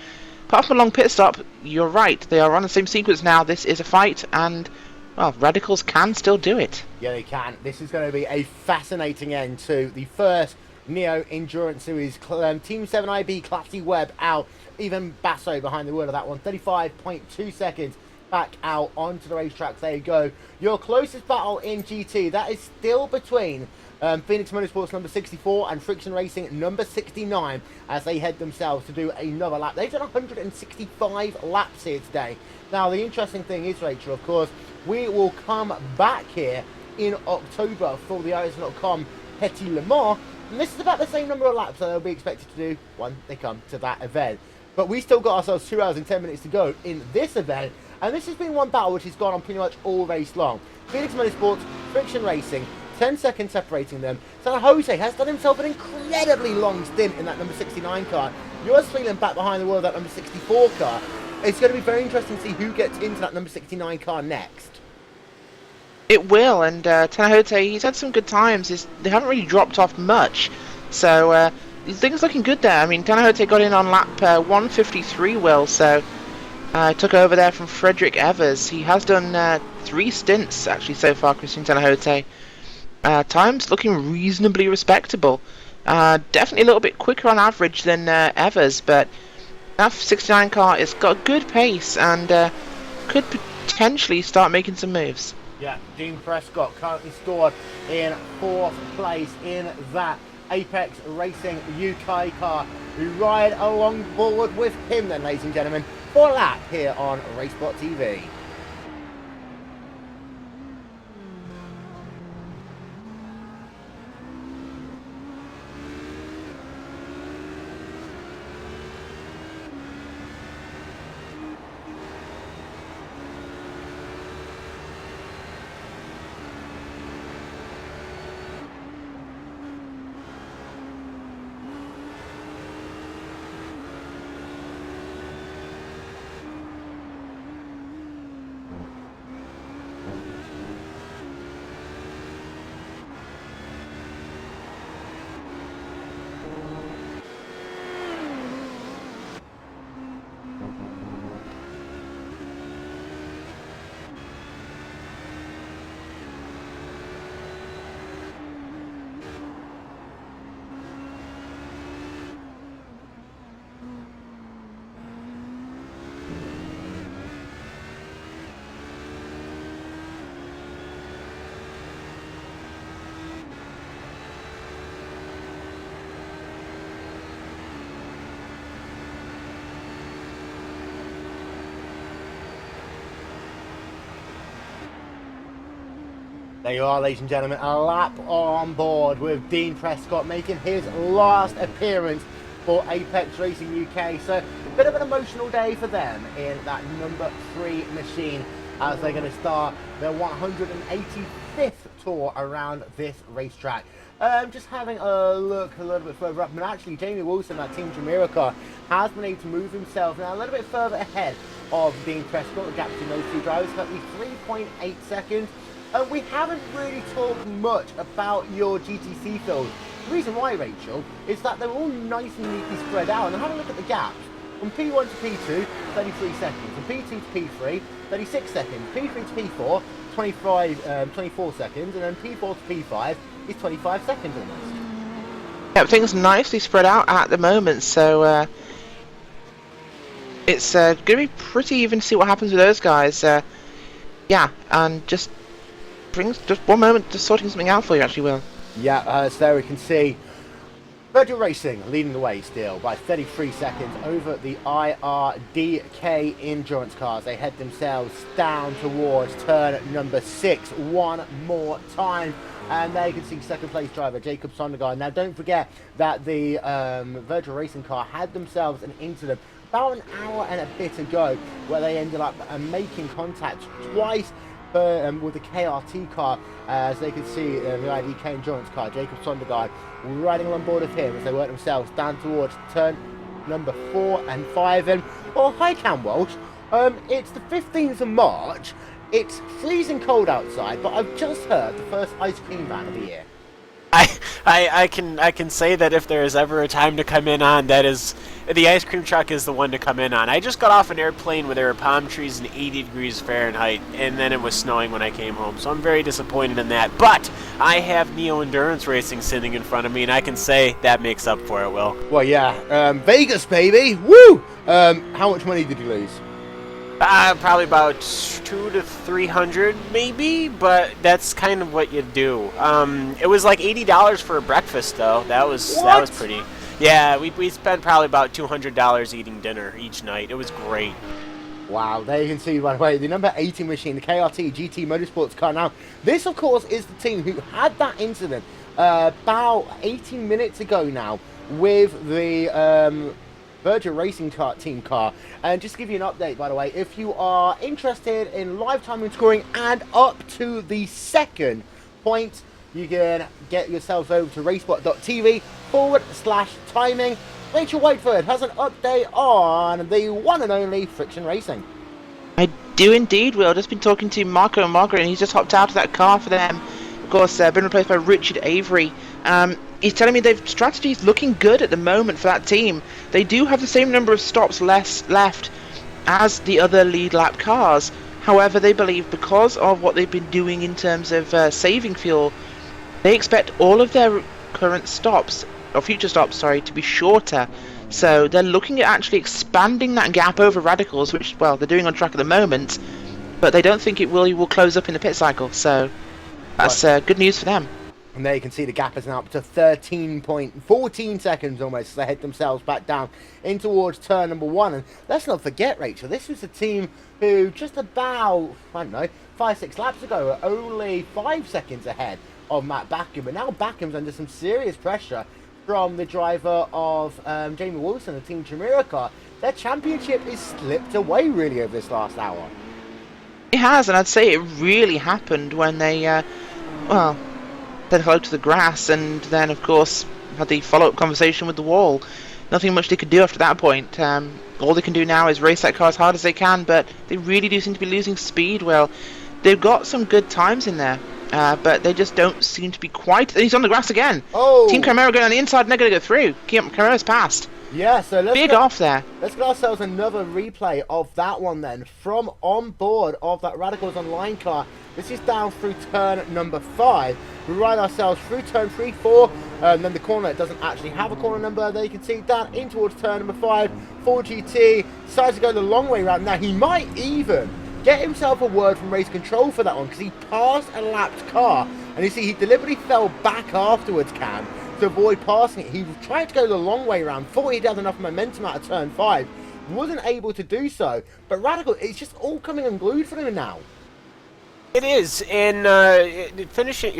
apart from a long pit stop, you're right, they are on the same sequence now. This is a fight, and well, Radicals can still do it. Yeah, they can. This is going to be a fascinating end to the first Neo Endurance Series. Team 7IB, Classy Webb out, even Basso behind the wheel of that one, 35.2 seconds back out onto the racetrack. There you go. Your closest battle in GT, that is still between Phoenix Motorsports number 64 and Friction Racing number 69 as they head themselves to do another lap. They've done 165 laps here today. Now, the interesting thing is, Rachel, of course, we will come back here in October for the Iris.com Petit Le Mans, and this is about the same number of laps that they'll be expected to do when they come to that event. But we still got ourselves 2 hours and 10 minutes to go in this event, and this has been one battle which has gone on pretty much all race long. Phoenix Motorsports, Friction Racing, 10 seconds separating them. San Jose has done himself an incredibly long stint in that number 69 car. Yours feeling back behind the wheel of that number 64 car. It's going to be very interesting to see who gets into that number 69 car next. It will, and Tanahote, he's had some good times. They haven't really dropped off much, so things looking good there. I mean, Tanahote got in on lap 153, Will, so took over there from Frederick Evers. He has done 3 stints, actually, so far, Christian Tanahote. Times looking reasonably respectable. Definitely a little bit quicker on average than Evers, but that 69 car has got a good pace and could potentially start making some moves. Yeah, Dean Prescott currently scored in 4th place in that Apex Racing UK car. We ride along board with him then, ladies and gentlemen, for a lap here on RaceSpotTV. There you are, ladies and gentlemen, a lap on board with Dean Prescott making his last appearance for Apex Racing UK. So a bit of an emotional day for them in that number 3 machine as they're going to start their 185th tour around this racetrack. Just having a look a little bit further up, and actually Jamie Wilson, that Team Jamira car, has been able to move himself now a little bit further ahead of Dean Prescott. The gap between those two drivers is currently 3.8 seconds. We haven't really talked much about your GTC field. The reason why, Rachel, is that they're all nice and neatly spread out. And have a look at the gaps. From P1 to P2, 33 seconds. From P2 to P3, 36 seconds. P3 to P4, 24 seconds. And then P4 to P5 is 25 seconds almost. Yeah, things nicely spread out at the moment, so it's going to be pretty even to see what happens with those guys. Yeah, and just one moment, just sorting something out for you, actually, Will. Yeah, so there we can see Virgil Racing leading the way still by 33 seconds over the IRDK Endurance cars. They head themselves down towards turn number 6 one more time. And there you can see second place driver Jacob Sondergaard. Now don't forget that the Virtual Racing car had themselves an incident about an hour and a bit ago where they ended up making contact twice with the KRT car. As they could see, the IDK Endurance car, Jacob Sondergaard, riding along board of him as they work themselves down towards turn number 4 and 5. And, well, hi Cam Walsh. It's the 15th of March. It's freezing cold outside, but I've just heard the first ice cream van of the year. I can say that if there is ever a time to come in on, that is the ice cream truck is the one to come in on. I just got off an airplane where there were palm trees and 80 degrees Fahrenheit, and then it was snowing when I came home. So I'm very disappointed in that. But I have Neo Endurance Racing sitting in front of me, and I can say that makes up for it, Will. Well, yeah, Vegas, baby, woo! How much money did you lose? Probably about 200 to 300, maybe, but that's kind of what you do. It was like $80 for a breakfast, though. That was pretty. Yeah, we spent probably about $200 eating dinner each night. It was great. Wow, there you can see, by the way, the number 18 machine, the KRT GT Motorsports car. Now, this, of course, is the team who had that incident about 18 minutes ago now with the Virgin Racing team car. And just to give you an update, by the way, if you are interested in live timing scoring and up to the second point, you can get yourselves over to RaceSpotTV/timing. Rachel Whiteford has an update on the one and only Friction Racing. I do indeed, Will. I've just been talking to Marco and Margaret, and he's just hopped out of that car for them. Of course, been replaced by Richard Avery. He's telling me their strategy is looking good at the moment for that team. They do have the same number of stops left as the other lead lap cars. However, they believe because of what they've been doing in terms of saving fuel, they expect all of their current stops, or future stops, sorry, to be shorter. So they're looking at actually expanding that gap over Radicals, which, well, they're doing on track at the moment, but they don't think it will close up in the pit cycle. So that's good news for them. And there you can see the gap is now up to 13.14 seconds almost as they head themselves back down in towards turn number 1. And let's not forget, Rachel, this was a team who just about, I don't know, 5-6 laps ago were only 5 seconds ahead of Matt Backham. But now Backham's under some serious pressure from the driver of Jamie Wilson, the Team Chimera car. Their championship is slipped away really over this last hour. It has, and I'd say it really happened when they, well, said hello to the grass, and then of course had the follow-up conversation with the wall. Nothing much they could do after that point. All they can do now is race that car as hard as they can, but they really do seem to be losing speed. Well, they've got some good times in there, but they just don't seem to be quite. He's on the grass again. Oh! Team Chimera going on the inside, and they're going to go through. Chimera's passed. Yeah, so big off there. Let's get ourselves another replay of that one then, from on board of that Radicals Online car. This is down through turn number 5. We ride ourselves through turn 3, 4, and then the corner doesn't actually have a corner number. There you can see down in towards turn number 5. 4GT decides to go the long way round. Now he might even get himself a word from race control for that one, because he passed a lapped car, and you see he deliberately fell back afterwards, Cam, to avoid passing it. He tried to go the long way round, thought he'd had enough momentum out of turn 5, wasn't able to do so. But Radical, it's just all coming unglued for him now. It is, and finishing,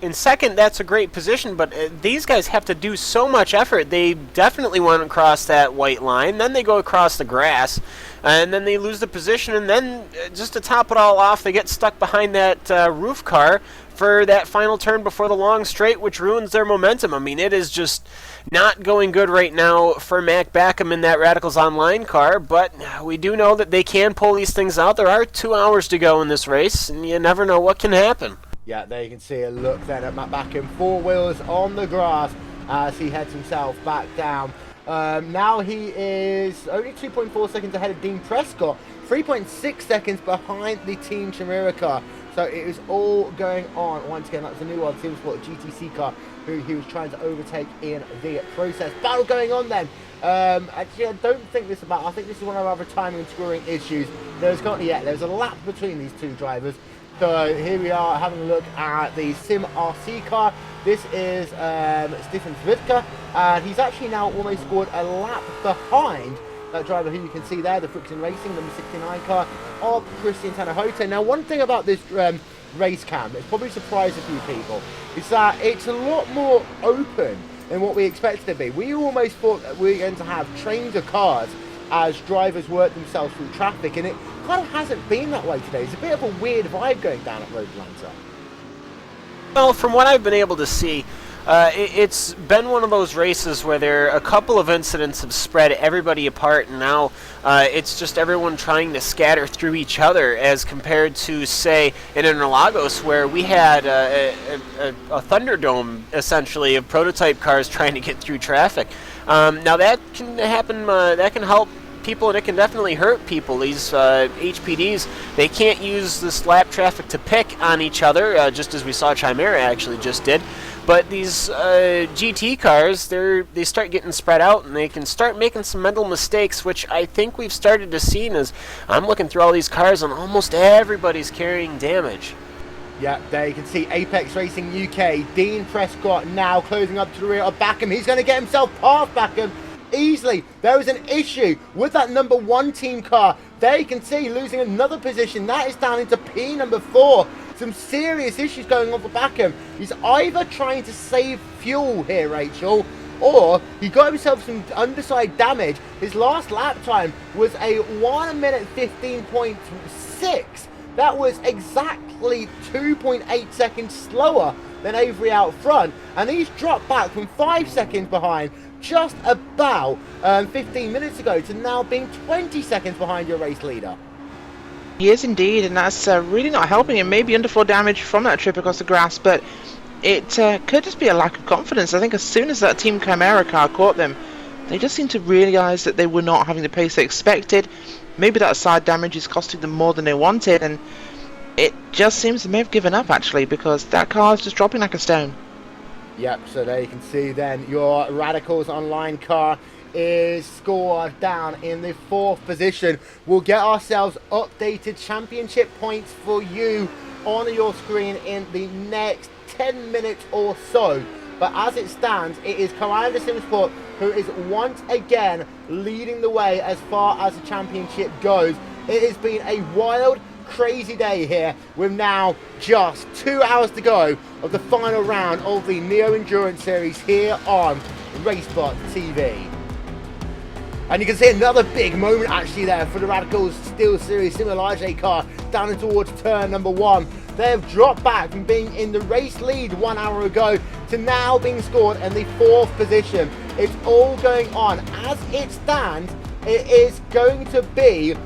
in second, that's a great position, but these guys have to do so much effort. They definitely want to cross that white line, then they go across the grass, and then they lose the position, and then just to top it all off, they get stuck behind that roof car for that final turn before the long straight, which ruins their momentum. I mean, it is just not going good right now for Mac Backham in that Radicals Online car, but we do know that they can pull these things out. There are 2 hours to go in this race, and you never know what can happen. Yeah, there you can see a look then at Matt Backham, 4 wheels on the grass as he heads himself back down. Now he is only 2.4 seconds ahead of Dean Prescott, 3.6 seconds behind the Team Chimera car. So it is all going on. Once again, that's the new World Team Sport GTC car who he was trying to overtake in the process. Battle going on then. Actually, I don't think this about. I think this is one of our timing and scoring issues. There's a lap between these two drivers. So here we are having a look at the Sim RC car. This is Stefan Svidka, and he's actually now almost scored a lap behind that driver who you can see there, the Friction Racing number 69 car of Christian Tanahote. Now, one thing about this race cam, it's probably surprised a few people, is that it's a lot more open than what we expected it to be. We almost thought that we were going to have trains of cars as drivers work themselves through traffic, and it kind of hasn't been that way today. It's a bit of a weird vibe going down at Road Atlanta. Well, from what I've been able to see, it's been one of those races where a couple of incidents have spread everybody apart, and now it's just everyone trying to scatter through each other, as compared to, say, in Interlagos, where we had a Thunderdome, essentially, of prototype cars trying to get through traffic. Now that can happen, that can help people, and it can definitely hurt people. These HPDs, they can't use this lap traffic to pick on each other, just as we saw Chimera actually just did. But these GT cars, they start getting spread out, and they can start making some mental mistakes, which I think we've started to see. As I'm looking through all these cars, and almost everybody's carrying damage. Yeah, there you can see Apex Racing UK. Dean Prescott now closing up to the rear of Backham. He's going to get himself past Backham easily. There is an issue with that number 1 team car. There you can see losing another position. That is down into P number 4. Some serious issues going on for Backham. He's either trying to save fuel here, Rachel, or he got himself some underside damage. His last lap time was a 1 minute 15.6. That was exactly 2.8 seconds slower than Avery out front, and he's dropped back from 5 seconds behind just about 15 minutes ago to now being 20 seconds behind your race leader. He is indeed, and that's really not helping him. Maybe underfloor damage from that trip across the grass, but it could just be a lack of confidence. I think as soon as that Team Chimera car caught them, they just seemed to realise that they were not having the pace they expected. Maybe that side damage is costing them more than they wanted, and it just seems they may have given up, actually, because that car is just dropping like a stone. Yep, so there you can see then your Radicals Online car is scored down in the 4th position. We'll get ourselves updated championship points for you on your screen in the next 10 minutes or so. But as it stands, it is Commander Simsport who is once again leading the way as far as the championship goes. It has been a wild, crazy day here with now just 2 hours to go of the final round of the Neo Endurance Series here on RaceSpotTV. And you can see another big moment actually there for the Radicals Steel Series Similage car down towards turn number 1. They have dropped back from being in the race lead 1 hour ago to now being scored in the 4th position. It's all going on. As it stands, it is going to be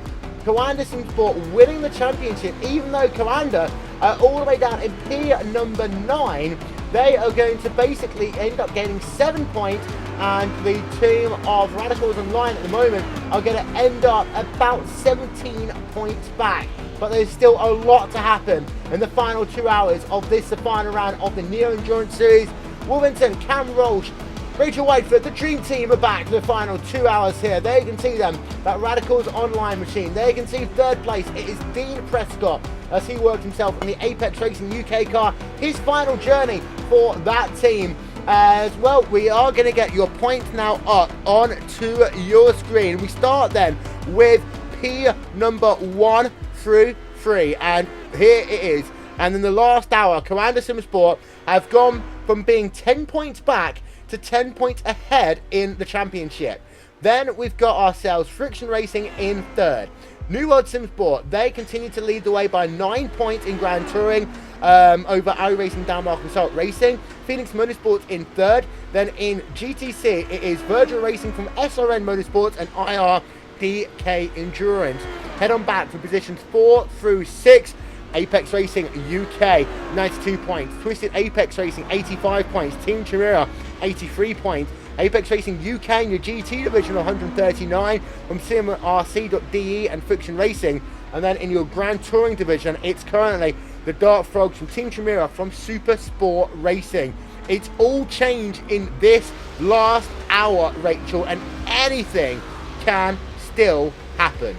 Commander Simsport winning the championship, even though Commander are all the way down in P number 9. They are going to basically end up getting 7 points, and the team of Radicals Online at the moment are going to end up about 17 points back. But there's still a lot to happen in the final 2 hours of this, the final round of the Neo Endurance Series. Wolverton, Cam Roach, Rachel Whitefoot, the Dream Team are back for the final 2 hours here. There you can see them, that Radicals Online machine. There you can see 3rd place. It is Dean Prescott as he worked himself in the Apex Racing UK car. His final journey for that team. As well, we are going to get your points now up onto your screen. We start then with P number 1 through 3, and here it is. And in the last hour, Commander Simsport have gone from being 10 points back to 10 points ahead in the championship. Then we've got ourselves Friction Racing in 3rd. New World Simsport, they continue to lead the way by 9 points in Grand Touring over iRacing Denmark and Salt Racing. Phoenix Motorsports in 3rd. Then in GTC, it is Virgil Racing from SRN Motorsports and IRDK Endurance. Head on back for positions 4 through 6. Apex Racing UK, 92 points. Twisted Apex Racing, 85 points. Team Chimera, 83 points. Apex Racing UK in your GT division, 139 from CMRC.de and Friction Racing. And then in your Grand Touring division, it's currently the Dark Frogs from Team Chimera from Super Sport Racing. It's all changed in this last hour, Rachel, and anything can still happen.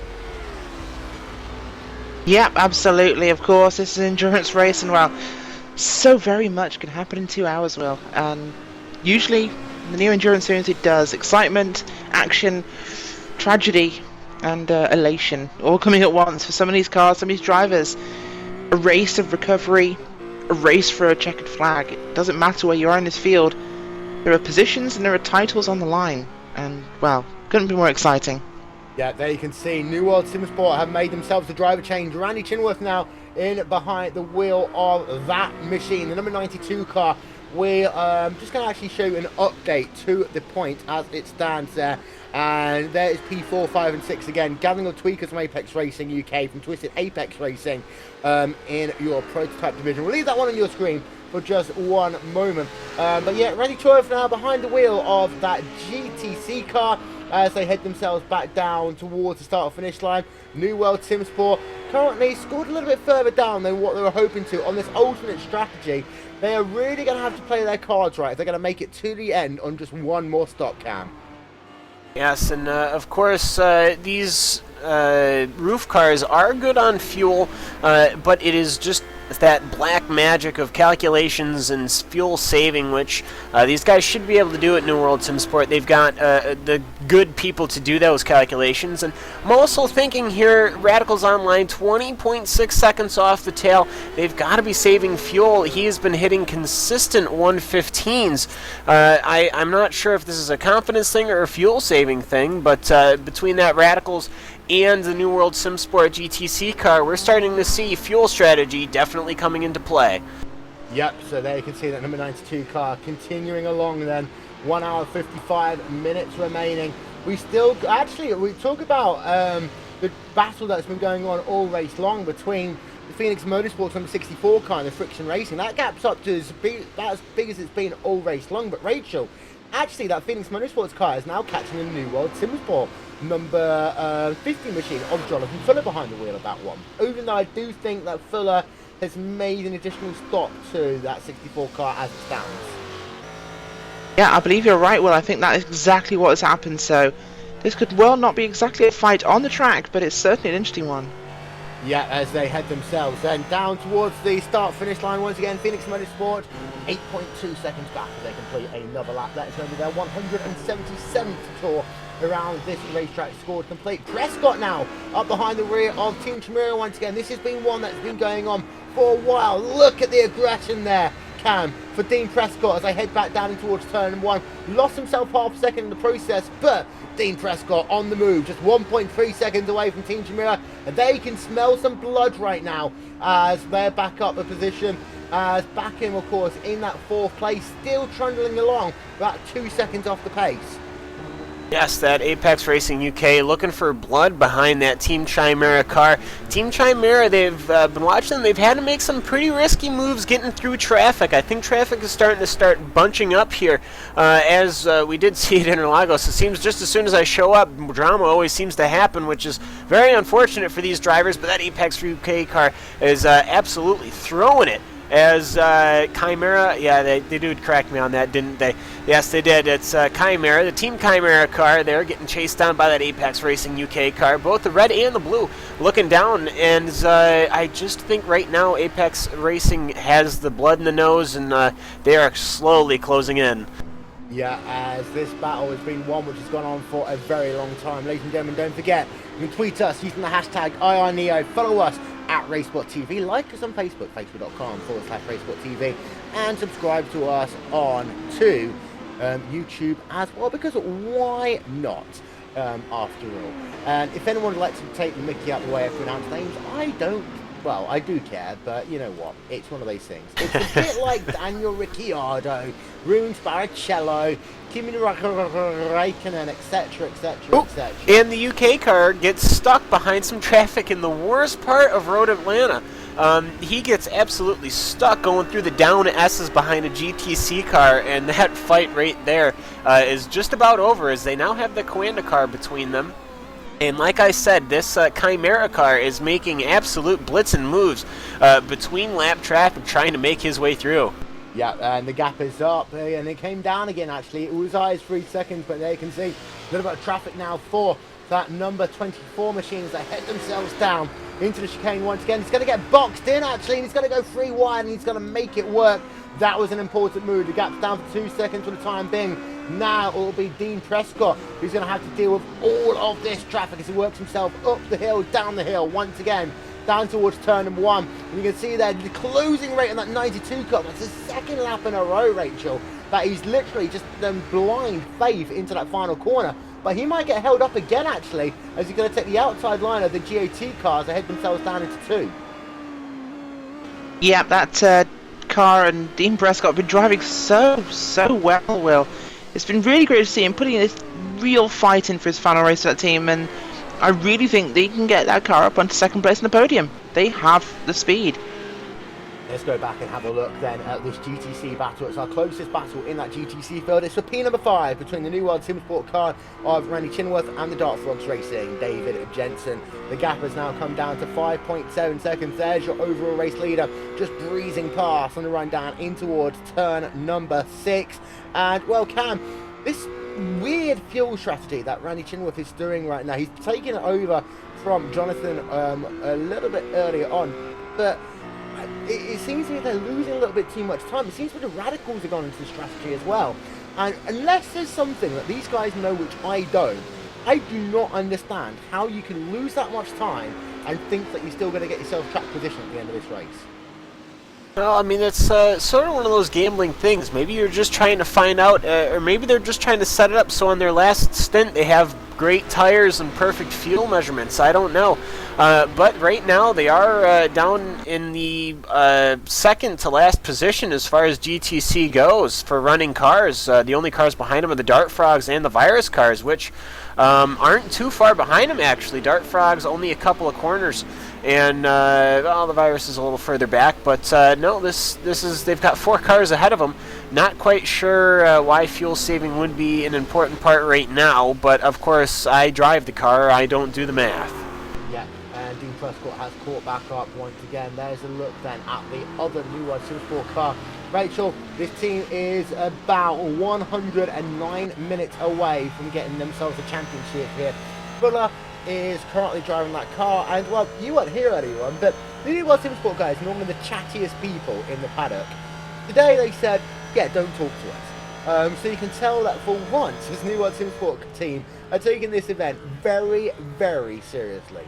Yep, absolutely, of course. This is an endurance race, and well, so very much can happen in 2 hours, Will. And usually, in the Neo Endurance Series, it does. Excitement, action, tragedy and elation all coming at once for some of these cars, some of these drivers. A race of recovery, a race for a checkered flag. It doesn't matter where you are in this field. There are positions and there are titles on the line, and well, couldn't be more exciting. Yeah, there you can see New World Simsport have made themselves a driver change. Randy Chinworth now in behind the wheel of that machine, the number 92 car. We're just going to actually show you an update to the point as it stands there. And there is P4, 5 and 6 again, gathering up tweakers from Apex Racing UK, from Twisted Apex Racing in your prototype division. We'll leave that one on your screen for just one moment. But yeah, Randy Chinworth now behind the wheel of that GTC car as they head themselves back down towards the start finish line. New World Simsport currently scored a little bit further down than what they were hoping to on this alternate strategy. They are really going to have to play their cards right if they're going to make it to the end on just one more stop, Cam. Yes, and of course these roof cars are good on fuel, but it is just that black magic of calculations and fuel saving, which these guys should be able to do at New World Simsport. They've got the good people to do those calculations, and I'm also thinking here, Radicals Online, 20.6 seconds off the tail. They've got to be saving fuel. He has been hitting consistent 115s. I'm not sure if this is a confidence thing or a fuel saving thing, but between that Radicals and the New World Simsport GTC car, we're starting to see fuel strategy definitely coming into play. Yep, so there you can see that number 92 car continuing along then. 1 hour 55 minutes remaining. We talk about the battle that's been going on all race long between the Phoenix Motorsports number 64 car and the Friction Racing. That gap's up to as big as it's been all race long. But Rachel, actually that Phoenix Motorsports car is now catching the New World Simsport number 50 machine of Jonathan Fuller behind the wheel of that one. Even though I do think that Fuller has made an additional stop to that 64 car as it stands. Yeah, I believe you're right, Will. I think that is exactly what has happened, so this could well not be exactly a fight on the track, but it's certainly an interesting one. Yeah, as they head themselves then down towards the start-finish line once again. Phoenix Motorsport, 8.2 seconds back as they complete another lap. That is going to be their 177th tour around this racetrack, scored complete. Prescott now up behind the rear of Team Chimera once again. This has been one that's been going on for a while. Look at the aggression there, Cam, for Dean Prescott as they head back down towards turn 1. Lost himself half a second in the process, but Dean Prescott on the move, just 1.3 seconds away from Team Chimera, and they can smell some blood right now as they're back up a position. As back him, of course, in that 4th place, still trundling along about 2 seconds off the pace. Yes, that Apex Racing UK looking for blood behind that Team Chimera car. Team Chimera, they've been watching them. They've had to make some pretty risky moves getting through traffic. I think traffic is starting to start bunching up here, as we did see at Interlagos. It seems just as soon as I show up, drama always seems to happen, which is very unfortunate for these drivers, but that Apex UK car is absolutely throwing it. As Chimera, yeah, they did correct me on that, didn't they? Yes, they did. It's Chimera, the Team Chimera car. They're getting chased down by that Apex Racing UK car, both the red and the blue, looking down. And I just think right now Apex Racing has the blood in the nose, and they are slowly closing in. Yeah, as this battle has been one which has gone on for a very long time. Ladies and gentlemen, don't forget, you can tweet us using the hashtag IRNEO, follow us at RaceSpotTV, like us on Facebook, facebook.com/RaceSpotTV, and subscribe to us on YouTube as well, because why not, after all. And if anyone would like to take the mickey out of the way if we announce names, I do care, but you know what? It's one of those things. It's a bit like Daniel Ricciardo, Rubens Barrichello, Kimi Raikkonen, etc., etc., etc. And the UK car gets stuck behind some traffic in the worst part of Road Atlanta. He gets absolutely stuck going through the down S's behind a GTC car, and that fight right there is just about over, as they now have the Coanda car between them. And like I said, this Chimera car is making absolute blitzing moves between lap traffic, trying to make his way through. Yeah, and the gap is up, and it came down again, actually. It was high as 3 seconds, but there you can see a little bit of traffic now for that number 24 machine as they head themselves down into the chicane once again. He's going to get boxed in, actually, and he's going to go 3 wide, and he's going to make it work. That was an important move. The gap's down for 2 seconds for the time being. Now it will be Dean Prescott who's going to have to deal with all of this traffic as he works himself up the hill, down the hill once again, down towards turn number 1. And you can see there the closing rate on that 92 car. That's the second lap in a row, Rachel, that he's literally just blind faith into that final corner. But he might get held up again, actually, as he's going to take the outside line of the GAT cars that head themselves down into 2. Yeah, that car and Dean Prescott have been driving so well, Will. It's been really great to see him putting this real fight in for his final race for that team, and I really think they can get that car up onto second place on the podium. They have the speed. Let's go back and have a look then at this GTC battle. It's our closest battle in that GTC field. It's for P number 5 between the New World Simsport car of Randy Chinworth and the Dart Frogs Racing, David Jensen. The gap has now come down to 5.7 seconds. There's your overall race leader, just breezing past on the run down in towards turn number 6. And, well, Cam, this weird fuel strategy that Randy Chinworth is doing right now, he's taking it over from Jonathan a little bit earlier on, but it seems to be they're losing a little bit too much time. It seems to be the radicals have gone into the strategy as well. And unless there's something that these guys know which I don't, I do not understand how you can lose that much time and think that you're still going to get yourself track position at the end of this race. Well, I mean, it's sort of one of those gambling things. Maybe you're just trying to find out, or maybe they're just trying to set it up so on their last stint they have great tires and perfect fuel measurements. I don't know. But right now they are down in the second to last position as far as GTC goes for running cars. The only cars behind them are the Dart Frogs and the Virus cars, which aren't too far behind them, actually. Dart Frogs only a couple of corners. And well, the Virus is a little further back, but no, this is they've got 4 cars ahead of them. Not quite sure why fuel saving would be an important part right now, but of course I drive the car, I don't do the math. Yeah, and Dean Prescott has caught back up once again. There's a look then at the other New World Simsport car. Rachel, this team is about 109 minutes away from getting themselves a championship here. Fuller is currently driving that car, and well, you weren't here earlier on, but the New World Simsport guys are normally the chattiest people in the paddock. Today they said, yeah, don't talk to us. So you can tell that for once, this New World Simsport team are taking this event very, very seriously.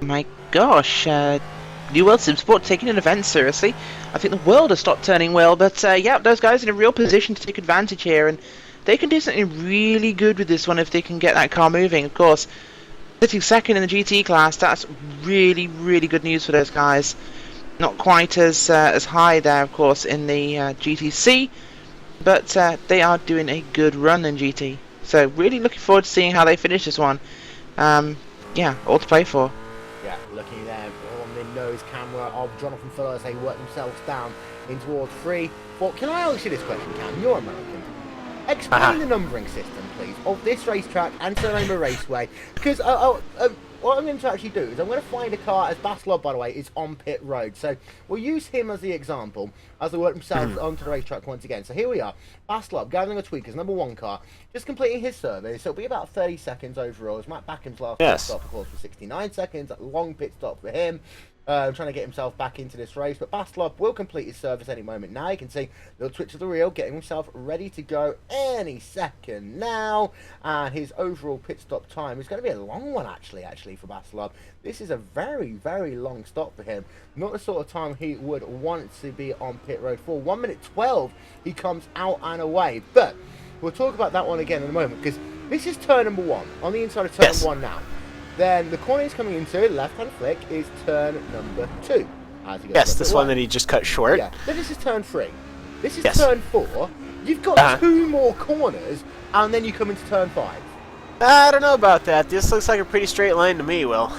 My gosh, New World Simsport taking an event seriously. I think the world has stopped turning well, but yeah, those guys in a real position to take advantage here, and they can do something really good with this one if they can get that car moving. Of course, sitting second in the GT class, that's really, really good news for those guys. Not quite as high there, of course, in the GTC, but they are doing a good run in GT. So really looking forward to seeing how they finish this one. Yeah, all to play for. Yeah, looking there on the nose camera of Jonathan Fuller as they work themselves down in towards 3. Well, can I ask you this question, Cam? You're American. Explain the numbering system, please, of this racetrack and Sonoma Raceway, because what I'm going to actually do is I'm going to find a car, as Baslov, by the way, is on pit road. So we'll use him as the example as they work themselves onto the racetrack once again. So here we are. Baslov gathering a tweakers, number 1 car, just completing his survey. So it'll be about 30 seconds overall. As Matt Backham's last pit stop, of course, for 69 seconds. A long pit stop for him. Trying to get himself back into this race, but Baslov will complete his service any moment now. You can see the little twitch of the reel, getting himself ready to go any second now, and his overall pit stop time is going to be a long one actually for Baslov. This is a very, very long stop for him. Not the sort of time he would want to be on pit road for. 1 minute 12 he comes out and away, but we'll talk about that one again in a moment, because this is turn number 1 on the inside of turn 1 now. Then the corner he's coming into, left-hand flick, is turn number 2. Yes, this one that he just cut short. Yeah, then this is turn 3. This is turn 4. You've got 2 more corners, and then you come into turn 5. I don't know about that. This looks like a pretty straight line to me, Will.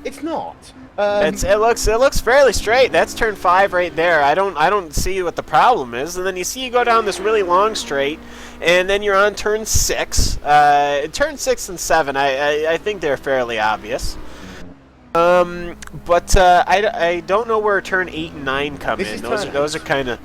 It's not. It looks fairly straight. That's turn 5 right there. I don't see what the problem is. And then you see you go down this really long straight, and then you're on turn 6. Turn 6 and 7, I think they're fairly obvious. But I don't know where turn 8 and 9 come in. Those are kind of.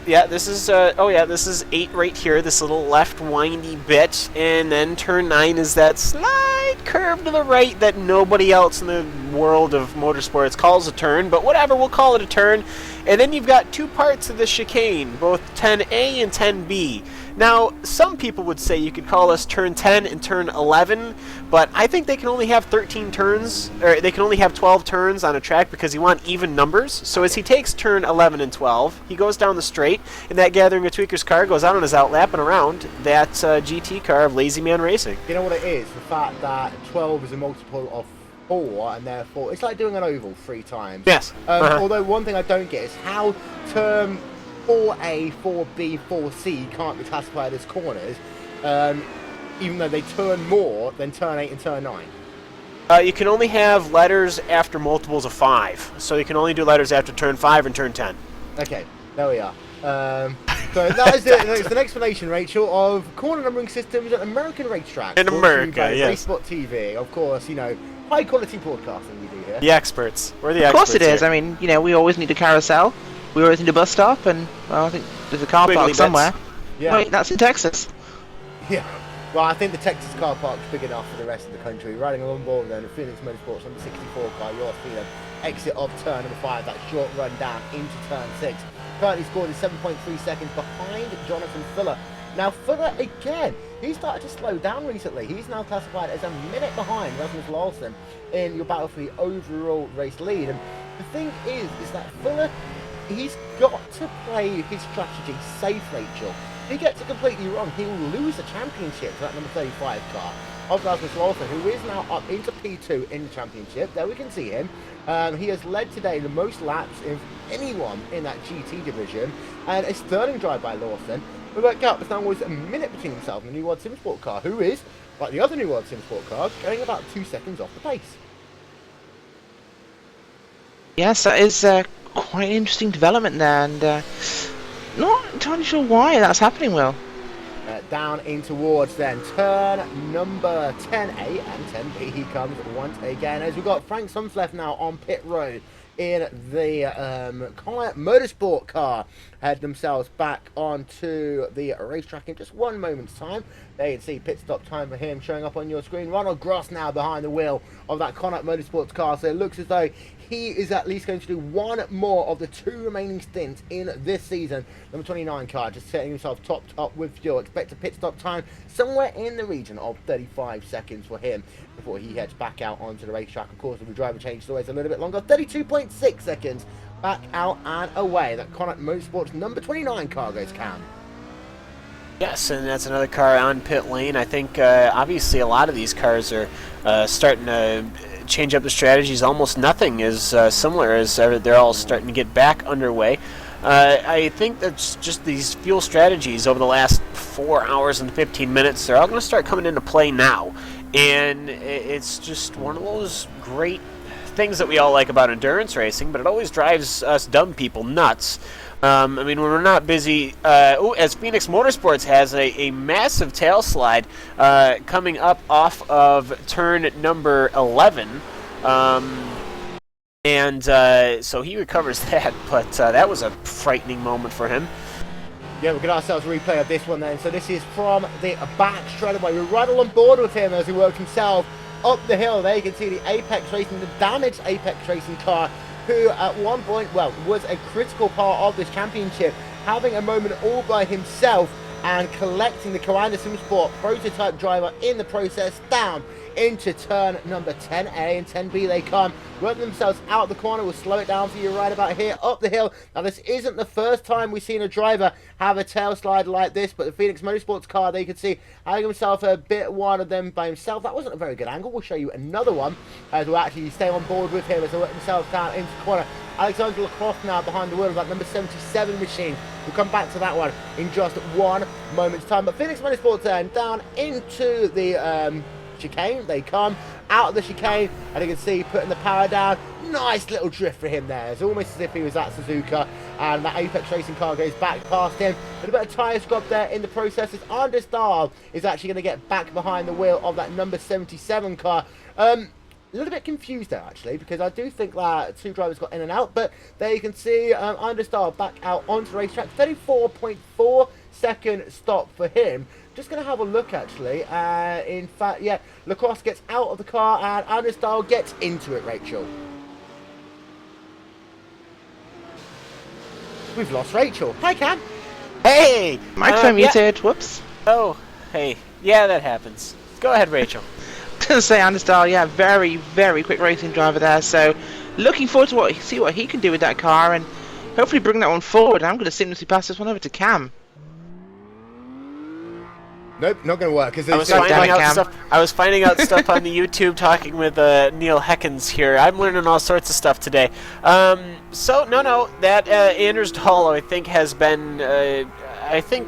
Yeah, this is this is 8 right here, this little left windy bit, and then turn 9 is that slight curve to the right that nobody else in the world of motorsports calls a turn, but whatever, we'll call it a turn. And then you've got 2 parts of the chicane, both 10A and 10B. Now, some people would say you could call this turn 10 and turn 11, but I think they can only have 13 turns, or they can only have 12 turns on a track because you want even numbers. So as he takes turn 11 and 12, he goes down the straight, and that Gathering of Tweakers car goes out on his outlap and around that GT car of Lazy Man Racing. You know what it is? The fact that 12 is a multiple of 4, and therefore it's like doing an oval 3 times. Yes. Although one thing I don't get is how turn 4A, 4B, 4C can't be classified as corners, even though they turn more than turn 8 and turn 9. You can only have letters after multiples of 5, so you can only do letters after turn 5 and turn 10. Okay, there we are. So that is it's an explanation, Rachel, of corner numbering systems at American racetracks. In America, yes. RaceSpotTV, of course, you know, high quality broadcasting we do here. The experts. We're the Of experts. course it is. Here. I mean, you know, we always need a carousel. We always need a bus stop, and well, I think there's a car Wiggly park bits. somewhere. Yeah. Wait, that's in Texas. Yeah. Well, I think the Texas car park's big enough for the rest of the country. Riding along board then, the Phoenix Motorsports number 64 car, you'll see them exit of turn number 5, that short run down into turn 6. Currently scored is 7.3 seconds behind Jonathan Fuller. Now Fuller, again, he started to slow down recently. He's now classified as a minute behind Rasmus Larsen in your battle for the overall race lead. And the thing is that Fuller, he's got to play his strategy safe, Rachel. If he gets it completely wrong, he will lose the championship to that number 35 car of Rasmus Larsen, who is now up into P2 in the championship. There we can see him. He has led today the most laps of anyone in that GT division, and a sterling drive by Larsen. But that gap is now always a minute between himself and the New World Sim Sport car, who is, like the other New World Sim Sport car, going about 2 seconds off the pace. Yes, that is quite an interesting development there, and not entirely sure why that's happening, Will. Down in towards then turn number 10A and 10B. He comes once again as we've got Frank Sumsleth now on pit road in the Comet Motorsport car. Head themselves back onto the racetrack in just 1 moment's time. There you can see pit stop time for him showing up on your screen. Ronald Gross now behind the wheel of that Connacht Motorsports car, so it looks as though he is at least going to do 1 more of the 2 remaining stints in this season. Number 29 car just setting himself topped up with fuel. Expect a pit stop time somewhere in the region of 35 seconds for him before he heads back out onto the racetrack. Of course, if the driver change is always a little bit longer, 32.6 seconds back out and away. That Connacht Motorsports number 29 car goes Cam. Yes, and that's another car on pit lane. I think obviously a lot of these cars are starting to change up the strategies. Almost nothing is similar as they're all starting to get back underway. I think that's just these fuel strategies over the last 4 hours and 15 minutes, they're all going to start coming into play now. And it's just one of those great things that we all like about endurance racing, but it always drives us dumb people nuts. I mean, when we're not busy, as Phoenix Motorsports has a massive tail slide coming up off of turn number 11. So he recovers that, but that was a frightening moment for him. Yeah, we'll get ourselves a replay of this one then. So this is from the back straightaway. We're right on board with him as he works himself up the hill. There you can see the Apex Racing, the damaged Apex Racing car, who at one point, well, was a critical part of this championship, having a moment all by himself and collecting the Coanda Sim Sport prototype driver in the process down into turn number 10A and 10B they come, work themselves out the corner. We'll slow it down for you right about here up the hill. Now this isn't the first time we've seen a driver have a tail slide like this, but the Phoenix Motorsports car, they could see having himself a bit one of them by himself. That wasn't a very good angle. We'll show you another one as we'll actually stay on board with him as they work themselves down into the corner. Alexander Lacrosse now behind the wheel of that number 77 machine. We'll come back to that one in just 1 moment's time. But Phoenix Motorsports then down into the chicane. They come out of the chicane, and you can see putting the power down. Nice little drift for him there. It's almost as if he was at Suzuka, and that Apex Racing car goes back past him. But a bit of tyre scrub there in the process as Anders Dahl is actually going to get back behind the wheel of that number 77 car. A little bit confused there actually, because I do think that 2 drivers got in and out, but there you can see Anders Dahl back out onto the racetrack. 34.4 second stop for him. Just going to have a look actually. In fact, yeah, Lacrosse gets out of the car and Anders Dahl gets into it, Rachel. We've lost Rachel. Hi, Cam. Hey! Microphone yeah. muted. Whoops. Oh, hey. Yeah, that happens. Go ahead, Rachel. To say Understar, yeah, very, very quick racing driver there. So, looking forward to see what he can do with that car, and hopefully bring that one forward. I'm going to seamlessly pass this one over to Cam. Nope, not going to work. I was finding out stuff on the YouTube, talking with Neil Heckens here. I'm learning all sorts of stuff today. That Anders Dahl, I think, has been,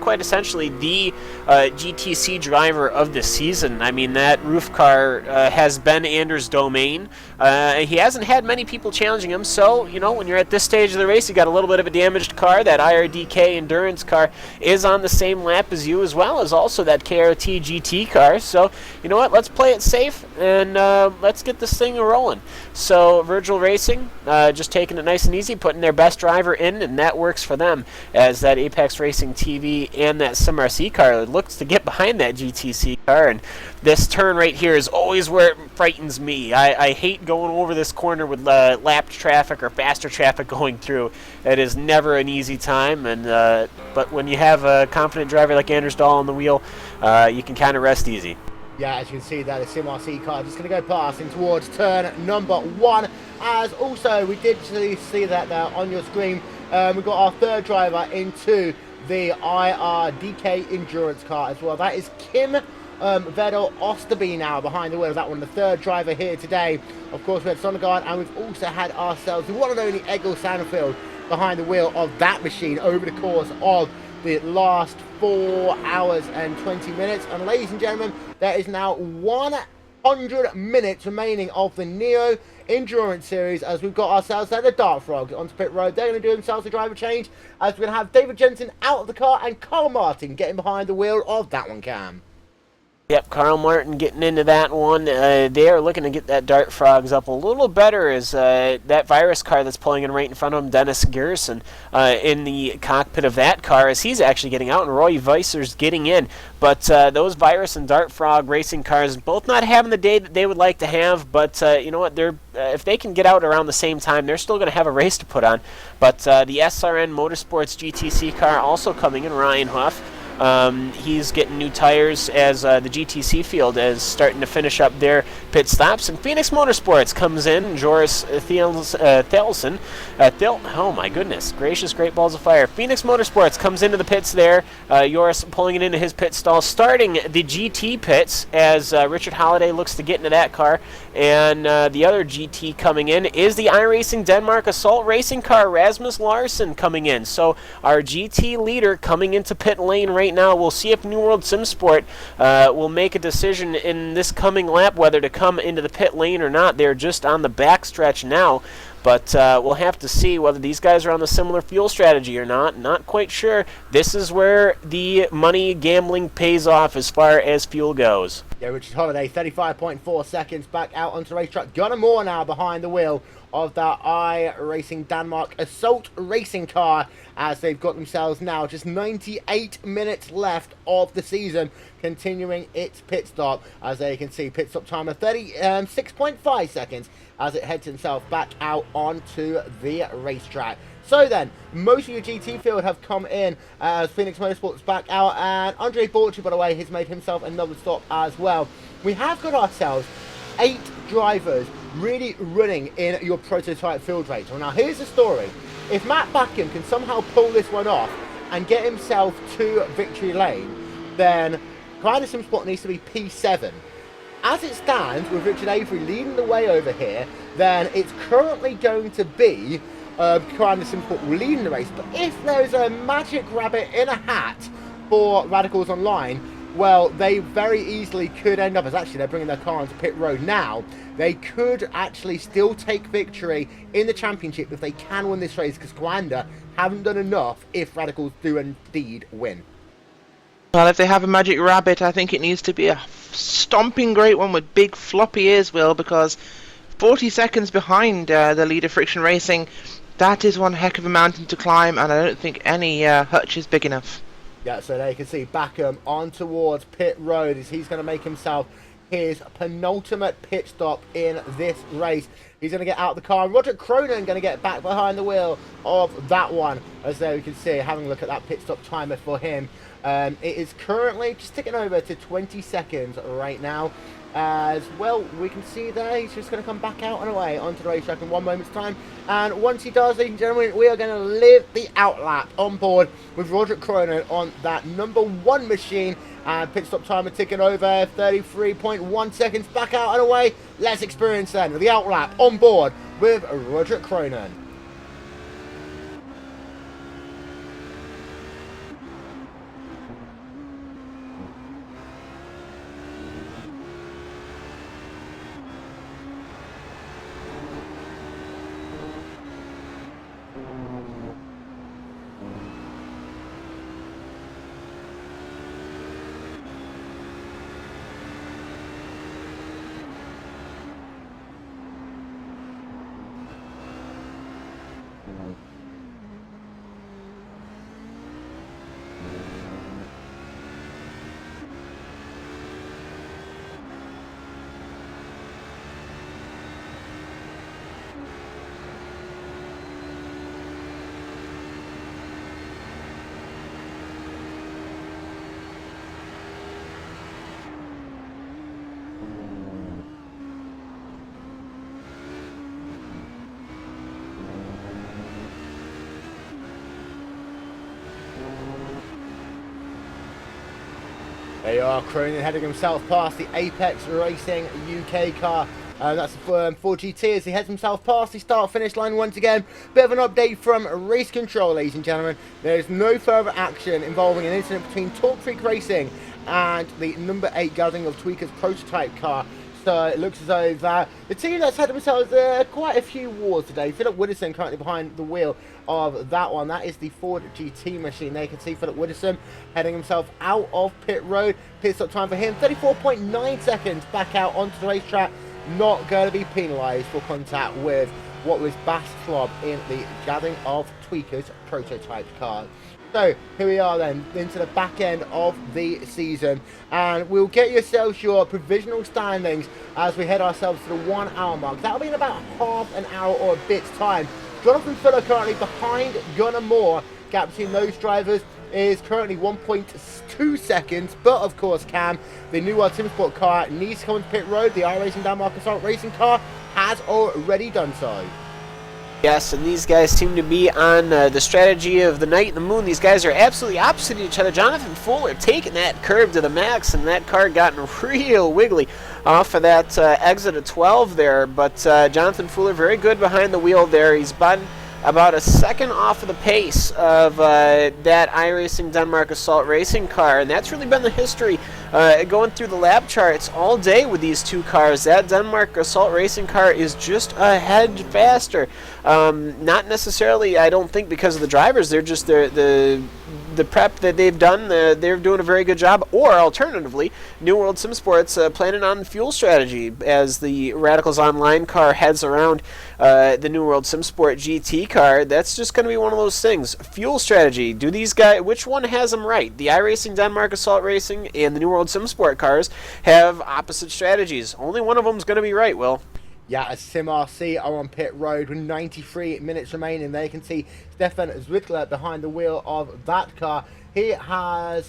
quite essentially the GTC driver of the season. I mean, that roof car has been Anders' domain. He hasn't had many people challenging him, so, when you're at this stage of the race, you got a little bit of a damaged car. That IRDK Endurance car is on the same lap as you, as well as also that KRT GT car. So, you know what, let's play it safe, and let's get this thing rolling. So, Virgil Racing, just taking it nice and easy, putting their best driver in, and that works for them, as that Apex Racing TV and that SimRC car looks to get behind that GTC car. And this turn right here is always where it frightens me. I hate going over this corner with lapped traffic or faster traffic going through. It is never an easy time, and but when you have a confident driver like Anders Dahl on the wheel, you can kind of rest easy. Yeah, as you can see there, the SimRC car just going to go past in towards turn number 1. As also, we did see that there on your screen. We've got our third driver into the IRDK Endurance car as well. That is Kim Vedel Osterby now behind the wheel of that one, the third driver here today. Of course, we had Sondergaard, and we've also had ourselves the one and only Egil Sandfield behind the wheel of that machine over the course of the last 4 hours and 20 minutes. And ladies and gentlemen, there is now 100 minutes remaining of the Neo Endurance Series, as we've got ourselves there, the Dart Frog onto pit road. They're going to do themselves a driver change, as we're going to have David Jensen out of the car and Carl Martin getting behind the wheel of that one, Cam. Yep, Carl Martin getting into that one. They are looking to get that Dart Frogs up a little better, as that Virus car that's pulling in right in front of him, Dennis Garrison, in the cockpit of that car, as he's actually getting out, and Roy Weiser's getting in. But those Virus and Dart Frog racing cars both not having the day that they would like to have, but you know what, they're if they can get out around the same time, they're still going to have a race to put on. But the SRN Motorsports GTC car also coming in, Ryan Huff. He's getting new tires, as the GTC field is starting to finish up their pit stops. And Phoenix Motorsports comes in, Joris Thelson. Oh my goodness gracious, great balls of fire. Phoenix Motorsports comes into the pits there. Joris pulling it into his pit stall, starting the GT pits, as Richard Holliday looks to get into that car. And the other GT coming in is the iRacing Denmark Assault Racing car, Rasmus Larsen, coming in. So our GT leader coming into pit lane right now. We'll see if New World SimSport will make a decision in this coming lap whether to come into the pit lane or not. They're just on the backstretch now. But we'll have to see whether these guys are on the similar fuel strategy or not. Not quite sure. This is where the money gambling pays off as far as fuel goes. Yeah, Richard Holliday, 35.4 seconds back out onto the racetrack. Gunnar Moore now behind the wheel of that iRacing Denmark Assault Racing car, as they've got themselves now just 98 minutes left of the season, continuing its pit stop. As they can see, pit stop time of 36.5 seconds as it heads itself back out onto the racetrack. So then, most of your GT field have come in, as Phoenix Motorsports back out, and Andre Borchi, by the way, has made himself another stop as well. We have got ourselves 8 drivers really running in your prototype field race. Well, now here's the story. If Matt Backham can somehow pull this one off and get himself to victory lane, then Grinder SimSport needs to be P7. As it stands, with Richard Avery leading the way over here, then it's currently going to be Grinder SimSport leading the race. But if there's a magic rabbit in a hat for Radicals Online, well, they very easily could end up, as actually they're bringing their car onto pit road now, they could actually still take victory in the championship if they can win this race, because Grinder haven't done enough if Radicals do indeed win. Well, if they have a magic rabbit, I think it needs to be a stomping great one with big floppy ears, Will, because 40 seconds behind the leader, Friction Racing, that is one heck of a mountain to climb, and I don't think any hutch is big enough. Yeah, so there you can see Backham on towards pit road, as he's going to make himself his penultimate pit stop in this race. He's going to get out of the car. Roger Cronin going to get back behind the wheel of that one. As there you can see, having a look at that pit stop timer for him. It is currently just ticking over to 20 seconds right now. As well, we can see there, he's just going to come back out and away onto the racetrack in 1 moment's time. And once he does, ladies and gentlemen, we are going to live the outlap on board with Roger Cronin on that number 1 machine. And pit stop timer ticking over, 33.1 seconds, back out and away. Let's experience then the outlap on board with Roger Cronin. There you are, Cronin heading himself past the Apex Racing UK car. That's the 4GT as he heads himself past the start-finish line once again. Bit of an update from Race Control, ladies and gentlemen. There is no further action involving an incident between Talk Freak Racing and the number 8 gathering of Tweaker's prototype car. So it looks as though that the team that's had themselves quite a few wars today. Philip Widdowson currently behind the wheel of that one. That is the Ford GT machine. There you can see Philip Widdowson heading himself out of pit road. Pit stop time for him, 34.9 seconds back out onto the racetrack. Not going to be penalised for contact with what was Bass Slob in the gathering of Tweaker's prototype car. So here we are then into the back end of the season, and we'll get yourselves your provisional standings as we head ourselves to the 1 hour mark. That'll be in about half an hour or a bit's time. Jonathan Fuller currently behind Gunnar Moore. Gap between those drivers is currently 1.2 seconds, but of course Cam, the New World Team Sport car, needs to come to pit road. The iRacing Denmark Assault Racing car has already done so. Yes, and these guys seem to be on the strategy of the night and the moon. These guys are absolutely opposite each other. Jonathan Fuller taking that curve to the max, and that car gotten real wiggly off of that exit of 12 there. But Jonathan Fuller very good behind the wheel there. He's been about a second off of the pace of that iRacing Denmark Assault Racing car, and that's really been the history going through the lap charts all day with these two cars. That Denmark Assault Racing car is just a head faster. Not necessarily, I don't think, because of the drivers. They're just the prep that they've done. They're doing a very good job. Or alternatively, New World Sim Sports planning on fuel strategy as the Radicals Online car heads around the New World Sim Sport GT car. That's just going to be one of those things. Fuel strategy. Do these guys? Which one has them right? The iRacing Denmark Assault Racing and the New World Sim Sport cars have opposite strategies. Only one of them is going to be right, Will. Yeah, as Sim RC are on pit road with 93 minutes remaining. There you can see Stefan Zwickler behind the wheel of that car. He has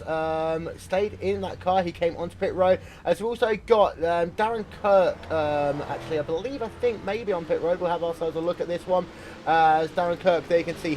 stayed in that car. He came onto pit road. As we've also got Darren Kirk, actually, I think maybe on pit road. We'll have ourselves a look at this one. As Darren Kirk, there you can see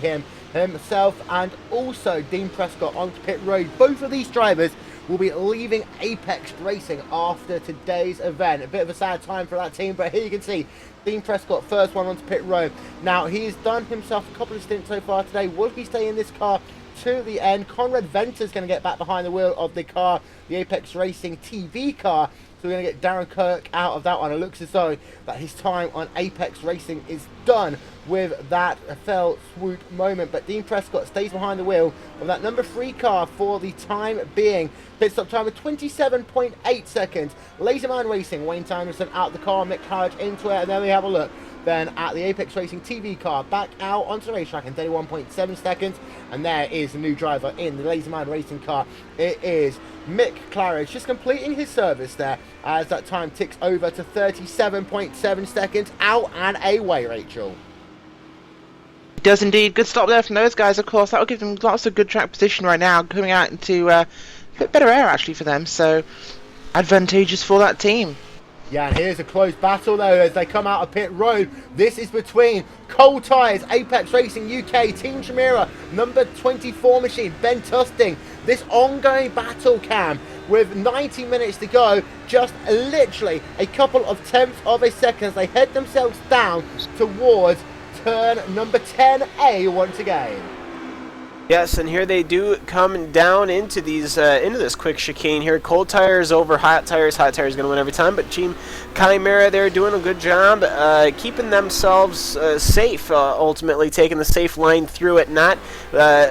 himself, and also Dean Prescott onto pit road. Both of these drivers will be leaving Apex Racing after today's event. A bit of a sad time for that team, but here you can see Dean Prescott, first one onto pit road. Now, he's done himself a couple of stints so far today. Will he stay in this car to the end? Conrad Venter's going to get back behind the wheel of the car, the Apex Racing TV car. So we're going to get Darren Kirk out of that one. It looks as though that his time on Apex Racing is done with that fell swoop moment. But Dean Prescott stays behind the wheel of that number 3 car for the time being. Pit stop time of 27.8 seconds. Laserman Racing, Wayne Timerson out the car, Mick Harridge into it, and then we have a look then at the Apex Racing TV car back out onto the racetrack in 31.7 seconds. And there is the new driver in the Laserman Racing car. It is Mick Claridge just completing his service there as that time ticks over to 37.7 seconds. Out and away, Rachel. It does indeed. Good stop there from those guys, of course. That will give them lots of good track position right now, coming out into a bit better air actually for them, so advantageous for that team. Yeah, and here's a close battle though as they come out of pit road. This is between Cold Tyres, Apex Racing UK, Team Chimera, number 24 machine, Ben Tusting. This ongoing battle, Cam, with 90 minutes to go, just literally a couple of tenths of a second as they head themselves down towards turn number 10A once again. Yes, and here they do come down into these into this quick chicane here. Cold Tires over Hot Tires. Hot Tires going to win every time, but Team Chimera, they're doing a good job keeping themselves safe, ultimately taking the safe line through it, not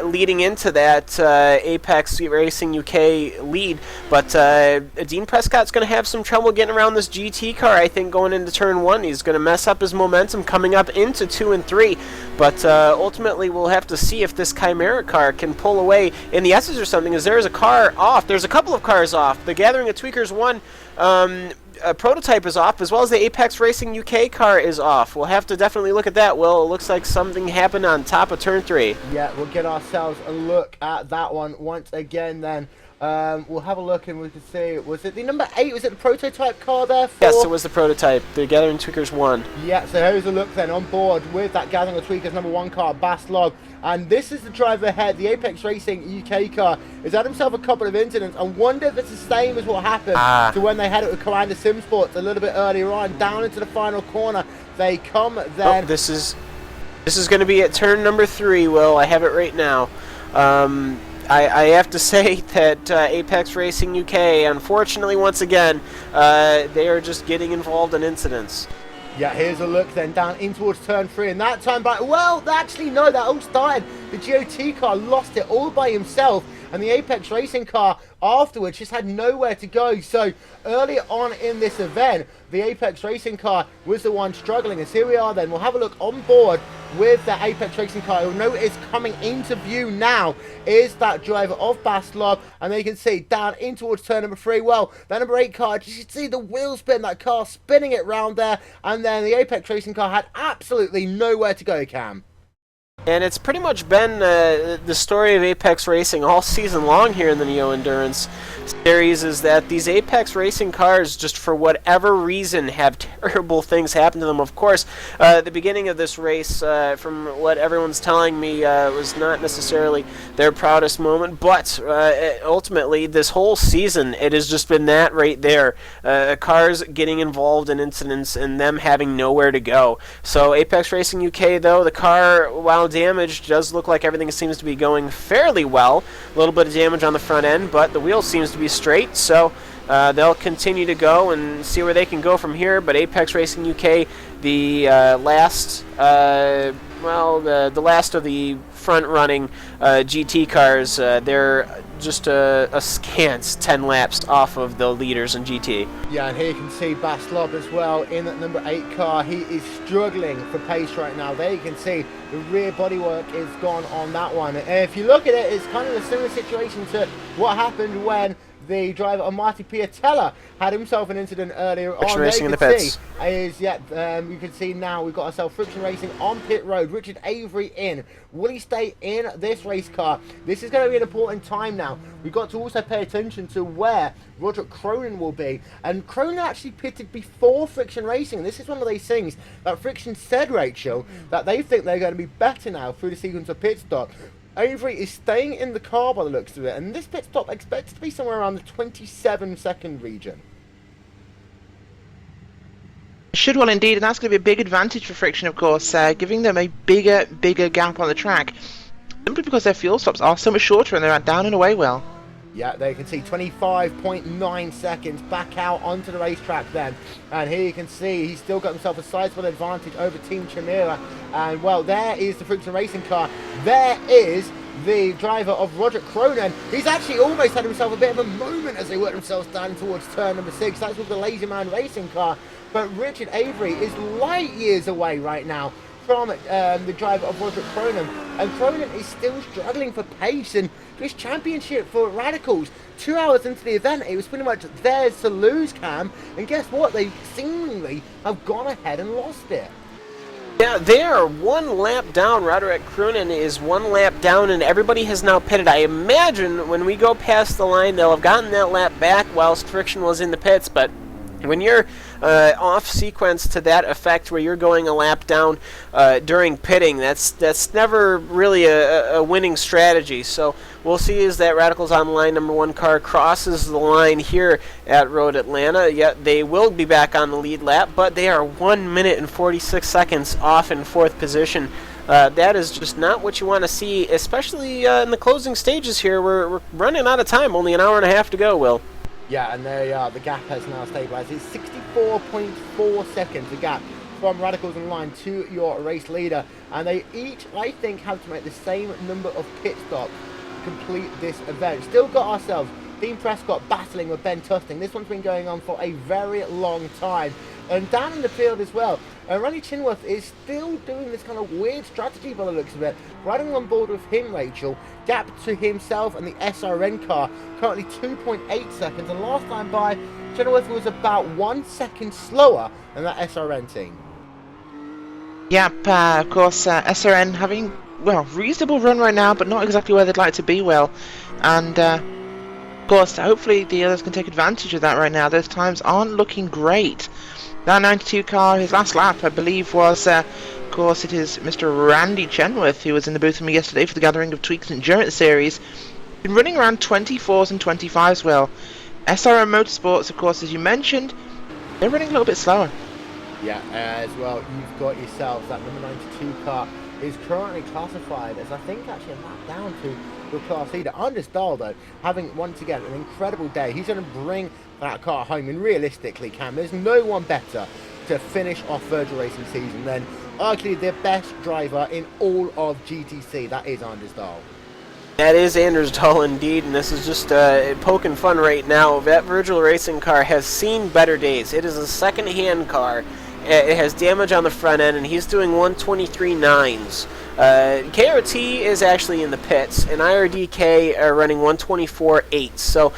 leading into that Apex Racing UK lead. But Dean Prescott's going to have some trouble getting around this GT car, I think, going into turn 1. He's going to mess up his momentum coming up into 2 and 3. But ultimately, we'll have to see if this Chimera car can pull away in the S's or something, as there is a car off. There's a couple of cars off. The Gathering of Tweakers 1 prototype is off, as well as the Apex Racing UK car is off. We'll have to definitely look at that. Well, it looks like something happened on top of turn 3. Yeah, we'll get ourselves a look at that one once again then. We'll have a look and we can see, was it the number 8, was it the prototype car there? Yes, it was the prototype, the Gathering Tweakers 1. Yeah, so here's a look then on board with that Gathering of Tweakers number 1 car, Bass Log. And this is the driver ahead, the Apex Racing UK car. Has had himself a couple of incidents. I wonder if it's the same as what happened to when they had it with Commander Sim Sports a little bit earlier on, down into the final corner. They come then. Oh, this is going to be at turn number 3, Will. I have it right now. I have to say that Apex Racing UK, unfortunately, once again, they are just getting involved in incidents. Yeah, here's a look then down in towards turn 3, and that time back, well, actually no, that all started. The GOT car lost it all by himself, and the Apex Racing car afterwards just had nowhere to go. So early on in this event, the Apex Racing car was the one struggling, and here we are then. We'll have a look on board with the Apex Racing car. You'll notice coming into view now is that driver of Bass Log, and there you can see down in towards turn number 3. Well, that number 8 car, you should see the wheel spin, that car spinning it round there, and then the Apex Racing car had absolutely nowhere to go, Cam. And it's pretty much been the story of Apex Racing all season long here in the Neo Endurance Series, is that these Apex Racing cars, just for whatever reason, have terrible things happen to them. Of course, the beginning of this race, from what everyone's telling me, was not necessarily their proudest moment, but ultimately, this whole season, it has just been that right there. Cars getting involved in incidents and them having nowhere to go. So Apex Racing UK, though, the car, while damaged, does look like everything seems to be going fairly well. A little bit of damage on the front end, but the wheel seems to be straight, so they'll continue to go and see where they can go from here. But Apex Racing UK, the last of the front-running GT cars, they're just a scant 10 laps off of the leaders in GT. Yeah, and here you can see Bass Log as well in that number 8 car. He is struggling for pace right now. There you can see the rear bodywork is gone on that one. And if you look at it, it's kind of a similar situation to what happened when the driver of Marty Piatella had himself an incident earlier on. Racing in the pits. You can see now we've got ourselves Friction Racing on pit road. Richard Avery in. Will he stay in this race car? This is going to be an important time now. We've got to also pay attention to where Roger Cronin will be. And Cronin actually pitted before Friction Racing. And this is one of these things that Friction said, Rachel, that they think they're going to be better now through the sequence of pit stop. Avery is staying in the car by the looks of it, and this pit stop expected to be somewhere around the 27-second region. Should well indeed, and that's going to be a big advantage for Friction, of course, giving them a bigger gap on the track, simply because their fuel stops are so much shorter and they're down and away well. Yeah, there you can see 25.9 seconds back out onto the racetrack then. And here you can see he's still got himself a sizable advantage over Team Chimera. And, well, there is the Friction Racing car. There is the driver of Roger Cronin. He's actually almost had himself a bit of a moment as they work themselves down towards turn number 6. That's with the Lazy Man Racing car. But Richard Avery is light years away right now from the driver of Roderick Cronin, and Cronin is still struggling for pace, and this championship for Radicals, 2 hours into the event, it was pretty much theirs to lose, Cam, and guess what, they seemingly have gone ahead and lost it. Yeah, they are 1 lap down. Roderick Cronin is 1 lap down, and everybody has now pitted. I imagine when we go past the line, they'll have gotten that lap back whilst Friction was in the pits, but when you're off sequence to that effect where you're going a lap down during pitting, that's never really a winning strategy. So we'll see as that Radicals on line number 1 car crosses the line here at Road Atlanta. Yet they will be back on the lead lap, but they are 1 minute and 46 seconds off in 4th position. That is just not what you want to see, especially in the closing stages here. We're running out of time, only an hour and a half to go, Will. Yeah, and there you are. The gap has now stabilised. It's 64.4 seconds, the gap from Radicals in line to your race leader. And they each, I think, have to make the same number of pit stops to complete this event. Still got ourselves Dean Prescott battling with Ben Tusting. This one's been going on for a very long time. And down in the field as well, Ronnie Chinworth is still doing this kind of weird strategy by the looks of it. Riding on board with him, Rachel, gap to himself and the SRN car, currently 2.8 seconds. And last time by, Chinworth was about 1 second slower than that SRN team. Yep, of course, SRN having, well, reasonable run right now, but not exactly where they'd like to be, Will. And, of course, hopefully the others can take advantage of that right now. Those times aren't looking great. That 92 car, his last lap, I believe, was, of course, it is Mr. Randy Chenworth, who was in the booth with me yesterday for the Gathering of Tweaks Endurance Series. Been running around 24s and 25s, Will. SRM Motorsports, of course, as you mentioned, they're running a little bit slower. Yeah, as well, you've got yourselves that number 92 car is currently classified as, I think, actually a lap down to your class leader. Anders Dahl, though, having once again an incredible day. He's going to bring that car home, and realistically, Cam, there's no one better to finish off Virgil Racing season than arguably the best driver in all of GTC. That is Anders Dahl. That is Anders Dahl indeed, and this is just poking fun right now. That Virgil Racing car has seen better days. It is a second-hand car. It has damage on the front end, and he's doing 123.9s. KRT is actually in the pits, and IRDK are running 124.8s. So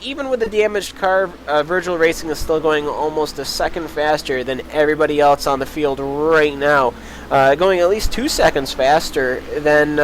even with the damaged car, Virgil Racing is still going almost a second faster than everybody else on the field right now. Going at least 2 seconds faster than...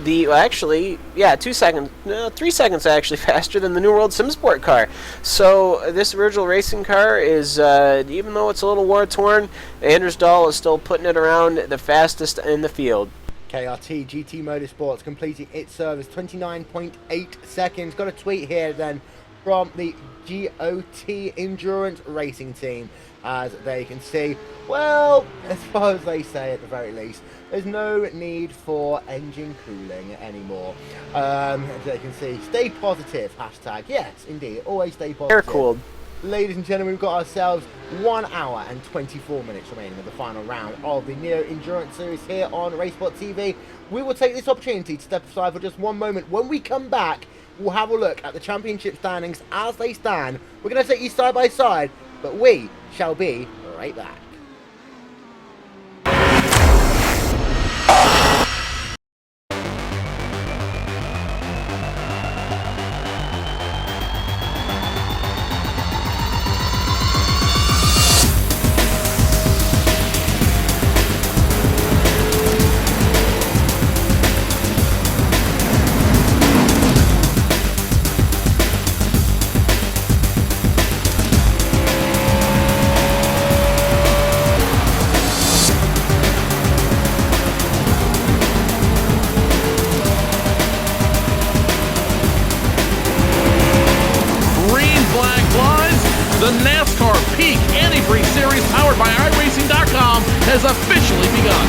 2 seconds, no, 3 seconds actually faster than the New World SimSport car. So this Virgil Racing car is, even though it's a little war-torn, Anders Dahl is still putting it around the fastest in the field. KRT GT Motorsports completing its service 29.8 seconds. Got a tweet here then from the GOT Endurance Racing team. As they can see, well, as far as they say at the very least, there's no need for engine cooling anymore. As they can see, stay positive, hashtag. Yes, indeed, always stay positive. Air cooled. Ladies and gentlemen, we've got ourselves 1 hour and 24 minutes remaining of the final round of the Neo Endurance Series here on RaceSpotTV. We will take this opportunity to step aside for just one moment. When we come back, we'll have a look at the championship standings as they stand. We're going to take you side by side, but we shall be right back. The NASCAR Peak Antifreeze Series powered by iRacing.com has officially begun.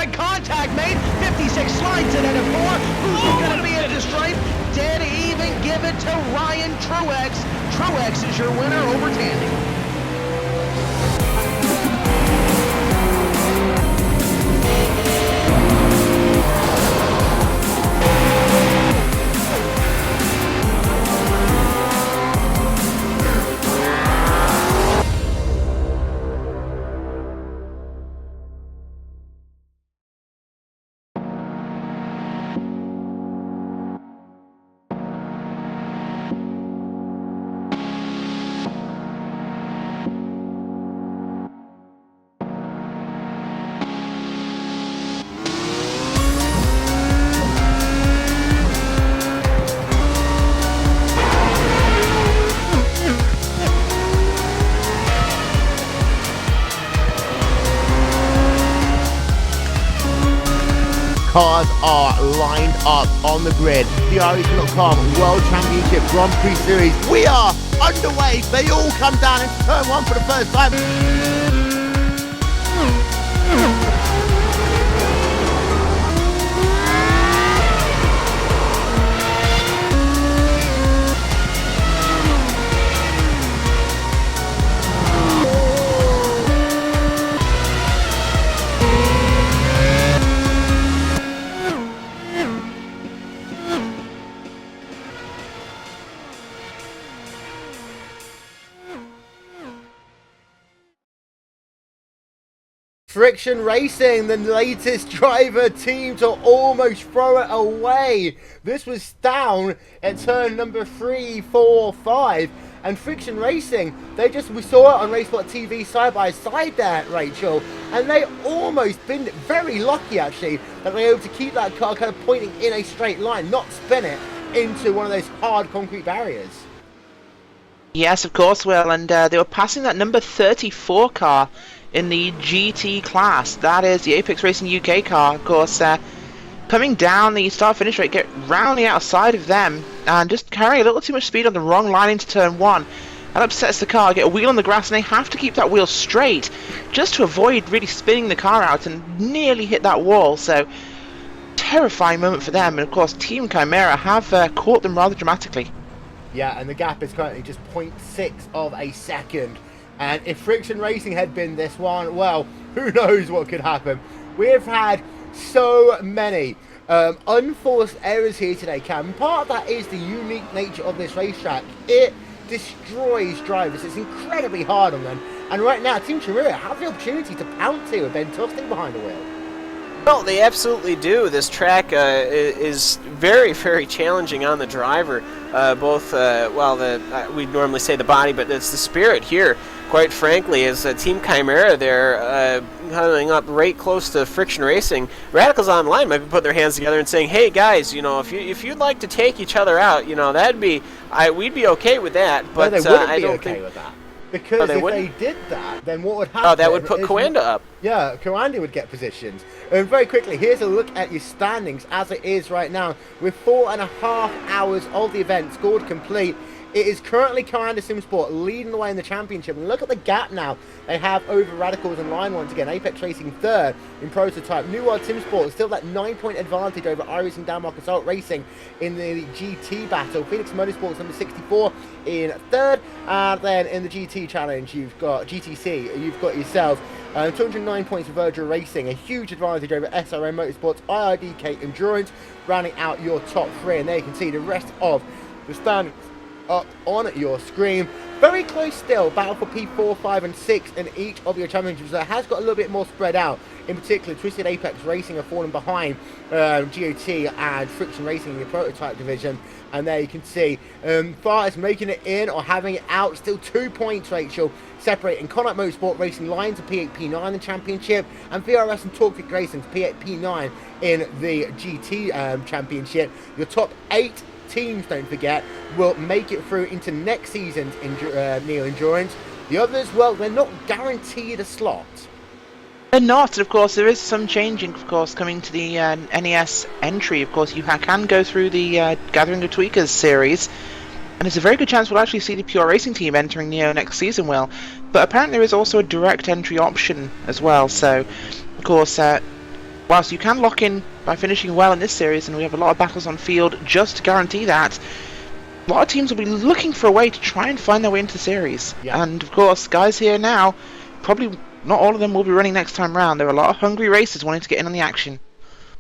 outside contact made. 56 slides it at a 4. Who's going to be at the stripe? Dead even. Give it to Ryan Truex. Truex is your winner over Tandy. Cars are lined up on the grid. The RaceSpot.com World Championship Grand Prix Series. We are underway. They all come down into turn 1 for the first time. Friction Racing, the latest driver team to almost throw it away. This was down at turn number 3, 4, 5. And Friction Racing, we saw it on RaceSpotTV side by side there, Rachel. And they almost been very lucky, actually, that they were able to keep that car kind of pointing in a straight line, not spin it into one of those hard concrete barriers. Yes, of course, Will. And they were passing that number 34 car in the GT class. That is the Apex Racing UK car, of course. Coming down the start-finish rate, get roundly outside of them, and just carrying a little too much speed on the wrong line into turn 1. That upsets the car, get a wheel on the grass, and they have to keep that wheel straight just to avoid really spinning the car out and nearly hit that wall. So, terrifying moment for them. And of course, Team Chimera have caught them rather dramatically. Yeah, and the gap is currently just 0.6 of a second. And if Friction Racing had been this one, well, who knows what could happen. We have had so many unforced errors here today, Cam. Part of that is the unique nature of this racetrack. It destroys drivers. It's incredibly hard on them. And right now, Team Chimera have the opportunity to pounce here with Ben Tosting behind the wheel. Well, they absolutely do. This track is very, very challenging on the driver. We normally say the body, but it's the spirit here. Quite frankly, as Team Chimera there coming up right close to Friction Racing, Radicals Online might be putting their hands together and saying, "Hey guys, if you'd like to take each other out, we'd be okay with that." But no, they wouldn't be okay with that. Because if they did that, then what would happen? Oh, that would put Coanda up. Yeah, Coanda would get positions. And very quickly, here's a look at your standings as it is right now. With 4.5 hours of the event scored complete, it is currently Coanda Simsport leading the way in the championship. And look at the gap now they have over Radicals and Line once again. Apex Racing third in Prototype. New World Simsport still that 9-point advantage over iRacing Denmark Assault Racing in the GT battle. Phoenix Motorsports number 64 in third. And then in the GT challenge, you've got GTC. You've got yourself 209 points for Virgil Racing, a huge advantage over SRM Motorsports, IRDK Endurance, rounding out your top 3. And there you can see the rest of the standings up on your screen. Very close still, battle for P4, 5 and 6 in each of your championships. That has got a little bit more spread out. In particular, Twisted Apex Racing have fallen behind GOT and Friction Racing in the Prototype division. And there you can see Far is making it in or having it out. Still 2 points, Rachel, separating Connacht Motorsport Racing Lions to P8, P9 in the championship, and VRS and Torquefit Racing to P8, P9 in the GT championship. Your top 8 teams, don't forget, will make it through into next season's Neo Endurance. The others, well, they're not guaranteed a slot. They're not, and of course there is some changing, of course, coming to the NES entry. Of course, you can go through the Gathering of Tweakers series, and there's a very good chance we'll actually see the Pure Racing team entering Neo next season, Will. But apparently there is also a direct entry option as well, so, of course, whilst you can lock in by finishing well in this series, and we have a lot of battles on field just to guarantee that, a lot of teams will be looking for a way to try and find their way into the series. Yeah. And of course, guys here now, probably not all of them will be running next time round. There are a lot of hungry racers wanting to get in on the action.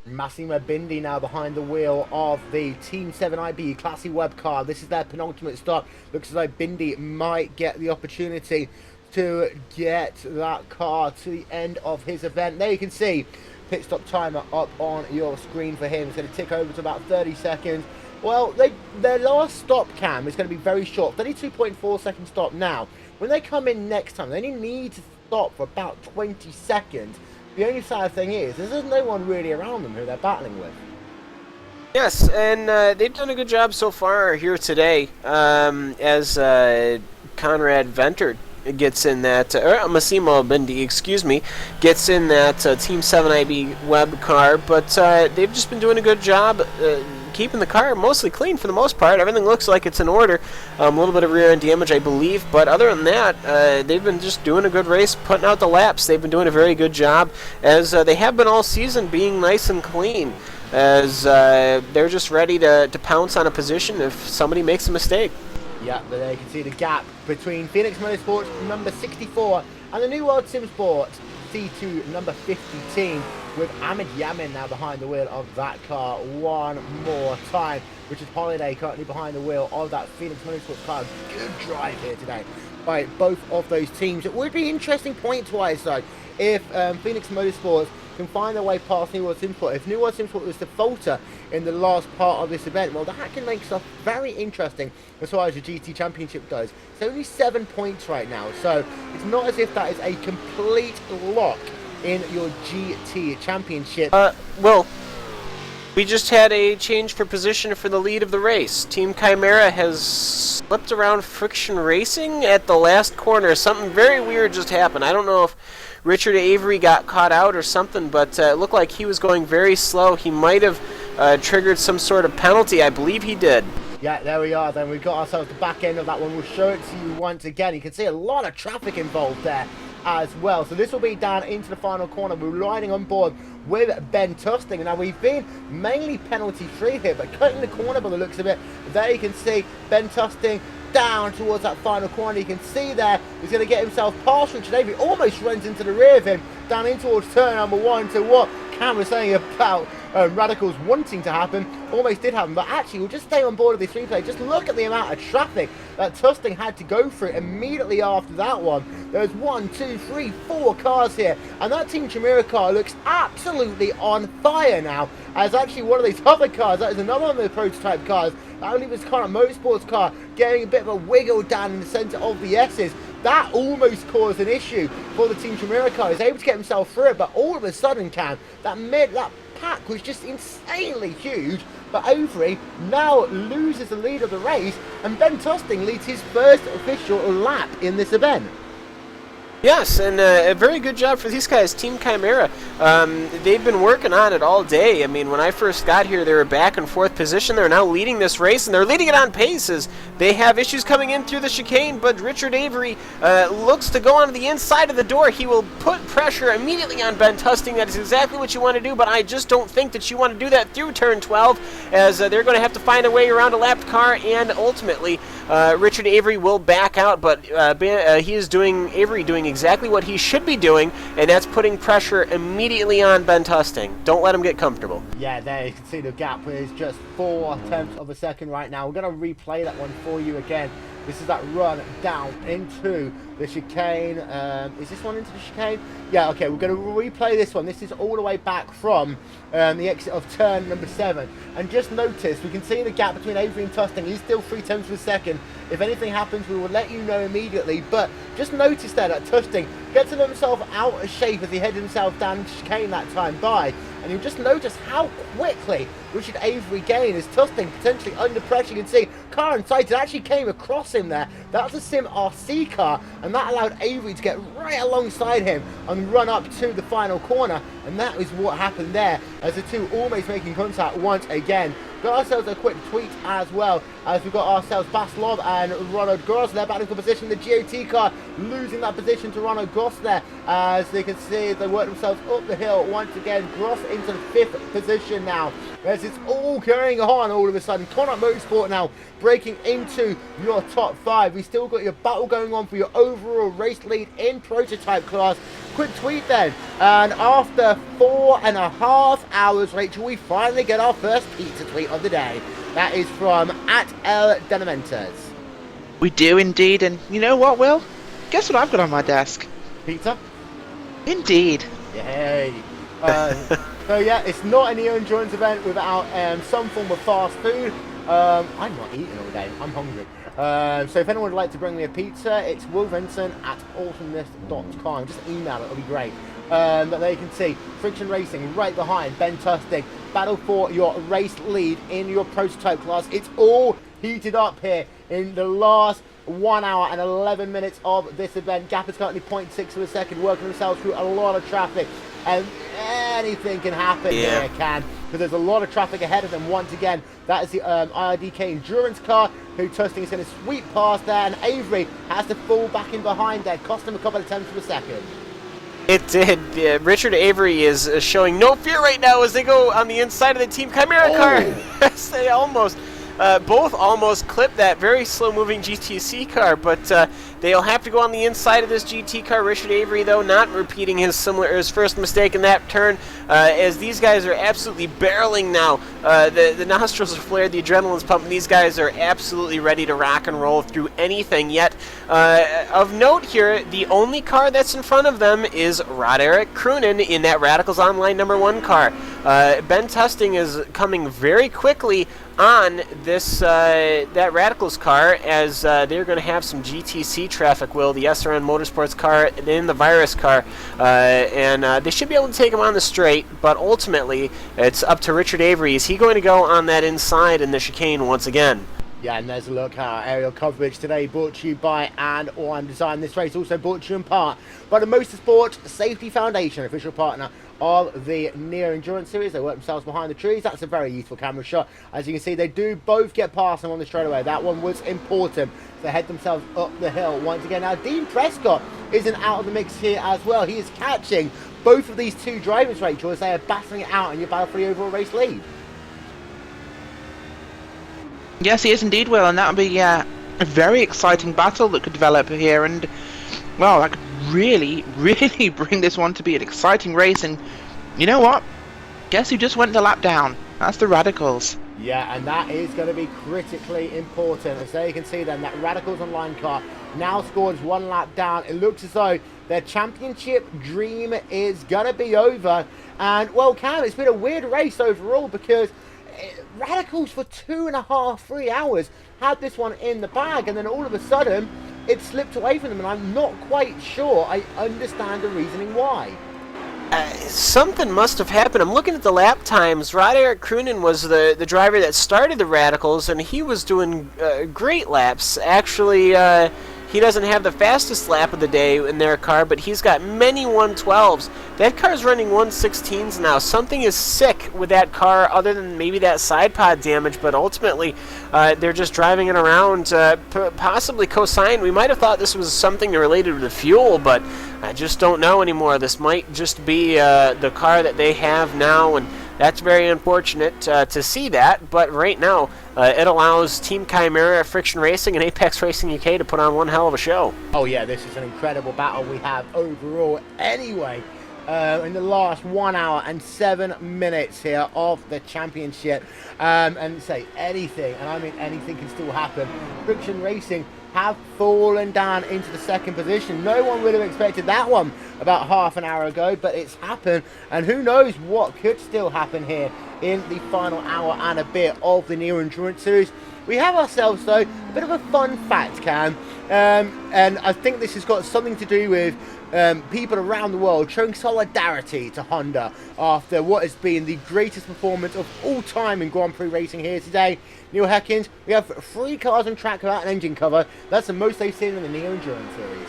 Massimo Bindi now behind the wheel of the Team 7IB Classy Web car. This is their penultimate stop. Looks as though Bindi might get the opportunity to get that car to the end of his event. There you can see pit stop timer up on your screen for him. It's going to tick over to about 30 seconds. Well, their last stop, Cam, is going to be very short. 32.4 second stop now. When they come in next time, they only need to stop for about 20 seconds. The only sad thing is, there's no one really around them who they're battling with. Yes, and they've done a good job so far here today, as Conrad Venter gets in that, or Massimo Bindi, excuse me, gets in that Team 7IB web car, but they've just been doing a good job keeping the car mostly clean for the most part. Everything looks like it's in order. A little bit of rear end damage, I believe, but other than that, they've been just doing a good race, putting out the laps. They've been doing a very good job, as they have been all season, being nice and clean, as they're just ready to pounce on a position if somebody makes a mistake. Yeah, but there you can see the gap between Phoenix Motorsports number 64 and the New World Sim Sport C2 number 50 team, with Ahmed Yamin now behind the wheel of that car one more time. Richard Holiday currently behind the wheel of that Phoenix Motorsports car. Good drive here today by both of those teams. It would be interesting points-wise though if Phoenix Motorsports can find their way past New World Sim Sport. If New World Sim Sport was to falter in the last part of this event, well, that can make stuff very interesting as far as the GT Championship goes. It's only 7 points right now, so it's not as if that is a complete lock in your GT Championship. Well, we just had a change for position for the lead of the race. Team Chimera has slipped around Friction Racing at the last corner. Something very weird just happened. I don't know if Richard Avery got caught out or something, but it looked like he was going very slow. He might have triggered some sort of penalty. I believe he did. Yeah, there we are then. We've got ourselves the back end of that one. We'll show it to you once again. You can see a lot of traffic involved there as well. So this will be down into the final corner. We're riding on board with Ben Tusting. Now we've been mainly penalty free here, but cutting the corner by the looks of it, there you can see Ben Tusting down towards that final corner. You can see there he's going to get himself past Richard Avery, almost runs into the rear of him down in towards turn number 1. So what Cam was saying about Radicals wanting to happen almost did happen, but actually we'll just stay on board of this replay. Just look at the amount of traffic that Tusting had to go through immediately after that one. There's 1, 2, 3, 4 cars here, and that Team Chimera car looks absolutely on fire now, as actually one of these other cars, that is another one of the prototype cars, I believe it's kind of motorsports car, getting a bit of a wiggle down in the centre of the S's. That almost caused an issue for the Team Chimera car. He was able to get himself through it, but all of a sudden, Cam, that pack was just insanely huge. But Avery now loses the lead of the race, and Ben Tusting leads his first official lap in this event. Yes, and a very good job for these guys, Team Chimera. They've been working on it all day. I mean, when I first got here, they were back and forth position. They're now leading this race, and they're leading it on paces. They have issues coming in through the chicane, but Richard Avery looks to go onto the inside of the door. He will put pressure immediately on Ben Tusting. That is exactly what you want to do, but I just don't think that you want to do that through turn 12, as they're going to have to find a way around a lapped car, and ultimately Richard Avery will back out, but Avery doing exactly what he should be doing, and that's putting pressure immediately on Ben Tusting. Don't let him get comfortable. Yeah, there you can see the gap is just 4/10 of a second right now. We're going to replay that one for you again. This is that run down into the chicane. Is this one into the chicane? Yeah, okay, we're going to replay this one. This is all the way back from the exit of turn number 7. And just notice, we can see the gap between Avery and Tusting. He's still 0.3 of a second. If anything happens, we will let you know immediately. But just notice there that Tusting gets himself out of shape as he heads himself down the chicane that time by. And you'll just notice how quickly Richard Avery gained as Tusting potentially under pressure. You can see car in sight. It actually came across him there. That was a Sim RC car, and that allowed Avery to get right alongside him and run up to the final corner. And that is what happened there, as the two almost making contact once again. Got ourselves a quick tweet as well, as we've got ourselves Baslov and Ronald Gross. They're battling for position. The GOT car losing that position to Ronald Gross there. As they can see, they work themselves up the hill once again. Gross into the 5th position now. As it's all going on all of a sudden. Connaught Motorsport now breaking into your top 5. We still got your battle going on for your overall race lead in prototype class. Quick tweet then, and after 4.5 hours, Rachel, we finally get our first pizza tweet of the day. That is from @El_Denamentes. We do indeed, and you know what, Will? Guess what I've got on my desk? Pizza? Indeed. Yay. So yeah, it's not a Neo Endurance event without some form of fast food. I'm not eating all day, I'm hungry. So if anyone would like to bring me a pizza, it's willvincent@awesomeness.com. Just email it, it'll be great. That they can see Friction Racing right behind Ben Tusting. Battle for your race lead in your prototype class. It's all heated up here in the last 1 hour and 11 minutes of this event. Gap is currently 0.6 of a second, working themselves through a lot of traffic. And anything can happen here, because there's a lot of traffic ahead of them. Once again, that is the IRDK Endurance car, who Tusting is going to sweep past there, and Avery has to fall back in behind there, cost him a couple of tenths of a second. It did. Richard Avery is showing no fear right now as they go on the inside of the Team Chimera car. They almost, both almost clipped that very slow-moving GTC car, but they'll have to go on the inside of this GT car. Richard Avery, though, not repeating his first mistake in that turn, as these guys are absolutely barreling now. The nostrils are flared, the adrenaline's pumping. These guys are absolutely ready to rock and roll through anything. Yet, of note here, the only car that's in front of them is Rod-Eric Croonen in that Radicals Online #1 car. Ben Tusting is coming very quickly on this that Radicals car, as they're going to have some GTC traffic, Will, the SRN Motorsports car and then the Virus car, and they should be able to take him on the straight, but ultimately it's up to Richard Avery. Is he going to go on that inside in the chicane once again? Yeah, and there's a look at our aerial coverage today, brought to you by And/Or Design. This race also brought to you in part by the Motorsport Safety Foundation, official partner of the Neo Endurance Series. They work themselves behind the trees. That's a very useful camera shot. As you can see, they do both get past them on the straightaway. That one was important. They head themselves up the hill once again. Now, Dean Prescott isn't out of the mix here as well. He is catching both of these two drivers, Rachel, as they are battling it out in your battle for the overall race lead. Yes, he is indeed, Will, and that would be a very exciting battle that could develop here, and, well, that could really, really bring this one to be an exciting race. And you know what? Guess who just went the lap down? That's the Radicals. Yeah, and that is going to be critically important. As there you can see then, that Radicals Online car now scores 1 lap down. It looks as though their championship dream is going to be over. And, well, Cam, it's been a weird race overall, because Radicals for 2.5–3 hours had this one in the bag, and then all of a sudden it slipped away from them, and I'm not quite sure I understand the reasoning why. Something must have happened. I'm looking at the lap times. Rod-Eric Croonen was the driver that started the Radicals, and he was doing great laps. Actually, he doesn't have the fastest lap of the day in their car, but he's got many 112s. That car's running 116s now. Something is sick with that car, other than maybe that side pod damage, but ultimately they're just driving it around, possibly co-signed. We might have thought this was something related to the fuel, but I just don't know anymore. This might just be the car that they have now, and that's very unfortunate to see that, but right now it allows Team Chimera, Friction Racing, and Apex Racing UK to put on one hell of a show. Oh yeah, this is an incredible battle we have overall anyway. In the last 1 hour and 7 minutes here of the championship, and say anything, and I mean anything, can still happen. Friction Racing have fallen down into the second position. No one would have expected that one about half an hour ago, but it's happened, and who knows what could still happen here in the final hour and a bit of the Neo Endurance Series. We have ourselves, though, a bit of a fun fact, Cam, and I think this has got something to do with people around the world showing solidarity to Honda after what has been the greatest performance of all time in Grand Prix racing here today. Neil Heckins, we have 3 cars on track without an engine cover. That's the most they've seen in the Neo Endurance Series.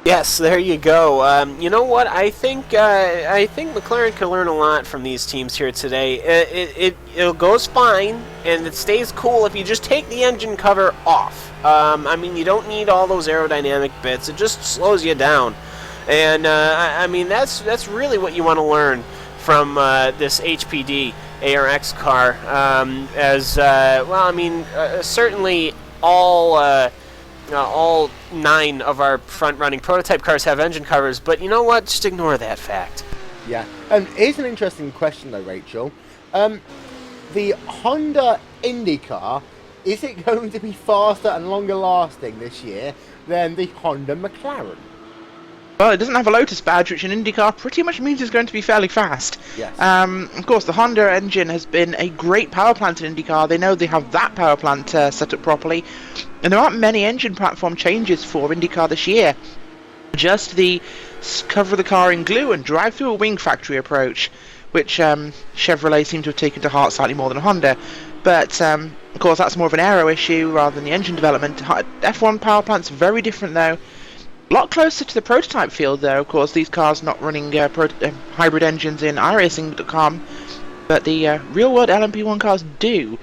Yes, there you go. You know what? I think McLaren can learn a lot from these teams here today. It goes fine and it stays cool if you just take the engine cover off. I mean, you don't need all those aerodynamic bits. It just slows you down, and I mean that's really what you want to learn from this HPD ARX car. Certainly all 9 of our front-running prototype cars have engine covers, but you know what? Just ignore that fact. Yeah. Here's an interesting question, though, Rachel. The Honda IndyCar, is it going to be faster and longer-lasting this year than the Honda McLaren? Well, it doesn't have a Lotus badge, which in IndyCar pretty much means it's going to be fairly fast. Yes. Of course, the Honda engine has been a great power plant in IndyCar. They know they have that power plant set up properly. And there aren't many engine platform changes for IndyCar this year. Just the cover the car in glue and drive through a wing factory approach, which Chevrolet seem to have taken to heart slightly more than Honda. But, of course, that's more of an aero issue rather than the engine development. F1 power plant's very different, though. A lot closer to the prototype field, though. Of course, these cars not running hybrid engines in iRacing.com, but the real-world LMP1 cars do.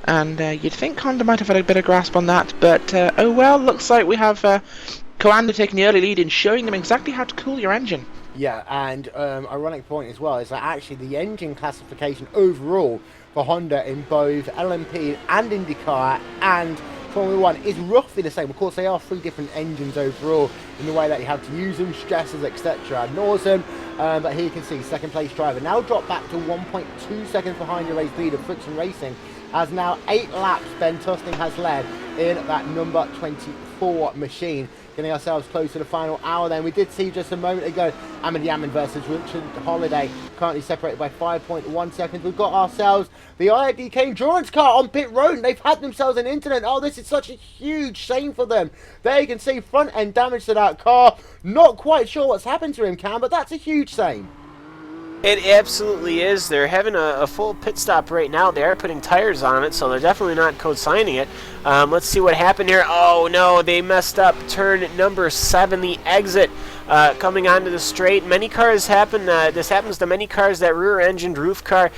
And you'd think Honda might have had a better grasp on that, but oh well, looks like we have Coanda taking the early lead in showing them exactly how to cool your engine. Yeah, and ironic point as well is that actually the engine classification overall for Honda in both LMP and IndyCar and Formula 1 is roughly the same. Of course, they are 3 different engines overall in the way that you have to use them, stresses, etc. ad nauseam. But here you can see second place driver now dropped back to 1.2 seconds behind your race leader, Friction Racing, as now 8 laps Ben Tusting has led in that number 24 machine. Getting ourselves close to the final hour then. We did see just a moment ago Ahmed Yamin versus Richard Holiday, currently separated by 5.1 seconds. We've got ourselves the IRDK endurance car on pit road, and they've had themselves an incident. Oh, this is such a huge shame for them. There you can see front end damage to that car. Not quite sure what's happened to him, Cam, but that's a huge shame. It absolutely is. They're having a full pit stop right now. They are putting tires on it, so they're definitely not co-signing it. Let's see what happened here. Oh no, they messed up. Turn number 7, the exit, coming onto the straight. Many cars happen. This happens to many cars. That rear-engined roof car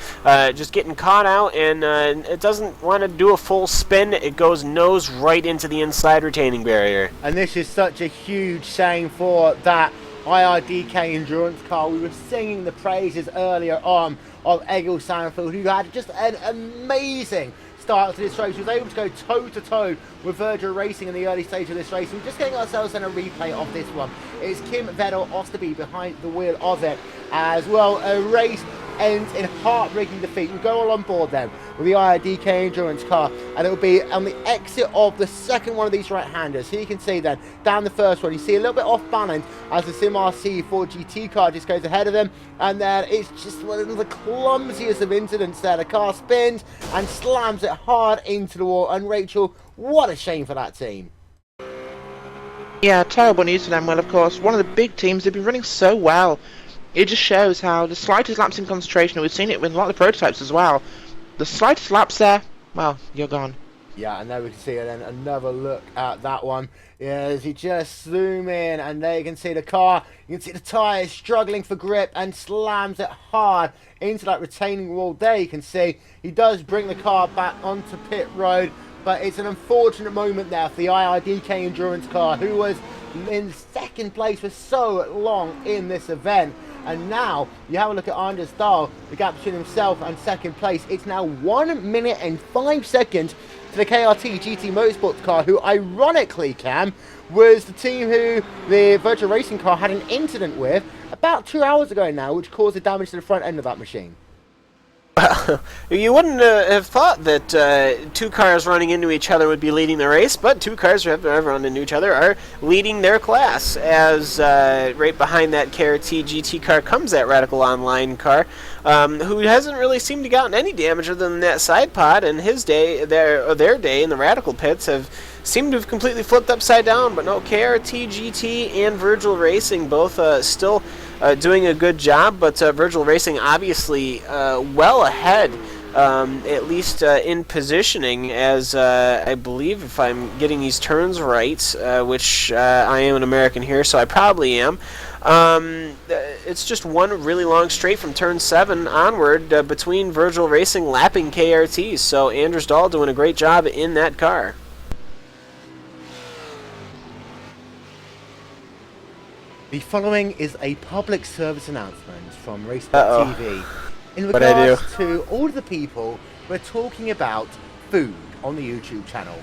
just getting caught out, and it doesn't want to do a full spin. It goes nose right into the inside retaining barrier. And this is such a huge shame for that IRDK endurance car. We were singing the praises earlier on of Egil Sandfield, who had just an amazing start to this race. He was able to go toe-to-toe with Virgil Racing in the early stage of this race. We're just getting ourselves in a replay of this one. It's Kim Vettel Osterby behind the wheel of it as well. A race ends in heartbreaking defeat. We'll go all on board then with the IRDK endurance car, and it will be on the exit of the second one of these right-handers. Here you can see then down the first one, you see a little bit off balance as the Sim RC 4 GT car just goes ahead of them, and then it's just one of the clumsiest of incidents there. The car spins and slams it hard into the wall, and Rachel, what a shame for that team. Yeah, terrible news for them. Well, of course, one of the big teams, they've been running so well. It just shows how the slightest lapse in concentration, and we've seen it with a lot of the prototypes as well, the slightest lapse there, well, you're gone. Yeah, and there we can see then another look at that one. Yeah, as you just zoom in, and there you can see the car, you can see the tyres struggling for grip and slams it hard into that retaining wall. There you can see he does bring the car back onto pit road, but it's an unfortunate moment there for the IRDK endurance car, who was in second place for so long in this event. And now you have a look at Anders Dahl, the gap between himself and second place. It's now 1 minute and 5 seconds to the KRT GT Motorsports car, who ironically, Cam, was the team who the Virtual Racing car had an incident with about 2 hours ago now, which caused the damage to the front end of that machine. Well, you wouldn't have thought that 2 cars running into each other would be leading the race, but 2 cars who have ever run into each other are leading their class, as right behind that KRT GT car comes that Radical Online car, who hasn't really seemed to gotten any damage other than that side pod, and his day, their day in the Radical pits have seemed to have completely flipped upside down. But no, KRT GT and Virgil Racing both still doing a good job, but Virgil Racing obviously well ahead at least in positioning, as I believe, if I'm getting these turns right, which I am an American here, so I probably am. It's just one really long straight from turn 7 onward between Virgil Racing lapping KRT, so Anders Dahl doing a great job in that car. The following is a public service announcement from RaceSpotTV in What'd I regards to all of the people who are talking about food on the YouTube channel.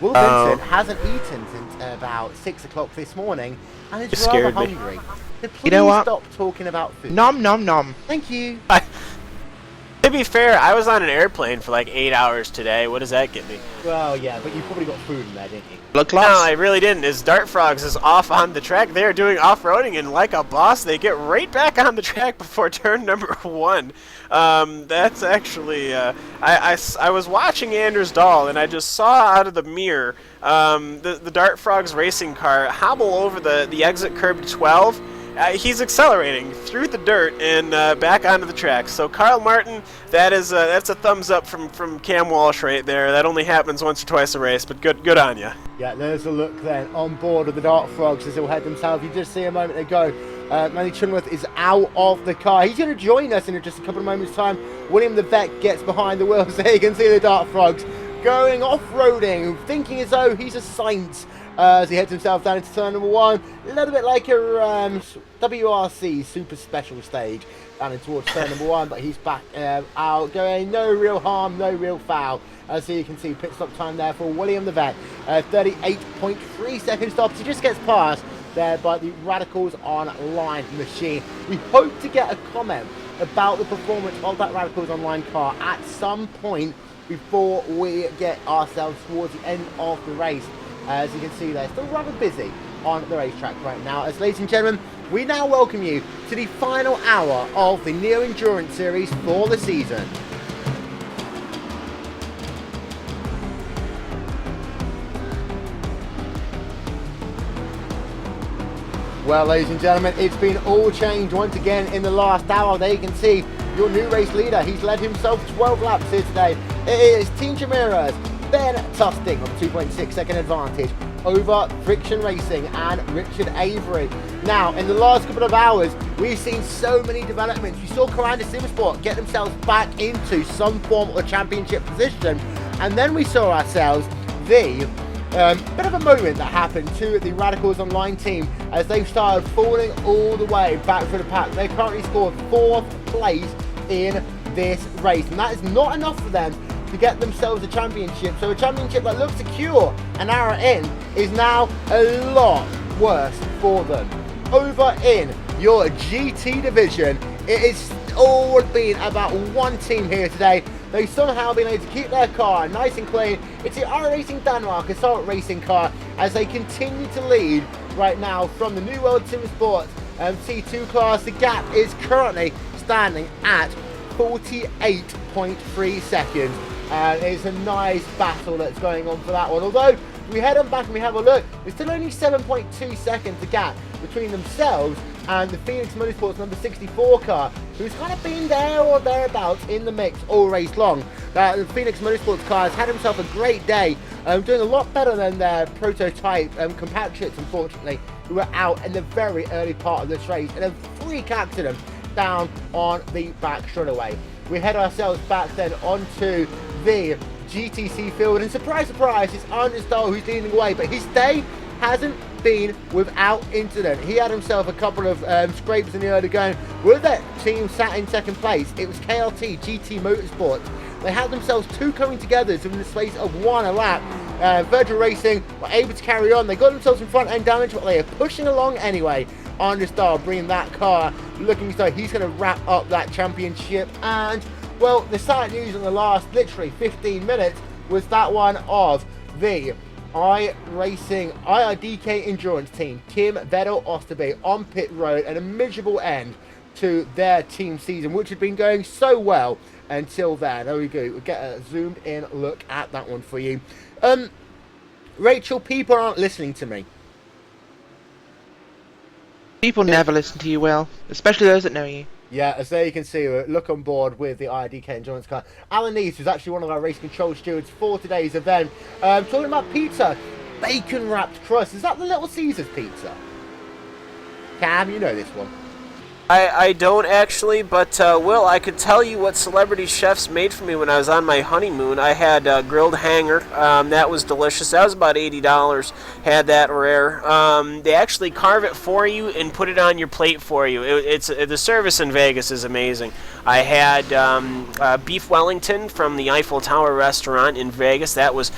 Will Vincent hasn't eaten since about 6 o'clock this morning and is rather hungry. So please You know what? stop talking about food. Nom nom nom. Thank you. To be fair, I was on an airplane for like 8 hours today. What does that get me? Well, yeah, but you probably got food in there, didn't you? Blood No, clots. I really didn't. As Dart Frogs is off on the track, they are doing off-roading, and like a boss, they get right back on the track before turn number 1. That's actually... I was watching Anders Dahl, and I just saw out of the mirror the Dart Frogs racing car hobble over the exit curb to 12. He's accelerating through the dirt and back onto the track. So Carl Martin, that's a thumbs up from Cam Walsh right there. That only happens once or twice a race, but good on you. Yeah, there's a look then on board of the Dart Frogs as they'll head themselves. You just see a moment ago, Manny Chunworth is out of the car. He's going to join us in just a couple of moments' time. William the Vet gets behind the wheels. There you can see the Dart Frogs going off-roading, thinking as though he's a saint. As he heads himself down into turn number 1, a little bit like a WRC super special stage down in towards turn number 1, but he's back out, going no real harm, no real foul. As you can see, pit stop time there for William the Vet, 38.3 second stops. He just gets past there by the Radicals Online machine. We hope to get a comment about the performance of that Radicals Online car at some point before we get ourselves towards the end of the race. As you can see, they're still rather busy on the racetrack right now. As ladies and gentlemen, we now welcome you to the final hour of the Neo Endurance Series for the season. Well, ladies and gentlemen, it's been all changed once again in the last hour. There you can see your new race leader. He's led himself 12 laps here today. It is Team Chimera's Ben Tusting on 2.6 second advantage over Friction Racing and Richard Avery. Now, in the last couple of hours, we've seen so many developments. We saw Coranda Simsport get themselves back into some form of championship position, and then we saw ourselves the bit of a moment that happened to the Radicals Online team as they started falling all the way back for the pack. They currently scored 4th place in this race, and that is not enough for them to get themselves a championship. So a championship that looked secure an hour in is now a lot worse for them. Over in your GT division, it is all been about one team here today. They've somehow been able to keep their car nice and clean. It's the iRacing Denmark Assault Racing car as they continue to lead right now from the New World Sim Sports T2 class. The gap is currently standing at 48.3 seconds. And it's a nice battle that's going on for that one. Although, we head on back and we have a look, there's still only 7.2 seconds to gap between themselves and the Phoenix Motorsports number 64 car, who's kind of been there or thereabouts in the mix all race long. The Phoenix Motorsports car has had himself a great day, doing a lot better than their prototype compatriots, unfortunately, who were out in the very early part of this race in a freak accident down on the back straightaway. We head ourselves back then onto the GTC field, and surprise, surprise, it's Anders Dahl who's leading away, but his day hasn't been without incident. He had himself a couple of scrapes in the early going. With that team sat in second place, it was KLT GT Motorsports. They had themselves two coming together in the space of one lap. Virgil Racing were able to carry on. They got themselves in front end damage, but they are pushing along anyway. Anders Dahl bringing that car, looking as though he's going to wrap up that championship. And, well, the sad news in the last, literally 15 minutes was that one of the IRDK Endurance team, Kim Vettel Osterby, on pit road, and a miserable end to their team season, which had been going so well until then. There we go. We'll get a zoomed in look at that one for you. Rachel, people aren't listening to me. People never listen to you, Will, especially those that know you. Yeah, as there you can see, look on board with the IDK Endurance car. Alan Neese, who's actually one of our race control stewards for today's event, talking about pizza, bacon-wrapped crust. Is that the Little Caesars pizza? Cam, you know this one. I don't actually, but Will, I could tell you what celebrity chefs made for me when I was on my honeymoon. I had grilled hanger. That was delicious. That was about $80. Had that rare. They actually carve it for you and put it on your plate for you. The service in Vegas is amazing. I had beef Wellington from the Eiffel Tower restaurant in Vegas. That was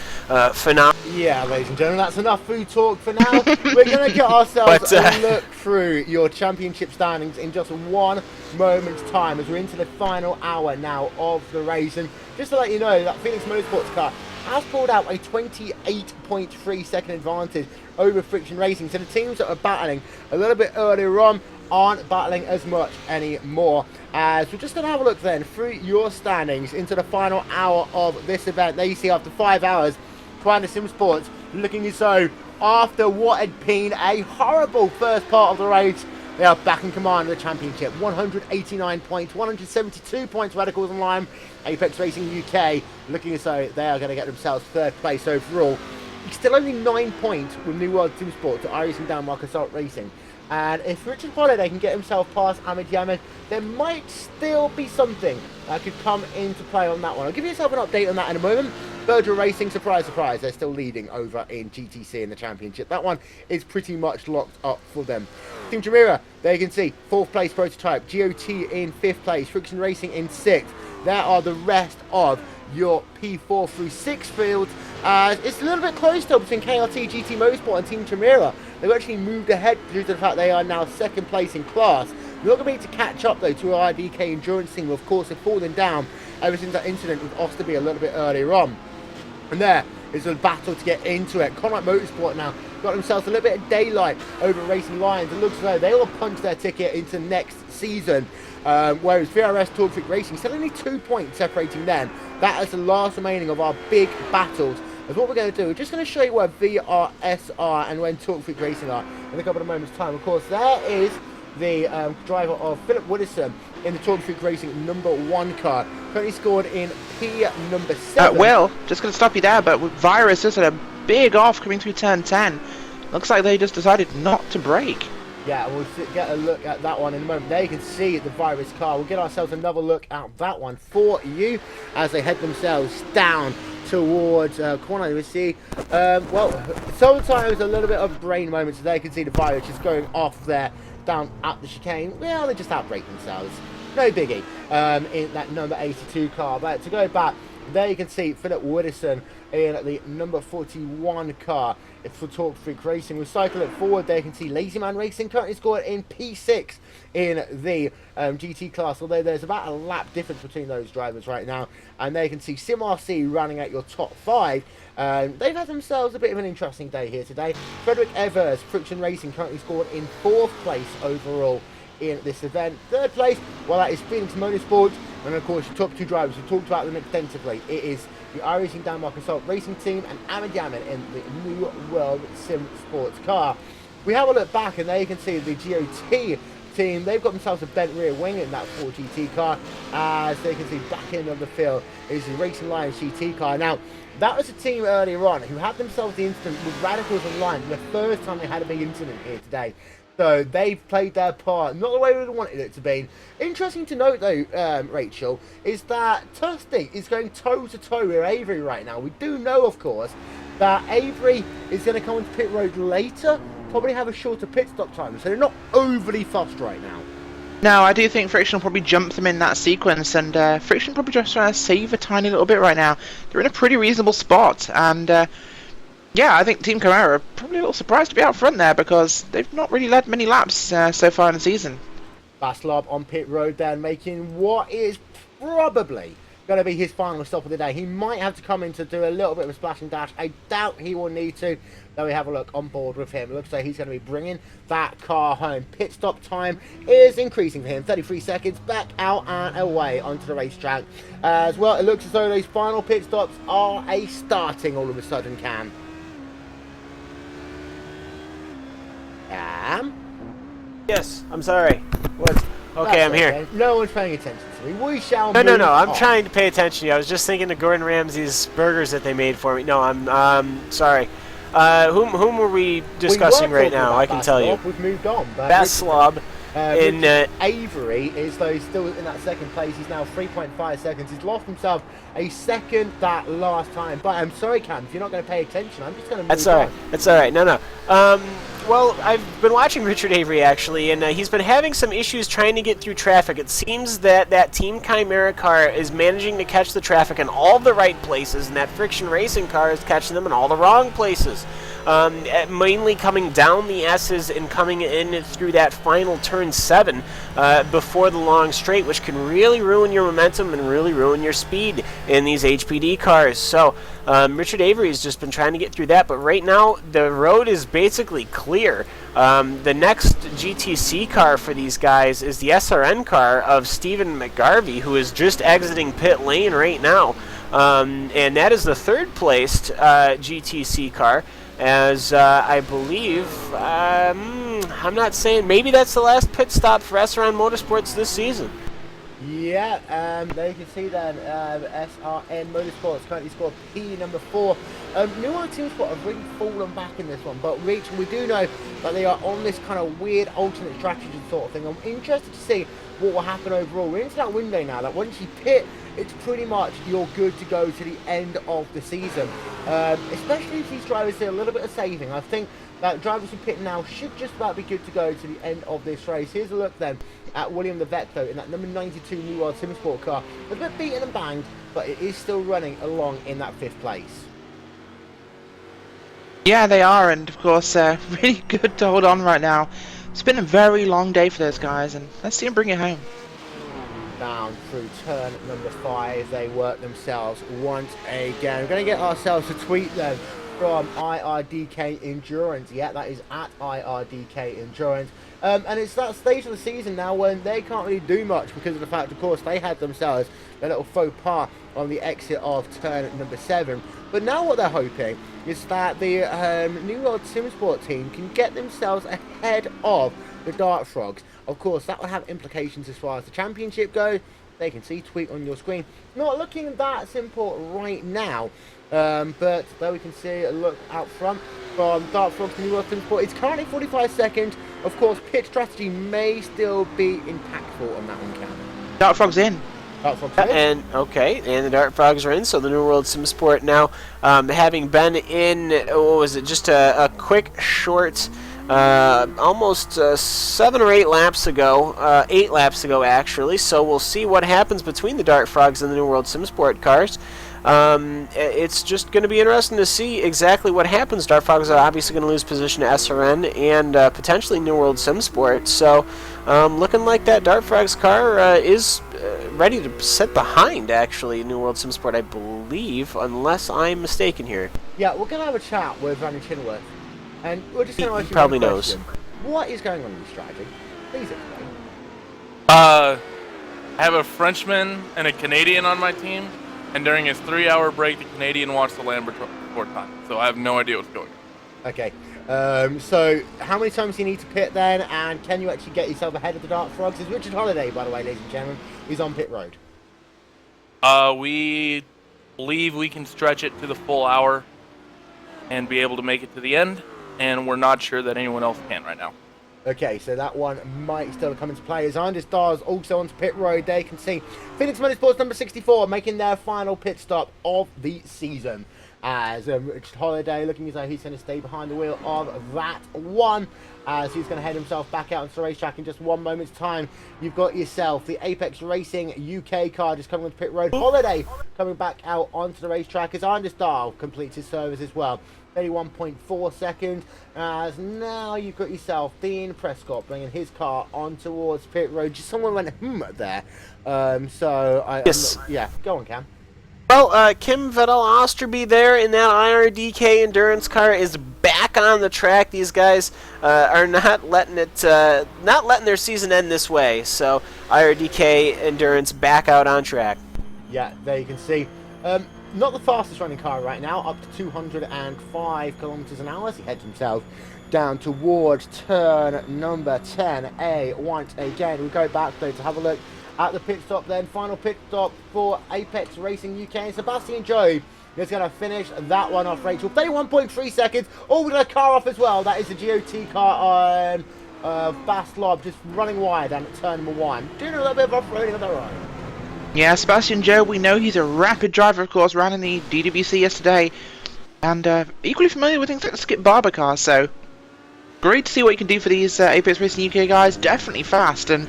phenomenal. Yeah, ladies and gentlemen, that's enough food talk for now. We're going to get ourselves a look through your championship standings in just one moment's time as we're into the final hour now of the race. And just to let you know, that Phoenix Motorsports car has pulled out a 28.3 second advantage over Friction Racing. So the teams that are battling a little bit earlier on aren't battling as much anymore. As we're just going to have a look then through your standings into the final hour of this event. There you see, after 5 hours, Twine Sim Sports looking as though after what had been a horrible first part of the race, they are back in command of the championship. 189 points, 172 points Radicals Online. Apex Racing UK looking as though they are going to get themselves third place overall. Still only 9 points with New World Team Sport to iRacing Denmark Assault Racing. And if Richard Holiday can get himself past Ahmed Yamin, there might still be something that could come into play on that one. I'll give yourself an update on that in a moment. Virgil Racing, surprise, surprise, they're still leading over in GTC in the championship. That one is pretty much locked up for them. Team Jamira, there you can see, 4th place prototype, GOT in 5th place, Friction Racing in 6th. There are the rest of your P4 through 6 fields. It's a little bit close though between KRT, GT Motorsport and Team Jamira. They've actually moved ahead due to the fact they are now 2nd place in class. They're not going to be able to catch up though to our IDK Endurance team, who of course have fallen down ever since that incident with Osterby a little bit earlier on. And there is a battle to get into it. Conrad Motorsport now got themselves a little bit of daylight over Racing Lions. It looks as though they will punch their ticket into next season. Whereas VRS Talk Freak Racing still only 2 points separating them. That is the last remaining of our big battles. As what we're going to do, we're just going to show you where VRS are and when Talk Freak Racing are in a couple of moments' time. Of course, there is the driver of Philip Woodison in the Talk Freak Racing #1 car. Currently scored in P number 7. Will, just going to stop you there, but with Virus just had a big off coming through turn 10. Looks like they just decided not to brake. Yeah, we'll get a look at that one in a moment. There you can see the Virus car. We'll get ourselves another look at that one for you as they head themselves down towards corner. We see, well, sometimes a little bit of brain moments. So there you can see the Virus just going off there down at the chicane. Well, they just outbrake themselves. No biggie in that number 82 car. But to go back, there you can see Philip Woodison in the number 41 car for Talk Freak Racing. We'll cycle it forward. There you can see Lazy Man Racing currently scored in P6 in the GT class, although there's about a lap difference between those drivers right now. And there you can see Sim RC running at your top 5. They've had themselves a bit of an interesting day here today. Frederick Evers, Friction Racing, currently scored in 4th place overall in this event. 3rd place, well, that is Phoenix Motorsports, and of course your top 2 drivers, we talked about them extensively. It is the iRacing Denmark Assault Racing team and Ahmed Yamin in the New World Sim Sports car. We have a look back, and there you can see the GOT team. They've got themselves a bent rear wing in that 4GT car. As they can see, back end of the field is the Racing Lions GT car. Now, that was a team earlier on who had themselves the incident with Radicals Online, the first time they had a big incident here today. So they've played their part, not the way we wanted it to be. Interesting to note though, Rachel, is that Tusty is going toe-to-toe with Avery right now. We do know, of course, that Avery is going to come into pit road later, probably have a shorter pit stop time, so they're not overly fussed right now. No, I do think Friction will probably jump them in that sequence, and Friction probably just trying to save a tiny little bit right now. They're in a pretty reasonable spot, and yeah, I think Team Camaro are probably a little surprised to be out front there because they've not really led many laps so far in the season. Baslov on pit road then, making what is probably going to be his final stop of the day. He might have to come in to do a little bit of a splash and dash. I doubt he will need to. Though we have a look on board with him. It looks like he's going to be bringing that car home. Pit stop time is increasing for him. 33 seconds back out and away onto the racetrack. As well, it looks as though those final pit stops are a starting all of a sudden, Cam. Yes, I'm sorry. What? Okay, I'm here. No one's paying attention to me. We shall No, move I'm on. trying to pay attention to you. I was just thinking of Gordon Ramsay's burgers that they made for me. No, I'm sorry. Whom were we discussing right now? I can tell you. We've moved on. Baslov in Avery is though he's still in that second place. He's now 3.5 seconds. He's lost himself a second that last time. But I'm sorry, Cam, if you're not going to pay attention, I'm just going to move on. That's all right. No. Well, I've been watching Richard Avery, actually, and he's been having some issues trying to get through traffic. It seems that Team Chimera car is managing to catch the traffic in all the right places, and that Friction Racing car is catching them in all the wrong places. Mainly coming down the S's and coming in through that final turn 7 before the long straight, which can really ruin your momentum and really ruin your speed in these HPD cars. So Richard Avery has just been trying to get through that, but right now the road is basically clear. The next GTC car for these guys is the SRN car of Stephen McGarvey, who is just exiting pit lane right now. And that is the third placed GTC car. As I believe, I'm not saying, maybe that's the last pit stop for SRN Motorsports this season. Yeah, there you can see then SRN Motorsports currently scored P number 4. New Orleans Team Sport have really fallen back in this one, but Rachel, we do know that they are on this kind of weird alternate strategy sort of thing. I'm interested to see what will happen overall. We're into that window now that once you pit, it's pretty much you're good to go to the end of the season. Especially if these drivers do a little bit of saving. I think that drivers who pit now should just about be good to go to the end of this race. Here's a look then at William the Vet though in that number 92 New World Sim Sport car. A bit beaten and banged, but it is still running along in that 5th place. Yeah, they are, and of course, really good to hold on right now. It's been a very long day for those guys, and let's see them bring it home. Down through turn number 5, they work themselves once again. We're going to get ourselves a tweet then from IRDK Endurance. Yeah, that is at IRDK Endurance. And it's that stage of the season now when they can't really do much because of the fact, of course, they had themselves a little faux pas on the exit of turn number 7. But now what they're hoping is that the New World Sim Sport team can get themselves ahead of the Dart Frogs. Of course, that will have implications as far as the championship goes. They can see tweet on your screen. Not looking that simple right now, but there we can see a look out front from Dart Frogs to New World Sim Sport. It's currently 45 seconds. Of course, pit strategy may still be impactful on that one, Cam. Dart Frogs in. Dart Frogs in. And the Dart Frogs are in, so the New World Sim Sport now, having been in, what was it, just a quick, short, almost 7 or 8 laps ago, 8 laps ago actually, so we'll see what happens between the Dart Frogs and the New World Sim Sport cars. It's just going to be interesting to see exactly what happens. Dart Frogs are obviously going to lose position to SRN and potentially New World Sim Sport, so looking like that Dart Frogs car is ready to sit behind, actually, New World Sim Sport, I believe, unless I'm mistaken here. Yeah, we're going to have a chat with Randy Chinworth, and we're just going to ask you probably one knows. question. What is going on in the strategy? Please explain. I have a Frenchman and a Canadian on my team, and during his 3-hour break, the Canadian wants to land before time, so I have no idea what's going on. Okay, so how many times do you need to pit then, and can you actually get yourself ahead of the Dart Frogs? Is Richard Holiday, by the way, ladies and gentlemen, he's on pit road. We believe we can stretch it to the full hour and be able to make it to the end, and we're not sure that anyone else can right now. Okay, so that one might still come into play. As Iron Stars also onto pit road, they can see Phoenix Motorsports number 64 making their final pit stop of the season. As Richard Holiday looking as though he's going to stay behind the wheel of that one, as he's going to head himself back out onto the racetrack in just 1 moment's time. You've got yourself the Apex Racing UK car just coming onto pit road. Holiday coming back out onto the racetrack as Iron Star completes his service as well. 31.4 seconds, as now you've got yourself Dean Prescott bringing his car on towards pit road. Just someone went there, Yes. Yeah, go on, Cam. Well, Kim Vettel Osterby there in that IRDK Endurance car is back on the track. These guys are not letting their season end this way. So IRDK Endurance back out on track. Yeah, there you can see. not the fastest running car right now, up to 205 kilometers an hour as he heads himself down towards turn number 10A once again. We go back though to have a look at the pit stop then. Final pit stop for Apex Racing UK, and Sebastian Jobe is going to finish that one off, Rachel. 31.3 seconds. Oh, we got a car off as well. That is the GOT car on Fast Lob, just running wide and at turn number 1. Doing a little bit of off-roading on their own. Yeah, Sebastian Jobe, we know he's a rapid driver, of course, ran in the DWC yesterday, and equally familiar with things like the Skip Barber car, so great to see what he can do for these Apex Racing UK guys. Definitely fast, and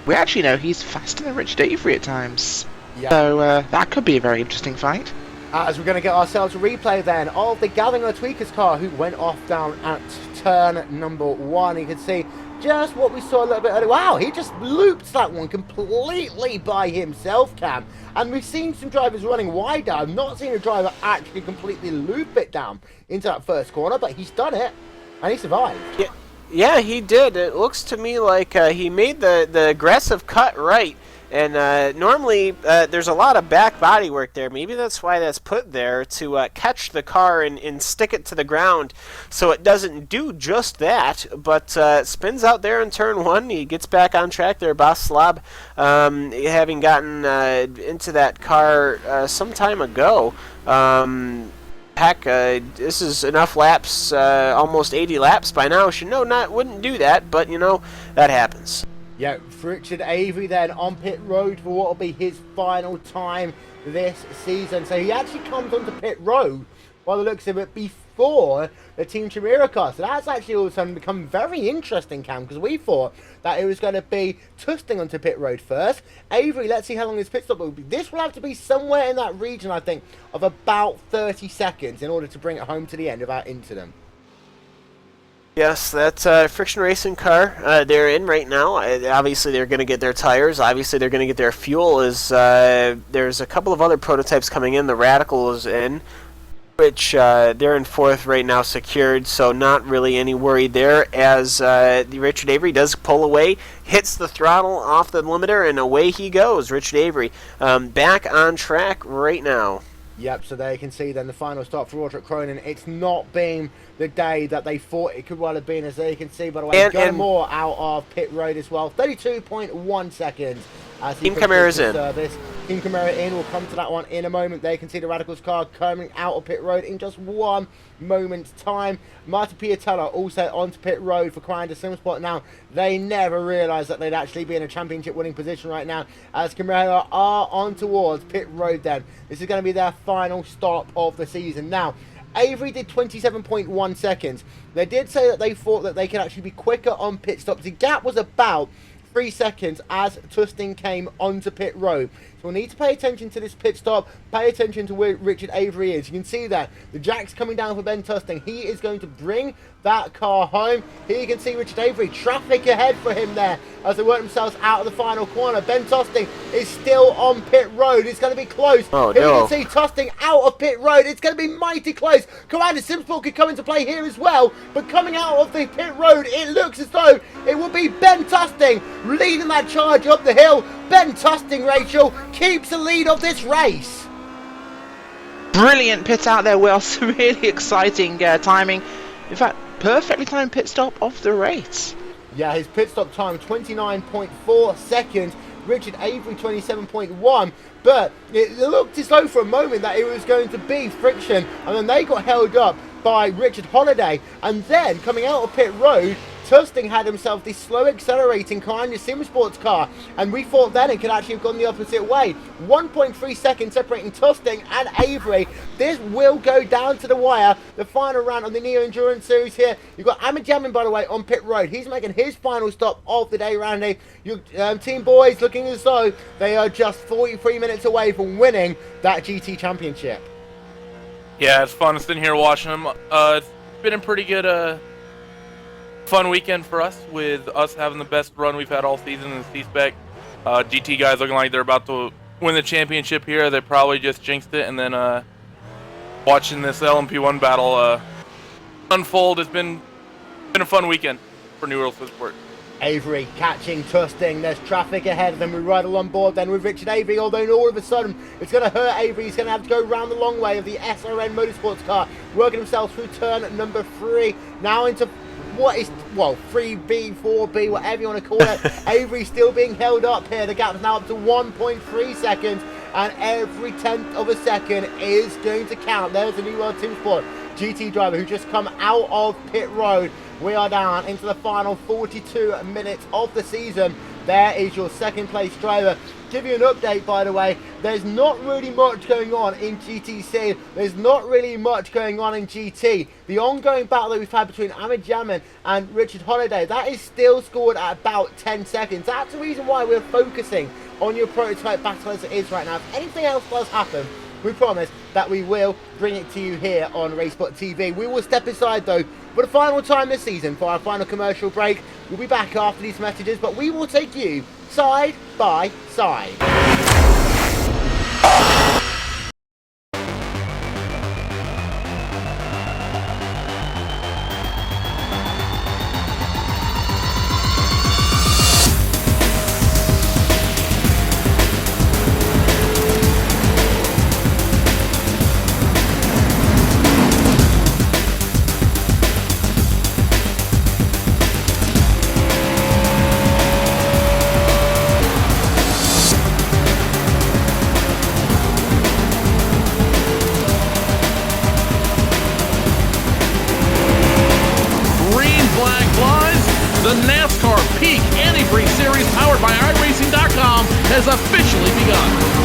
we actually know he's faster than Richard Avery at times. Yeah. So that could be a very interesting fight. As we're going to get ourselves a replay then of the Gallagher Tweakers car who went off down at turn number 1. You can see just what we saw a little bit earlier. Wow, he just looped that one completely by himself, Cam. And we've seen some drivers running wide. I've not seen a driver actually completely loop it down into that first corner, but he's done it, and he survived. Yeah, he did. It looks to me like he made the aggressive cut right. And normally there's a lot of back body work there. Maybe that's why that's put there, to catch the car and stick it to the ground so it doesn't do just that, but spins out there in turn 1. He gets back on track there, Boss Slob, having gotten into that car some time ago. Heck, this is enough laps, almost 80 laps by now. Should know wouldn't do that, but you know, that happens. Yeah, Richard Avery then on pit road for what will be his final time this season. So he actually comes onto pit road, by the looks of it, before the Team Chimera car. So that's actually all of a sudden become very interesting, Cam, because we thought that it was going to be Tusting onto pit road first. Avery, let's see how long his pit stop will be. This will have to be somewhere in that region, I think, of about 30 seconds in order to bring it home to the end of our incident. Yes, that's Friction Racing car they're in right now. Obviously, they're going to get their tires. Obviously, they're going to get their fuel. There's a couple of other prototypes coming in. The Radical is in, which they're in 4th right now, secured, so not really any worry there, as Richard Avery does pull away, hits the throttle off the limiter, and away he goes. Richard Avery back on track right now. Yep, so there you can see then the final stop for Roderick Cronin. It's not been the day that they thought it could well have been, as there you can see, by the way, Gunnar Moore out of pit road as well. 32.1 seconds. As Team Chimera's in. Team Chimera in. We'll come to that one in a moment. There you can see the Radicals car coming out of pit road in just 1 moment's time. Martin Piatella also onto pit road for Crying to SimSpot. Now, they never realised that they'd actually be in a championship winning position right now, as Chimera are on towards pit road then. This is going to be their final stop of the season. Now, Avery did 27.1 seconds. They did say that they thought that they could actually be quicker on pit stops. The gap was about 3 seconds as Tusting came onto pit road. So we'll need to pay attention to this pit stop, pay attention to where Richard Avery is. You can see that the jack's coming down for Ben Tusting. He is going to bring that car home. Here you can see Richard Avery, traffic ahead for him there as they work themselves out of the final corner. Ben Tusting is still on pit road. It's going to be close. Oh, here no. you can see Tusting out of pit road. It's going to be mighty close. Commander SimSpot could come into play here as well, but coming out of the pit road, it looks as though it will be Ben Tusting leading that charge up the hill. Ben Tusting, Rachel, keeps the lead of this race. Brilliant pit out there, Will. Some really exciting timing. In fact, perfectly timed pit stop of the race. Yeah, his pit stop time, 29.4 seconds. Richard Avery, 27.1. But it looked as though for a moment that it was going to be Friction. And then they got held up by Richard Holiday. And then, coming out of pit road, Tusting had himself this slow accelerating Crying to SimSports car, and we thought then it could actually have gone the opposite way. 1.3 seconds separating Tusting and Avery. This will go down to the wire. The final round on the Neo Endurance Series here. You've got Ahmed Yamin, by the way, on pit road. He's making his final stop of the day, Randy. Your team boys looking as though they are just 43 minutes away from winning that GT Championship. Yeah, it's fun sitting here watching them. It's been a pretty good fun weekend for us, with us having the best run we've had all season in the C-Spec. GT guys looking like they're about to win the championship here. They probably just jinxed it, and then watching this LMP1 battle unfold has been a fun weekend for New World Sport. Avery catching, trusting, there's traffic ahead of them, we ride along board then with Richard Avery, although all of a sudden it's going to hurt Avery. He's going to have to go round the long way of the SRN Motorsports car, working himself through turn number 3, now into what is, well, 3B, 4B, whatever you want to call it. Avery still being held up here, the gap is now up to 1.3 seconds, and every 10th of a second is going to count. There's the New World Team Sport GT driver who just come out of pit road. We are down into the final 42 minutes of the season. There is your second place driver. Give you an update, by the way, there's not really much going on in GTC. There's not really much going on in GT. The ongoing battle that we've had between Ahmed Jamin and Richard Holiday, that is still scored at about 10 seconds. That's the reason why we're focusing on your prototype battle as it is right now. If anything else does happen, we promise that we will bring it to you here on RaceSpotTV. We will step aside though for the final time this season for our final commercial break. We'll be back after these messages, but we will take you side by side. The NASCAR Peak Antifreeze Series powered by iRacing.com has officially begun.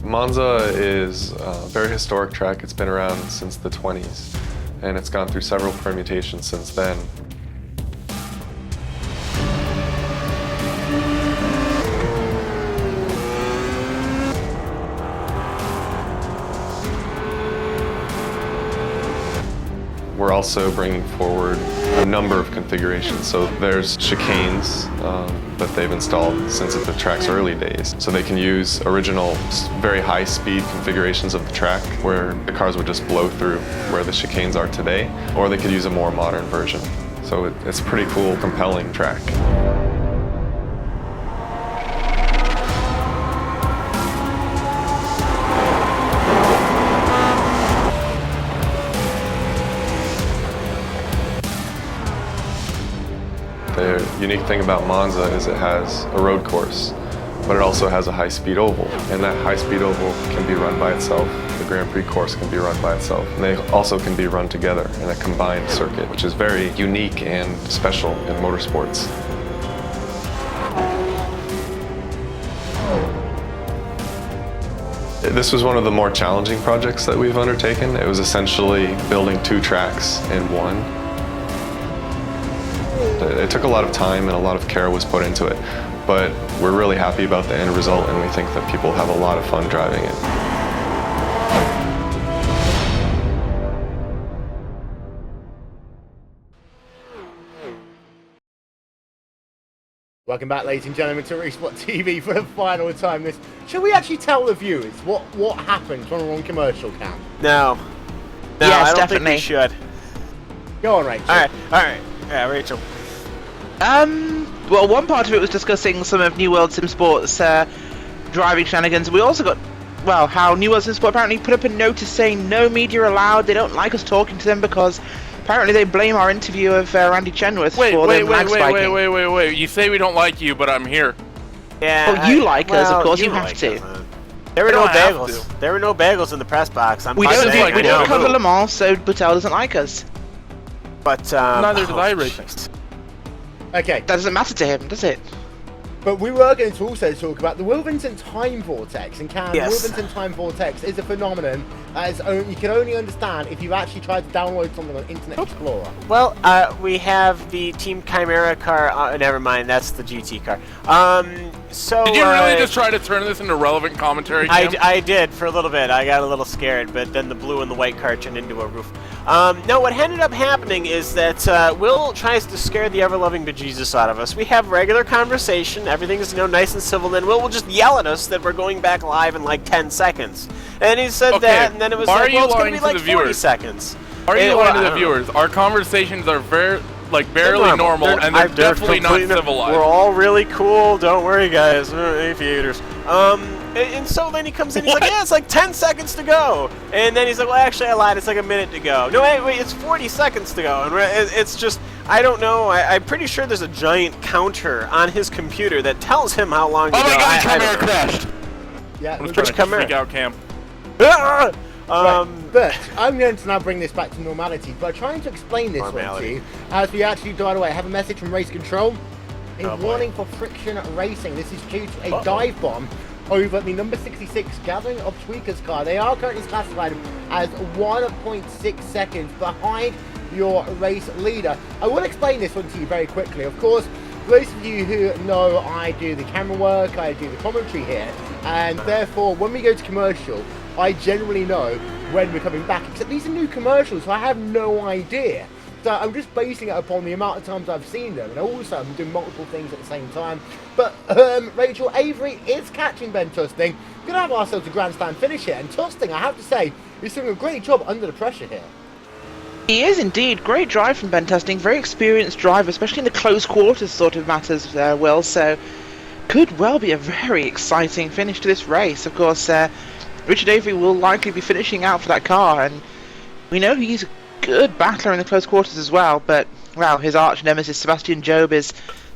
Monza is a very historic track. It's been around since the 20s, and it's gone through several permutations since then. We're also bringing forward a number of configurations. So there's chicanes that they've installed since the track's early days. So they can use original, very high-speed configurations of the track where the cars would just blow through where the chicanes are today, or they could use a more modern version. So it's a pretty cool, compelling track. The unique thing about Monza is it has a road course, but it also has a high-speed oval, and that high-speed oval can be run by itself. The Grand Prix course can be run by itself, and they also can be run together in a combined circuit, which is very unique and special in motorsports. This was one of the more challenging projects that we've undertaken. It was essentially building two tracks in one. It took a lot of time and a lot of care was put into it, but we're really happy about the end result, and we think that people have a lot of fun driving it. Welcome back, ladies and gentlemen, to RaceSpotTV for the final time. Shall we actually tell the viewers what happened when we're on commercial, Cam? No. No, Yes, I don't definitely. think we should. Go on, Rachel. All right. Yeah, Rachel. Well, one part of it was discussing some of New World Sim Sport's driving shenanigans. We also got, well, how New World Sim Sport apparently put up a notice saying no media allowed. They don't like us talking to them because apparently they blame our interview of Randy Chenworth for the lag spiking. Wait. You say we don't like you, but I'm here. Yeah. Oh, you like us, of course. You have like to. us. There were no bagels. There were no bagels in the press box. We don't cover no. Le Mans, so Buttel doesn't like us. But Neither did I, Rachel. Okay. That doesn't matter to him, does it? But we were going to also talk about the Wilmington Time Vortex. And Cam, Yes. the Wilmington Time Vortex is a phenomenon that you can only understand if you've actually tried to download something on Internet Explorer. Well, we have the Team Chimera car. Never mind, that's the GT car. So Did you really just try to turn this into relevant commentary, Cam? I did for a little bit. I got a little scared, but then the blue and the white car turned into a roof. No, what ended up happening is that Will tries to scare the ever-loving bejesus out of us. We have regular conversation, everything's nice and civil, then Will just yell at us that we're going back live in like 10 seconds. And he said that, and then it was like, well, it's going to be like 40 seconds. Are you lying to the viewers? Our conversations are barely normal, and they're definitely not civilized. We're all really cool. Don't worry, guys. Aviators. And so then he comes in. He's like, yeah, it's like 10 seconds to go. And then he's like, well, actually, I lied. It's like a minute to go. No, wait, it's 40 seconds to go. And it's just, I don't know. I'm pretty sure there's a giant counter on his computer that tells him how long to go. Oh my God, Chimera crashed. Yeah, I'm trying to freak out, Cam. But I'm going to now bring this back to normality by trying to explain this one to you as we actually, by the way, have a message from Race Control. A warning for friction racing. This is due to a dive bomb over the number 66 Gathering of Tweakers car. They are currently classified as 1.6 seconds behind your race leader. I will explain this one to you very quickly. Of course, those of you who know I do the camera work, I do the commentary here, and therefore when we go to commercial, I generally know when we're coming back, except these are new commercials, so I have no idea. So I'm just basing it upon the amount of times I've seen them, and also I'm doing multiple things at the same time. But Rachel, Avery is catching Ben Tusting. We're going to have ourselves a grandstand finish here, and Tusting, I have to say, is doing a great job under the pressure here. He is indeed. Great drive from Ben Tusting. Very experienced driver, especially in the close quarters sort of matters, Will. So could well be a very exciting finish to this race. Of course, Richard Avery will likely be finishing out for that car, and we know he's a good battler in the close quarters as well, but, well, his arch nemesis Sebastian Job is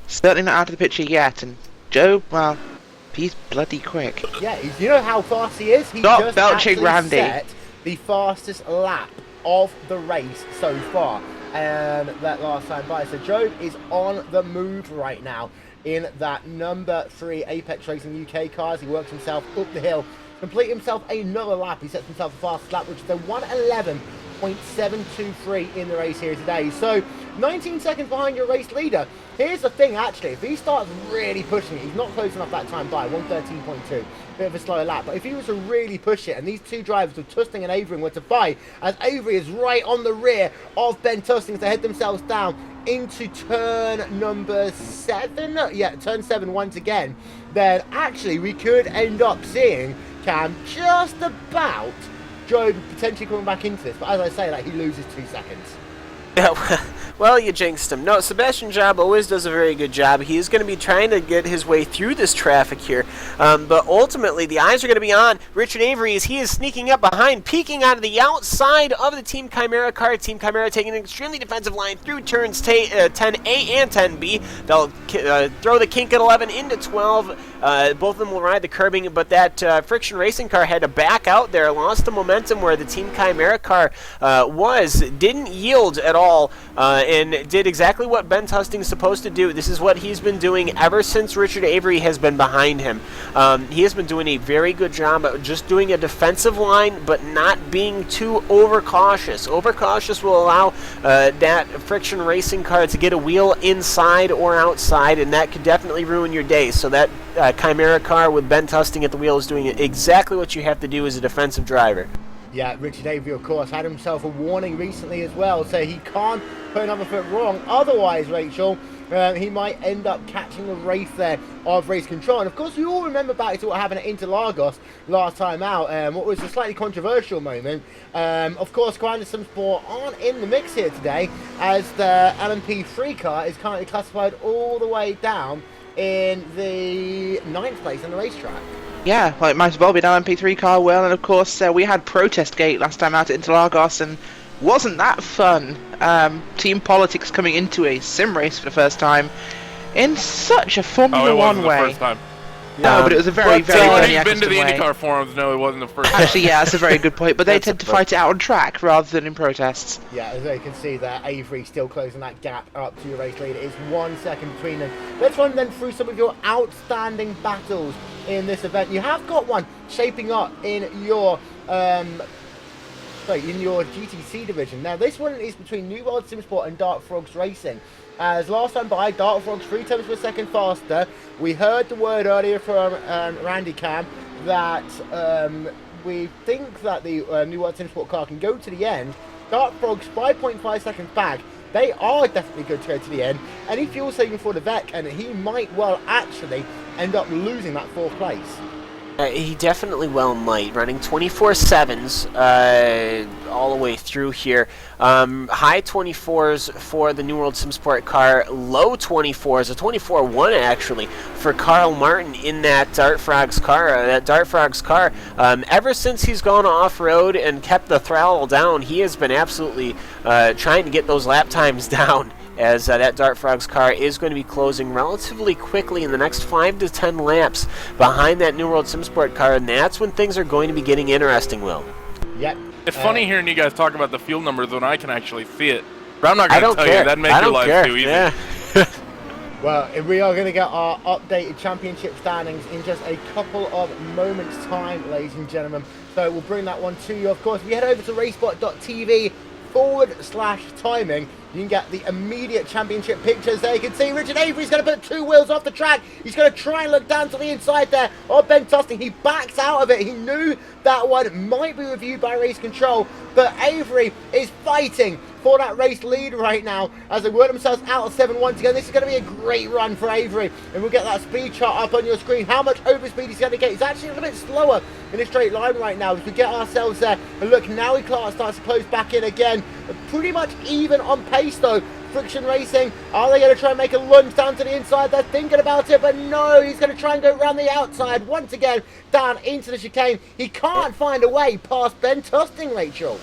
certainly not out of the picture yet, and Job, well, he's bloody quick. Yeah, you know how fast he is? He Stop just belching, actually Randy. set the fastest lap of the race so far, and that last time by. So Job is on the move right now in that number 3 Apex Racing UK car as he works himself up the hill. Complete himself another lap. He sets himself a fastest lap, which is a 1:11.723 in the race here today. So 19 seconds behind your race leader. Here's the thing, actually, if he starts really pushing it, he's not close enough that time by 1:13.2. Bit of a slower lap, but if he was to really push it, and these two drivers with Tusting and Avery were to fight, as Avery is right on the rear of Ben Tusting as they head themselves down into turn number 7, yeah, turn 7 once again, then actually we could end up seeing Cam just about Job potentially coming back into this, but as I say, like, he loses 2 seconds. Yeah, well, you jinxed him. No, Sebastian Job always does a very good job. He is going to be trying to get his way through this traffic here, but ultimately the eyes are going to be on Richard Avery as he is sneaking up behind, peeking out of the outside of the Team Chimera car. Team Chimera taking an extremely defensive line through turns 10A and 10B. They'll throw the kink at 11 into 12. Both of them will ride the curbing, but that Friction Racing car had to back out there, lost the momentum where the Team Chimera car didn't yield at all, and did exactly what Ben Tusting's supposed to do. This is what he's been doing ever since Richard Avery has been behind him. He has been doing a very good job of just doing a defensive line, but not being too overcautious. Overcautious will allow that Friction Racing car to get a wheel inside or outside, and that could definitely ruin your day. So that Chimera car with Ben Tusting at the wheel is doing exactly what you have to do as a defensive driver. Yeah, Richard Avery, of course, had himself a warning recently as well, so he can't put another foot wrong. Otherwise, Rachel, he might end up catching the race there of race control. And of course, you all remember back to what happened at Interlagos last time out, what was a slightly controversial moment. Of course, Commander Simsport aren't in the mix here today, as the LMP3 car is currently classified all the way down in the 9th place on the racetrack. Yeah, well, it might as well be an LMP3 car, well, and of course we had Protest Gate last time out at Interlagos, and wasn't that fun? Team politics coming into a sim race for the first time in such a Formula One way. The first time. No, but it was a very, very anyone Bernie who's been to the Eccleston way. IndyCar forums know it wasn't the first. Actually, yeah, that's a very good point. But they tend to fight it out on track rather than in protests. Yeah, as you can see there, Avery still closing that gap up to your race leader. It's 1 second between them. Let's run then through some of your outstanding battles in this event. You have got one shaping up in your GTC division. Now, this one is between New World Simsport and Dark Frogs Racing. As last time by, Dark Frogs 3 times per second faster. We heard the word earlier from Randy Cam that we think that the New World Simsport car can go to the end. Dark Frogs 5.5 seconds back. They are definitely good to go to the end. Any fuel saving for the Vec, and he might well actually end up losing that 4th place. He definitely well might, running 24/7s all the way through here. High 24s for the New World Simsport car, low 24s, a 24-1 actually, for Carl Martin in that Dart Frogs car. Ever since he's gone off-road and kept the throttle down, he has been absolutely trying to get those lap times down, as that Dart Frogs car is going to be closing relatively quickly in the next 5 to 10 laps behind that New World Simsport car, and that's when things are going to be getting interesting, Will. Yep. It's funny hearing you guys talk about the fuel numbers when I can actually see it. But I'm not going to tell you. That'd make your life too easy. Yeah. Well, we are going to get our updated championship standings in just a couple of moments' time, ladies and gentlemen. So we'll bring that one to you. Of course, if you head over to RaceSpot.tv/timing, you can get the immediate championship pictures there. You can see Richard Avery's going to put 2 wheels off the track. He's going to try and look down to the inside there of Ben Tusting. He backs out of it. He knew that one might be reviewed by race control, but Avery is fighting for that race lead right now as they work themselves out of 7-1 together. This is going to be a great run for Avery, and we'll get that speed chart up on your screen. How much overspeed he's going to get. He's actually a little bit slower in a straight line right now. We could get ourselves there. And look, now he starts to close back in again. Pretty much even on pace though. Friction Racing, are they going to try and make a lunge down to the inside? They're thinking about it, but no, he's going to try and go around the outside once again down into the chicane. He can't find a way past Ben Tusting, Rachel.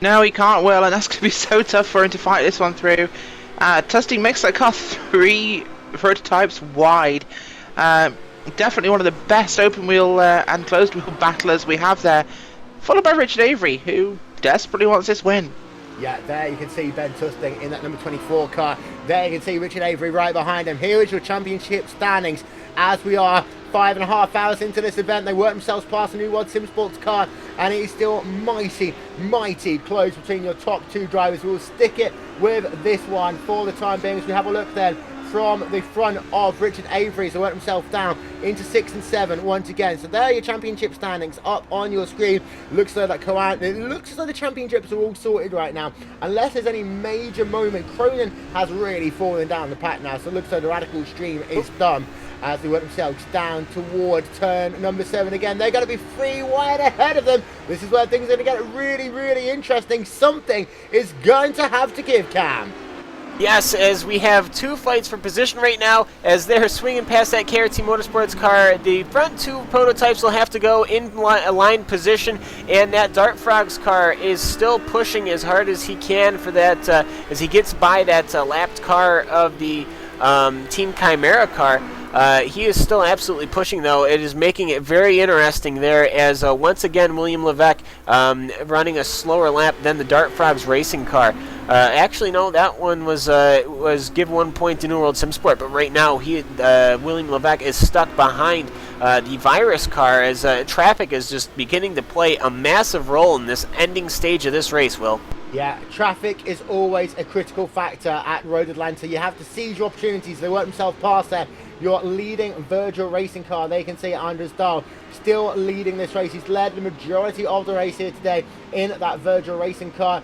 No, he can't, Will, and that's going to be so tough for him to fight this one through. Tusting makes that car 3 prototypes wide. Definitely one of the best open wheel and closed wheel battlers we have there. Followed by Richard Avery, who desperately wants this win. Yeah, there you can see Ben Tusting in that number 24 car. There you can see Richard Avery right behind him. Here is your championship standings as we are 5.5 hours into this event. They work themselves past the New World Simsports car, and it is still mighty close between your top 2 drivers. We'll stick it with this one for the time being as we have a look then from the front of Richard Avery. So work himself down into 6 and 7 once again. So there are your championship standings up on your screen. Looks as though the championships are all sorted right now, unless there's any major moment. Cronin has really fallen down the pack now, so it looks like the Radical Stream is done as they work themselves down towards turn number 7 again. They're going to be 3 wide ahead of them. This is where things are going to get really interesting. Something is going to have to give, Cam. Yes, as we have 2 fights for position right now, as they're swinging past that KRT Motorsports car. The front 2 prototypes will have to go in line position, and that Dart Frogs car is still pushing as hard as he can for that, as he gets by that lapped car of the Team Chimera car. He is still absolutely pushing, though. It is making it very interesting there, as once again William Levesque running a slower lap than the Dart Frogs racing car. Actually, no, that one was give 1 point to New World Sim Sport, but right now William Levesque is stuck behind the Virus car, as traffic is just beginning to play a massive role in this ending stage of this race, Will. Yeah, traffic is always a critical factor at Road Atlanta. You have to seize your opportunities. They work themselves past there. Your leading Virgil racing car, they can see Anders Dahl still leading this race. He's led the majority of the race here today in that Virgil racing car.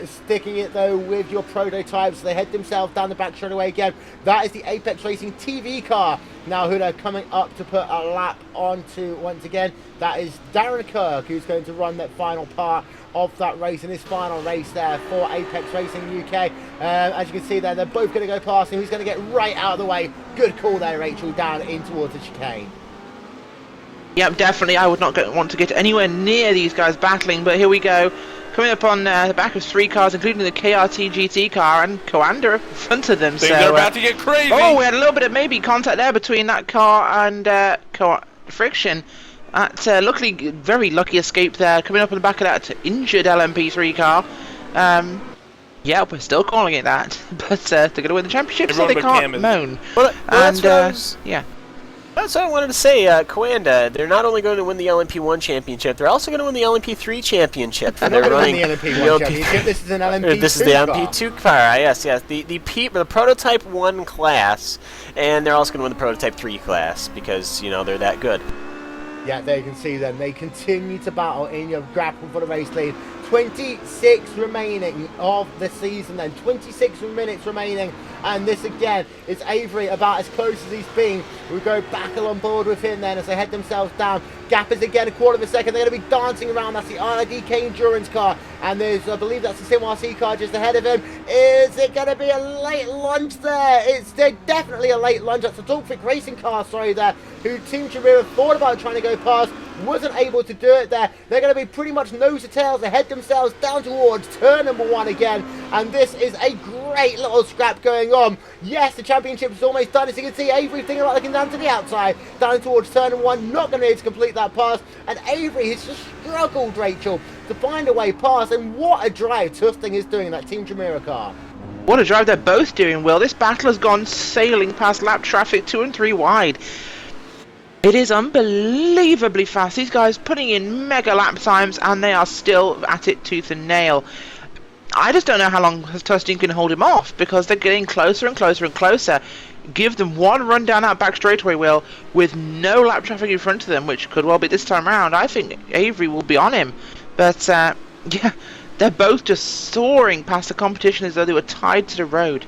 Sticking it though with your prototypes. They head themselves down the back straight away again. That is the Apex Racing TV car. Now who they're coming up to put a lap onto once again. That is Darren Kirk, who's going to run that final part of that race in his final race there for Apex Racing UK. As you can see there, they're both going to go past him. He's going to get right out of the way. Good call there, Rachel, down in towards the chicane. Yep, definitely. I would not want to get anywhere near these guys battling, but here we go. Coming up on the back of 3 cars, including the KRT GT car and Coanda in front of them. Things are about to get crazy. Oh, we had a little bit of maybe contact there between that car and Friction. Luckily, very lucky escape there. Coming up on the back of that injured LMP3 car. Yeah, we're still calling it that. But they're going to win the championship, so they can't moan. Well, that's yeah. That's what I wanted to say, Coanda. They're not only going to win the LMP1 championship, they're also going to win the LMP3 championship. They're not going to win the LMP1 championship. This is an LMP2 This is the LMP2 car. Yes. The Prototype 1 class, and they're also going to win the Prototype 3 class because, you know, they're that good. Yeah, there you can see them. They continue to battle in your grapple for the race lead. 26 remaining of the season then. 26 minutes remaining. And this again is Avery about as close as he's been. We go back on board with him then as they head themselves down. Gap is again a quarter of a second. They're going to be dancing around. That's the RDK Endurance car. And there's, I believe that's the Sim RC car just ahead of him. Is it going to be a late lunge there? It's definitely a late lunge. That's the Dogfish Racing car, sorry, there. Who Team Chimera thought about trying to go past. Wasn't able to do it there. They're going to be pretty much nose to tails. They head themselves down towards turn number 1 again. And this is a great little scrap going on. Yes, the championship is almost done. As you can see, Avery thinking about looking down to the outside. Down towards turn number 1. Not going to be able to complete that pass. And Avery has just struggled, Rachel, to find a way past. And what a drive Tufting is doing in that Team Chimera car. What a drive they're both doing, Will. This battle has gone sailing past lap traffic 2 and 3 wide. It is unbelievably fast. These guys putting in mega lap times and they are still at it tooth and nail. I just don't know how long Tustine can hold him off because they're getting closer and closer and closer. Give them one run down that back straightaway, Will, with no lap traffic in front of them, which could well be this time around. I think Avery will be on him. But, yeah, they're both just soaring past the competition as though they were tied to the road.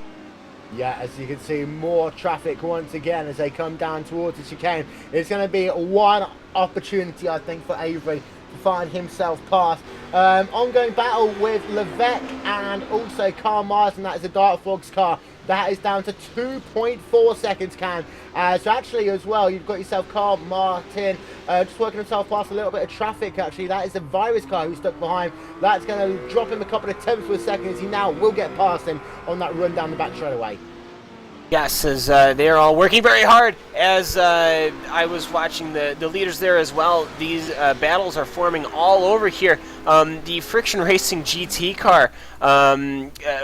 Yeah, as you can see, more traffic once again as they come down towards the chicane. It's going to be one opportunity, I think, for Avery to find himself past. Ongoing battle with Levesque and also Carl Marsden. That is the Dart Frogs car. That is down to 2.4 seconds, Can. So actually, as well, you've got yourself Carl Martin just working himself past a little bit of traffic, actually. That is the Virus car who's stuck behind. That's going to drop him a couple of tenths per second as he now will get past him on that run down the back straight away. Yes, as they're all working very hard. As I was watching the leaders there as well, these battles are forming all over here. The Friction Racing GT car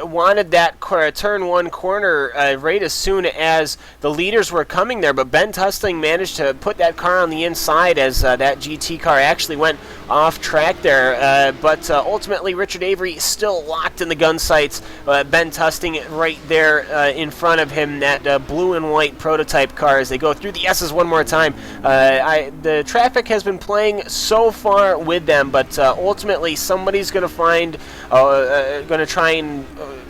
wanted that turn 1 corner right as soon as the leaders were coming there, but Ben Tustling managed to put that car on the inside as that GT car actually went off track there. But ultimately, Richard Avery still locked in the gun sights. Ben Tustling right there in front of him, that blue and white prototype car, as they go through the S's one more time. The traffic has been playing so far with them, but ultimately somebody's going to find, going to try and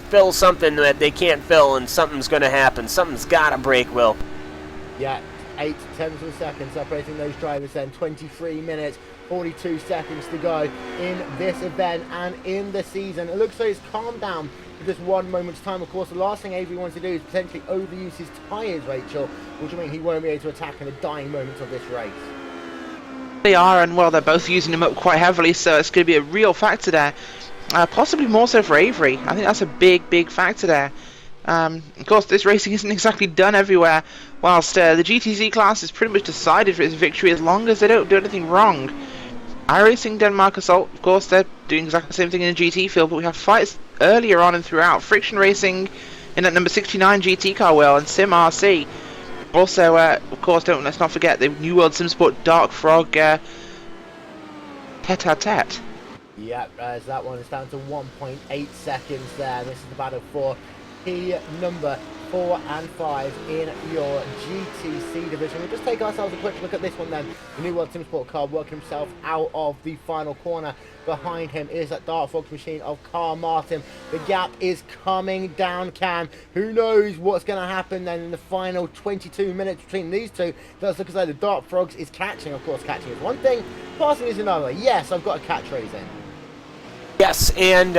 fill something that they can't fill, and something's going to happen. Something's got to break, Will. Yeah, 8 tenths of a second separating those drivers then. 23 minutes, 42 seconds to go in this event and in the season. It looks like it's calmed down for just 1 moment's time. Of course, the last thing Avery wants to do is potentially overuse his tyres, Rachel, which will mean he won't be able to attack in the dying moments of this race. They are, and well, they're both using them up quite heavily, so it's going to be a real factor there. Possibly more so for Avery. I think that's a big factor there. Of course, this racing isn't exactly done everywhere, whilst the GTC class is pretty much decided for its victory as long as they don't do anything wrong. iRacing Denmark Assault, of course, they're doing exactly the same thing in the GT field, but we have fights earlier on and throughout. Friction Racing in that number 69 GT car wheel, and Sim RC. Also, of course, let's not forget the New World SimSport Dark Frog tete-a-tete. Yep, as that one is down to 1.8 seconds there. This is the battle for P number 4 and 5 in your GTC division. We'll just take ourselves a quick look at this one then. The New World SimSport car working himself out of the final corner. Behind him is that Dark Fox machine of Carl Martin. The gap is coming down, Cam. Who knows what's going to happen then in the final 22 minutes between these two. It does look as though the Dark Frogs is catching. Of course, catching is one thing, passing is another. Yes, I've got a catch racing. Yes, and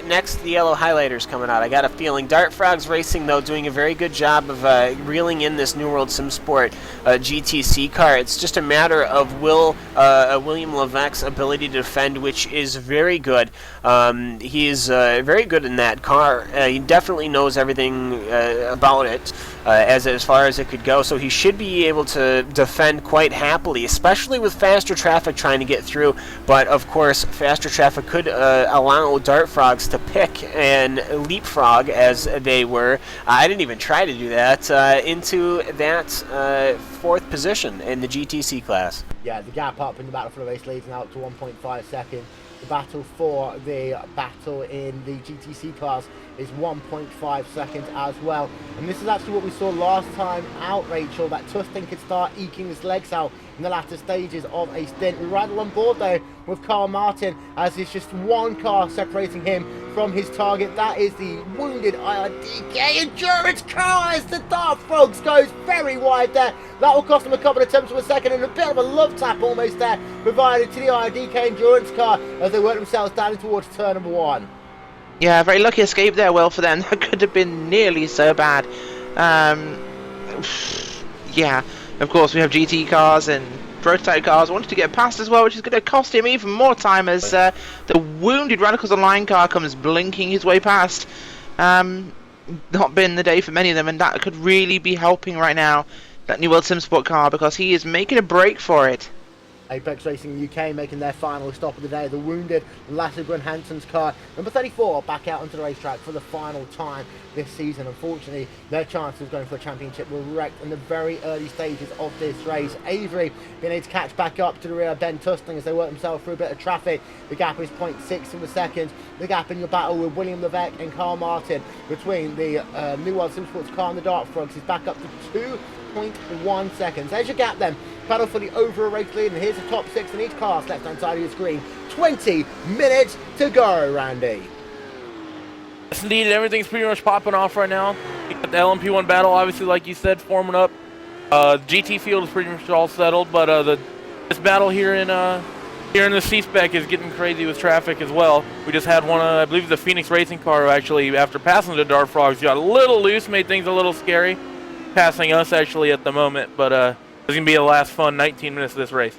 next, the yellow highlighter's coming out. I got a feeling. Dart Frogs Racing, though, doing a very good job of reeling in this New World SimSport GTC car. It's just a matter of William Levesque's ability to defend, which is very good. He is very good in that car. He definitely knows everything about it as far as it could go, so he should be able to defend quite happily, especially with faster traffic trying to get through. But, of course, faster traffic could allow Dart Frogs to pick and leapfrog, as they were. I didn't even try to do that, into that 4th position in the GTC class. Yeah, the gap up in the battle for the race leads now up to 1.5 seconds. The battle for the battle in the GTC class is 1.5 seconds as well. And this is actually what we saw last time out, Rachel, that Tustin could start eking his legs out in the latter stages of a stint. We rattle on board though with Carl Martin, as it's just one car separating him from his target. That is the wounded IRDK endurance car as the Dark Frogs goes very wide there. That will cost him a couple of attempts of a second, and a bit of a love tap almost there provided to the IRDK endurance car as they work themselves down towards turn number 1. Yeah, very lucky escape there, Will, for them. That could have been nearly so bad. Yeah, of course we have GT cars and prototype cars wanted to get past as well, which is going to cost him even more time as the wounded Radicals Online car comes blinking his way past. Not been the day for many of them, and that could really be helping right now, that New World SimSport car, because he is making a break for it. Apex Racing UK making their final stop of the day. The wounded Lasse Brun Hansen's car, number 34, back out onto the racetrack for the final time this season. Unfortunately, their chances of going for a championship were wrecked in the very early stages of this race. Avery being able to catch back up to the rear of Ben Tustin as they work themselves through a bit of traffic. The gap is 0.6 of a second. The gap in your battle with William Levesque and Carl Martin between the New World SimSports car and the Dark Frogs is back up to 2.1 seconds. There's your gap then. Battle for the overall race lead, and here's the top 6 in each class, left hand side of your screen. 20 minutes to go, Randy. Yes, indeed, everything's pretty much popping off right now. You got the LMP1 battle, obviously, like you said, forming up. GT field is pretty much all settled, but this battle here in the C-Spec is getting crazy with traffic as well. We just had one, I believe the Phoenix Racing car, actually, after passing the Dart Frogs, got a little loose, made things a little scary. Passing us, actually, at the moment, but it's going to be the last fun 19 minutes of this race.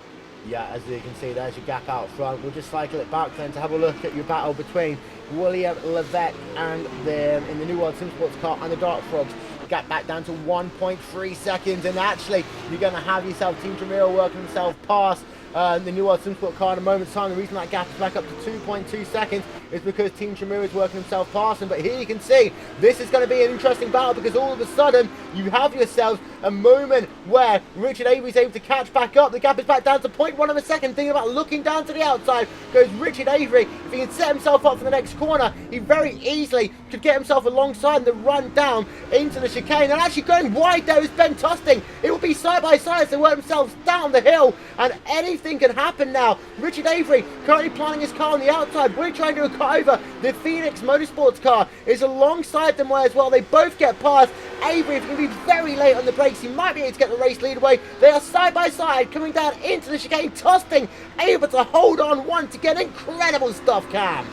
Yeah, as you can see, there's your gap out front. We'll just cycle it back then to have a look at your battle between William Levesque and in the New World SimSports car and the Dark Frogs. Gap back down to 1.3 seconds, and actually, you're going to have yourself Team Tremiro working themselves past the New World SimSport car in a moment's time. The reason that gap is back up to 2.2 seconds is because Team Tremiro is working himself past him. But here you can see this is going to be an interesting battle, because all of a sudden you have yourselves a moment where Richard Avery is able to catch back up. The gap is back down to 0.1 of a second. Thinking about looking down to the outside goes Richard Avery. If he can set himself up for the next corner, he very easily could get himself alongside and then run down into the chicane. And actually going wide there is Ben Tustin. It will be side by side as they work themselves down the hill, and anything can happen now. Richard Avery currently planning his car on the outside. We're trying to cut over. The Phoenix Motorsports car is alongside them as well. They both get past. Avery, if he can be very late on the brakes, he might be able to get the race lead away. They are side by side coming down into the chicane. Tustin able to hold on once again. Incredible stuff, Cam.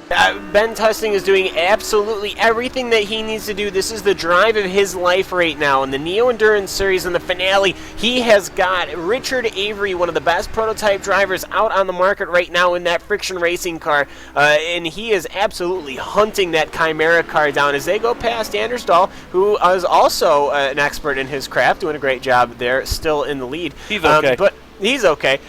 Ben Tusting is doing absolutely everything that he needs to do. This is the drive of his life right now. In the Neo Endurance Series, in the finale, he has got Richard Avery, one of the best prototype drivers out on the market right now in that friction racing car. And he is absolutely hunting that Chimera car down as they go past Anders Dahl, who is also an expert in his craft, doing a great job there, still in the lead. He's okay. But he's okay.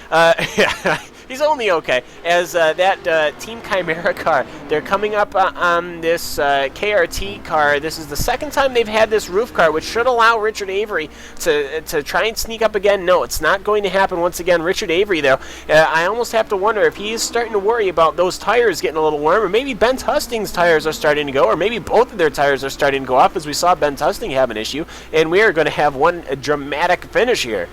He's only okay, as that Team Chimera car, they're coming up on this KRT car. This is the second time they've had this roof car, which should allow Richard Avery to try and sneak up again. No, it's not going to happen once again. Richard Avery, though, I almost have to wonder if he is starting to worry about those tires getting a little warm, or maybe Ben Tusting's tires are starting to go, or maybe both of their tires are starting to go off, as we saw Ben Tusting have an issue, and we are going to have one dramatic finish here.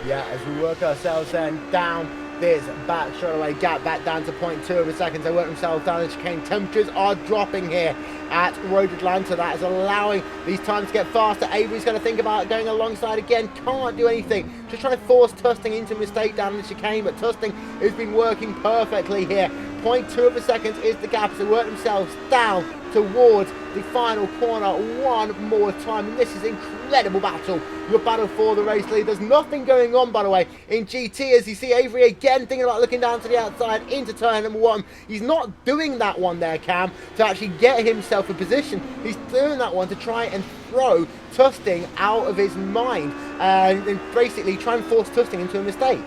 Yeah, as we work ourselves then down this back straightaway gap back down to 0.2 of a second. They work themselves down the chicane. Temperatures are dropping here at Road Atlanta. That is allowing these times to get faster. Avery's going to think about going alongside again. Can't do anything. Just trying to force Tusting into a mistake down the chicane, but Tusting has been working perfectly here. 0.2 of a second is the gap. They work themselves down towards the final corner one more time, and this is incredible battle. Your battle for the race lead. There's nothing going on, by the way, in GT, as you see Avery again thinking about looking down to the outside into turn number one. He's not doing that one there, Cam, to actually get himself a position. He's doing that one to try and throw Tusting out of his mind and basically try and force Tusting into a mistake.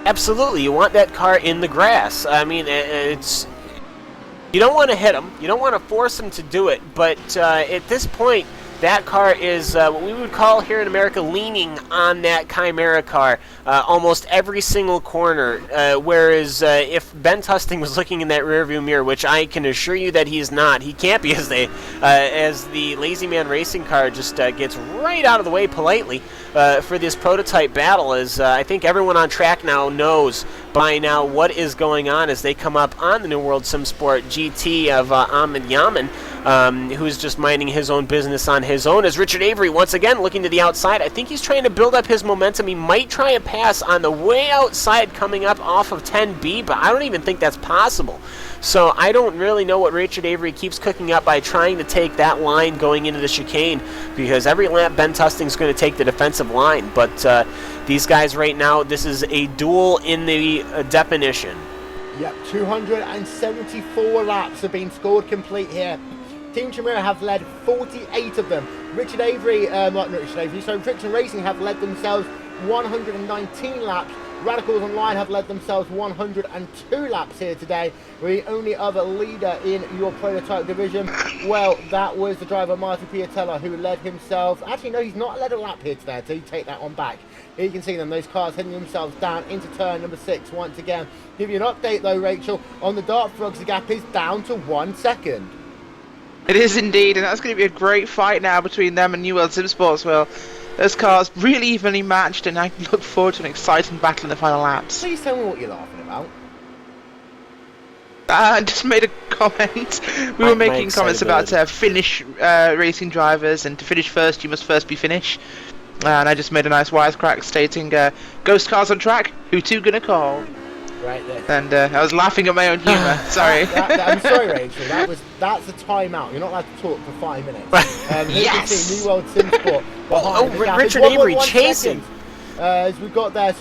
Absolutely, you want that car in the grass. I mean, it's... You don't want to hit him, you don't want to force him to do it, but at this point, that car is what we would call here in America leaning on that Chimera car almost every single corner, whereas if Ben Tusting was looking in that rearview mirror, which I can assure you that he is not, he can't be, as the Lazy Man racing car just gets right out of the way politely for this prototype battle, as I think everyone on track now knows by now what is going on as they come up on the New World SimSport GT of Ahmed Yaman, who's just minding his own business on his own, as Richard Avery once again looking to the outside. I think he's trying to build up his momentum. He might try a pass on the way outside coming up off of 10B, but I don't even think that's possible. So I don't really know what Richard Avery keeps cooking up by trying to take that line going into the chicane, because every lap Ben Tusting's going to take the defensive line. But these guys right now, this is a duel in the definition. Yep, 274 laps have been scored complete here. Team Chimera have led 48 of them. Richard Racing have led themselves 119 laps. Radicals Online have led themselves 102 laps here today. The only other leader in your prototype division, well, that was the driver Martin Piatella, who led himself. Actually, no, he's not led a lap here today, so you take that one back. Here you can see them, those cars heading themselves down into turn number 6 once again. Give you an update though, Rachel, on the Dart Frogs. The gap is down to 1 second. It is indeed, and that's going to be a great fight now between them and New World SimSports. Well, those cars really evenly matched, and I look forward to an exciting battle in the final laps. Please tell me what you're laughing about. I just made a comment. We were making comments about Finnish racing drivers, and to finish first, you must first be Finnish. And I just made a nice wisecrack stating, ghost cars on track, who two gonna call? Right there. And I was laughing at my own humour. Sorry. I'm sorry, Rachel. That's a timeout. You're not allowed to talk for 5 minutes. Yes. You can see New World SimSport behind. Richard Avery chasing. As we've got there,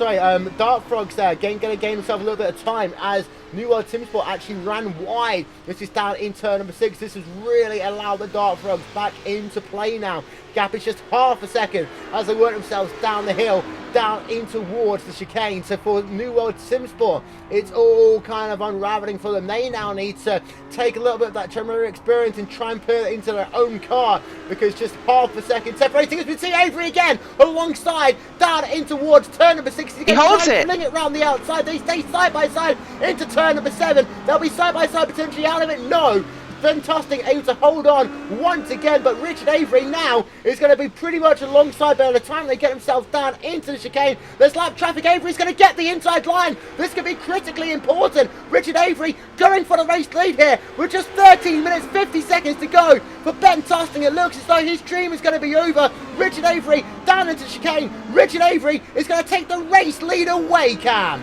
Dart Frogs there, going to gain himself a little bit of time as New World SimSport actually ran wide. This is down in turn number 6. This has really allowed the Dart Frogs back into play now. Gap is just half a second as they work themselves down the hill, down in towards the chicane. So for New World SimSport, it's all kind of unraveling for them. They now need to take a little bit of that Chimera experience and try and put it into their own car, because just half a second separating as we see Avery again alongside, down in towards turn number 6. He holds it. Fling it round the outside. They stay side by side into turn number 7. They'll be side by side potentially out of it. No. Ben Tusting able to hold on once again, but Richard Avery now is going to be pretty much alongside by the time they get themselves down into the chicane. There's lap traffic. Avery's going to get the inside line. This could be critically important. Richard Avery going for the race lead here with just 13 minutes 50 seconds to go for Ben Tusting. It looks as though his dream is going to be over. Richard Avery down into the chicane. Richard Avery is going to take the race lead away, Cam.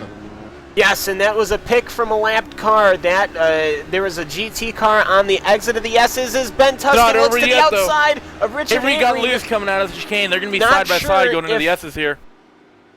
Yes, and that was a pick from a lapped car. That there was a GT car on the exit of the S's as Ben Tustin looks to the outside of Richard Avery. Got loose coming out of the chicane. They're going to be side by side going into the S's here.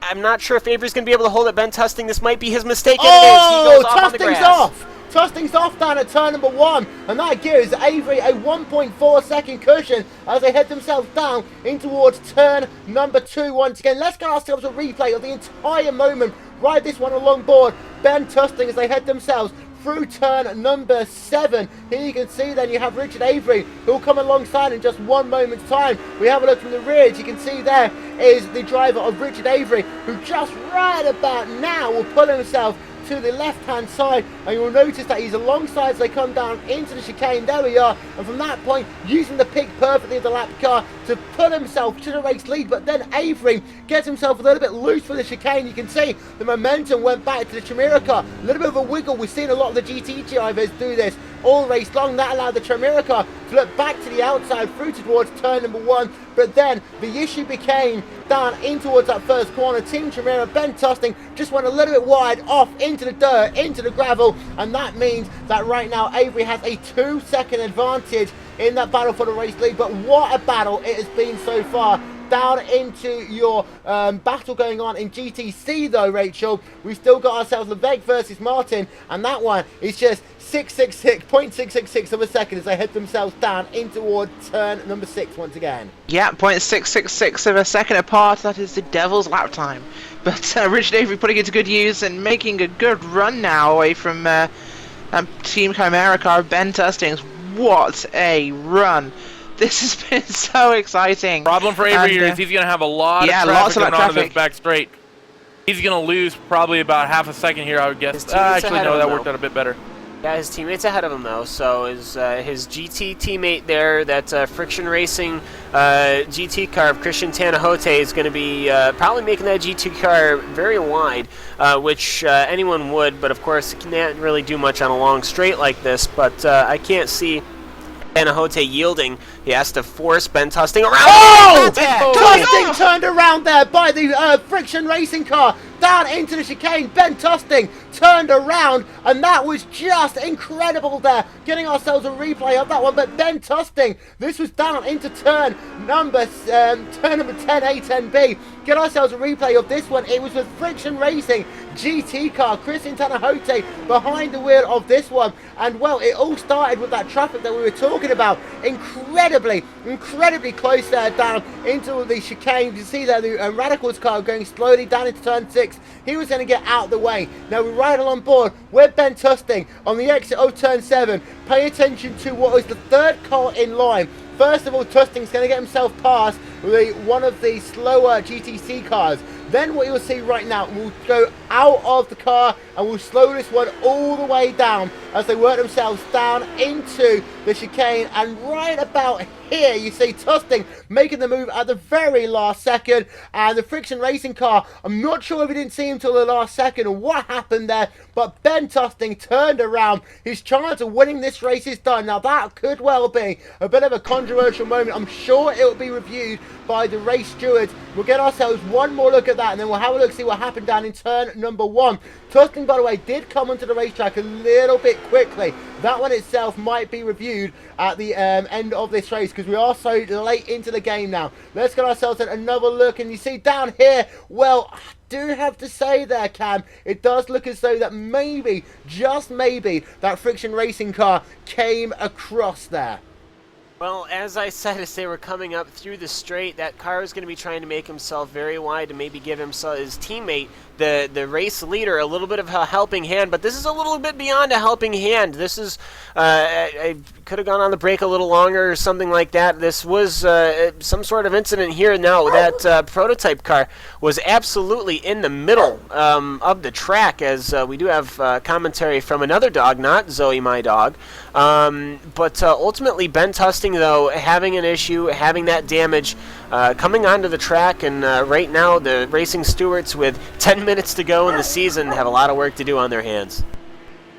I'm not sure if Avery's going to be able to hold it. Ben Tustin, this might be his mistake. Oh, he goes off on the grass. Tusting's off down at turn number 1, and that gives Avery a 1.4 second cushion as they head themselves down in towards turn number 2 once again. Let's get ourselves a replay of the entire moment. Ride this one along board. Ben Tustin as they head themselves through turn number 7. Here you can see then you have Richard Avery who will come alongside in just 1 moment's time. We have a look from the rear. As you can see there is the driver of Richard Avery who just right about now will pull himself to the left hand side, and you'll notice that he's alongside as they come down into the chicane. There we are, and from that point using the pick perfectly of the lap car to pull himself to the race lead. But then Avery gets himself a little bit loose for the chicane. You can see the momentum went back to the Chimera car, a little bit of a wiggle. We've seen a lot of the GT drivers do this all race long. That allowed the Chimera car to look back to the outside through towards turn number 1. But then the issue became down in towards that first corner. Team Chimera, Ben Tustin just went a little bit wide off into the dirt, into the gravel, and that means that right now Avery has a 2-second advantage in that battle for the race lead. But what a battle it has been so far. Down into your battle going on in GTC though, Rachel, we've still got ourselves Levesque versus Martin, and that one is just 0.666 of a second as they head themselves down in towards turn number 6 once again. Yeah, 0.666 of a second apart. That is the devil's lap time. But Richard Avery putting it to good use and making a good run now away from Team Chimera car. Ben Tustin, what a run. This has been so exciting. Problem for Avery here is he's going to have a lot of traffic going on this back straight. He's going to lose probably about half a second here, I would guess. Actually, no, that worked out a bit better. Yeah, his teammate's ahead of him, though. So his GT teammate there, that Friction Racing GT car of Christian Tanahote, is going to be probably making that GT car very wide, which anyone would. But, of course, can't really do much on a long straight like this. But I can't see Tanahote yielding. He has to force Ben Tustin around. Oh! Tustin turned around there by the Friction Racing car. Down into the chicane, Ben Tustin turned around, and that was just incredible there. Getting ourselves a replay of that one, but Ben Tustin, this was down into turn number 10, A10B. Get ourselves a replay of this one. It was with Friction Racing GT car, Christian Tanahote behind the wheel of this one. And well, it all started with that traffic that we were talking about. Incredibly close there down into the chicane. You see there the Radicals car going slowly down into turn 6. He was going to get out of the way. Now we ride along board with Ben Tustin on the exit of turn 7. Pay attention to what was the 3rd car in line. First of all, Tustin's going to get himself past one of the slower GTC cars. Then what you'll see right now, we'll go out of the car and we'll slow this one all the way down as they work themselves down into the chicane. And right about here, you see Tustin making the move at the very last second. And the Friction Racing car, I'm not sure if we didn't see him till the last second or what happened there, but Ben Tustin turned around. His chance of winning this race is done. Now that could well be a bit of a controversial moment. I'm sure it will be reviewed by the race stewards. We'll get ourselves one more look at that, and then we'll have a look, see what happened down in turn number 1. Tustin, by the way, did come onto the racetrack a little bit quickly. That one itself might be reviewed at the end of this race because we are so late into the game now. Let's get ourselves another look, and you see down here, well, I do have to say there, Cam, it does look as though that maybe, just maybe, that Friction Racing car came across there. Well, as I said, as they were coming up through the straight, that car is going to be trying to make himself very wide to maybe give himself, his teammate, the race leader, a little bit of a helping hand. But this is a little bit beyond a helping hand. This is, I could have gone on the brake a little longer or something like that. This was some sort of incident here. Now, that prototype car was absolutely in the middle of the track, as we do have commentary from another dog, not Zoe, my dog. But ultimately, Ben Tustin, though, having an issue, having that damage, coming onto the track, and right now the racing stewards with 10 minutes to go in the season have a lot of work to do on their hands.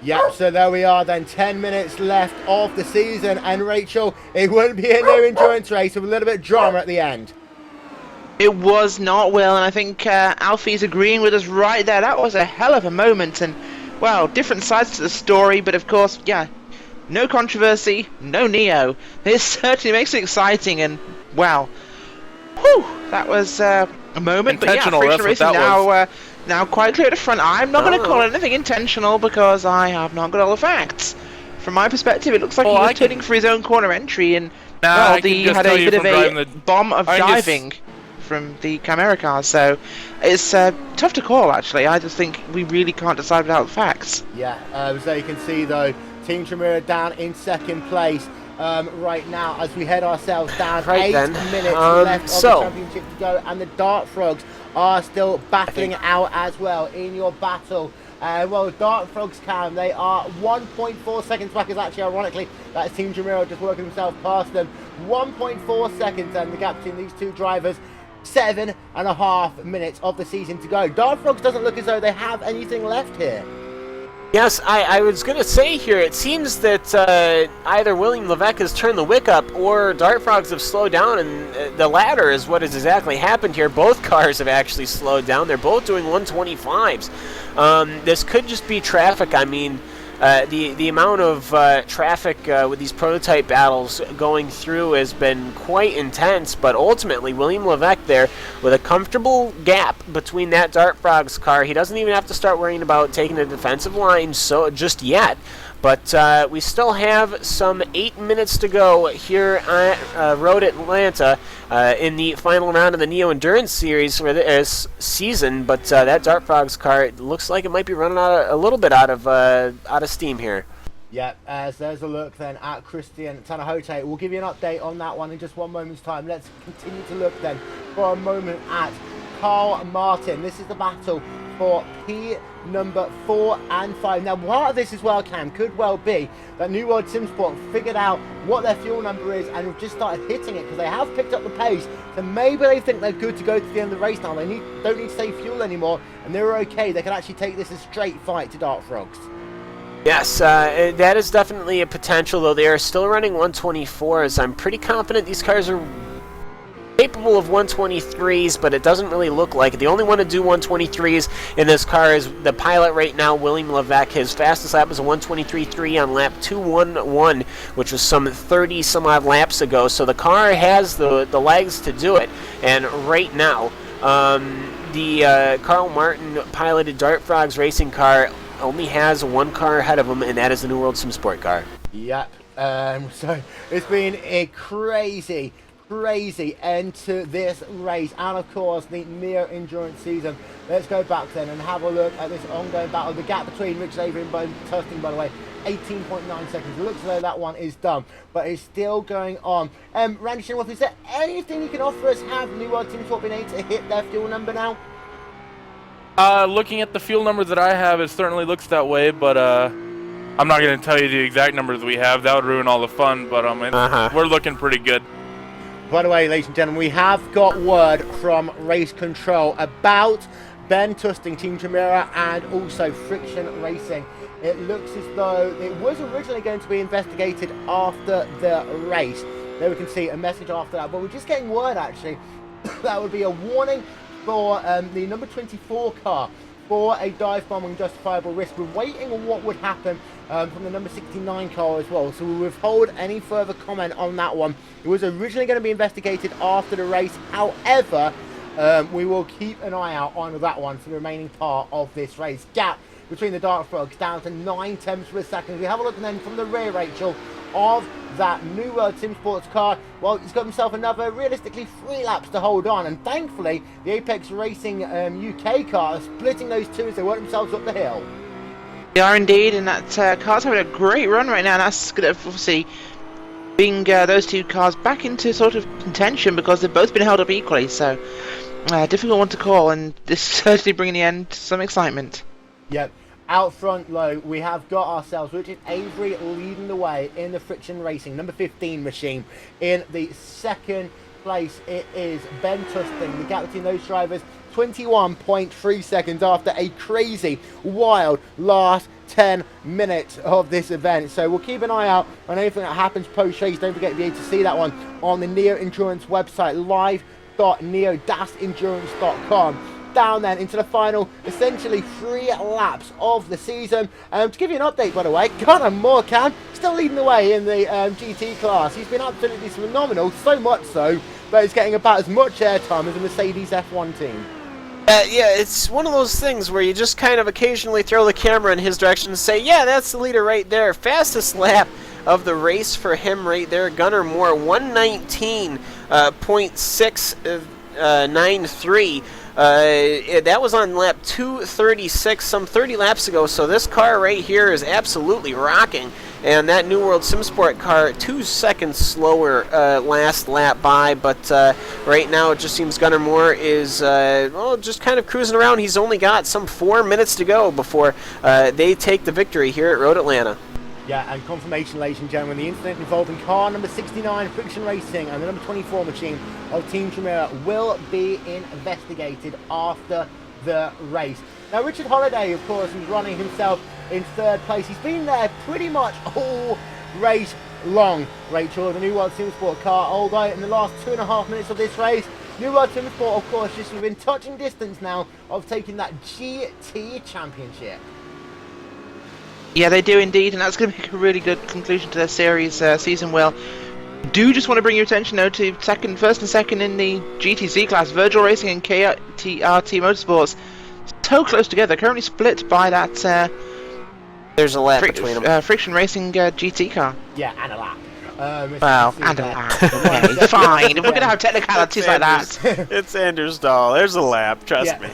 Yep, so there we are then, 10 minutes left of the season, and Rachel, it won't be a new endurance race with a little bit of drama at the end. It was not, Will, and I think Alfie's agreeing with us right there. That was a hell of a moment, and, well, different sides to the story, but of course, yeah, no controversy, no Neo. This certainly makes it exciting, and, wow, whew, that was a moment. But yeah, Friction Racing now quite clear to front. I'm not going to call it anything intentional because I have not got all the facts. From my perspective, it looks like he was turning for his own corner entry, and well, he had a bit of a bomb of diving from the Chimera car, so it's tough to call, actually. I just think we really can't decide without the facts. Yeah, so you can see, though, Team Chimera down in second place right now as we head ourselves down. 8 minutes left of the championship to go, and the Dart Frogs are still battling it out as well in your battle. Well, Dart Frogs they are 1.4 seconds back, is actually ironically that's Team Chimera just working himself past them. 1.4 seconds, and the gap between these two drivers, 7.5 minutes of the season to go. Dart Frogs doesn't look as though they have anything left here. Yes, I was going to say here, it seems that either William Levesque has turned the wick up or Dart Frogs have slowed down, and the latter is what has exactly happened here. Both cars have actually slowed down. They're both doing 125s. This could just be traffic. I mean, the amount of traffic with these prototype battles going through has been quite intense, but ultimately William Levesque there with a comfortable gap between that Dart Frogs car. He doesn't even have to start worrying about taking a defensive line just yet. But we still have some 8 minutes to go here at Road Atlanta in the final round of the Neo Endurance Series for this season. But that Dart Frogs car looks like it might be running a little bit out of steam here. Yeah, so there's a look then at Christian Tanahote. We'll give you an update on that one in just one moment's time. Let's continue to look then for a moment at Carl Martin. This is the battle for P number 4 and 5. Now, part of this as well, Cam, could well be that New World Simsport figured out what their fuel number is and have just started hitting it because they have picked up the pace. So maybe they think they're good to go to the end of the race now. They don't need to save fuel anymore, and they're okay. They can actually take this a straight fight to Dart Frogs. Yes, that is definitely a potential, though. They are still running 124s. I'm pretty confident these cars are capable of 123s, but it doesn't really look like it. The only one to do 123s in this car is the pilot right now, William Levesque. His fastest lap was a 123.3 on lap 211, which was some 30 some odd laps ago. So the car has the legs to do it. And right now, the Carl Martin piloted Dart Frogs racing car only has one car ahead of him, and that is the New World Sim Sport car. Yep. So it's been a crazy end to this race, and of course the Neo Endurance season. Let's go back then and have a look at this ongoing battle. The gap between Rich Avery and Ben Tustin, by the way, 18.9 seconds. It looks as though that one is done, but it's still going on. Randy Shinworth, is there anything you can offer us? Have New World Team Sport been able to hit their fuel number now? Looking at the fuel number that I have, it certainly looks that way, but I'm not going to tell you the exact numbers we have. That would ruin all the fun, but we're looking pretty good. By the way, ladies and gentlemen, we have got word from Race Control about Ben Tustin, Team Chimera, and also Friction Racing. It looks as though it was originally going to be investigated after the race. There we can see a message after that, but we're just getting word, actually, that would be a warning for the number 24 car for a dive bomb and justifiable risk. We're waiting on what would happen from the number 69 car as well, so we'll withhold any further comment on that one. It was originally going to be investigated after the race. However, we will keep an eye out on that one for the remaining part of this race. Gap between the Dart Frogs down to 9 tenths per second. We have a look then from the rear, Rachel, of that New World Sim Sports car. Well, he's got himself another, realistically, 3 laps to hold on, and thankfully the Apex Racing UK car are splitting those two as they work themselves up the hill. They are indeed, and that car's having a great run right now, and that's going to obviously bring those two cars back into sort of contention because they've both been held up equally, so difficult one to call, and this certainly bringing the end to some excitement. Yep. Out front, low, we have got ourselves Richard Avery leading the way in the Friction Racing number 15 machine. In the second place, it is Ben Tustin. The gap between those drivers, 21.3 seconds after a crazy, wild last 10 minutes of this event. So we'll keep an eye out on anything that happens post-race. Don't forget to be able to see that one on the Neo Endurance website live www.neo-endurance.com. Down then into the final, essentially 3 laps of the season. To give you an update, by the way, Gunnar Morecambe still leading the way in the GT class. He's been absolutely phenomenal, so much so that he's getting about as much airtime as a Mercedes F1 team. Yeah, it's one of those things where you just kind of occasionally throw the camera in his direction and say, yeah, that's the leader right there. Fastest lap of the race for him right there, Gunnar Moore, 119.693. That was on lap 236, some 30 laps ago, so this car right here is absolutely rocking. And that New World SimSport car, 2 seconds slower last lap by, but right now it just seems Gunnar Moore is well, just kind of cruising around. He's only got some 4 minutes to go before they take the victory here at Road Atlanta. Yeah, and confirmation, ladies and gentlemen, the incident involving car number 69, Friction Racing, and the number 24 machine of Team Chimera will be investigated after the race. Now, Richard Holliday, of course, is running himself in 3rd place. He's been there pretty much all race long, Rachel, the New World SimSport car, although in the last 2.5 minutes of this race, New World SimSport, of course, just within touching distance now of taking that GT championship. Yeah, they do indeed, and that's going to make a really good conclusion to their series season. Well, do just want to bring your attention now to first and second in the GTC class, Virgil Racing and KRT Motorsports. So close together, currently split by that. There's a lap between them. Friction Racing GT car. Yeah, and a lap. Well, and a lap. Okay, fine. If we're going to have technicalities like that. It's Anders Dahl. There's a lap, trust me.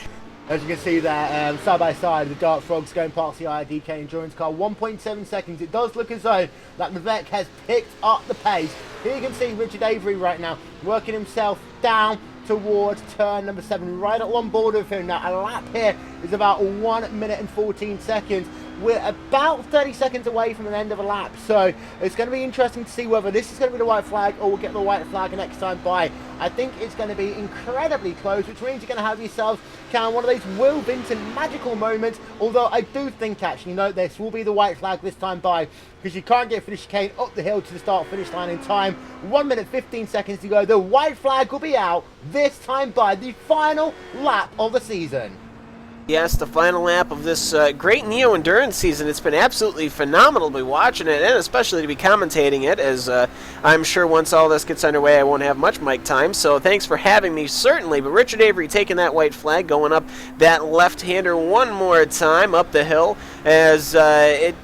As you can see there, side by side, the Dark Frogs going past the IDK Endurance car, 1.7 seconds. It does look as though that Vivek has picked up the pace. Here you can see Richard Avery right now working himself down towards turn number 7, right at one border with him. Now, a lap here is about 1 minute and 14 seconds. We're about 30 seconds away from the end of a lap, so it's going to be interesting to see whether this is going to be the white flag or we'll get the white flag next time by. I think it's going to be incredibly close, which means you're going to have yourself one of those Will Vinton magical moments, although I do think actually, no, this will be the white flag this time by, because you can't get for the chicane up the hill to the start-finish line in time. 1 minute 15 seconds to go. The white flag will be out this time by the final lap of the season. Yes, the final lap of this great Neo Endurance season. It's been absolutely phenomenal to be watching it, and especially to be commentating it, as I'm sure once all this gets underway I won't have much mic time, so thanks for having me, certainly. But Richard Avery taking that white flag, going up that left-hander one more time up the hill, as it...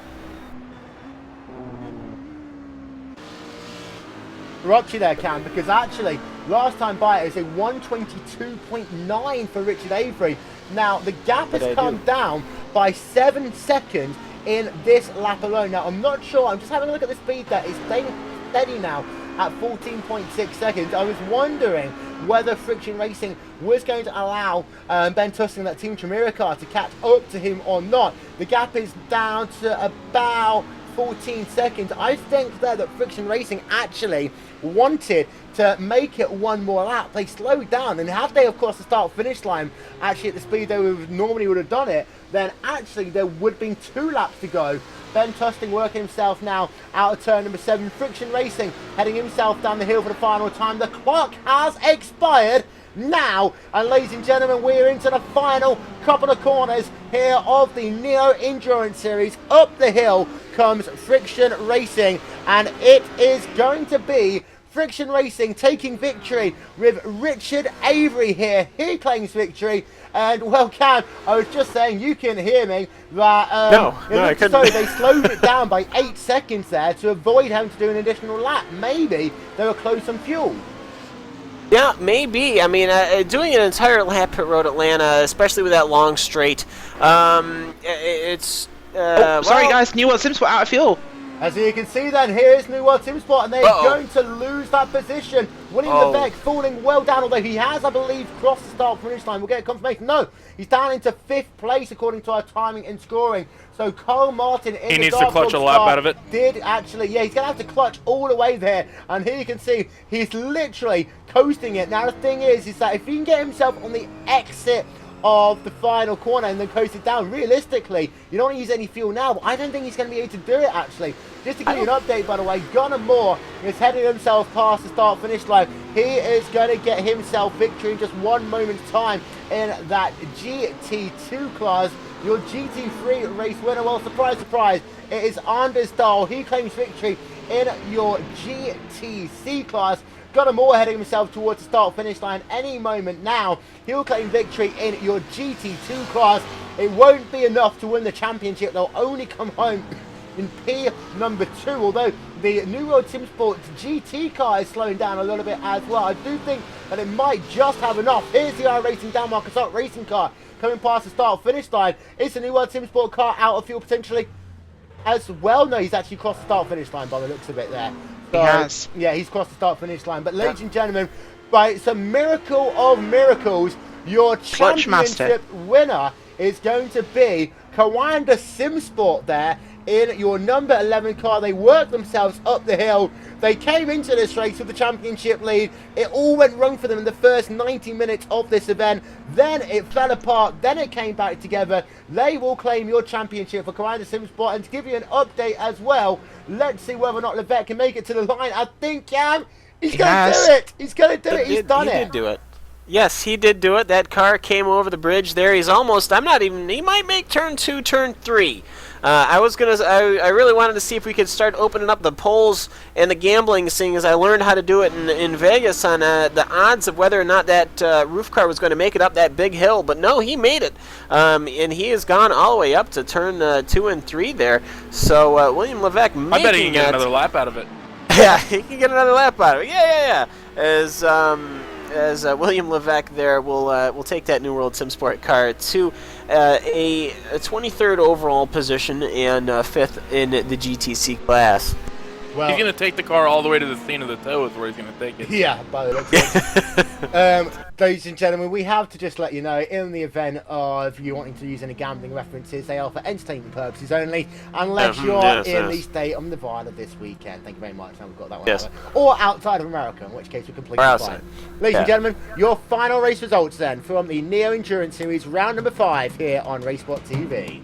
Interrupt you there, Cam, because actually, last time by it was a 122.9 for Richard Avery. Now, the gap has come down by 7 seconds in this lap alone. Now, I'm not sure. I'm just having a look at the speed there. It's staying steady now at 14.6 seconds. I was wondering whether Friction Racing was going to allow Ben Tustin, that Team Chimera car, to catch up to him or not. The gap is down to about 14 seconds. I think there that Friction Racing actually wanted to make it one more lap. They slowed down, and had they, of course, the start-finish line actually at the speed they normally would have done it, then actually there would have been 2 laps to go. Ben Tustin working himself now out of turn number 7. Friction Racing heading himself down the hill for the final time. The clock has expired now, and ladies and gentlemen, we're into the final couple of corners here of the Neo Endurance Series. Up the hill comes Friction Racing, and it is going to be Friction Racing taking victory with Richard Avery here. He claims victory, and well, Cam, I was just saying, you can hear me, that no, I couldn't. So they slowed it down by 8 seconds there to avoid having to do an additional lap. Maybe they were close on fuel. Yeah, maybe. I mean, doing an entire lap at Road Atlanta, especially with that long straight, it's... sorry guys, New World SimSport out of fuel. As you can see then, here is New World SimSport, and they're going to lose that position. William Levesque falling well down, although he has, I believe, crossed the start-finish line. We'll get a confirmation. No, he's down into 5th place according to our timing and scoring. So Carl Martin in he the needs to clutch a lap out of it. Did actually, yeah, he's going to have to clutch all the way there. And here you can see he's literally coasting it. Now the thing is that if he can get himself on the exit of the final corner and then coast it down. Realistically, you don't want to use any fuel now, but I don't think he's going to be able to do it, actually. Just to give you an update, by the way, Gunnar Moore is heading himself past the start-finish line. He is going to get himself victory in just 1 moment's time in that GT2 class. Your GT3 race winner, well, surprise, surprise, it is Anders Dahl. He claims victory in your GTC class. Gunnar Moore heading himself towards the start-finish line any moment now. He'll claim victory in your GT2 class. It won't be enough to win the championship. They'll only come home in P number 2, although the New World Team Sports GT car is slowing down a little bit as well. I do think that it might just have enough. Here's the iRacing Denmark Assault Racing car coming past the start-finish line. Is the New World Team Sport car out of fuel potentially as well? No, he's actually crossed the start-finish line by the looks of it there. So, he has. Yeah, he's crossed the start-finish line. But ladies and gentlemen, by it's a miracle of miracles, your championship winner is going to be Kawanda Simsport there in your number 11 car. They worked themselves up the hill. They came into this race with the championship lead. It all went wrong for them in the first 90 minutes of this event. Then it fell apart. Then it came back together. They will claim your championship for Kawanda Simsport. And to give you an update as well, let's see whether or not Levesque can make it to the line. I think he's going to do it. He's going to do it. He's done it. He did do it. Yes, he did do it. That car came over the bridge there. He's almost, he might make turn 2, turn 3. I really wanted to see if we could start opening up the polls and the gambling, seeing as I learned how to do it in Vegas on the odds of whether or not that roof car was going to make it up that big hill. But no, he made it. And he has gone all the way up to turn 2 and 3 there. So William Levesque making I bet he can get another lap out of it. Yeah, he can get another lap out of it. Yeah. As William Levesque there will take that New World Simsport car to a 23rd overall position and 5th in the GTC class. Well, he's going to take the car all the way to the scene of the tow is where he's going to take it. Yeah, by the looks of it. Ladies and gentlemen, we have to just let you know, in the event of you wanting to use any gambling references, they are for entertainment purposes only, unless you're in the state of Nevada this weekend. Thank you very much. Now we've got that one. Yes. Or outside of America, in which case we're completely fine. Ladies and gentlemen, your final race results then from the Neo Endurance Series round number 5 here on RaceSpotTV.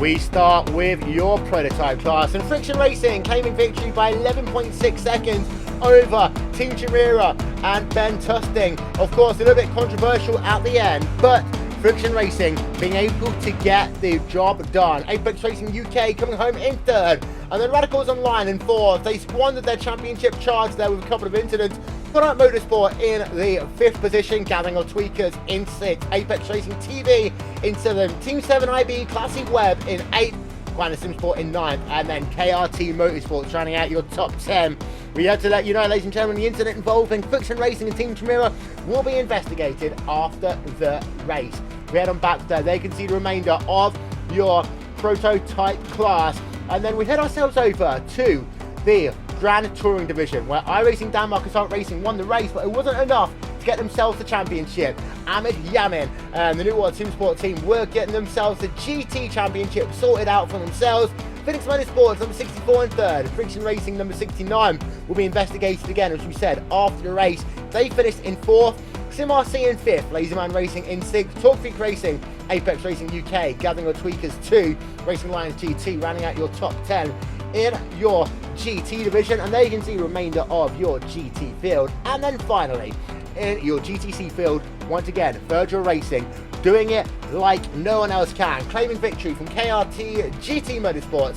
We start with your prototype class, and Friction Racing came in victory by 11.6 seconds over Team Chimera and Ben Tusting. Of course, a little bit controversial at the end, but Friction Racing being able to get the job done. Apex Racing UK coming home in 3rd, and then Radicals Online in 4th. They squandered their championship charge there with a couple of incidents. Product Motorsport in the 5th position, Gathering of Tweakers in 6th, Apex Racing TV in 7th, Team 7 IB Classic Web in 8th, Kawanda Simsport in 9th, and then KRT Motorsports rounding out your top 10. We have to let you know, ladies and gentlemen, the incident involving Friction Racing and Team Chimera will be investigated after the race. We head on back there. They can see the remainder of your prototype class, and then we head ourselves over to the Grand Touring Division, where iRacing Denmark Assault Racing won the race, but it wasn't enough to get themselves the championship. Ahmed Yamin and the New World Team Sport team were getting themselves the GT championship sorted out for themselves. Phoenix Motorsports number 64 in 3rd, Friction Racing number 69 will be investigated again, as we said, after the race. They finished in 4th, SimRC in 5th, Laserman Racing in 6th, Talk Freak Racing, Apex Racing UK, Gathering of Tweakers 2, Racing Lions GT, rounding out your top 10 in your GT division, and there you can see the remainder of your GT field. And then finally, in your GTC field, once again, Virgil Racing doing it like no one else can, claiming victory from KRT GT Motorsports,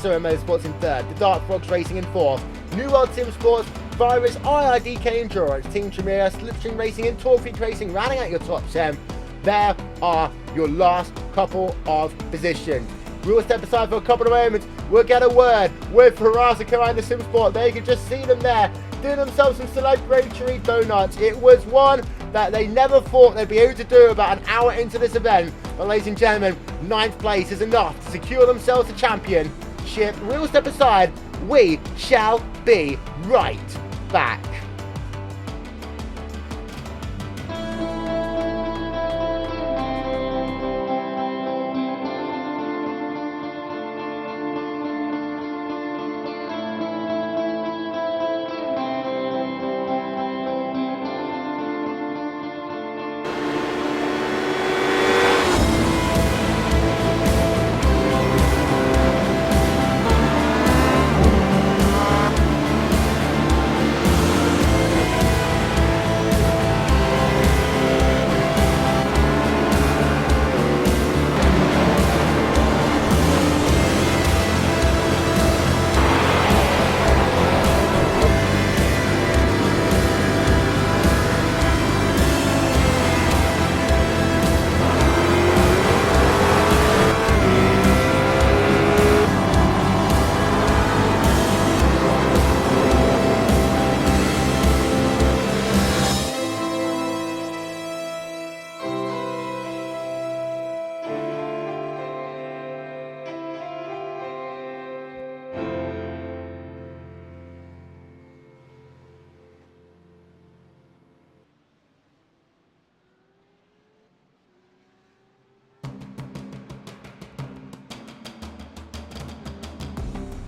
SOM Motorsports in 3rd, the Dark Frogs Racing in 4th, New World Team Sports, Virus, IRDK Endurance, Team Chimera, Slipstream Racing and Torpedo Racing rounding out your top 10. There are your last couple of positions. We will step aside for a couple of moments. We'll get a word with Ferrari Kawanda Simsport. There you can just see them there doing themselves some celebratory donuts. It was one that they never thought they'd be able to do about an hour into this event. But ladies and gentlemen, 9th place is enough to secure themselves a championship. We will step aside. We shall be right back.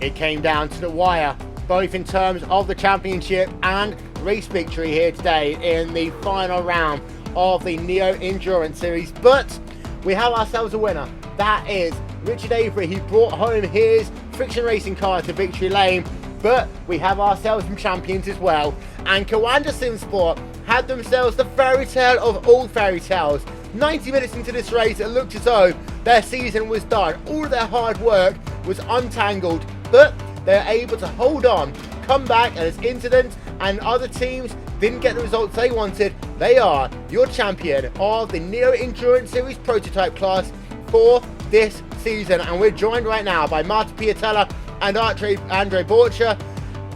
It came down to the wire, both in terms of the championship and race victory here today in the final round of the Neo Endurance Series. But we have ourselves a winner. That is Richard Avery. He brought home his friction racing car to victory lane. But we have ourselves some champions as well. And Kawanda Simsport had themselves the fairy tale of all fairy tales. 90 minutes into this race, it looked as though their season was done. All of their hard work was untangled, but they were able to hold on, come back, and as Incident and other teams didn't get the results they wanted, they are your champion of the Neo Endurance Series prototype class for this season. And we're joined right now by Marty Piatella and Andre Borcher.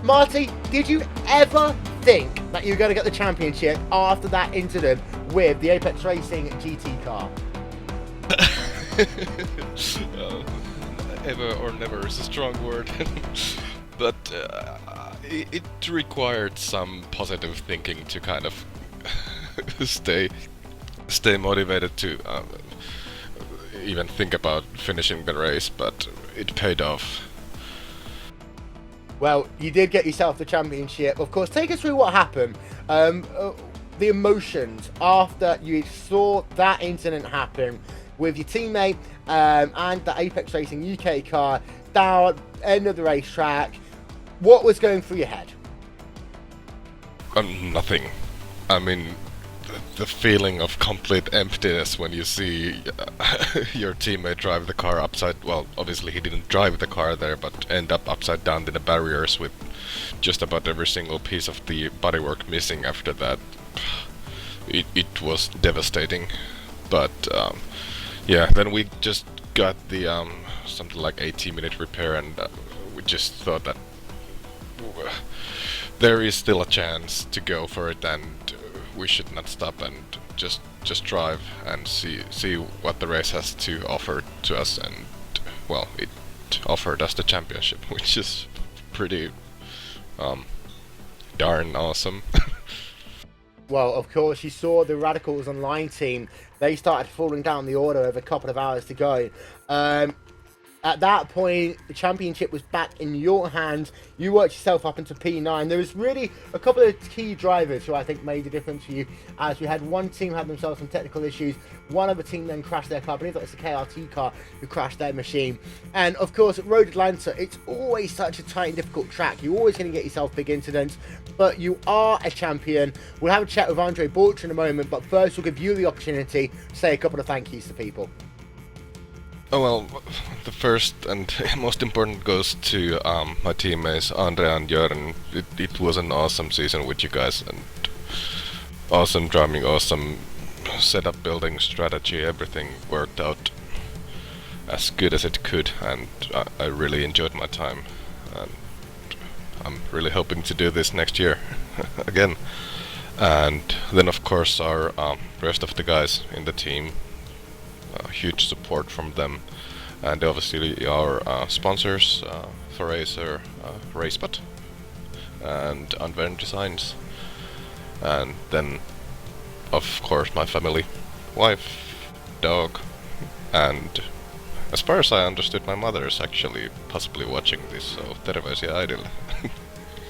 Marty, did you ever think that you were going to get the championship after that incident with the Apex Racing GT car? Ever or never is a strong word. But it required some positive thinking to kind of stay motivated to even think about finishing the race, but it paid off. Well, you did get yourself the championship. Of course, take us through what happened. The emotions after you saw that incident happen with your teammate and the Apex Racing UK car down end of the racetrack. What was going through your head? Nothing. I mean, the feeling of complete emptiness when you see your teammate drive the car upside. Well, obviously he didn't drive the car there, but end up upside down in the barriers with just about every single piece of the bodywork missing after that. It was devastating. But yeah, then we just got the something like 80-minute repair, and we just thought that there is still a chance to go for it, and we should not stop and just drive and see what the race has to offer to us. And well, it offered us the championship, which is pretty darn awesome. Well, of course, you saw the Radicals Online team. They started falling down the order with a couple of hours to go. At that point, the championship was back in your hands. You worked yourself up into P9. There was really a couple of key drivers who I think made a difference for you, as we had one team had themselves some technical issues. One other team then crashed their car. I believe that was the KRT car who crashed their machine. And of course, at Road Atlanta, it's always such a tight and difficult track. You're always going to get yourself big incidents, but you are a champion. We'll have a chat with Andre Borcher in a moment, but first we'll give you the opportunity to say a couple of thank yous to people. Oh well, the first and most important goes to my teammates Andre and Jörn. It was an awesome season with you guys, and awesome driving, awesome setup, building, strategy, everything worked out as good as it could, and I really enjoyed my time, and I'm really hoping to do this next year again. And then of course our rest of the guys in the team. Huge support from them, and obviously our sponsors, Racer, RaceSpot, and Unvern Designs, and then of course my family, wife, dog, and as far as I understood, my mother is actually possibly watching this, so terveisiä äidille.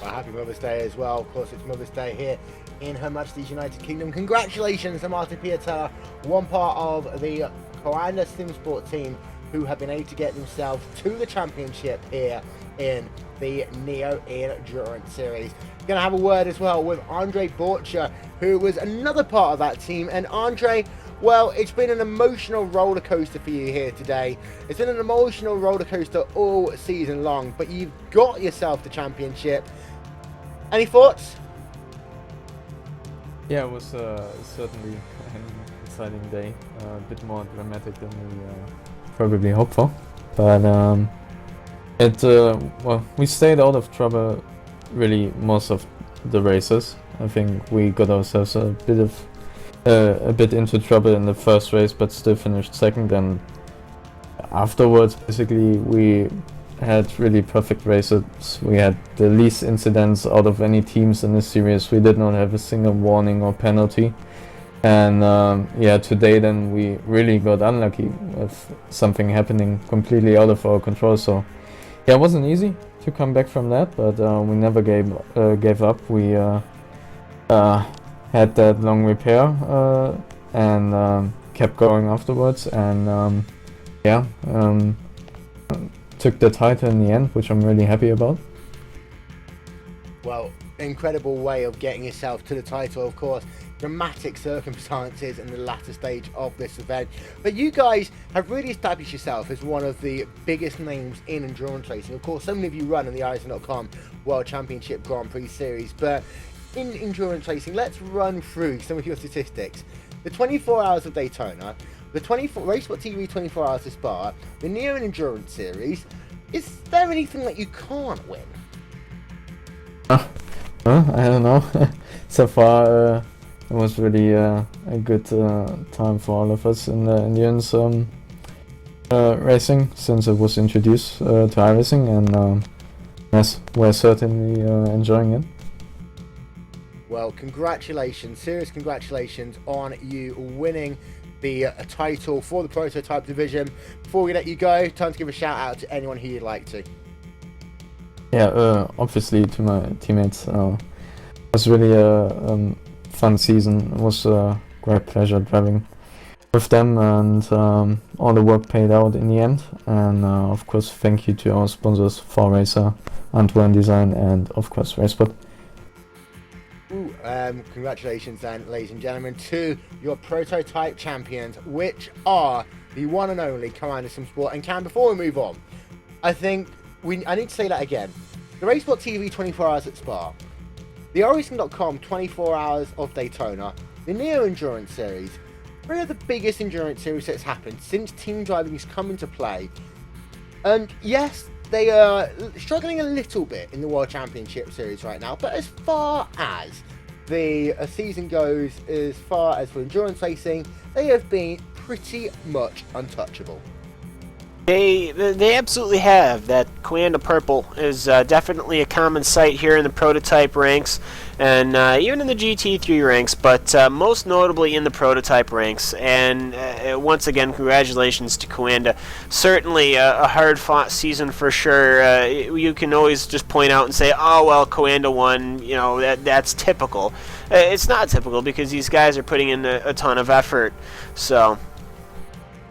Well, happy Mother's Day as well. Of course, it's Mother's Day here in Her Majesty's United Kingdom. Congratulations to Marty Piatella, one part of the Kawanda Simsport team who have been able to get themselves to the championship here in the Neo Endurance Series. Going to have a word as well with Andre Borcher, who was another part of that team. And Andre, well, it's been an emotional roller coaster for you here today. It's been an emotional roller coaster all season long, but you've got yourself the championship. Any thoughts? Yeah, it was certainly an exciting day. A bit more dramatic than we probably hoped for. But well, we stayed out of trouble really most of the races. I think we got ourselves a bit into trouble in the first race, but still finished second. And afterwards, basically, we had really perfect races. We had the least incidents out of any teams in this series. We did not have a single warning or penalty. And yeah, today then we really got unlucky with something happening completely out of our control. So Yeah, it wasn't easy to come back from that, but we never gave up. We had that long repair and kept going afterwards, and took the title in the end, which I'm really happy about. Well, incredible way of getting yourself to the title, of course. Dramatic circumstances in the latter stage of this event, but you guys have really established yourself as one of the biggest names in endurance racing. Of course, so many of you run in the iRacing.com World Championship Grand Prix Series, but in endurance racing, let's run through some of your statistics. The 24 Hours of Daytona, the RaceSpotTV 24 Hours of Spa, the Neo Endurance Series. Is there anything that you can't win? I don't know. So far, it was really a good time for all of us in the endurance racing since it was introduced to iRacing, and yes, we're certainly enjoying it. Well, congratulations, serious congratulations on you winning the title for the prototype division. Before we let you go, time to give a shout out to anyone who you'd like to. Yeah, obviously to my teammates. It was really a fun season. It was a great pleasure driving with them, and all the work paid out in the end. And of course, thank you to our sponsors, 4Racer, Antwerp Design, and of course, RaceSpot. Congratulations then, ladies and gentlemen, to your prototype champions, which are the one and only Commander Sim Sport. And Cam, before we move on, I think I need to say that again. The RaceSpotTV 24 Hours at Spa, the iRacing.com 24 Hours of Daytona, the Neo Endurance Series, three of the biggest endurance series that's happened since team driving has come into play. And yes, they are struggling a little bit in the World Championship Series right now, but as far as the season goes, as far as for endurance racing, they have been pretty much untouchable. They absolutely have. That Coanda Purple is definitely a common sight here in the prototype ranks, and even in the GT3 ranks, but most notably in the prototype ranks. And once again, congratulations to Coanda. Certainly a hard-fought season for sure. You can always just point out and say, oh, well, Coanda won, you know, that's typical. It's not typical because these guys are putting in a ton of effort. So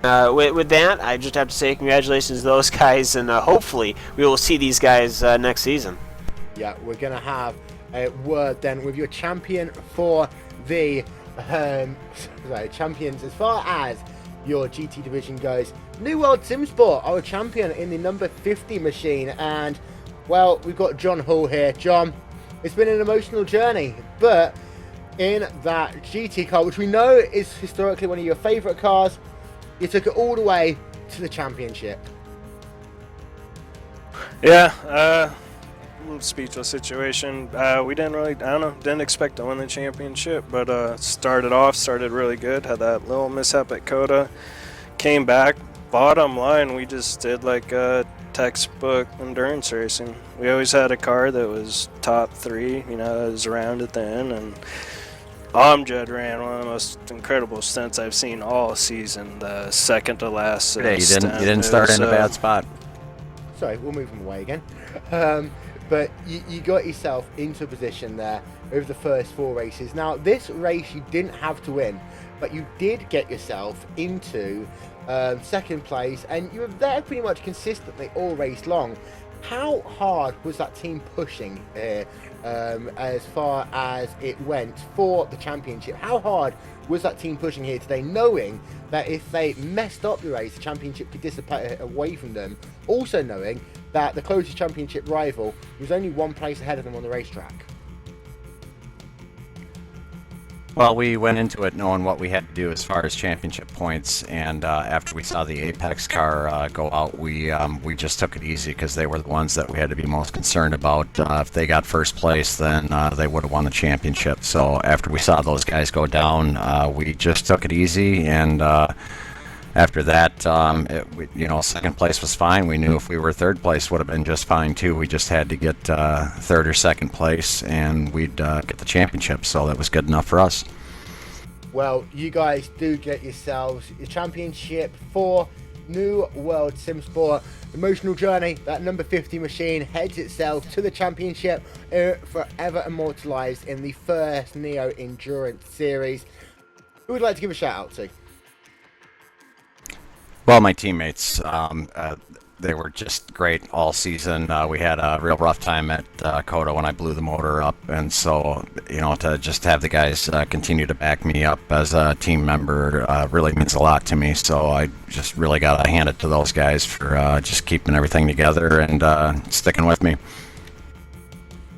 with that, I just have to say congratulations to those guys, and hopefully we will see these guys next season. Yeah, we're going to have a word then with your champion for the champions as far as your GT division goes. New World Sim Sport, our champion in the number 50 machine, and well, we've got John Hall here. John, it's been an emotional journey, but in that GT car, which we know is historically one of your favourite cars, you took it all the way to the championship. Yeah, a little speechless situation. We didn't really, didn't expect to win the championship, but started really good. Had that little mishap at Coda, came back. Bottom line, we just did like textbook endurance racing. We always had a car that was top 3, you know, that was around at the end, and Amjad ran one of the most incredible stunts I've seen all season, the second to last. You didn't start in a bad spot. Sorry, we'll move him away again. But you got yourself into a position there over the first 4 races. Now, this race you didn't have to win, but you did get yourself into second place, and you were there pretty much consistently all race long. How hard was that team pushing here as far as it went for the championship? How hard was that team pushing here today, knowing that if they messed up the race, the championship could dissipate away from them, also knowing that the closest championship rival was only 1 place ahead of them on the racetrack? Well, we went into it knowing what we had to do as far as championship points, and after we saw the Apex car go out, we just took it easy because they were the ones that we had to be most concerned about. If they got first place, then they would have won the championship. So after we saw those guys go down, we just took it easy, and after that, second place was fine. We knew if we were third place would have been just fine too. We just had to get third or second place, and we'd get the championship. So that was good enough for us. Well, you guys do get yourselves a championship for New World Sim Sport. Emotional journey, that number 50 machine heads itself to the championship, forever immortalised in the first Neo Endurance Series. Who would like to give a shout out to? Well, my teammates, they were just great all season. We had a real rough time at COTA when I blew the motor up, and so, you know, to just have the guys continue to back me up as a team member really means a lot to me. So I just really got to hand it to those guys for just keeping everything together and sticking with me.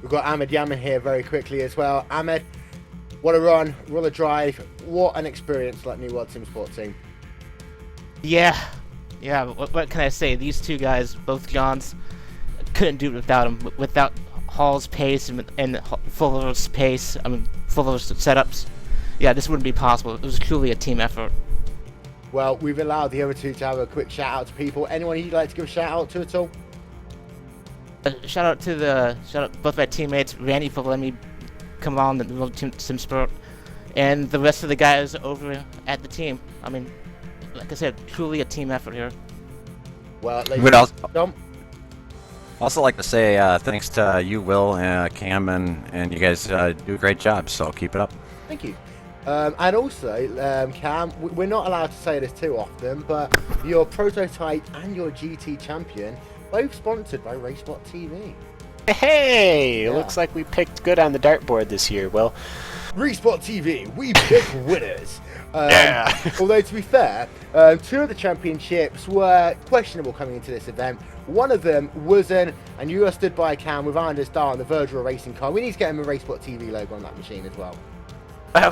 We've got Ahmed Yaman here very quickly as well. Ahmed, what a run, what a drive, what an experience like New World Sim Sport team. Yeah, what can I say? These two guys, both Johns, couldn't do it without them. Without Hall's pace and Fuller's pace, Fuller's setups. Yeah, this wouldn't be possible. It was truly a team effort. Well, we've allowed the other two to have a quick shout out to people. Anyone you'd like to give a shout out to at all? Shout out both my teammates, Randy, for letting me come on the World Team Sim Sport, and the rest of the guys over at the team. Like I said, truly a team effort here. Well, Would also like to say thanks to you, Will, Cam, and you guys do a great job, so keep it up. Thank you. And also, Cam, we're not allowed to say this too often, but your prototype and your GT champion, both sponsored by RaceSpotTV. Hey, looks like we picked good on the dartboard this year, Will. RaceSpotTV, we pick winners. Although, to be fair, two of the championships were questionable coming into this event. One of them wasn't, and you are stood by Cam with Anders Dahl on the Virtual Racing car. We need to get him a RaceSpotTV logo on that machine as well.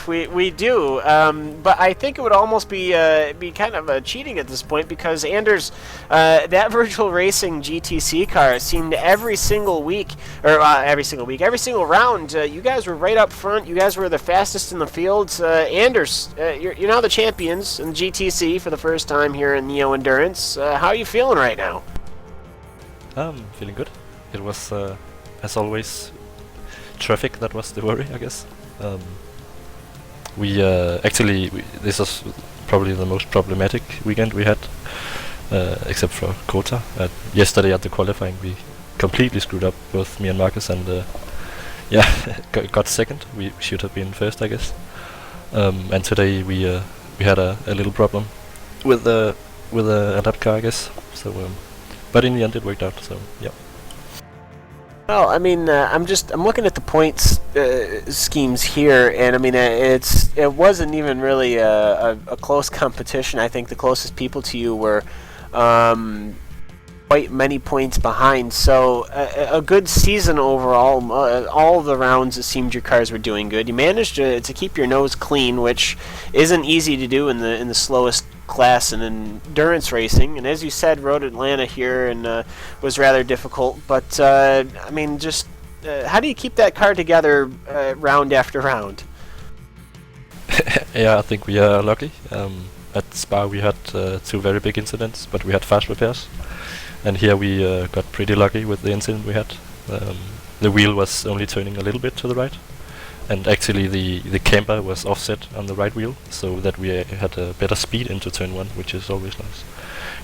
We do, but I think it would almost be kind of cheating at this point, because Anders, that Virtual Racing GTC car seemed every single round, you guys were right up front. You guys were the fastest in the field. Anders, you're now the champions in GTC for the first time here in Neo Endurance. How are you feeling right now? Feeling good. It was, as always, traffic that was the worry, I guess. This is probably the most problematic weekend we had, except for COTA. Yesterday at the qualifying, we completely screwed up, both me and Marcus, and got second. We should have been first, I guess. And today we had a little problem with the adapt car, I guess. So, but in the end it worked out. So yeah. Well, I'm looking at the points schemes here, and it wasn't even really a close competition. I think the closest people to you were quite many points behind. So a good season overall. All of the rounds, it seemed your cars were doing good. You managed to keep your nose clean, which isn't easy to do in the slowest class in endurance racing. And as you said, Road Atlanta here and was rather difficult. But how do you keep that car together round after round? Yeah, I think we are lucky. At Spa we had two very big incidents, but we had fast repairs. And here we got pretty lucky with the incident we had. The wheel was only turning a little bit to the right, and actually the camber was offset on the right wheel, so that we had a better speed into turn one, which is always nice.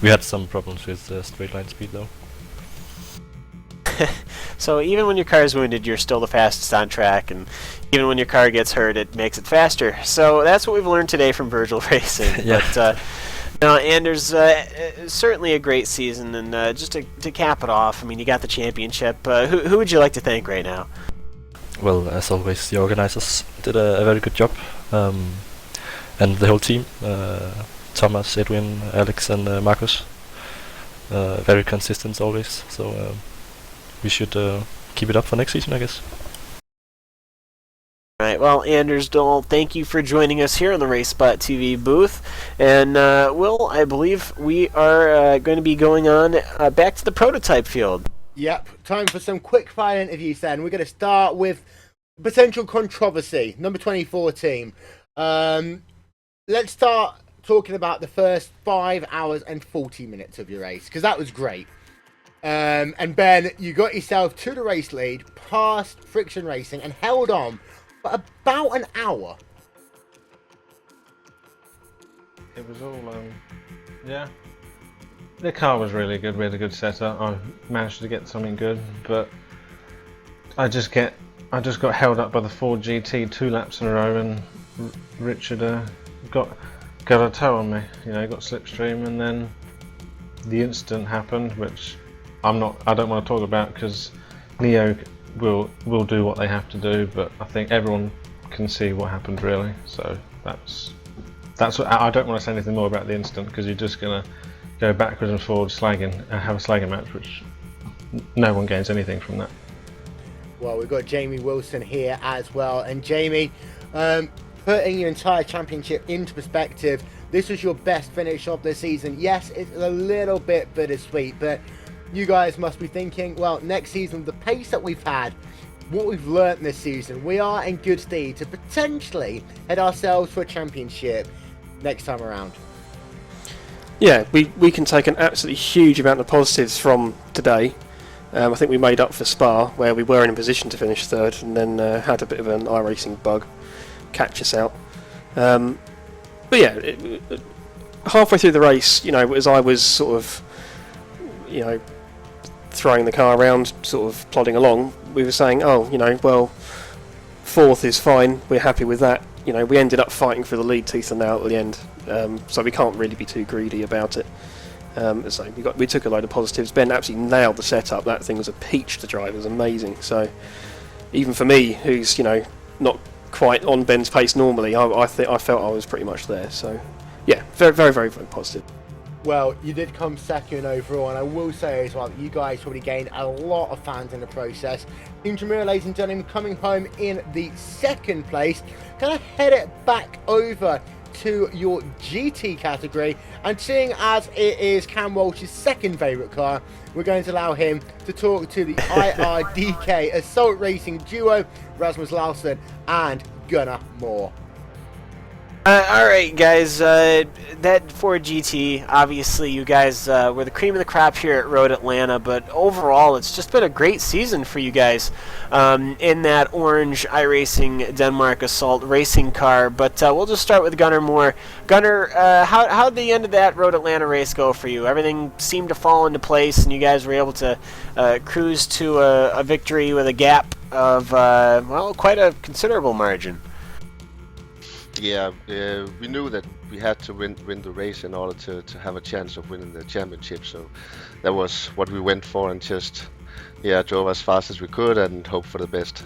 We had some problems with straight line speed though. So even when your car is wounded, you're still the fastest on track, and even when your car gets hurt, it makes it faster. So that's what we've learned today from Virtual Racing. Yeah. But, Anders, certainly a great season, and just to cap it off, you got the championship. Who would you like to thank right now? Well, as always, the organizers did a very good job, and the whole team, Thomas, Edwin, Alex, and Marcus, very consistent always. So we should keep it up for next season, I guess. Alright, well, Anders Dahl, thank you for joining us here on the RaceSpotTV booth. And, Will, I believe we are going to be going on back to the prototype field. Yep, time for some quick fire interviews then. We're going to start with potential controversy, number 24 team. Let's start talking about the first 5 hours and 40 minutes of your race, because that was great. And Ben, you got yourself to the race lead, past Friction Racing, and held on for about an hour. It was all, yeah. The car was really good. We had a good setup. I managed to get something good, but I just got held up by the Ford GT 2 laps in a row, and Richard got a toe on me. You know, got slipstream, and then the incident happened, which I don't want to talk about because Neo will do what they have to do, but I think everyone can see what happened really. So that's what, I don't want to say anything more about the incident because you're just gonna go backwards and forwards slagging, have a slagging match, which no one gains anything from that. Well, we've got Jamie Wilson here as well, and Jamie, putting your entire championship into perspective, this was your best finish of the season. Yes, it's a little bit bittersweet, but you guys must be thinking, well, next season, the pace that we've had, what we've learnt this season, we are in good stead to potentially head ourselves for a championship next time around. Yeah, we can take an absolutely huge amount of positives from today. I think we made up for Spa, where we were in a position to finish third, and then had a bit of an iRacing bug catch us out. But yeah, halfway through the race, you know, as I was sort of, you know, throwing the car around, sort of plodding along, we were saying, oh, you know, well, fourth is fine, we're happy with that. You know, we ended up fighting for the lead tooth and nail at the end, so we can't really be too greedy about it. So we took a load of positives. Ben absolutely nailed the setup. That thing was a peach to drive. It was amazing. So even for me, who's, you know, not quite on Ben's pace normally, I felt I was pretty much there. So yeah, very, very, very, very positive. Well, you did come second overall, and I will say as well that you guys probably gained a lot of fans in the process. Team Jamira, ladies and gentlemen, coming home in the second place. Gonna head it back over to your GT category, and seeing as it is Cam Walsh's second favourite car, we're going to allow him to talk to the IRDK Assault Racing duo, Rasmus Larsen and Gunnar Moore. Alright guys, that Ford GT, obviously you guys were the cream of the crop here at Road Atlanta, but overall it's just been a great season for you guys in that orange iRacing Denmark Assault racing car. But we'll just start with Gunnar Moore. Gunnar, how'd the end of that Road Atlanta race go for you? Everything seemed to fall into place and you guys were able to cruise to a victory with a gap of, well, quite a considerable margin. Yeah, we knew that we had to win the race in order to have a chance of winning the championship, so that was what we went for, and just drove as fast as we could and hope for the best.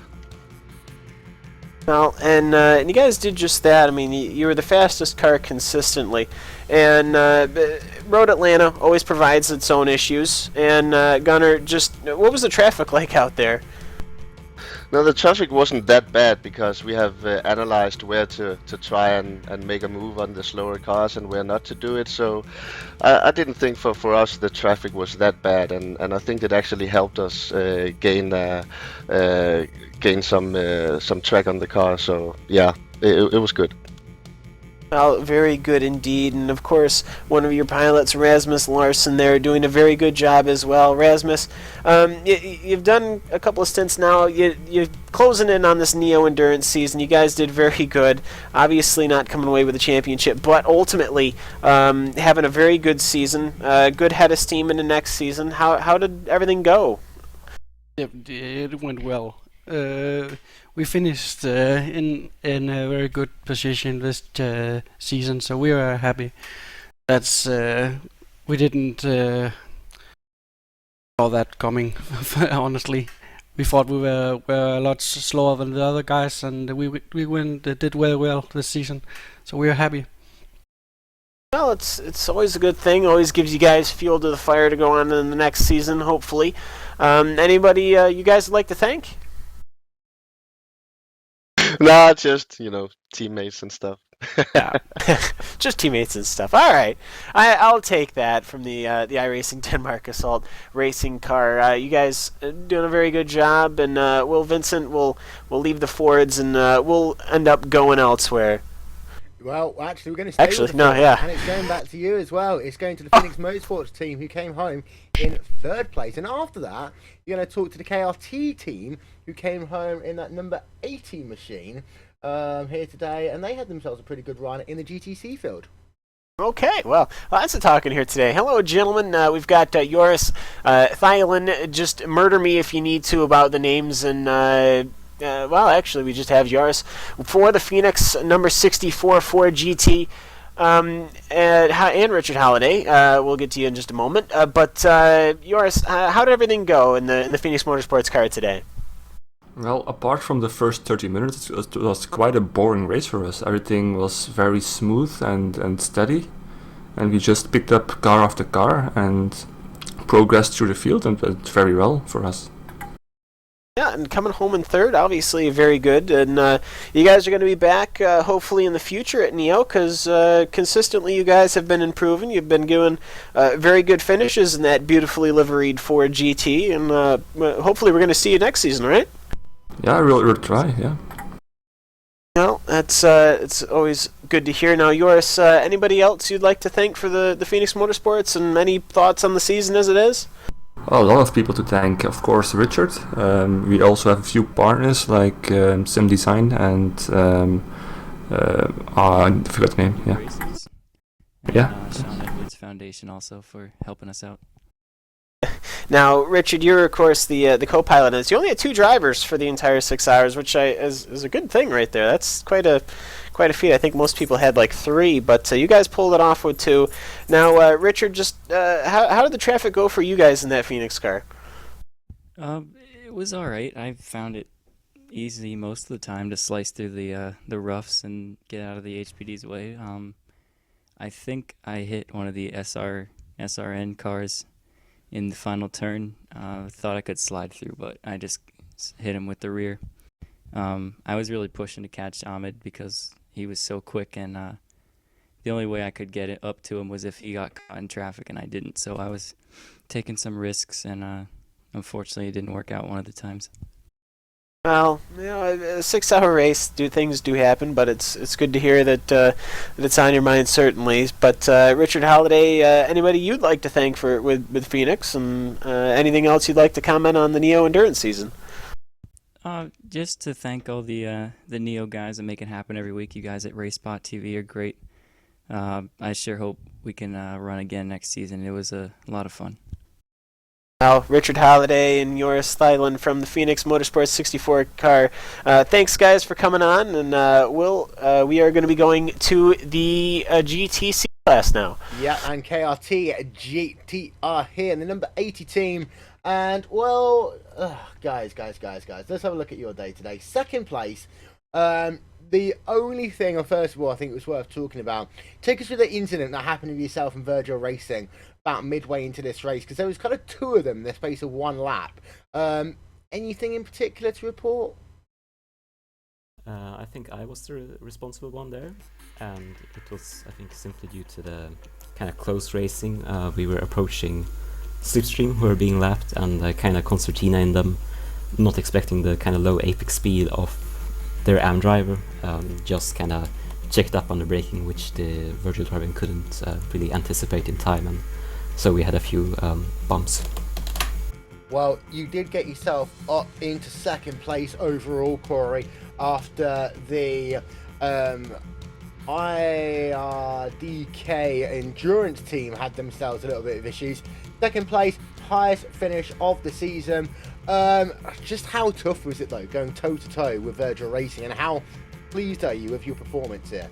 Well, and you guys did just that. I mean, you were the fastest car consistently, and Road Atlanta always provides its own issues. And Gunnar, just what was the traffic like out there? No, the traffic wasn't that bad because we have analyzed where to try and make a move on the slower cars and where not to do it. So I didn't think for us the traffic was that bad, and I think it actually helped us gain some track on the car. So yeah, it was good. Well, very good indeed, and of course, one of your pilots, Rasmus Larsen, there, doing a very good job as well. Rasmus, you've done a couple of stints now. You're closing in on this Neo Endurance season. You guys did very good. Obviously, not coming away with the championship, but ultimately having a very good season. Good head of steam in the next season. How did everything go? It went well. We finished in a very good position this season, so we were happy. That's we didn't saw that coming. Honestly, we thought we were a lot slower than the other guys, and we did very well this season, so we are happy. Well, it's always a good thing. Always gives you guys fuel to the fire to go on in the next season, hopefully. Anybody you guys would like to thank? Nah, just, teammates and stuff. Yeah, just teammates and stuff. All right, I'll take that from the iRacing Denmark Assault racing car. You guys doing a very good job, and Vincent will leave the Fords, and we'll end up going elsewhere. Well, actually, we're going to stay with the no, Fords, yeah. and it's going back to you as well. It's going to the Phoenix Motorsports team, who came home in third place, and after that, you're going to talk to the KRT team, who came home in that number 80 machine here today, and they had themselves a pretty good run in the GTC field. Okay, well, lots of talking here today. Hello, gentlemen. We've got Joris Thielen. Just murder me if you need to about the names. And, well, actually, we just have Joris for the Phoenix, number 64 for GT. And Richard Holiday. We'll get to you in just a moment. But, Joris, how did everything go in the Phoenix Motorsports car today? Well, apart from the first 30 minutes, it was quite a boring race for us. Everything was very smooth and steady, and we just picked up car after car and progressed through the field, and went very well for us. Yeah, and coming home in third, obviously very good. And you guys are going to be back, hopefully, in the future at Neo, because consistently you guys have been improving. You've been doing very good finishes in that beautifully liveried Ford GT, and hopefully we're going to see you next season, right? Yeah, we'll try, yeah. Well, that's it's always good to hear. Now, Joris, anybody else you'd like to thank for the Phoenix Motorsports, and any thoughts on the season as it is? Well, a lot of people to thank, of course, Richard. We also have a few partners like Sim Design and I forgot the name, yeah. Races. And, Yeah. Sean Edwards Foundation also for helping us out. Now, Richard, you're of course the co-pilot, and you only had 2 drivers for the entire 6 hours, which is a good thing right there. That's quite a feat. I think most people had like 3, but you guys pulled it off with 2. Now, Richard, just how did the traffic go for you guys in that Phoenix car? It was all right. I found it easy most of the time to slice through the roughs and get out of the HPD's way. I think I hit one of the SRN cars in the final turn. Thought I could slide through, but I just hit him with the rear. I was really pushing to catch Ahmed because he was so quick, and the only way I could get it up to him was if he got caught in traffic, and I didn't. So I was taking some risks, and unfortunately it didn't work out one of the times. Well, you know, a 6-hour race, things do happen, but it's good to hear that it's on your mind, certainly. But Richard Holiday, anybody you'd like to thank with Phoenix, and anything else you'd like to comment on the Neo Endurance season? Just to thank all the Neo guys that make it happen every week. You guys at RaceSpotTV are great. I sure hope we can run again next season. It was a lot of fun. Now, Richard Holiday and Joris Thielen from the Phoenix Motorsports 64 car. Thanks, guys, for coming on, and we are going to be going to the GTC class now. Yeah, and KRT GT are here in the number 80 team. And, well, guys, let's have a look at your day today. Second place. The only thing, or first of all, I think it was worth talking about, take us through the incident that happened with yourself and Virgil Racing about midway into this race, because there was kind of 2 of them in the space of 1 lap. Anything in particular to report? I think I was the responsible one there, and it was, I think, simply due to the kind of close racing. We were approaching Slipstream, who were being lapped, and kind of concertina in them, not expecting the kind of low apex speed of their AM driver. Just kind of checked up on the braking, which the Virgil driver couldn't really anticipate in time, and so we had a few bumps. Well, you did get yourself up into second place overall, Corey, after the IRDK endurance team had themselves a little bit of issues. Second place, highest finish of the season. Just how tough was it, though, going toe-to-toe with Virgil Racing, and how pleased are you with your performance here?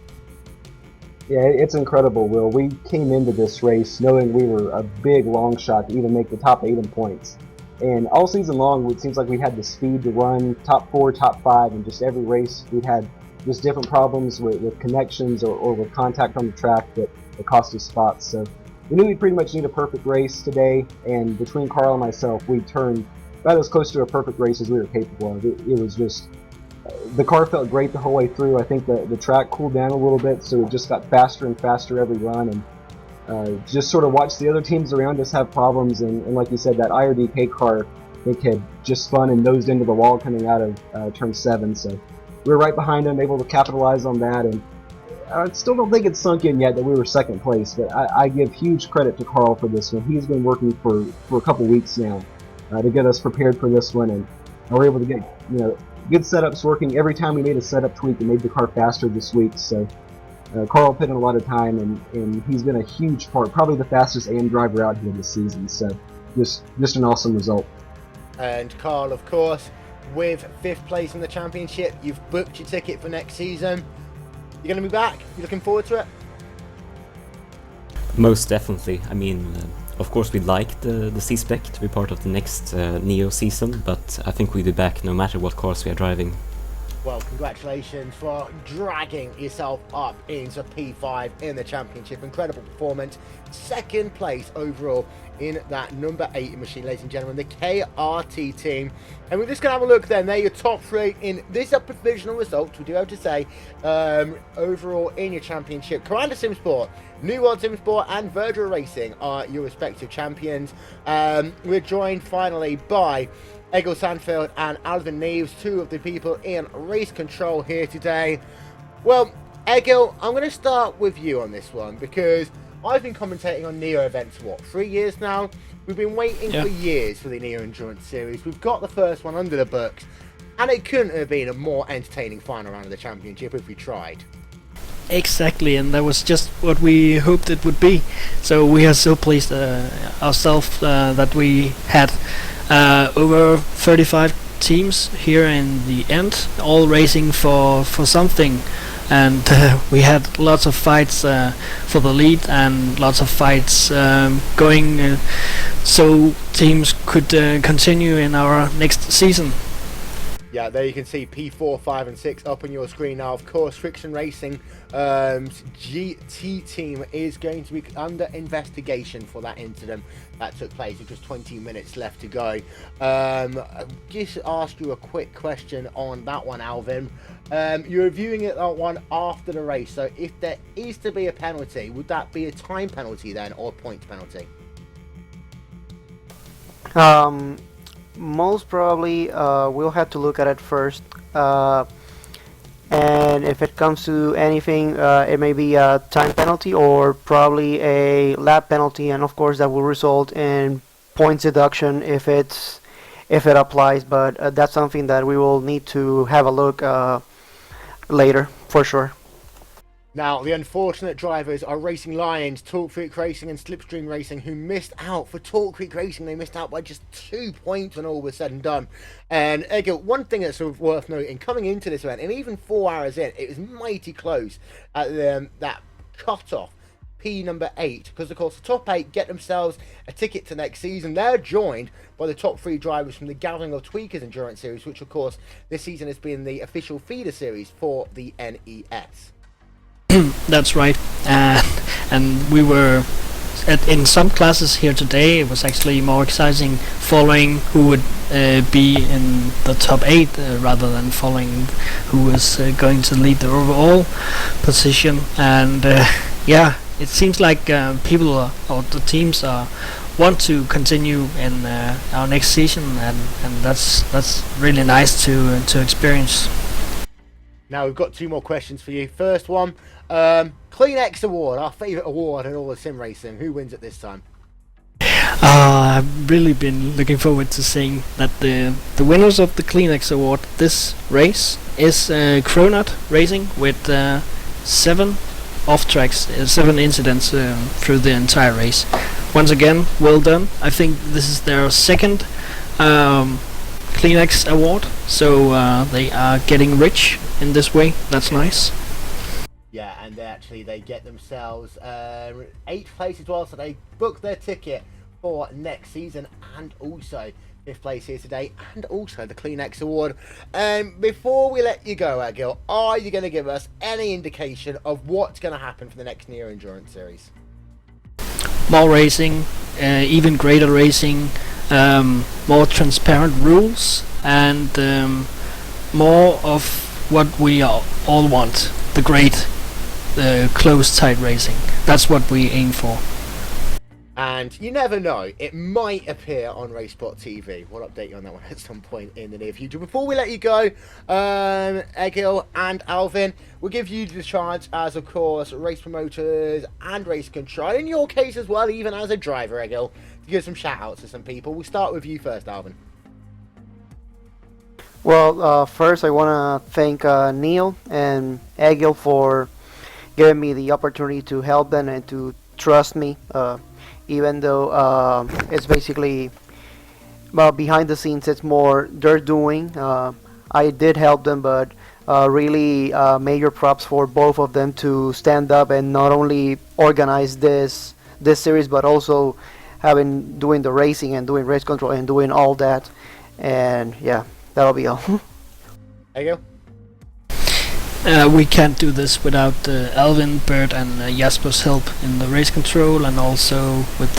Yeah, it's incredible, Will. We came into this race knowing we were a big long shot to even make the top 8 in points. And all season long, it seems like we had the speed to run top 4, top 5, and just every race we'd had just different problems with connections or with contact on the track that cost us spots. So we knew we pretty much need a perfect race today, and between Carl and myself, we turned about as close to a perfect race as we were capable of. It was just, the car felt great the whole way through. I think the track cooled down a little bit, so it just got faster and faster every run, and just sort of watched the other teams around us have problems, and like you said, that IRDK car, I think, had just spun and nosed into the wall coming out of turn 7, so we were right behind them, able to capitalize on that, and I still don't think it's sunk in yet that we were second place, but I give huge credit to Carl for this one. He's been working for a couple weeks now to get us prepared for this one, and we're able to get good setups working. Every time we made a setup tweak, it made the car faster this week. So Carl put in a lot of time, and he's been a huge part, probably the fastest AM driver out here this season. So just an awesome result. And Carl, of course, with 5th place in the championship, you've booked your ticket for next season. You're going to be back? You looking forward to it? Most definitely. I mean, of course we'd like the C-Spec to be part of the next Neo season, but I think we'll be back no matter what cars we are driving. Well, congratulations for dragging yourself up into P5 in the championship. Incredible performance. 2nd place overall in that number 8 machine, ladies and gentlemen, the KRT team. And we're just going to have a look then. They're your top 3 in this provisional result, we do have to say, overall in your championship. Commander Simsport, New World Simsport and Virgil Racing are your respective champions. We're joined finally by Egil Sandfield and Alvin Neves, 2 of the people in race control here today. Well, Egil, I'm going to start with you on this one because I've been commentating on Neo events, 3 years now? We've been waiting for years for the Neo Endurance Series. We've got the first one under the books, and it couldn't have been a more entertaining final round of the championship if we tried. Exactly, and that was just what we hoped it would be. So we are so pleased ourselves that we had over 35 teams here in the end, all racing for something. And we had lots of fights for the lead and lots of fights going so teams could continue in our next season. Yeah, there you can see P4, 5 and 6 up on your screen now. Of course, Friction Racing GT team is going to be under investigation for that incident that took place with just 20 minutes left to go. Just ask you a quick question on that one, Alvin. You're reviewing it that one after the race, so if there is to be a penalty, would that be a time penalty then or a points penalty? Most probably we'll have to look at it first, and if it comes to anything, it may be a time penalty or probably a lap penalty, and of course that will result in points deduction if it applies, but that's something that we will need to have a look later for sure. Now, the unfortunate drivers are Racing Lions, Talk Freak Racing and Slipstream Racing, who missed out. For Talk Freak Racing, they missed out by just 2 points when all was said and done. And Egil, one thing that's sort of worth noting, coming into this event, and even 4 hours in, it was mighty close at that cut-off, P number 8, because of course the top 8 get themselves a ticket to next season. They're joined by the top 3 drivers from the Gathering of Tweakers Endurance Series, which of course this season has been the official feeder series for the NES. That's right, and we were in some classes here today. It was actually more exciting following who would be in the top 8 rather than following who was going to lead the overall position. And yeah, it seems like people or the teams want to continue in our next season, and that's really nice to experience. Now we've got 2 more questions for you. First one, Kleenex Award, our favourite award in all of sim racing. Who wins it this time? I've really been looking forward to seeing that the winners of the Kleenex Award this race is Cronut Racing with 7 off-tracks, 7 incidents through the entire race. Once again, well done. I think this is their 2nd Kleenex Award, so they are getting rich in this way. That's nice. Yeah, and they get themselves 8th place as well, so they book their ticket for next season, and also 5th place here today, and also the Kleenex Award. Before we let you go, Egil, are you going to give us any indication of what's going to happen for the next Neo Endurance Series? More racing, even greater racing, more transparent rules, and more of what we all want, the great close tight racing. That's what we aim for. And you never know, it might appear on RaceSpotTV. We'll update you on that one at some point in the near future. Before we let you go, Egil and Alvin, we'll give you the chance as, of course, race promoters and race control, in your case as well, even as a driver, Egil, to give some shout-outs to some people. We'll start with you first, Alvin. Well, first I want to thank Neil and Egil for giving me the opportunity to help them and to trust me, even though it's basically, well, behind the scenes it's more they're doing. I did help them, but really major props for both of them to stand up and not only organize this series, but also doing the racing and doing race control and doing all that. And yeah, that'll be all. There you go. We can't do this without Alvin, Bert, and Jasper's help in the race control, and also with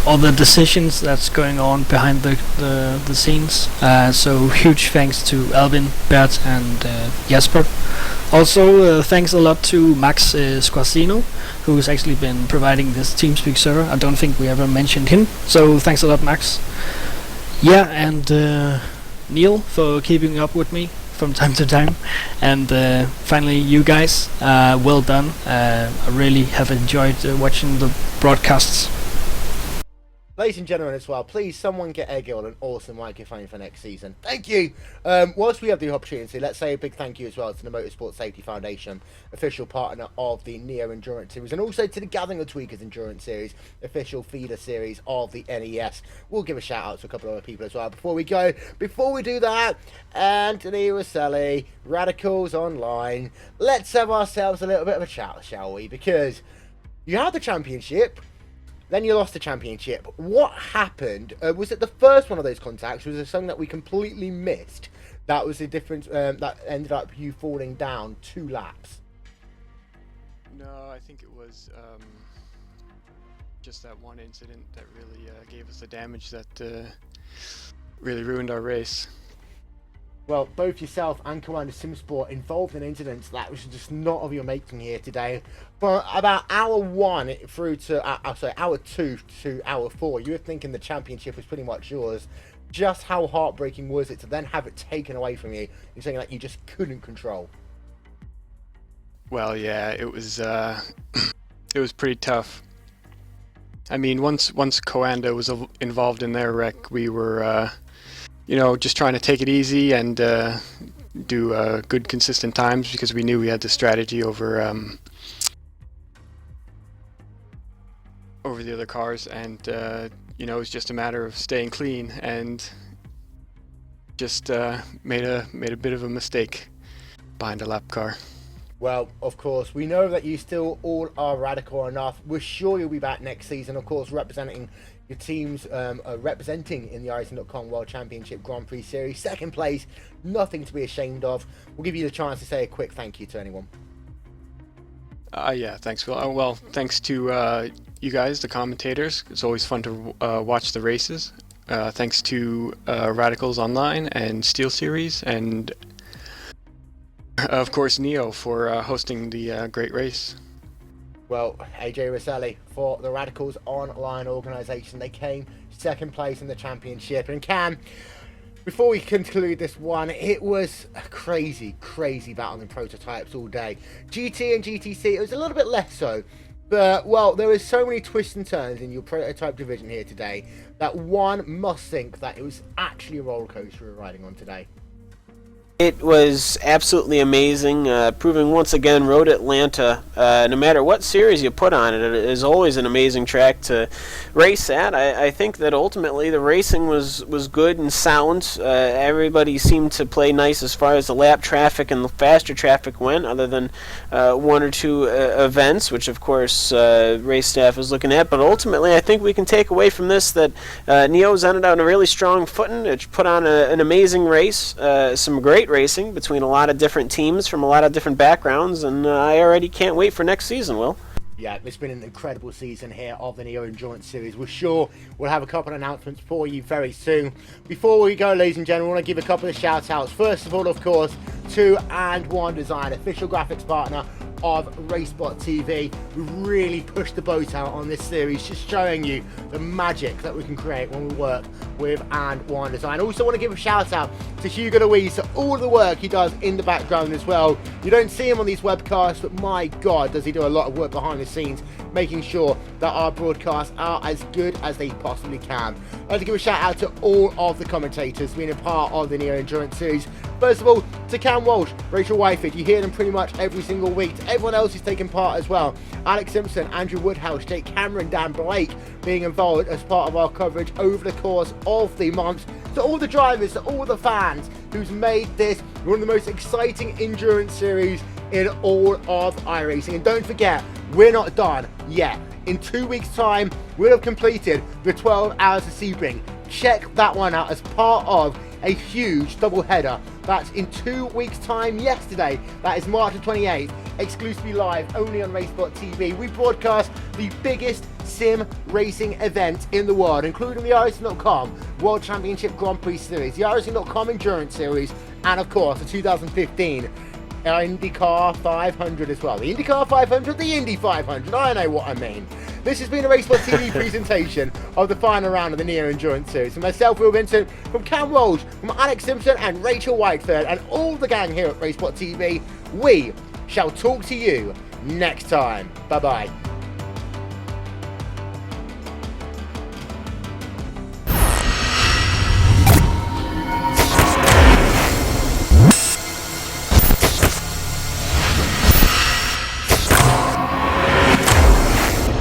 all the decisions that's going on behind the scenes. So huge thanks to Alvin, Bert, and Jasper. Also thanks a lot to Max Squasino, who's actually been providing this TeamSpeak server. I don't think we ever mentioned him, so thanks a lot, Max. Yeah, and Neil for keeping up with me from time to time, and finally you guys, well done. I really have enjoyed watching the broadcasts. Ladies and gentlemen as well, please someone get Egil an awesome microphone for next season. Thank you. Whilst we have the opportunity, let's say a big thank you as well to the Motorsport Safety Foundation, official partner of the Neo Endurance Series, and also to the Gathering of Tweakers Endurance Series, official feeder series of the NES. We'll give a shout out to a couple of other people as well before we go. Before we do that, Anthony Rosselli, Radicals Online, let's have ourselves a little bit of a chat, shall we? Because you had the championship, then you lost the championship. What happened? Was it the first one of those contacts? Was it something that we completely missed? That was the difference that ended up you falling down 2 laps? No, I think it was just that one incident that really gave us the damage that really ruined our race. Well, both yourself and Commander Simsport involved in incidents that was just not of your making here today. But about hour 1 through to, hour 2 to hour 4, you were thinking the championship was pretty much yours. Just how heartbreaking was it to then have it taken away from you? You're saying that you just couldn't control. Well, yeah, it was it was pretty tough. I mean, once Coanda was involved in their wreck, we were just trying to take it easy and do good consistent times, because we knew we had the strategy over the other cars, and it was just a matter of staying clean, and just made a bit of a mistake behind a lap car. Well, of course, we know that you still all are radical enough. We're sure you'll be back next season, of course, representing your teams, representing in the iRacing.com World Championship Grand Prix Series. 2nd place, nothing to be ashamed of. We'll give you the chance to say a quick thank you to anyone. Yeah, thanks, Phil. Well, thanks to you guys, the commentators. It's always fun to watch the races. Thanks to Radicals Online and Steel Series, and of course Neo for hosting the great race. Well, AJ Rosselli for the Radicals Online organisation. They came 2nd place in the championship. And Cam, before we conclude this one, it was a crazy battle in prototypes all day. GT and GTC, it was a little bit less so. But, well, there were so many twists and turns in your prototype division here today that one must think that it was actually a roller coaster we were riding on today. It was absolutely amazing, proving once again Road Atlanta, no matter what series you put on it, it is always an amazing track to race at. I think that ultimately the racing was good and sound. Everybody seemed to play nice as far as the lap traffic and the faster traffic went, other than 1 or 2 events, which of course race staff is looking at. But ultimately I think we can take away from this that Neo's ended on a really strong footing. It put on an amazing race, some great racing between a lot of different teams from a lot of different backgrounds, and I already can't wait for next season, Will. Yeah, it's been an incredible season here of the Neo Endurance Series. We're sure we'll have a couple of announcements for you very soon. Before we go, ladies and gentlemen, I want to give a couple of shout outs. First of all, of course, to And One Design, official graphics partner of RaceSpotTV. We really pushed the boat out on this series, just showing you the magic that we can create when we work with And One Design. Also want to give a shout out to Hugo Louise for all the work he does in the background as well. You don't see him on these webcasts, but my God, does he do a lot of work behind the scenes making sure that our broadcasts are as good as they possibly can. I'd like to give a shout out to all of the commentators being a part of the Neo Endurance Series. First of all, to Cam Walsh, Rachel Whiteford, you hear them pretty much every single week. To everyone else who's taken part as well. Alex Simpson, Andrew Woodhouse, Jake Cameron, Dan Blake being involved as part of our coverage over the course of the month. To all the drivers, to all the fans who's made this one of the most exciting endurance series in all of iRacing. And don't forget, we're not done yet. In 2 weeks' time, we'll have completed the 12 Hours of Sebring. Check that one out as part of a huge double header. That's in 2 weeks' time yesterday. That is March the 28th, exclusively live only on RaceSpotTV. We broadcast the biggest sim racing event in the world, including the iRacing.com World Championship Grand Prix Series, the iRacing.com Endurance Series, and of course the 2015 IndyCar 500 as well. The IndyCar 500, the Indy 500, I know what I mean. This has been a RaceSpotTV presentation of the final round of the Neo Endurance Series. From myself, Will Vincent, from Cam Walsh, from Alex Simpson and Rachel Whiteford, and all the gang here at RaceSpotTV, we shall talk to you next time. Bye-bye.